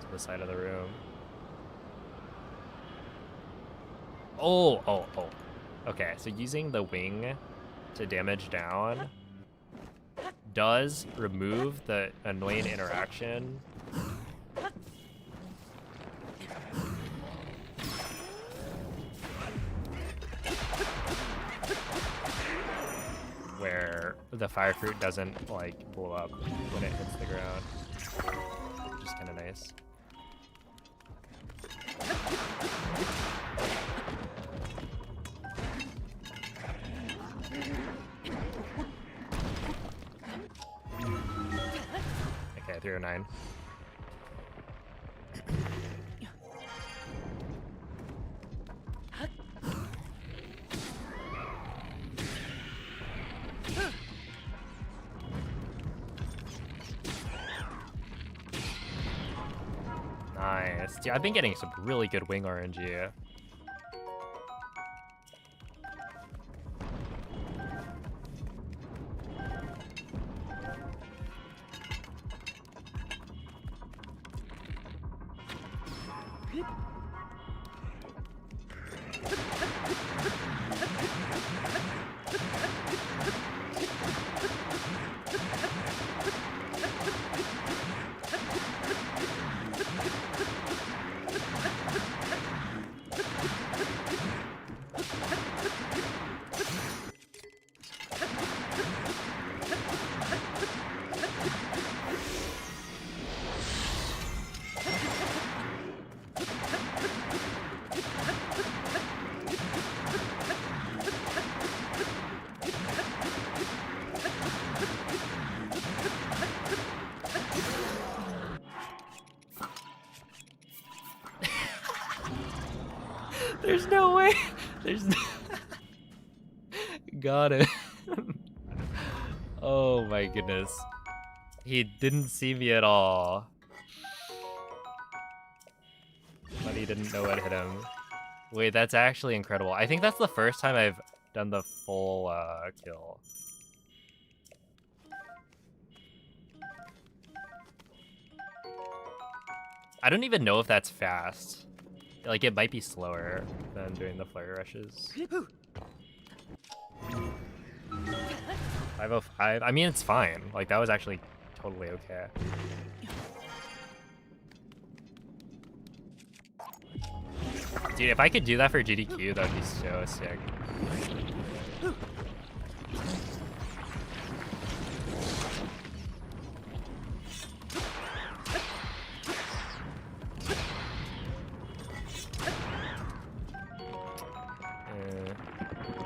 S1: to the side of the room. Oh. Okay, so using the wing to damage down does remove the annoying interaction where the fire fruit doesn't like blow up when it hits the ground, which is kind of nice. Okay, 309. Nice. Dude, I've been getting some really good wing RNG. There's no way. There's no... Got it. Oh my goodness. He didn't see me at all. But he didn't know what hit him. Wait, that's actually incredible. I think that's the first time I've done the full kill. I don't even know if that's fast. Like, it might be slower than doing the flurry rushes. 505. I mean, it's fine. Like, that was actually totally okay. Dude, if I could do that for GDQ, that would be so sick.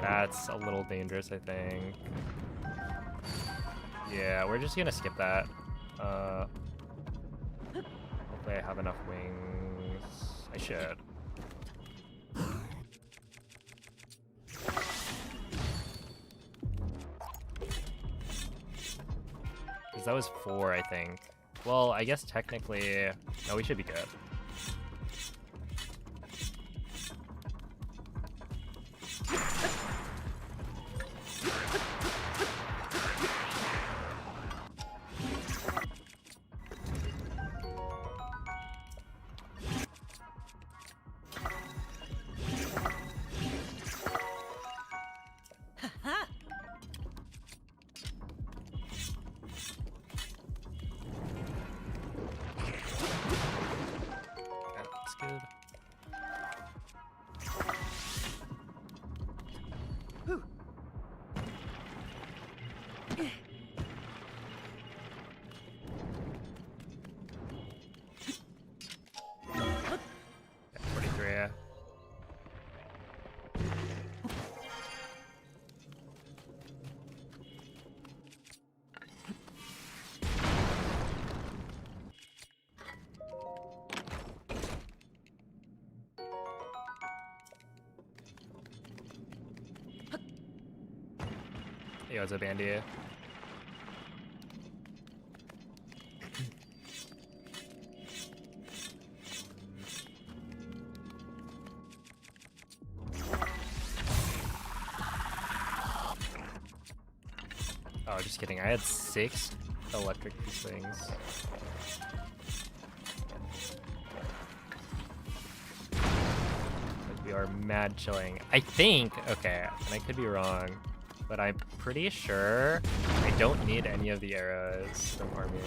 S1: That's a little dangerous, I think. Yeah, we're just gonna skip that. Hopefully I have enough wings. I should. Because that was 4, I think. Well, I guess technically... No, we should be good. That's good. Yeah, 43. Yo, what's up, Andy? Oh, just kidding. I had 6 electric things. Like, we are mad chilling. I think, okay, and I could be wrong, but I'm pretty sure I don't need any of the arrows from army.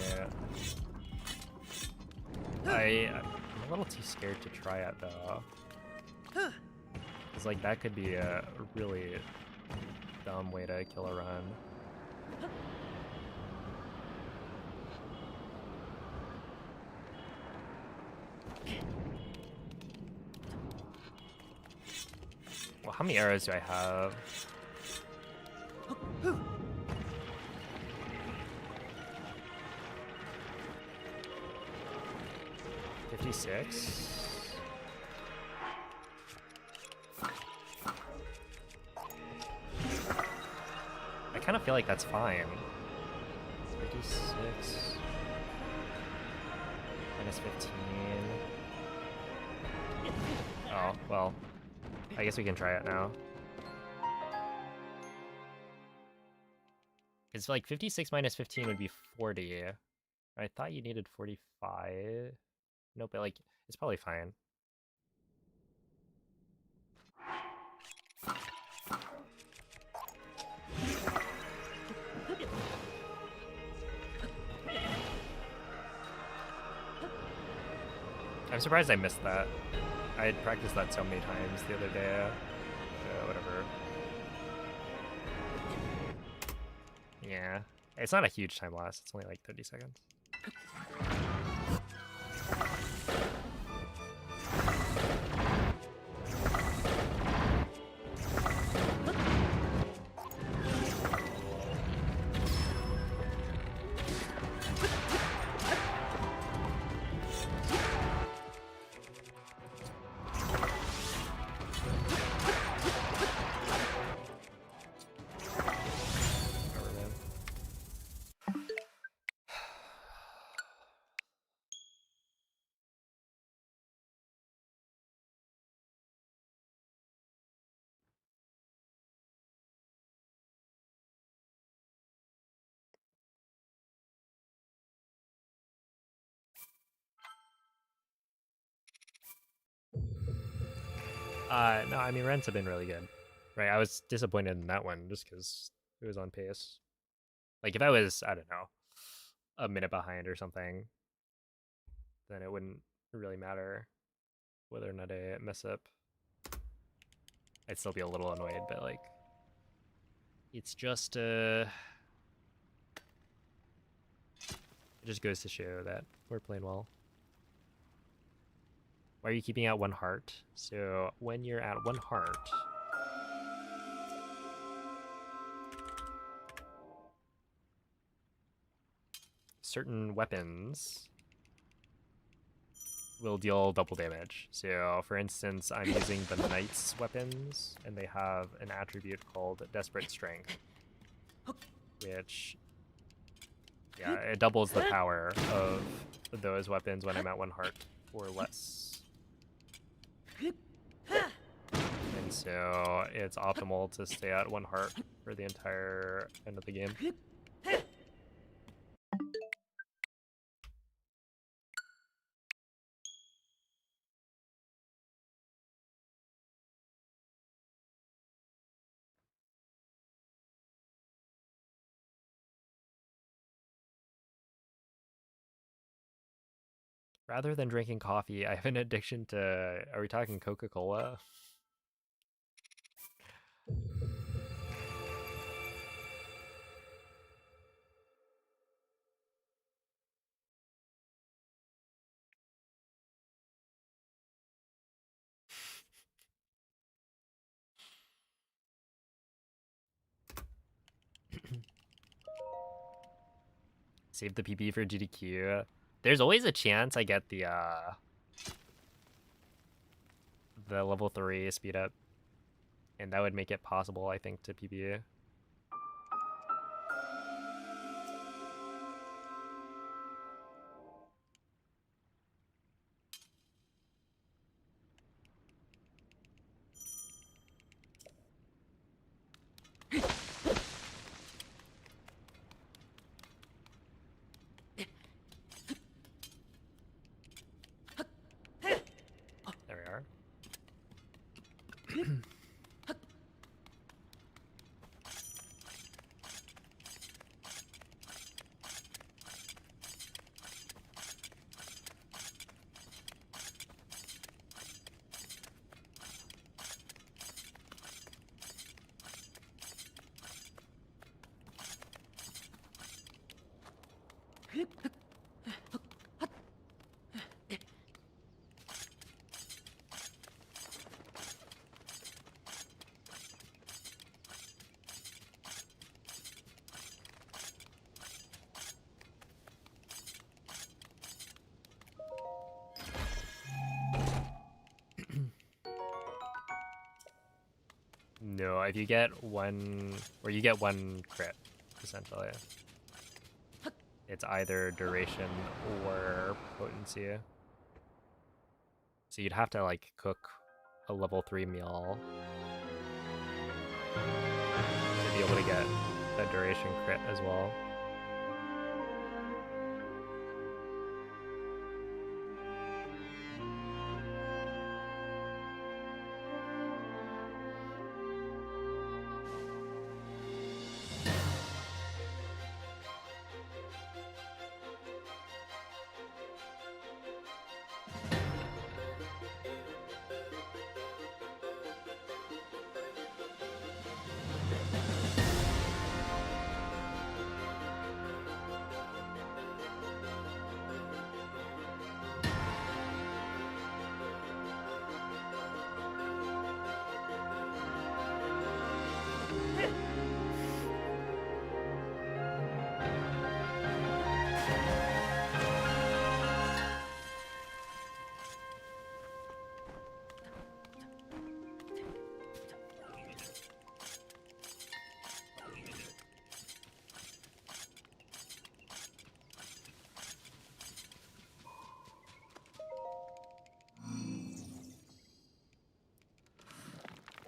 S1: I'm a little too scared to try it though. Cause like that could be a really dumb way to kill a run. Well, how many arrows do I have? $56. I kind of feel like that's fine. 56 minus 15. Oh, well, I guess we can try it now. It's like 56 minus 15 would be 40. I thought you needed 45. Nope, but like, it's probably fine. I'm surprised I missed that. I had practiced that so many times the other day. Whatever. Yeah. It's not a huge time loss. It's only like 30 seconds. No, I mean, rents have been really good. Right, I was disappointed in that one just because it was on pace. Like, if I was, I don't know, a minute behind or something, then it wouldn't really matter whether or not I mess up. I'd still be a little annoyed, but, like, it's just, it just goes to show that we're playing well. Why are you keeping out 1 heart? So, when you're at 1 heart, certain weapons will deal double damage. So, for instance, I'm using the Knight's weapons, and they have an attribute called Desperate Strength, which, yeah, it doubles the power of those weapons when I'm at 1 heart or less. And so, it's optimal to stay at 1 heart for the entire end of the game. Rather than drinking coffee, I have an addiction to, are we talking Coca-Cola? Save the PP for GDQ. There's always a chance I get the level 3 speed up, and that would make it possible, I think, to PB. There we are. No, if you get one, or you get 1 crit, essentially. It's either duration or potency. So you'd have to, like, cook a level 3 meal to be able to get a duration crit as well.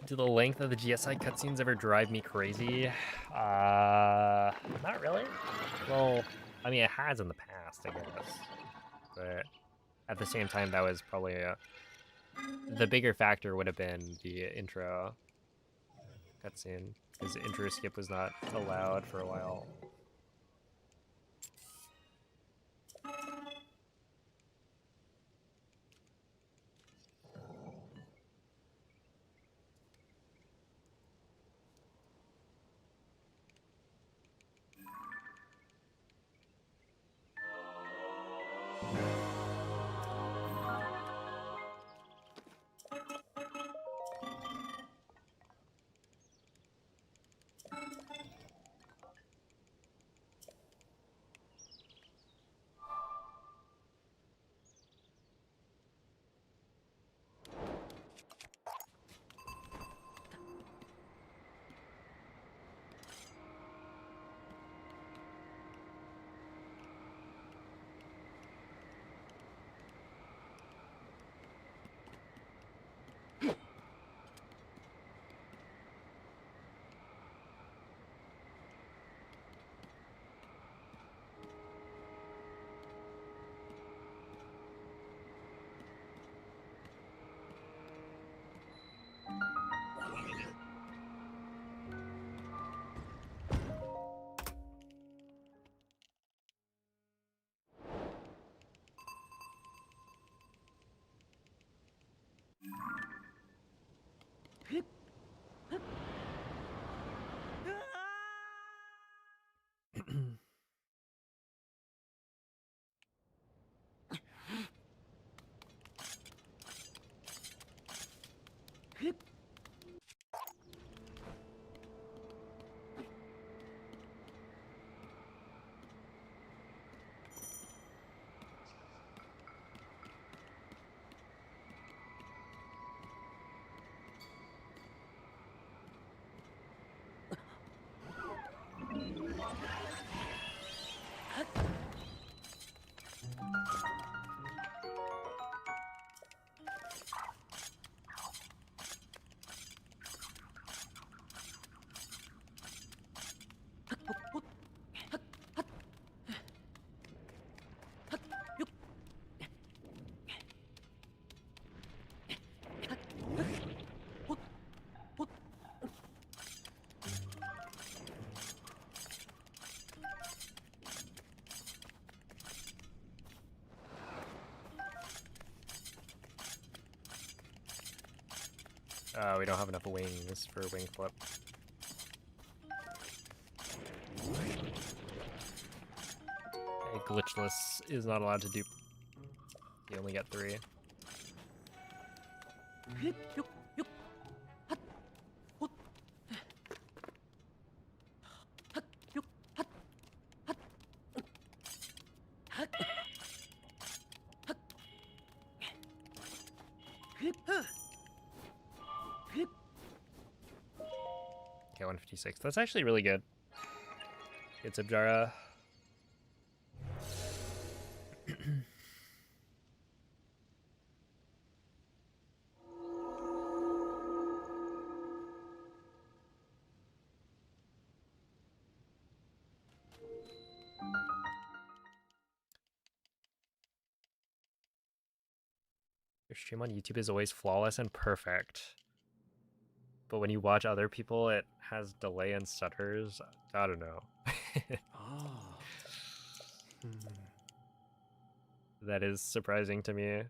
S1: Do the length of the GSI cutscenes ever drive me crazy? Not really. Well, I mean, it has in the past, I guess. But at the same time, that was probably the bigger factor would have been the intro cutscene, because the intro skip was not allowed for a while. We don't have enough wings for wing flip. Glitchless is not allowed to do. You only get 3. Okay, 156. That's actually really good. It's Abjara. Your stream on YouTube is always flawless and perfect. But when you watch other people, it has delay and stutters. I don't know. That is surprising to me.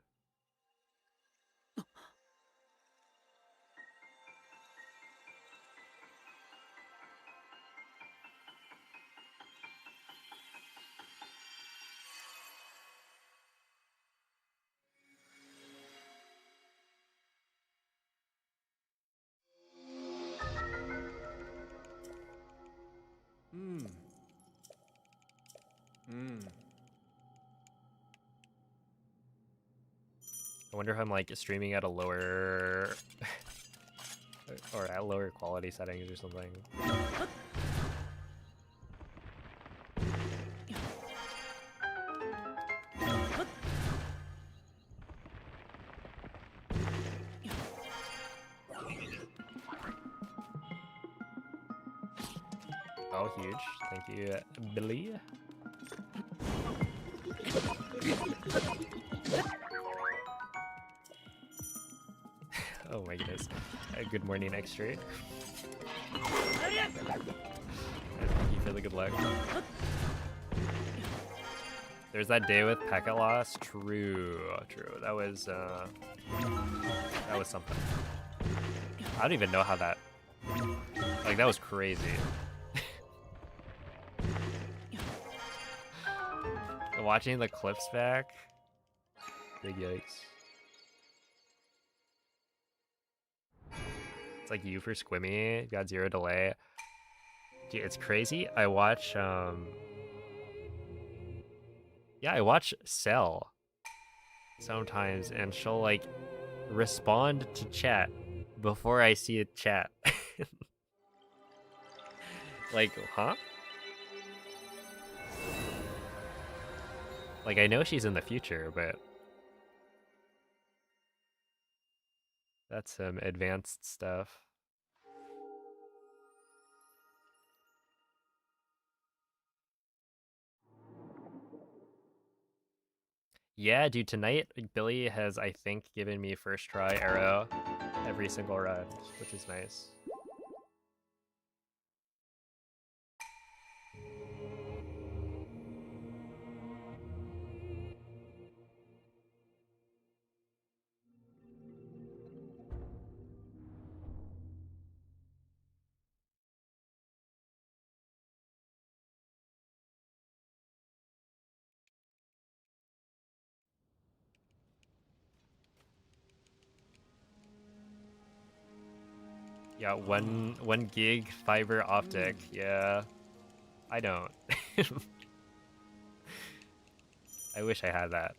S1: I wonder if I'm like streaming at a lower or at lower quality settings or something. Oh, huge. Thank you, Billy. Oh my goodness. Good morning, X-Ray. Thank you for the good luck. There's that day with packet loss. True. That was something. I don't even know how that. Like, that was crazy. Watching the clips back. Big yikes. It's like you for Squimmy. Got 0 delay. Dude, it's crazy. I watch yeah, I watch Cell sometimes, and she'll like respond to chat before I see a chat. Like, huh? Like, I know she's in the future, but that's some advanced stuff. Yeah, dude, tonight Billy has, I think, given me first try arrow every single run, which is nice. Yeah, one gig fiber optic. Yeah, I don't. I wish I had that.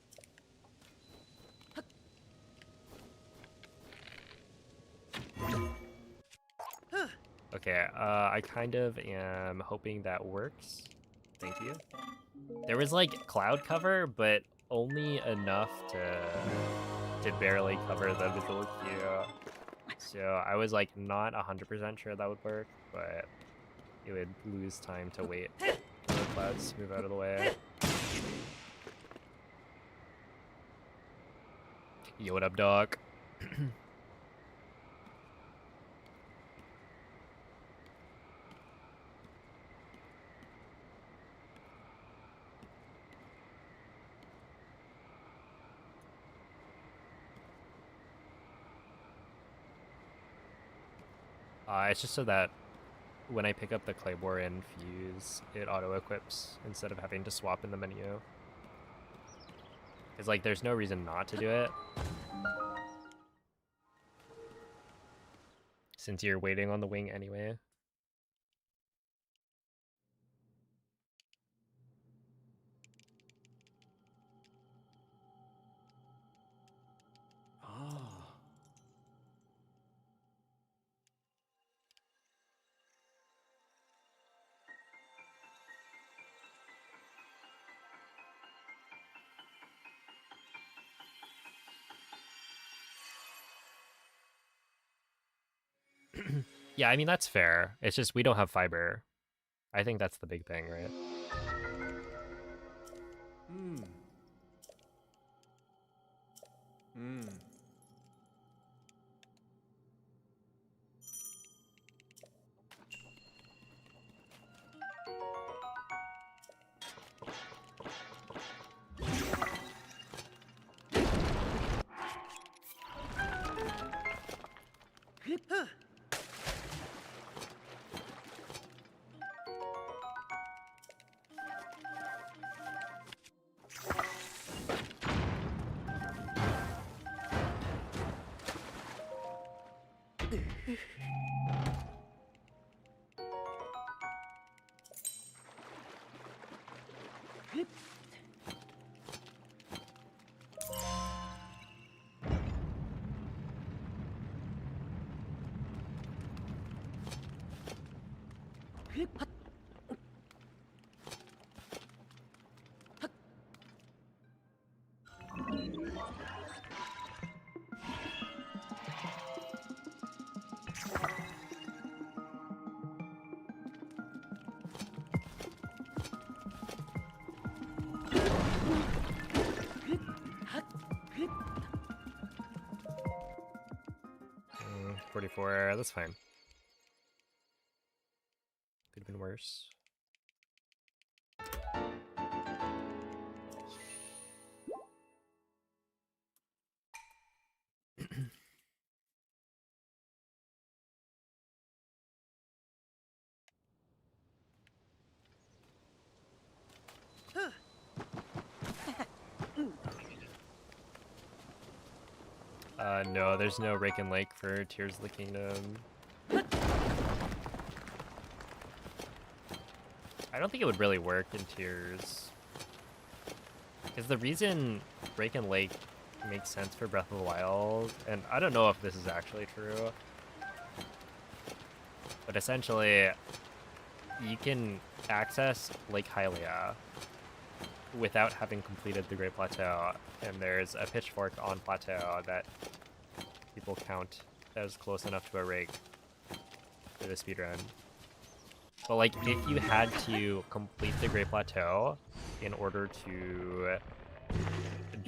S1: Okay, I kind of am hoping that works. Thank you. There was like cloud cover, but only enough to barely cover the visual cue. So I was like not 100% sure that would work, but it would lose time to wait for the clouds to move out of the way. Yo, what up, dog? It's just so that when I pick up the Claymore and Fuse, it auto-equips instead of having to swap in the menu. Because, like, there's no reason not to do it. Since you're waiting on the wing anyway.
S3: Ah.
S1: Yeah, I mean, that's fair. It's just we don't have fiber. I think that's the big thing, right?
S3: Hmm. Hmm.
S1: 44, that's fine. Could have been worse. No, there's no Rake and Lake for Tears of the Kingdom. I don't think it would really work in Tears. Because the reason Rake and Lake makes sense for Breath of the Wild, and I don't know if this is actually true, but essentially, you can access Lake Hylia without having completed the Great Plateau, and there's a pitchfork on Plateau that people count as close enough to a Rake for the speedrun. But like, if you had to complete the Great Plateau in order to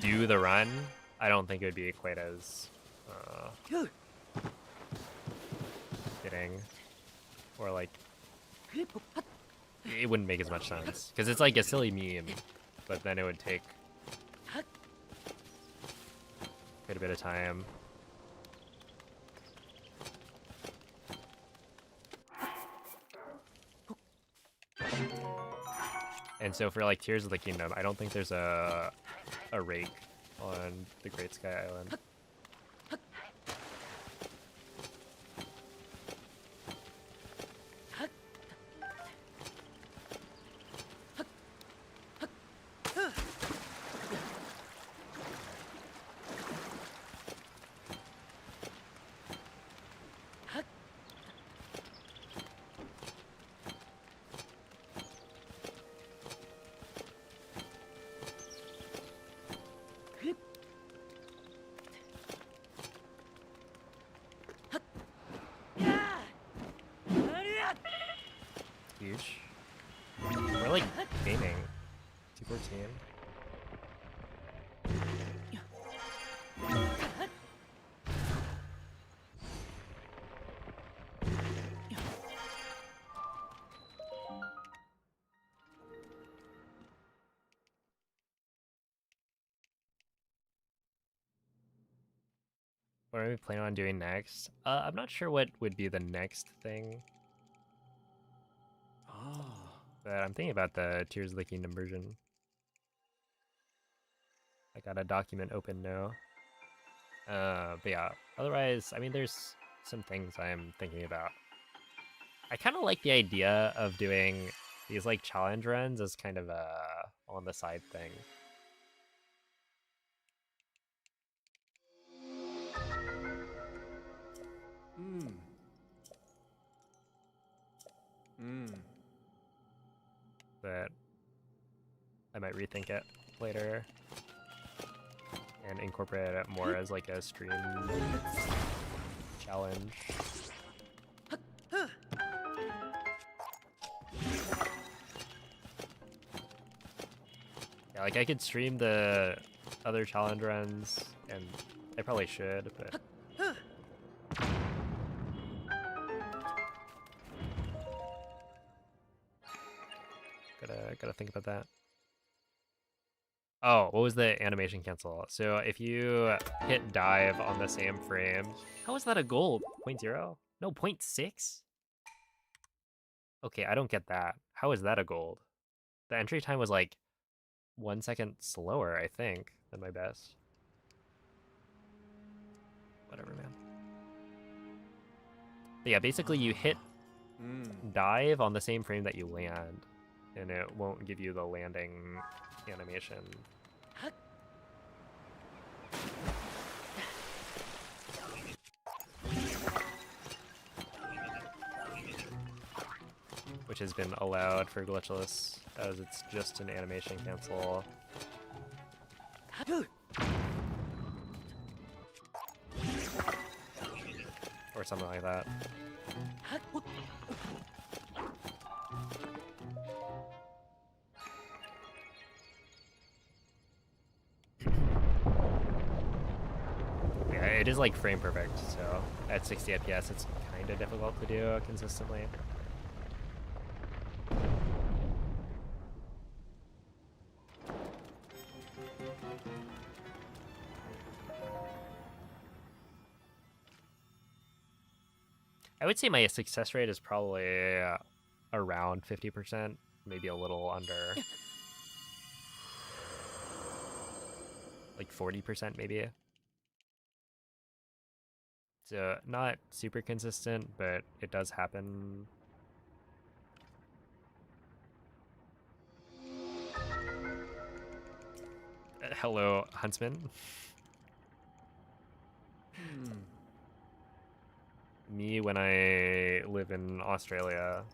S1: do the run, I don't think it would be quite as fitting, or like, it wouldn't make as much sense because it's like a silly meme, but then it would take quite a bit of time. And so for like Tears of the Kingdom, I don't think there's a Rake on the Great Sky Island. Huge. We're like gaining. 214. What are we planning on doing next? I'm not sure what would be the next thing. But I'm thinking about the Tears of the Kingdom version. I got a document open now. But yeah, otherwise, I mean, there's some things I'm thinking about. I kind of like the idea of doing these like challenge runs as kind of a on the side thing. But I might rethink it later and incorporate it more as like a stream challenge. Yeah, like I could stream the other challenge runs, and I probably should, but gotta think about that. Oh, what was the animation cancel? So if you hit dive on the same frame, how is that a gold? 0.0? No, 0.6? Okay, I don't get that. How is that a gold? The entry time was like 1 second slower, I think, than my best. Whatever, man. But yeah, basically you hit dive on the same frame that you land, and it won't give you the landing animation. Which has been allowed for glitchless, as it's just an animation cancel. Or something like that. Yeah, it is like frame perfect, so at 60 FPS it's kind of difficult to do consistently. I would say my success rate is probably around 50%, maybe a little under. Like 40% maybe. So not super consistent, but it does happen. Hello, Huntsman. Me when I live in Australia.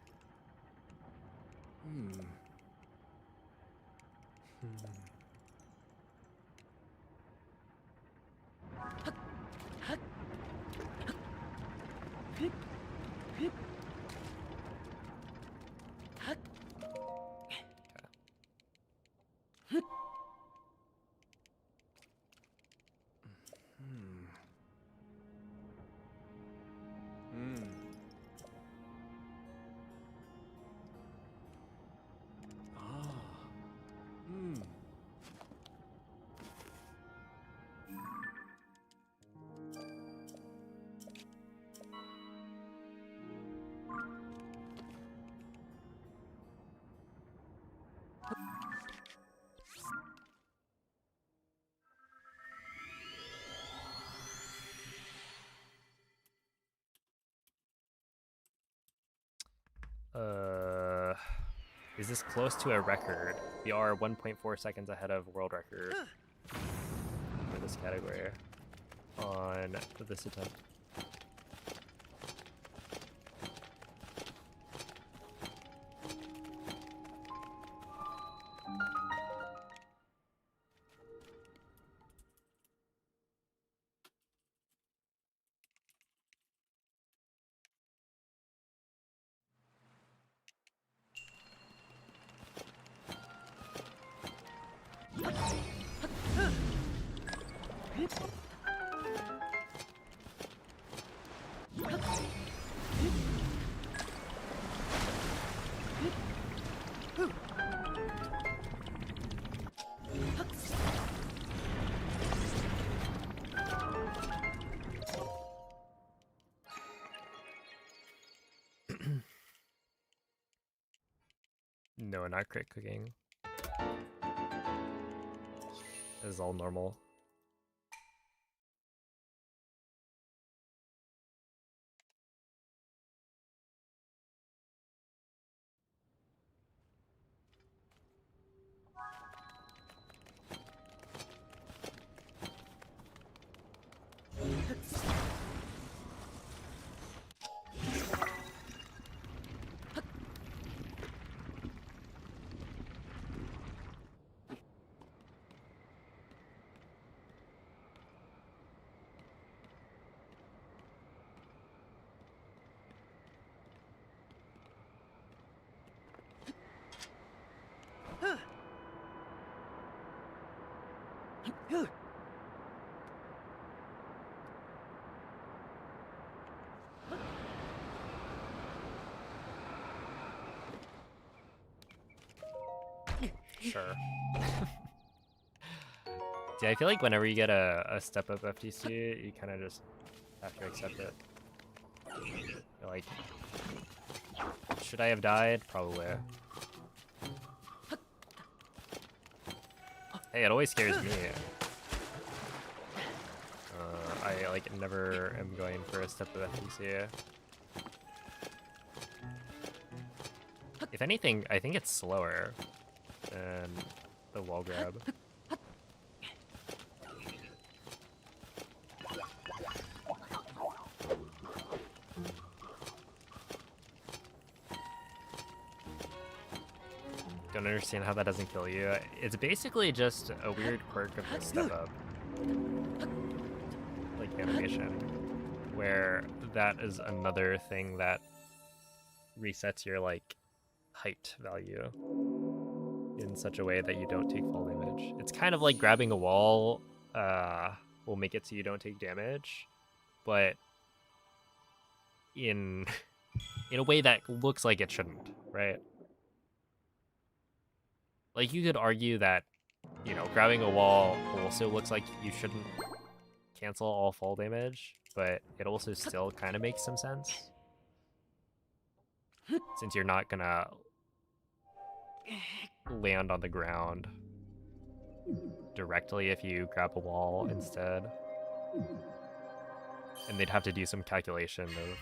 S1: Is this close to a record? We are 1.4 seconds ahead of world record for this category on this attempt. No, not crit cooking. This is all normal. Sure. See, I feel like whenever you get a step up FTC, you kind of just have to accept it. You're like, should I have died? Probably. Hey, it always scares me. I like never am going for a step of FTC. If anything, I think it's slower than the wall grab. Don't understand how that doesn't kill you. It's basically just a weird quirk of the step up, like animation, where that is another thing that resets your like height value in such a way that you don't take fall damage. It's kind of like grabbing a wall will make it so you don't take damage, but in a way that looks like it shouldn't, right? Like, you could argue that, you know, grabbing a wall also looks like you shouldn't cancel all fall damage, but it also still kind of makes some sense. Since you're not gonna land on the ground directly if you grab a wall instead. And they'd have to do some calculation of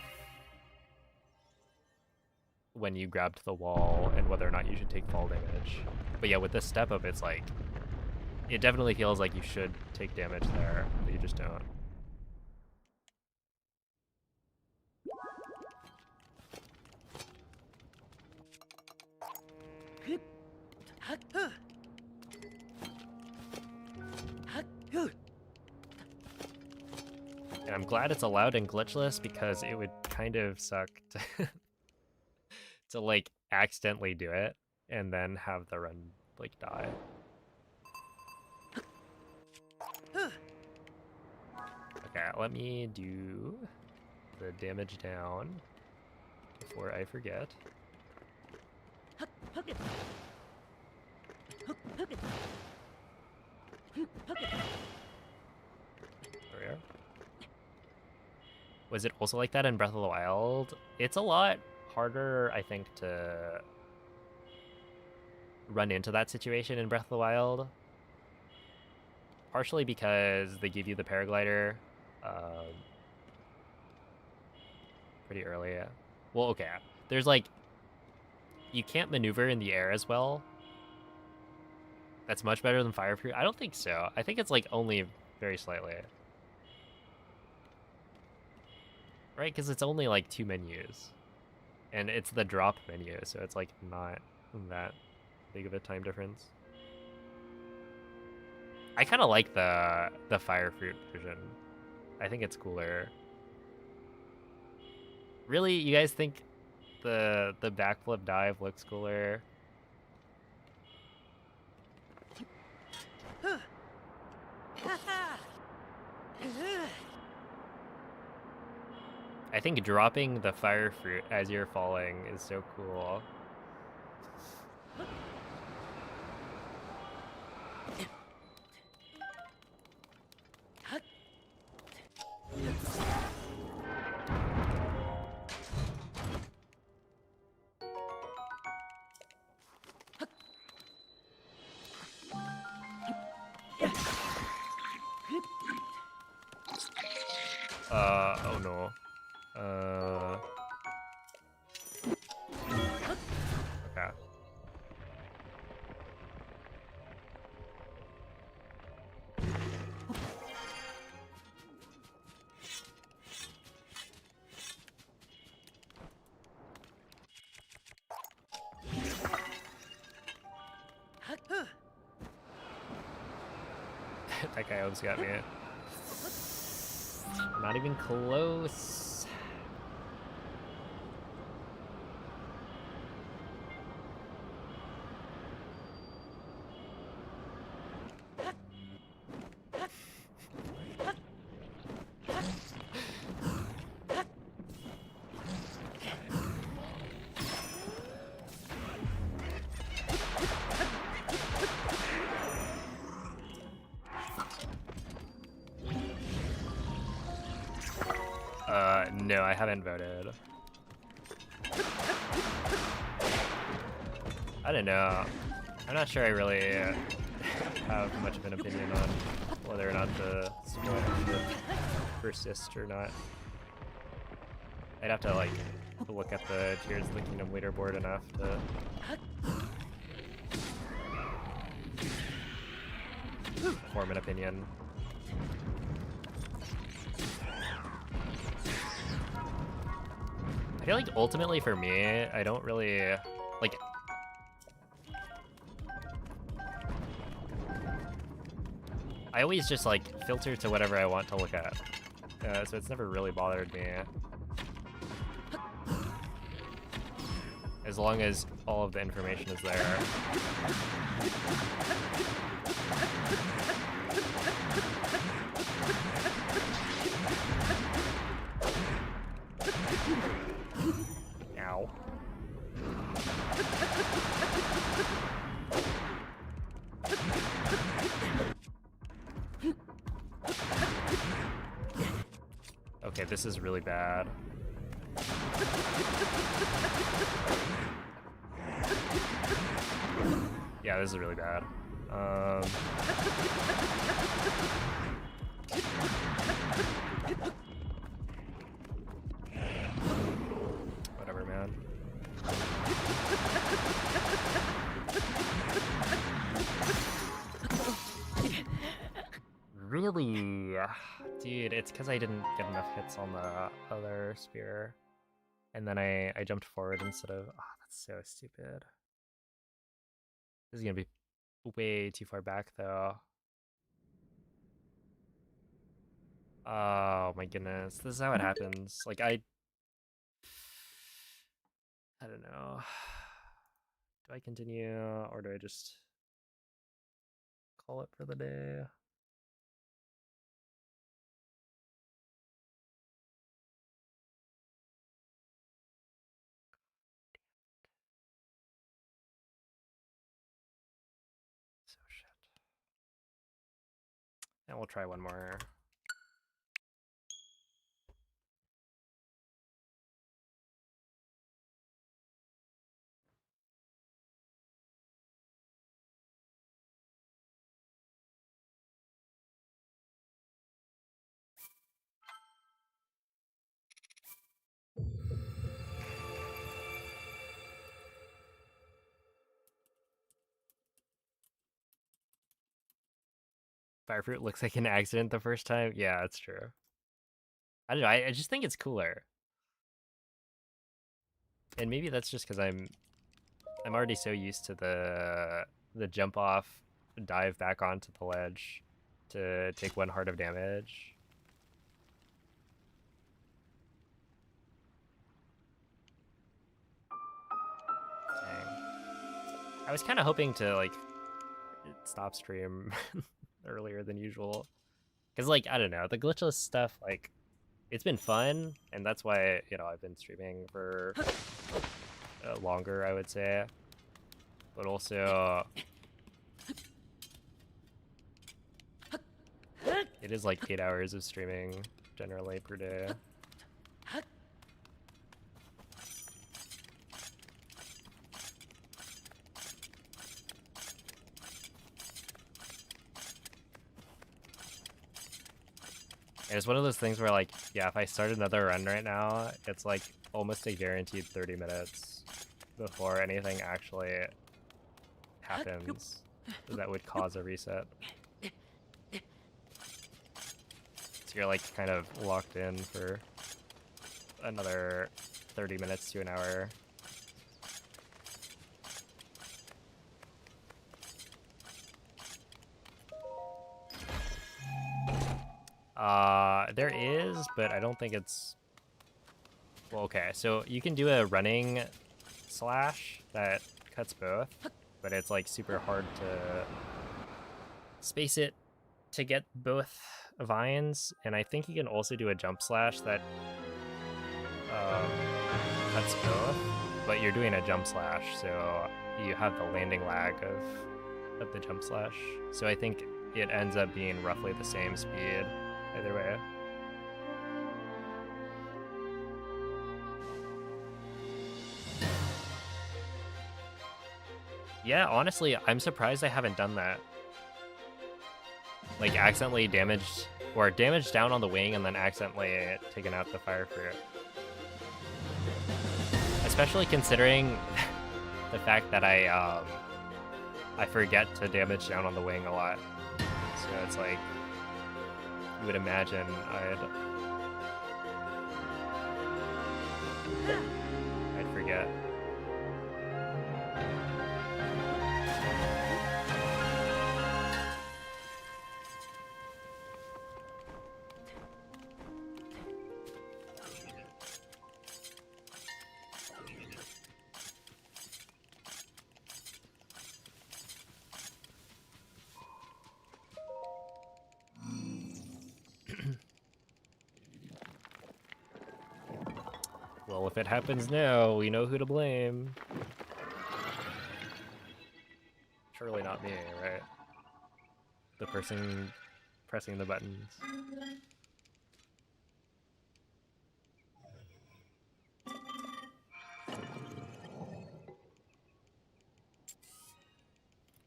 S1: when you grabbed the wall and whether or not you should take fall damage. But yeah, with this step up, it's like, it definitely feels like you should take damage there, but you just don't. And I'm glad it's allowed in glitchless because it would kind of suck to to like accidentally do it and then have the run like die. Okay, let me do the damage down before I forget. There we are. Was it also like that in Breath of the Wild? It's a lot harder, I think, to run into that situation in Breath of the Wild. Partially because they give you the paraglider pretty early. Well, okay. There's like, you can't maneuver in the air as well. That's much better than fire fruit. I don't think so. I think it's like only very slightly. Right, because it's only like 2 menus. And it's the drop menu, so it's like not that big of a time difference. I kind of like the fire fruit version. I think it's cooler. Really, you guys think the backflip dive looks cooler? I think dropping the fire fruit as you're falling is so cool. Oh no. Okay. That guy almost got me. Not even close. No, I haven't voted. I don't know. I'm not sure I really have much of an opinion on whether or not the split should persist or not. I'd have to like look at the Tears of the Kingdom leaderboard enough to form an opinion. I feel like ultimately for me, I don't really, like, I always just like filter to whatever I want to look at, so it's never really bothered me. As long as all of the information is there. this is really bad. Yeah, this is really bad. Whatever, man. Really? Dude, it's because I didn't get enough hits on the other spear. And then I jumped forward instead of... Oh, that's so stupid. This is gonna be way too far back, though. Oh my goodness. This is how it happens. Like, I don't know. Do I continue, or do I just call it for the day? So shit. And we'll try one more. Firefruit looks like an accident the first time. Yeah, that's true. I don't know. I just think it's cooler. And maybe that's just because I'm already so used to the jump off, dive back onto the ledge to take 1 heart of damage. Dang. I was kind of hoping to like stop stream earlier than usual, because like I don't know, the glitchless stuff, like it's been fun, and that's why, you know, I've been streaming for longer, I would say. But also, it is like 8 hours of streaming generally per day. And it's one of those things where, like, yeah, if I start another run right now, it's like almost a guaranteed 30 minutes before anything actually happens that would cause a reset. So you're like kind of locked in for another 30 minutes to an hour. There is, but I don't think it's... Well, okay, so you can do a running slash that cuts both, but it's like super hard to space it to get both vines, and I think you can also do a jump slash that cuts both, but you're doing a jump slash, so you have the landing lag of the jump slash. So I think it ends up being roughly the same speed either way. Yeah, honestly, I'm surprised I haven't done that. Like, accidentally damaged, or damaged down on the wing and then accidentally taken out the fire fruit. Especially considering the fact that I forget to damage down on the wing a lot. So it's like, you would imagine I'd forget. Well, if it happens now, we know who to blame. Surely not me, right? The person pressing the buttons.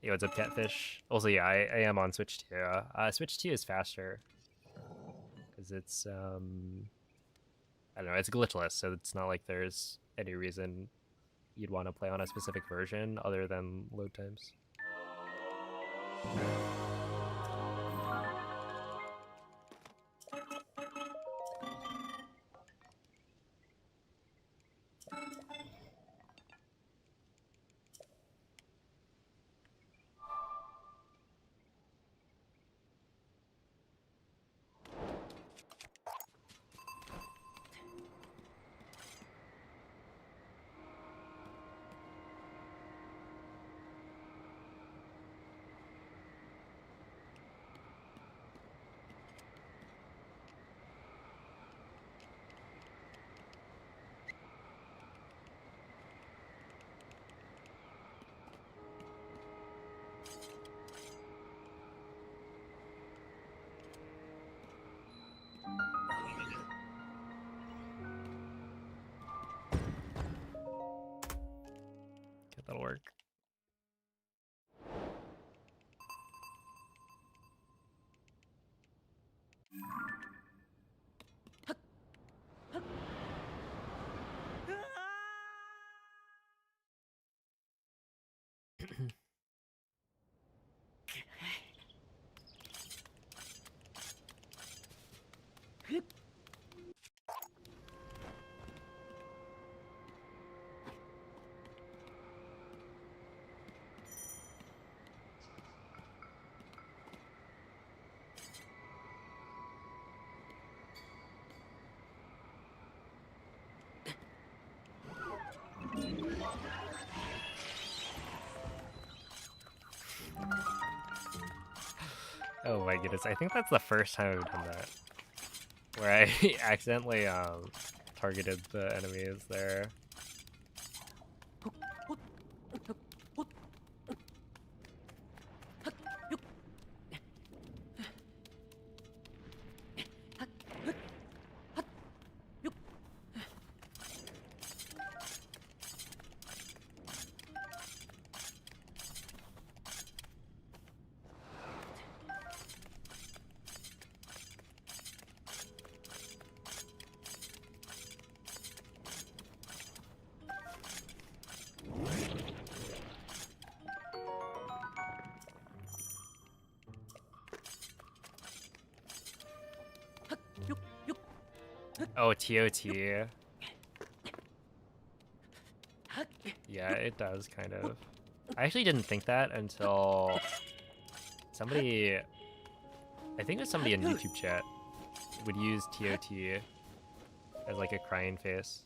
S1: Yo, what's up, Catfish? Also, yeah, I am on Switch 2. Switch 2 is faster. Because it's, I don't know, it's glitchless, so it's not like there's any reason you'd want to play on a specific version other than load times. Okay, that'll work. Oh my goodness, I think that's the first time I've done that. Where I accidentally targeted the enemies there. Oh, TOT. Yeah, it does, kind of. I actually didn't think that until somebody, I think it was somebody in YouTube chat, would use TOT as like a crying face.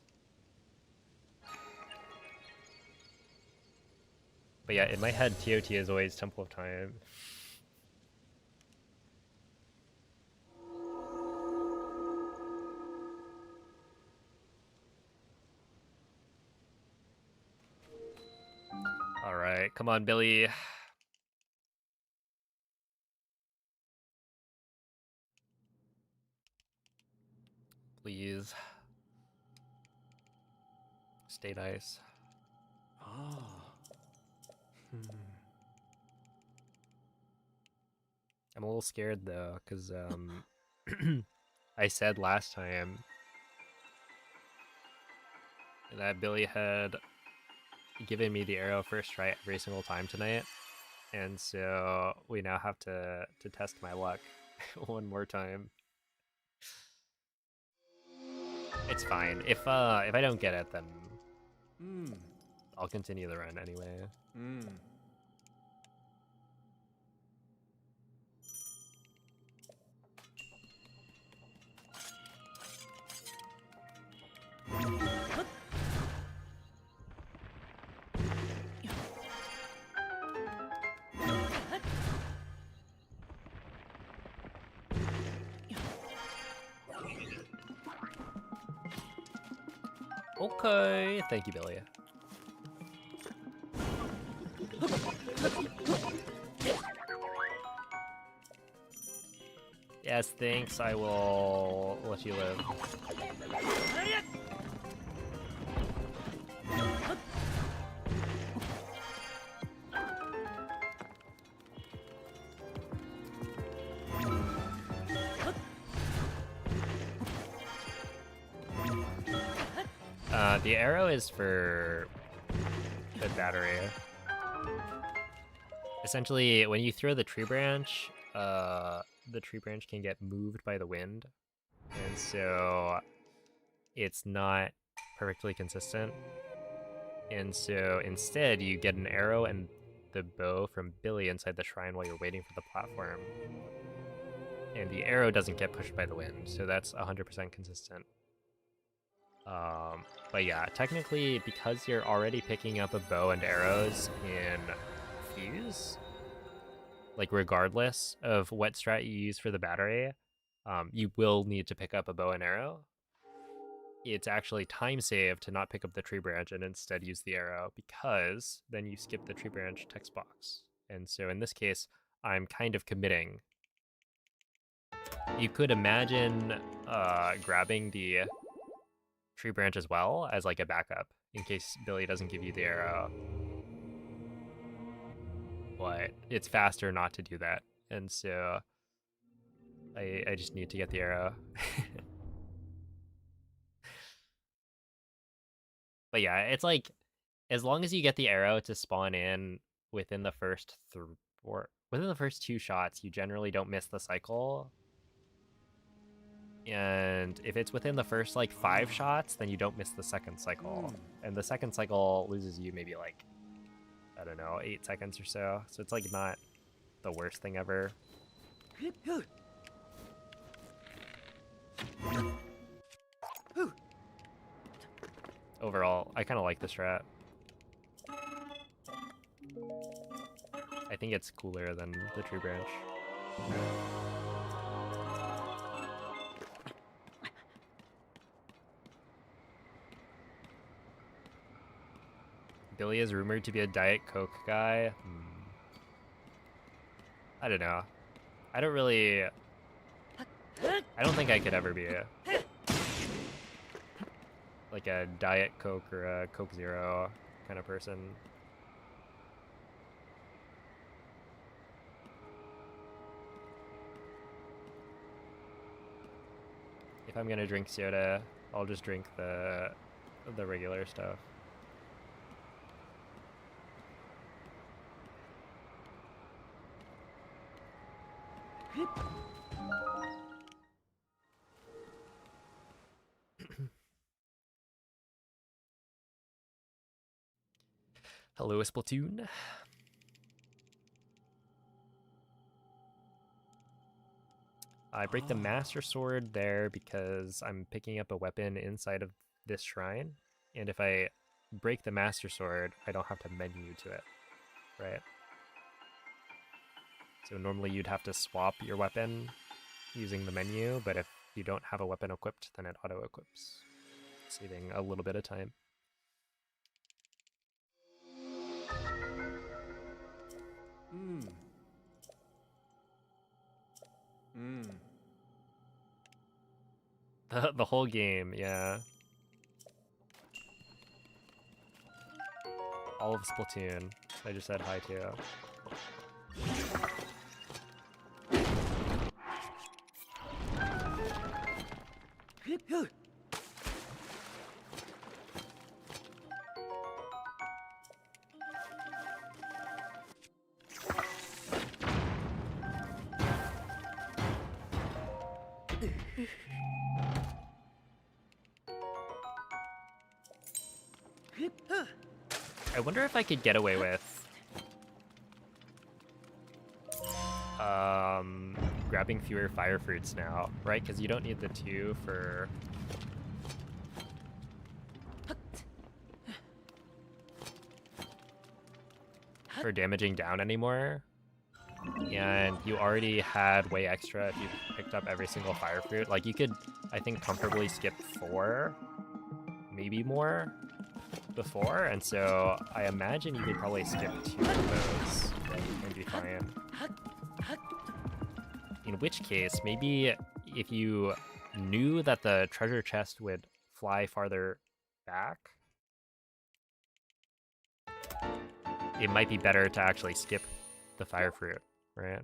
S1: But yeah, in my head, TOT is always Temple of Time. Alright, come on, Billy. Please. Stay nice.
S3: Ah.
S1: I'm a little scared though, because I said last time that Billy had given me the arrow first try every single time tonight, and so we now have to test my luck one more time. It's fine. If I don't get it, then I'll continue the run anyway. Okay, thank you, Billy. Yes, thanks. I will let you live. The arrow is for the battery. Essentially, when you throw the tree branch can get moved by the wind, and so it's not perfectly consistent. And so instead, you get an arrow and the bow from Billy inside the shrine while you're waiting for the platform. And the arrow doesn't get pushed by the wind, so that's 100% consistent. But yeah, technically, because you're already picking up a bow and arrows in Fuse, like regardless of what strat you use for the battery, you will need to pick up a bow and arrow. It's actually time saved to not pick up the tree branch and instead use the arrow, because then you skip the tree branch text box. And so in this case, I'm kind of committing. You could imagine grabbing the tree branch as well as like a backup in case Billy doesn't give you the arrow. But it's faster not to do that. And so I just need to get the arrow. But yeah, it's like, as long as you get the arrow to spawn in within the first within the first 2 shots, you generally don't miss the cycle. And if it's within the first like 5 shots, then you don't miss the second cycle. And the second cycle loses you maybe like, I don't know, 8 seconds or so. So it's like not the worst thing ever. Overall, I kind of like the strat. I think it's cooler than the tree branch. Billy is rumored to be a Diet Coke guy. I don't know. I don't think I could ever be like a Diet Coke or a Coke Zero kind of person. If I'm gonna drink soda, I'll just drink the regular stuff. Hello, Splatoon. I break the Master Sword there because I'm picking up a weapon inside of this shrine. And if I break the Master Sword, I don't have to menu to it, right? So normally you'd have to swap your weapon using the menu, but if you don't have a weapon equipped, then it auto-equips, saving a little bit of time. The whole game, yeah. All of Splatoon, I just said hi to. I wonder if I could get away with grabbing fewer fire fruits now, right? Because you don't need the 2 for damaging down anymore. And you already had way extra if you picked up every single fire fruit. Like you could, I think, comfortably skip 4, maybe more before, and so I imagine you could probably skip 2 of those and be fine. In which case, maybe if you knew that the treasure chest would fly farther back, it might be better to actually skip the fire fruit, right?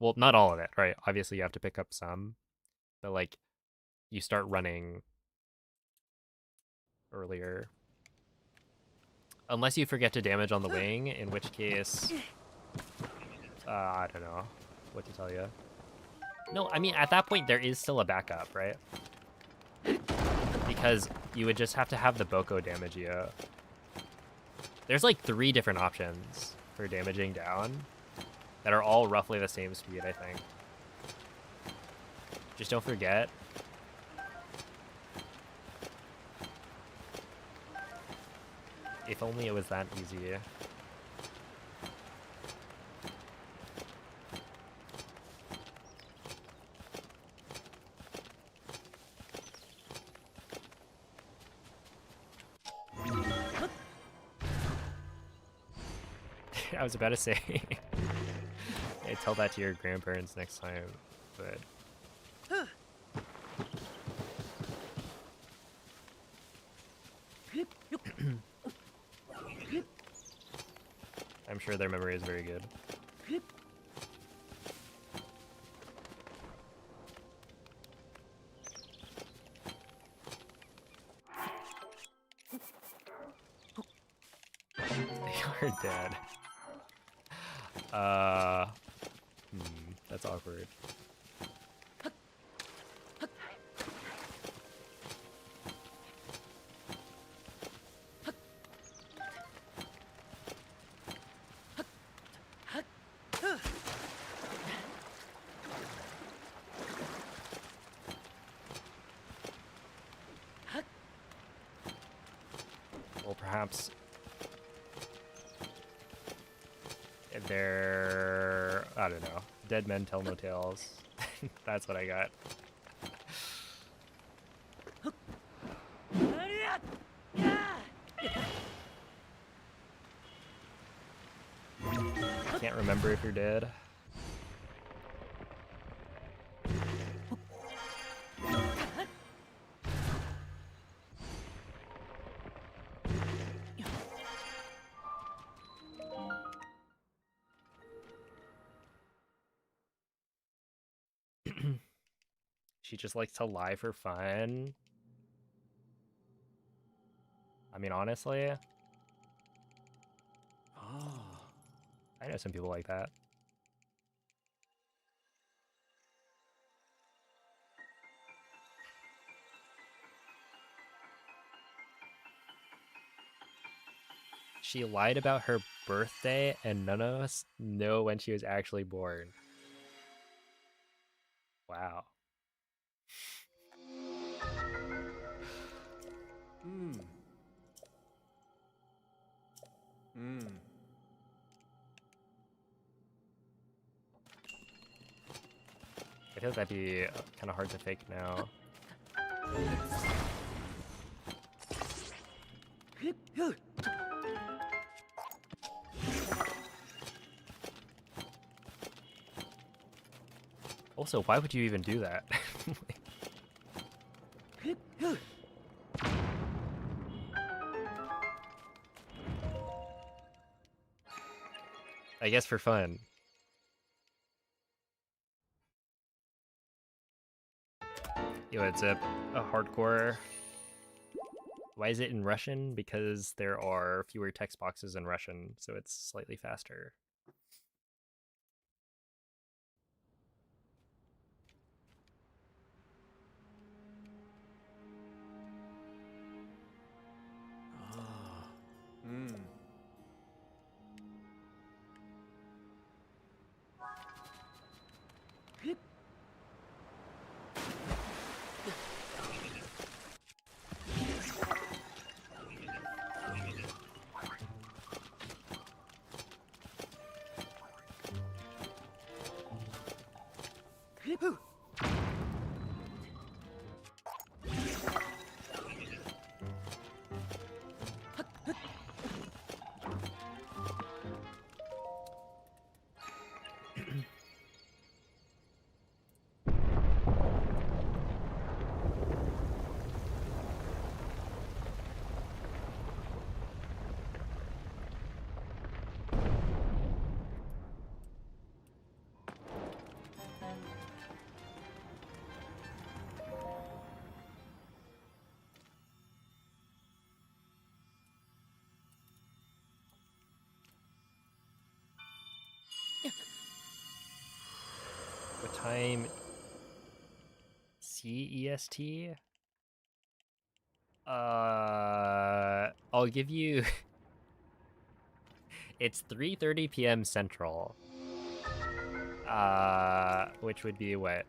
S1: Well, not all of it, right? Obviously you have to pick up some, but like you start running earlier. Unless you forget to damage on the wing, in which case... I don't know what to tell you. No, I mean, at that point, there is still a backup, right? Because you would just have to have the Boko damage you. There's like 3 different options for damaging down that are all roughly the same speed, I think. Just don't forget. If only it was that easy. I was about to say, hey, tell that to your grandparents next time, but... I'm sure their memory is very good. They are dead. That's awkward. Well, perhaps they're, I don't know, dead men tell no tales. That's what I got. Can't remember if you're dead. She just likes to lie for fun. I mean, honestly, I know some people like that. She lied about her birthday, and none of us know when she was actually born. Wow. I feel that'd be kind of hard to fake now. Also, why would you even do that? I guess for fun. Yo, it's a hardcore. Why is it in Russian? Because there are fewer text boxes in Russian, so it's slightly faster. time CEST. I'll give you. It's 3:30 p.m. Central. Which would be what?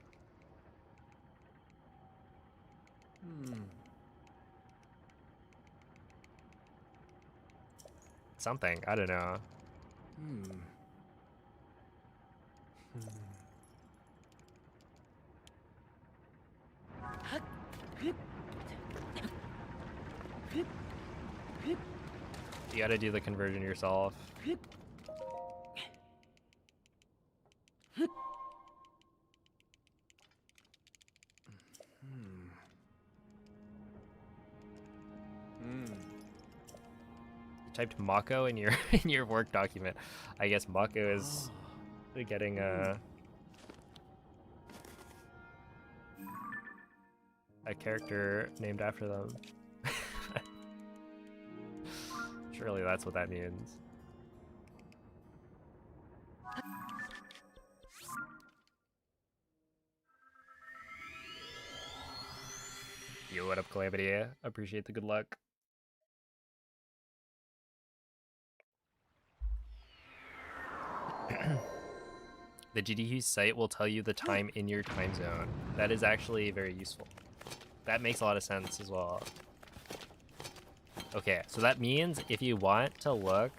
S1: Something, I don't know. You gotta do the conversion yourself. You typed Mako in your in your work document. I guess Mako is getting a character named after them. Surely that's what that means. Yo, what up, Calamity? Appreciate the good luck. The GDQ site will tell you the time in your time zone. That is actually very useful. That makes a lot of sense as well. Okay, so that means if you want to look,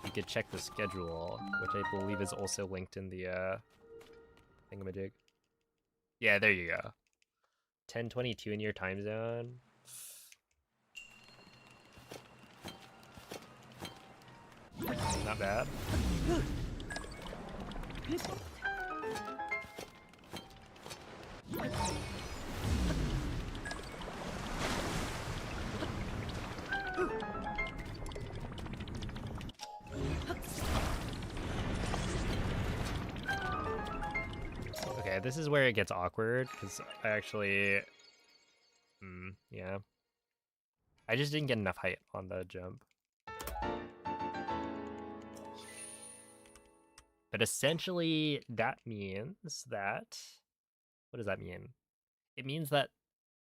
S1: you could check the schedule, which I believe is also linked in the thingamajig. Yeah, there you go. 10:22 in your time zone. Not bad. Okay, this is where it gets awkward, because I actually... yeah. I just didn't get enough height on the jump. But essentially, that means that... What does that mean? It means that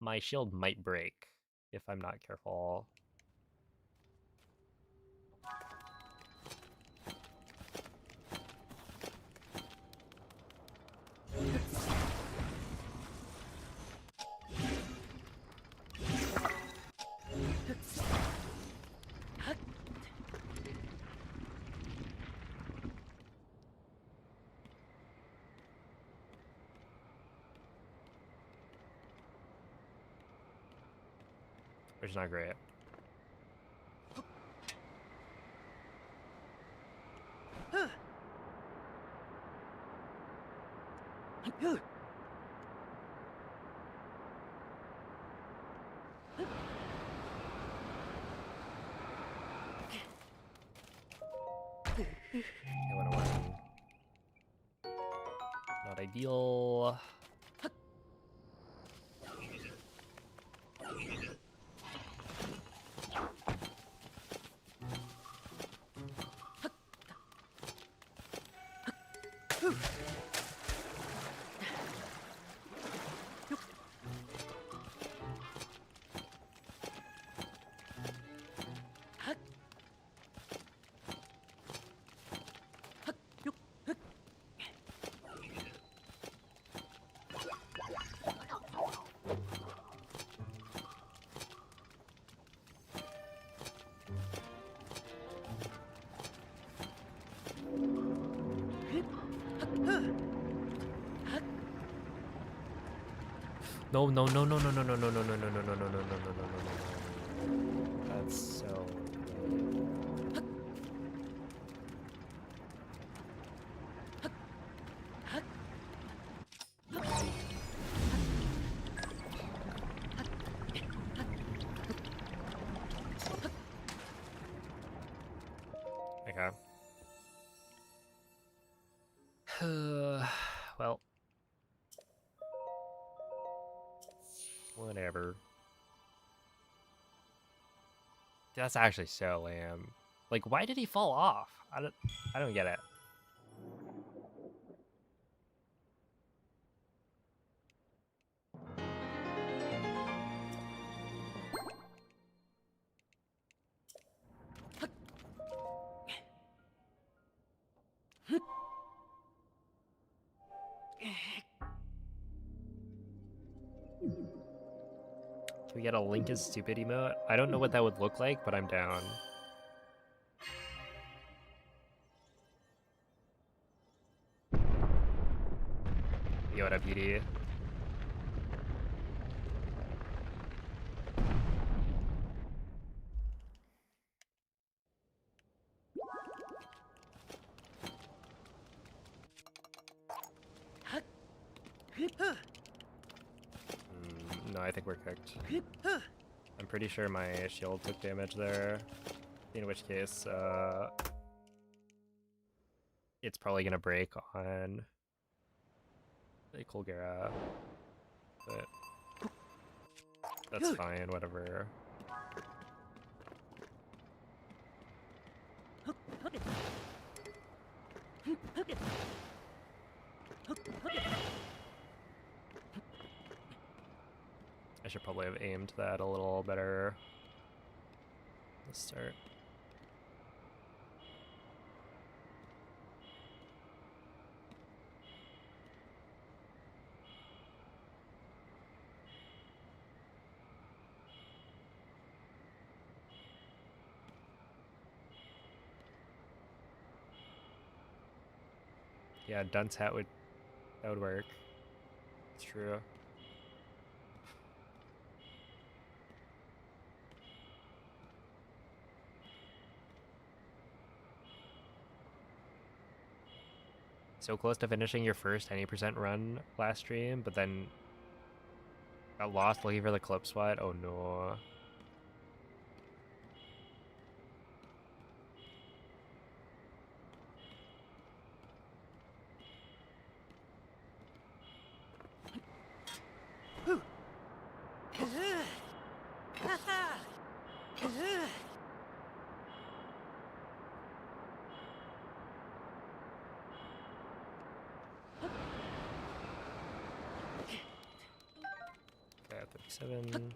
S1: my shield might break if I'm not careful. Which is not great. I want to win. Not ideal. No, no, no, no, no, no, no, no, no, no, no, no, no, no, no, no, no, no, no, no. That's so okay. Well, whatever. That's actually so lame. Like, why did he fall off? I don't get it. Can we get a Link is stupid emote? I don't know what that would look like, but I'm down. Yo, what up, beauty? No, I think we're cooked. I'm pretty sure my shield took damage there. In which case, it's probably gonna break on the Colgera. But that's fine, whatever. I should probably have aimed that a little better. Let's start. Yeah, dunce hat would work. It's true. So close to finishing your first 90% run last stream, but then got lost looking for the clip swat. Oh no. Okay, 37.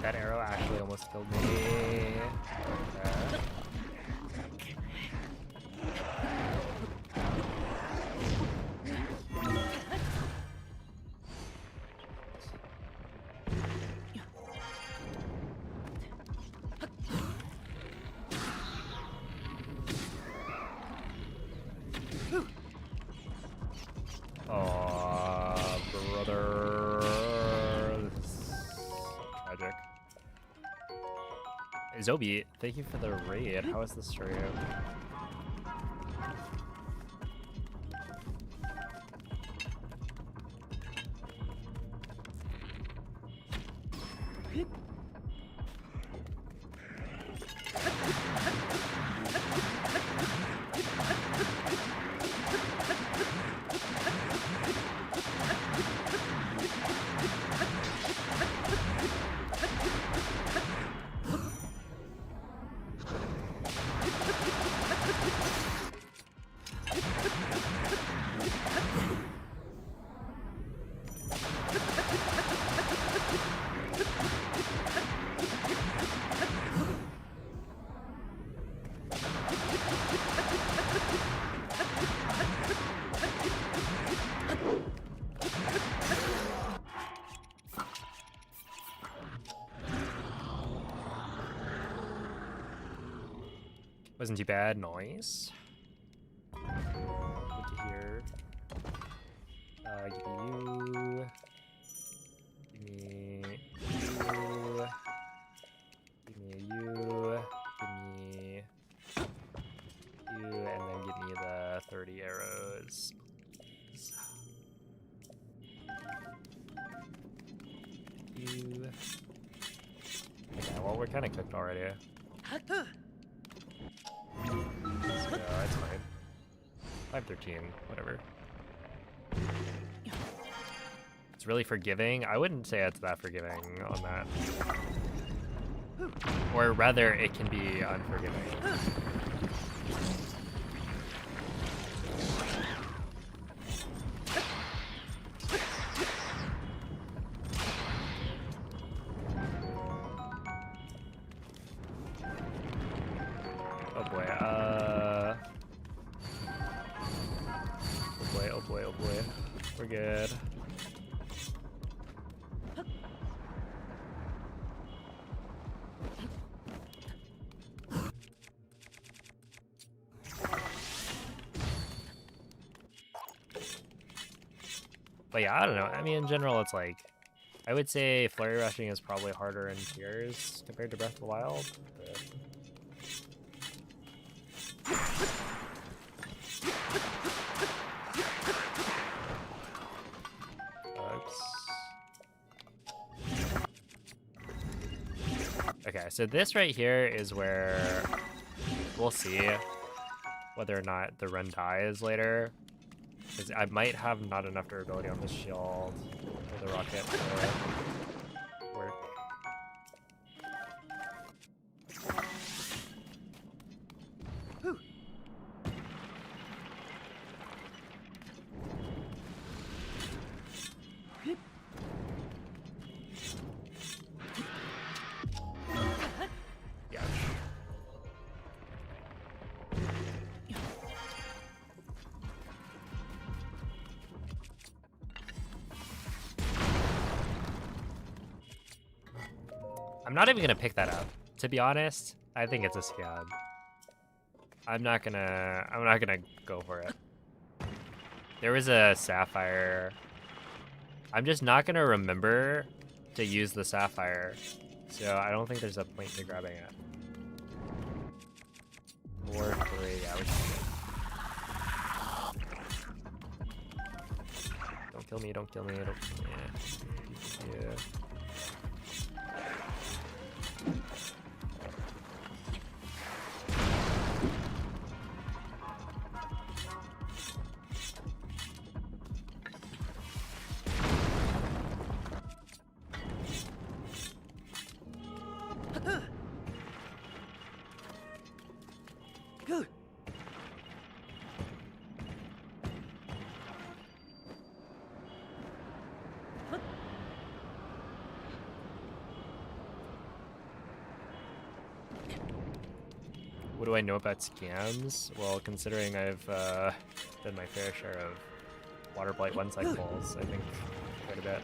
S1: That arrow actually almost killed me. Okay. Aw, brother. This is tragic. Zobi, thank you for the raid. How was the stream? Wasn't too bad. Nice. Good to hear. Give me you. Give me you. Give me you. Give me you, and then give me the 30 arrows, please. You. Okay, well, we're kind of cooked already. So, it's fine. 513, whatever. It's really forgiving. I wouldn't say it's that forgiving on that. Or rather, it can be unforgiving. Oh boy, oh boy. We're good. But yeah, I don't know. I mean, in general, it's like, I would say flurry rushing is probably harder in tiers compared to Breath of the Wild. But... Oops. Okay, so this right here is where we'll see whether or not the run dies later. Because I might have not enough durability on this shield or the rocket to work. Yeah. I'm not even gonna pick that up. To be honest, I think it's a scam. I'm not gonna go for it. There was a sapphire. I'm just not gonna remember to use the sapphire, so I don't think there's a point to grabbing it. 4, 3, yeah, we should do it. Don't kill me, don't kill me, don't kill me. Yeah. What do I know about scams? Well, considering I've done my fair share of Water Blight 1 cycles, I think quite a bit.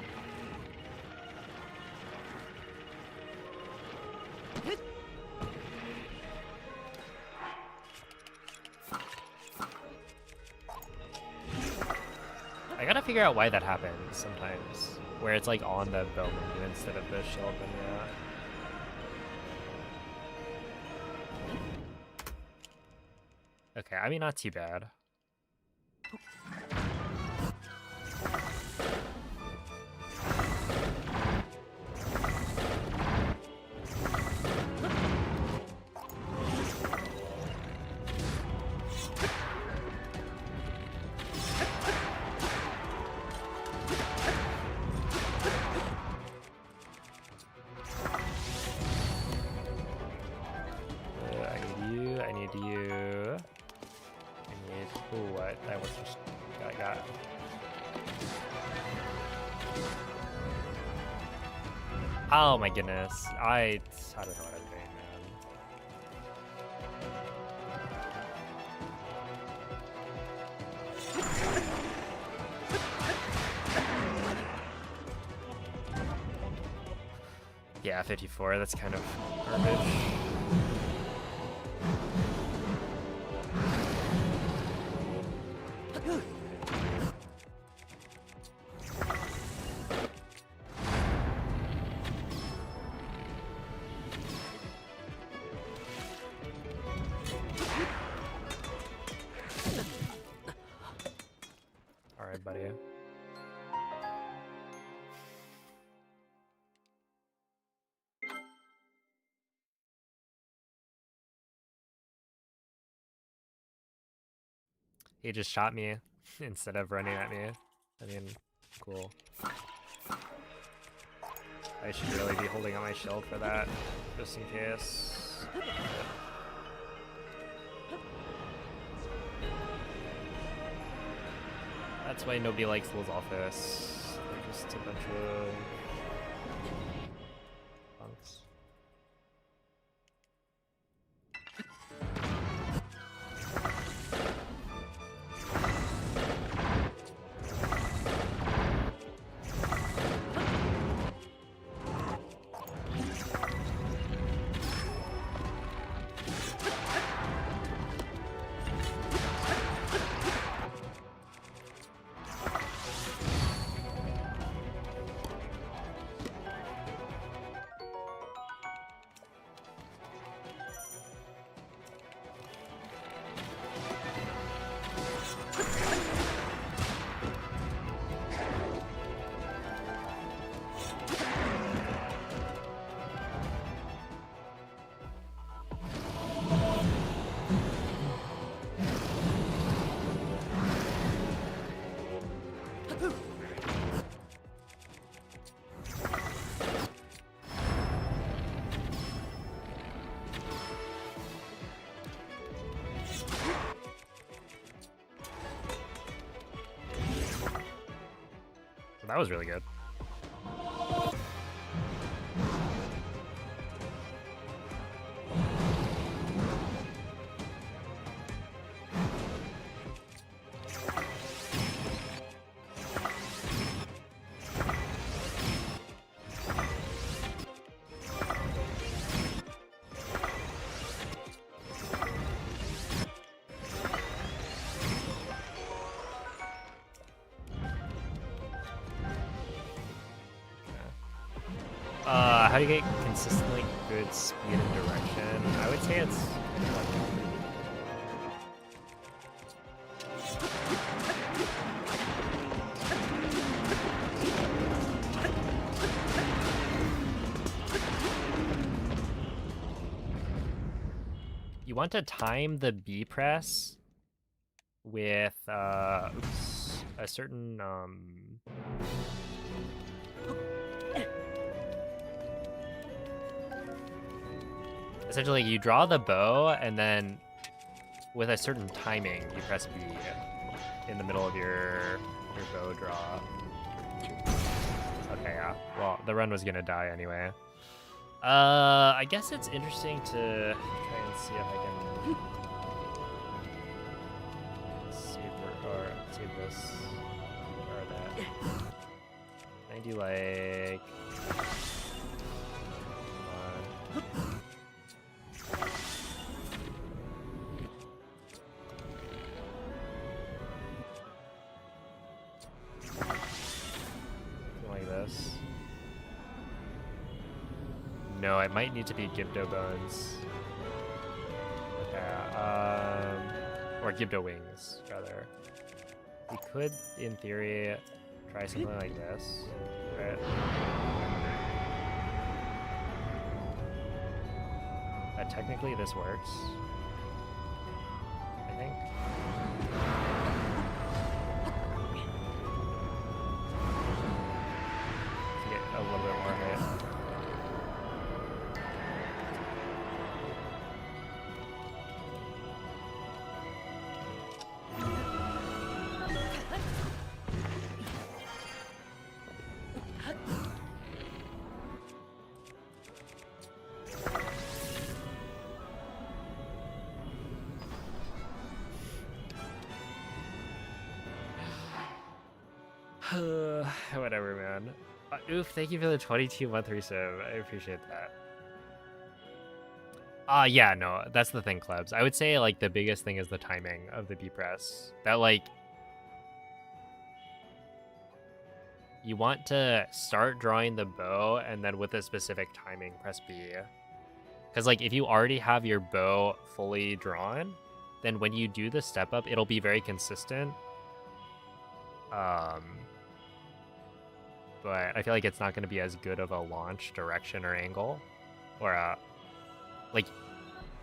S1: I gotta figure out why that happens sometimes, where it's like on the bell menu instead of the shield menu. Okay, I mean, not too bad. I need you. Ooh, what? That was just... I got it. Oh my goodness. I don't know what I'm doing, man. Yeah, 54. That's kind of garbage. He just shot me instead of running at me. I mean, cool. I should really be holding on my shield for that, just in case. That's why nobody likes Lil's office. They're just a bunch of punks. That was really good. How do you get consistently good speed and direction? I would say it's you want to time the B press with a certain essentially, you draw the bow, and then with a certain timing, you press B in the middle of your bow draw. Okay, yeah. Well, the run was gonna die anyway. I guess it's interesting to try and see if I can save this or that. I do like. No, it might need to be Gibdo bones. Okay, or Gibdo wings, rather. We could, in theory, try something like this, right? Technically, this works, I think. To get a little bit more height. Whatever, man. Oof, thank you for the 22-month resub. I appreciate that. Yeah, no, that's the thing, Klebs. I would say, like, the biggest thing is the timing of the B press. That, like, you want to start drawing the bow, and then with a specific timing, press B. Because, like, if you already have your bow fully drawn, then when you do the step up, it'll be very consistent. But I feel like it's not going to be as good of a launch direction or angle, or like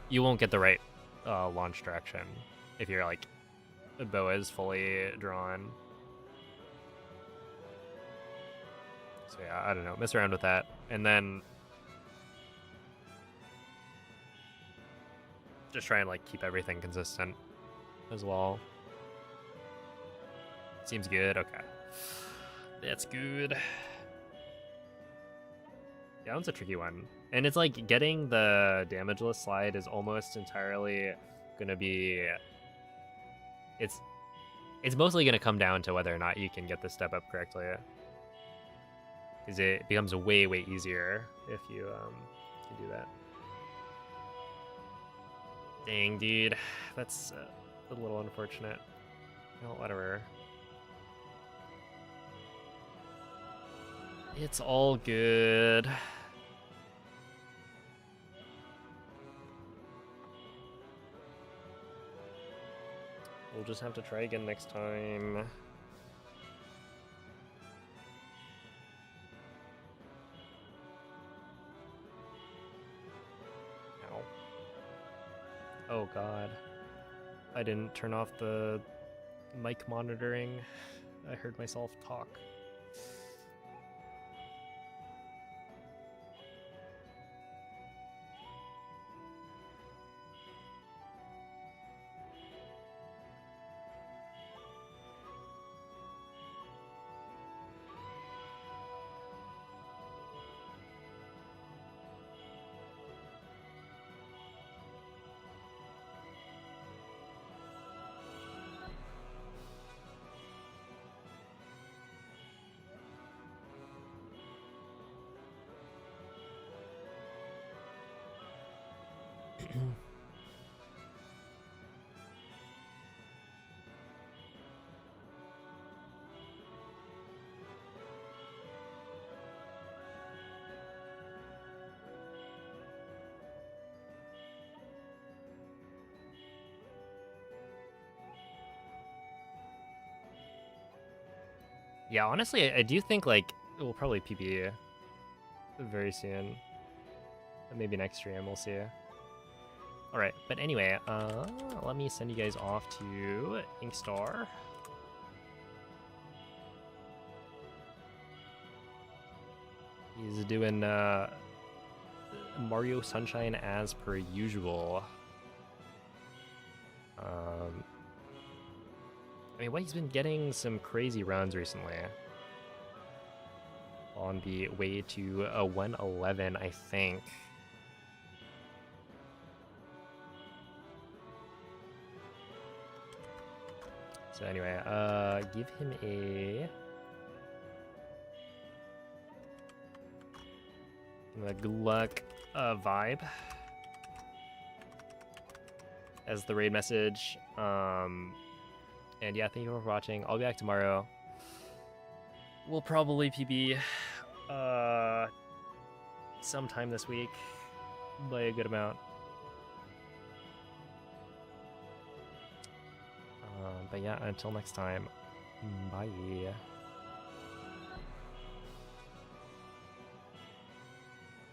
S1: you won't get the right launch direction if you're like bow is fully drawn. So yeah, I don't know. Mess around with that. And then just try and like keep everything consistent as well. Seems good. Okay. That's good. Yeah, that one's a tricky one. And it's like getting the damageless slide is almost entirely gonna be it's mostly gonna come down to whether or not you can get the step up correctly. Because it becomes way, way easier if you can do that. Dang, dude. That's a little unfortunate. Well, whatever. It's all good. We'll just have to try again next time. Ow. Oh god. I didn't turn off the mic monitoring. I heard myself talk. Yeah, honestly, I do think like it will probably PB very soon. Maybe next stream, we'll see. Alright, but anyway, let me send you guys off to Inkstar. He's doing Mario Sunshine as per usual. I mean, he's been getting some crazy runs recently. On the way to a 111, I think. So anyway, give him a good luck vibe as the raid message. And yeah, thank you for watching. I'll be back tomorrow. We'll probably PB sometime this week by a good amount. But yeah, until next time, bye.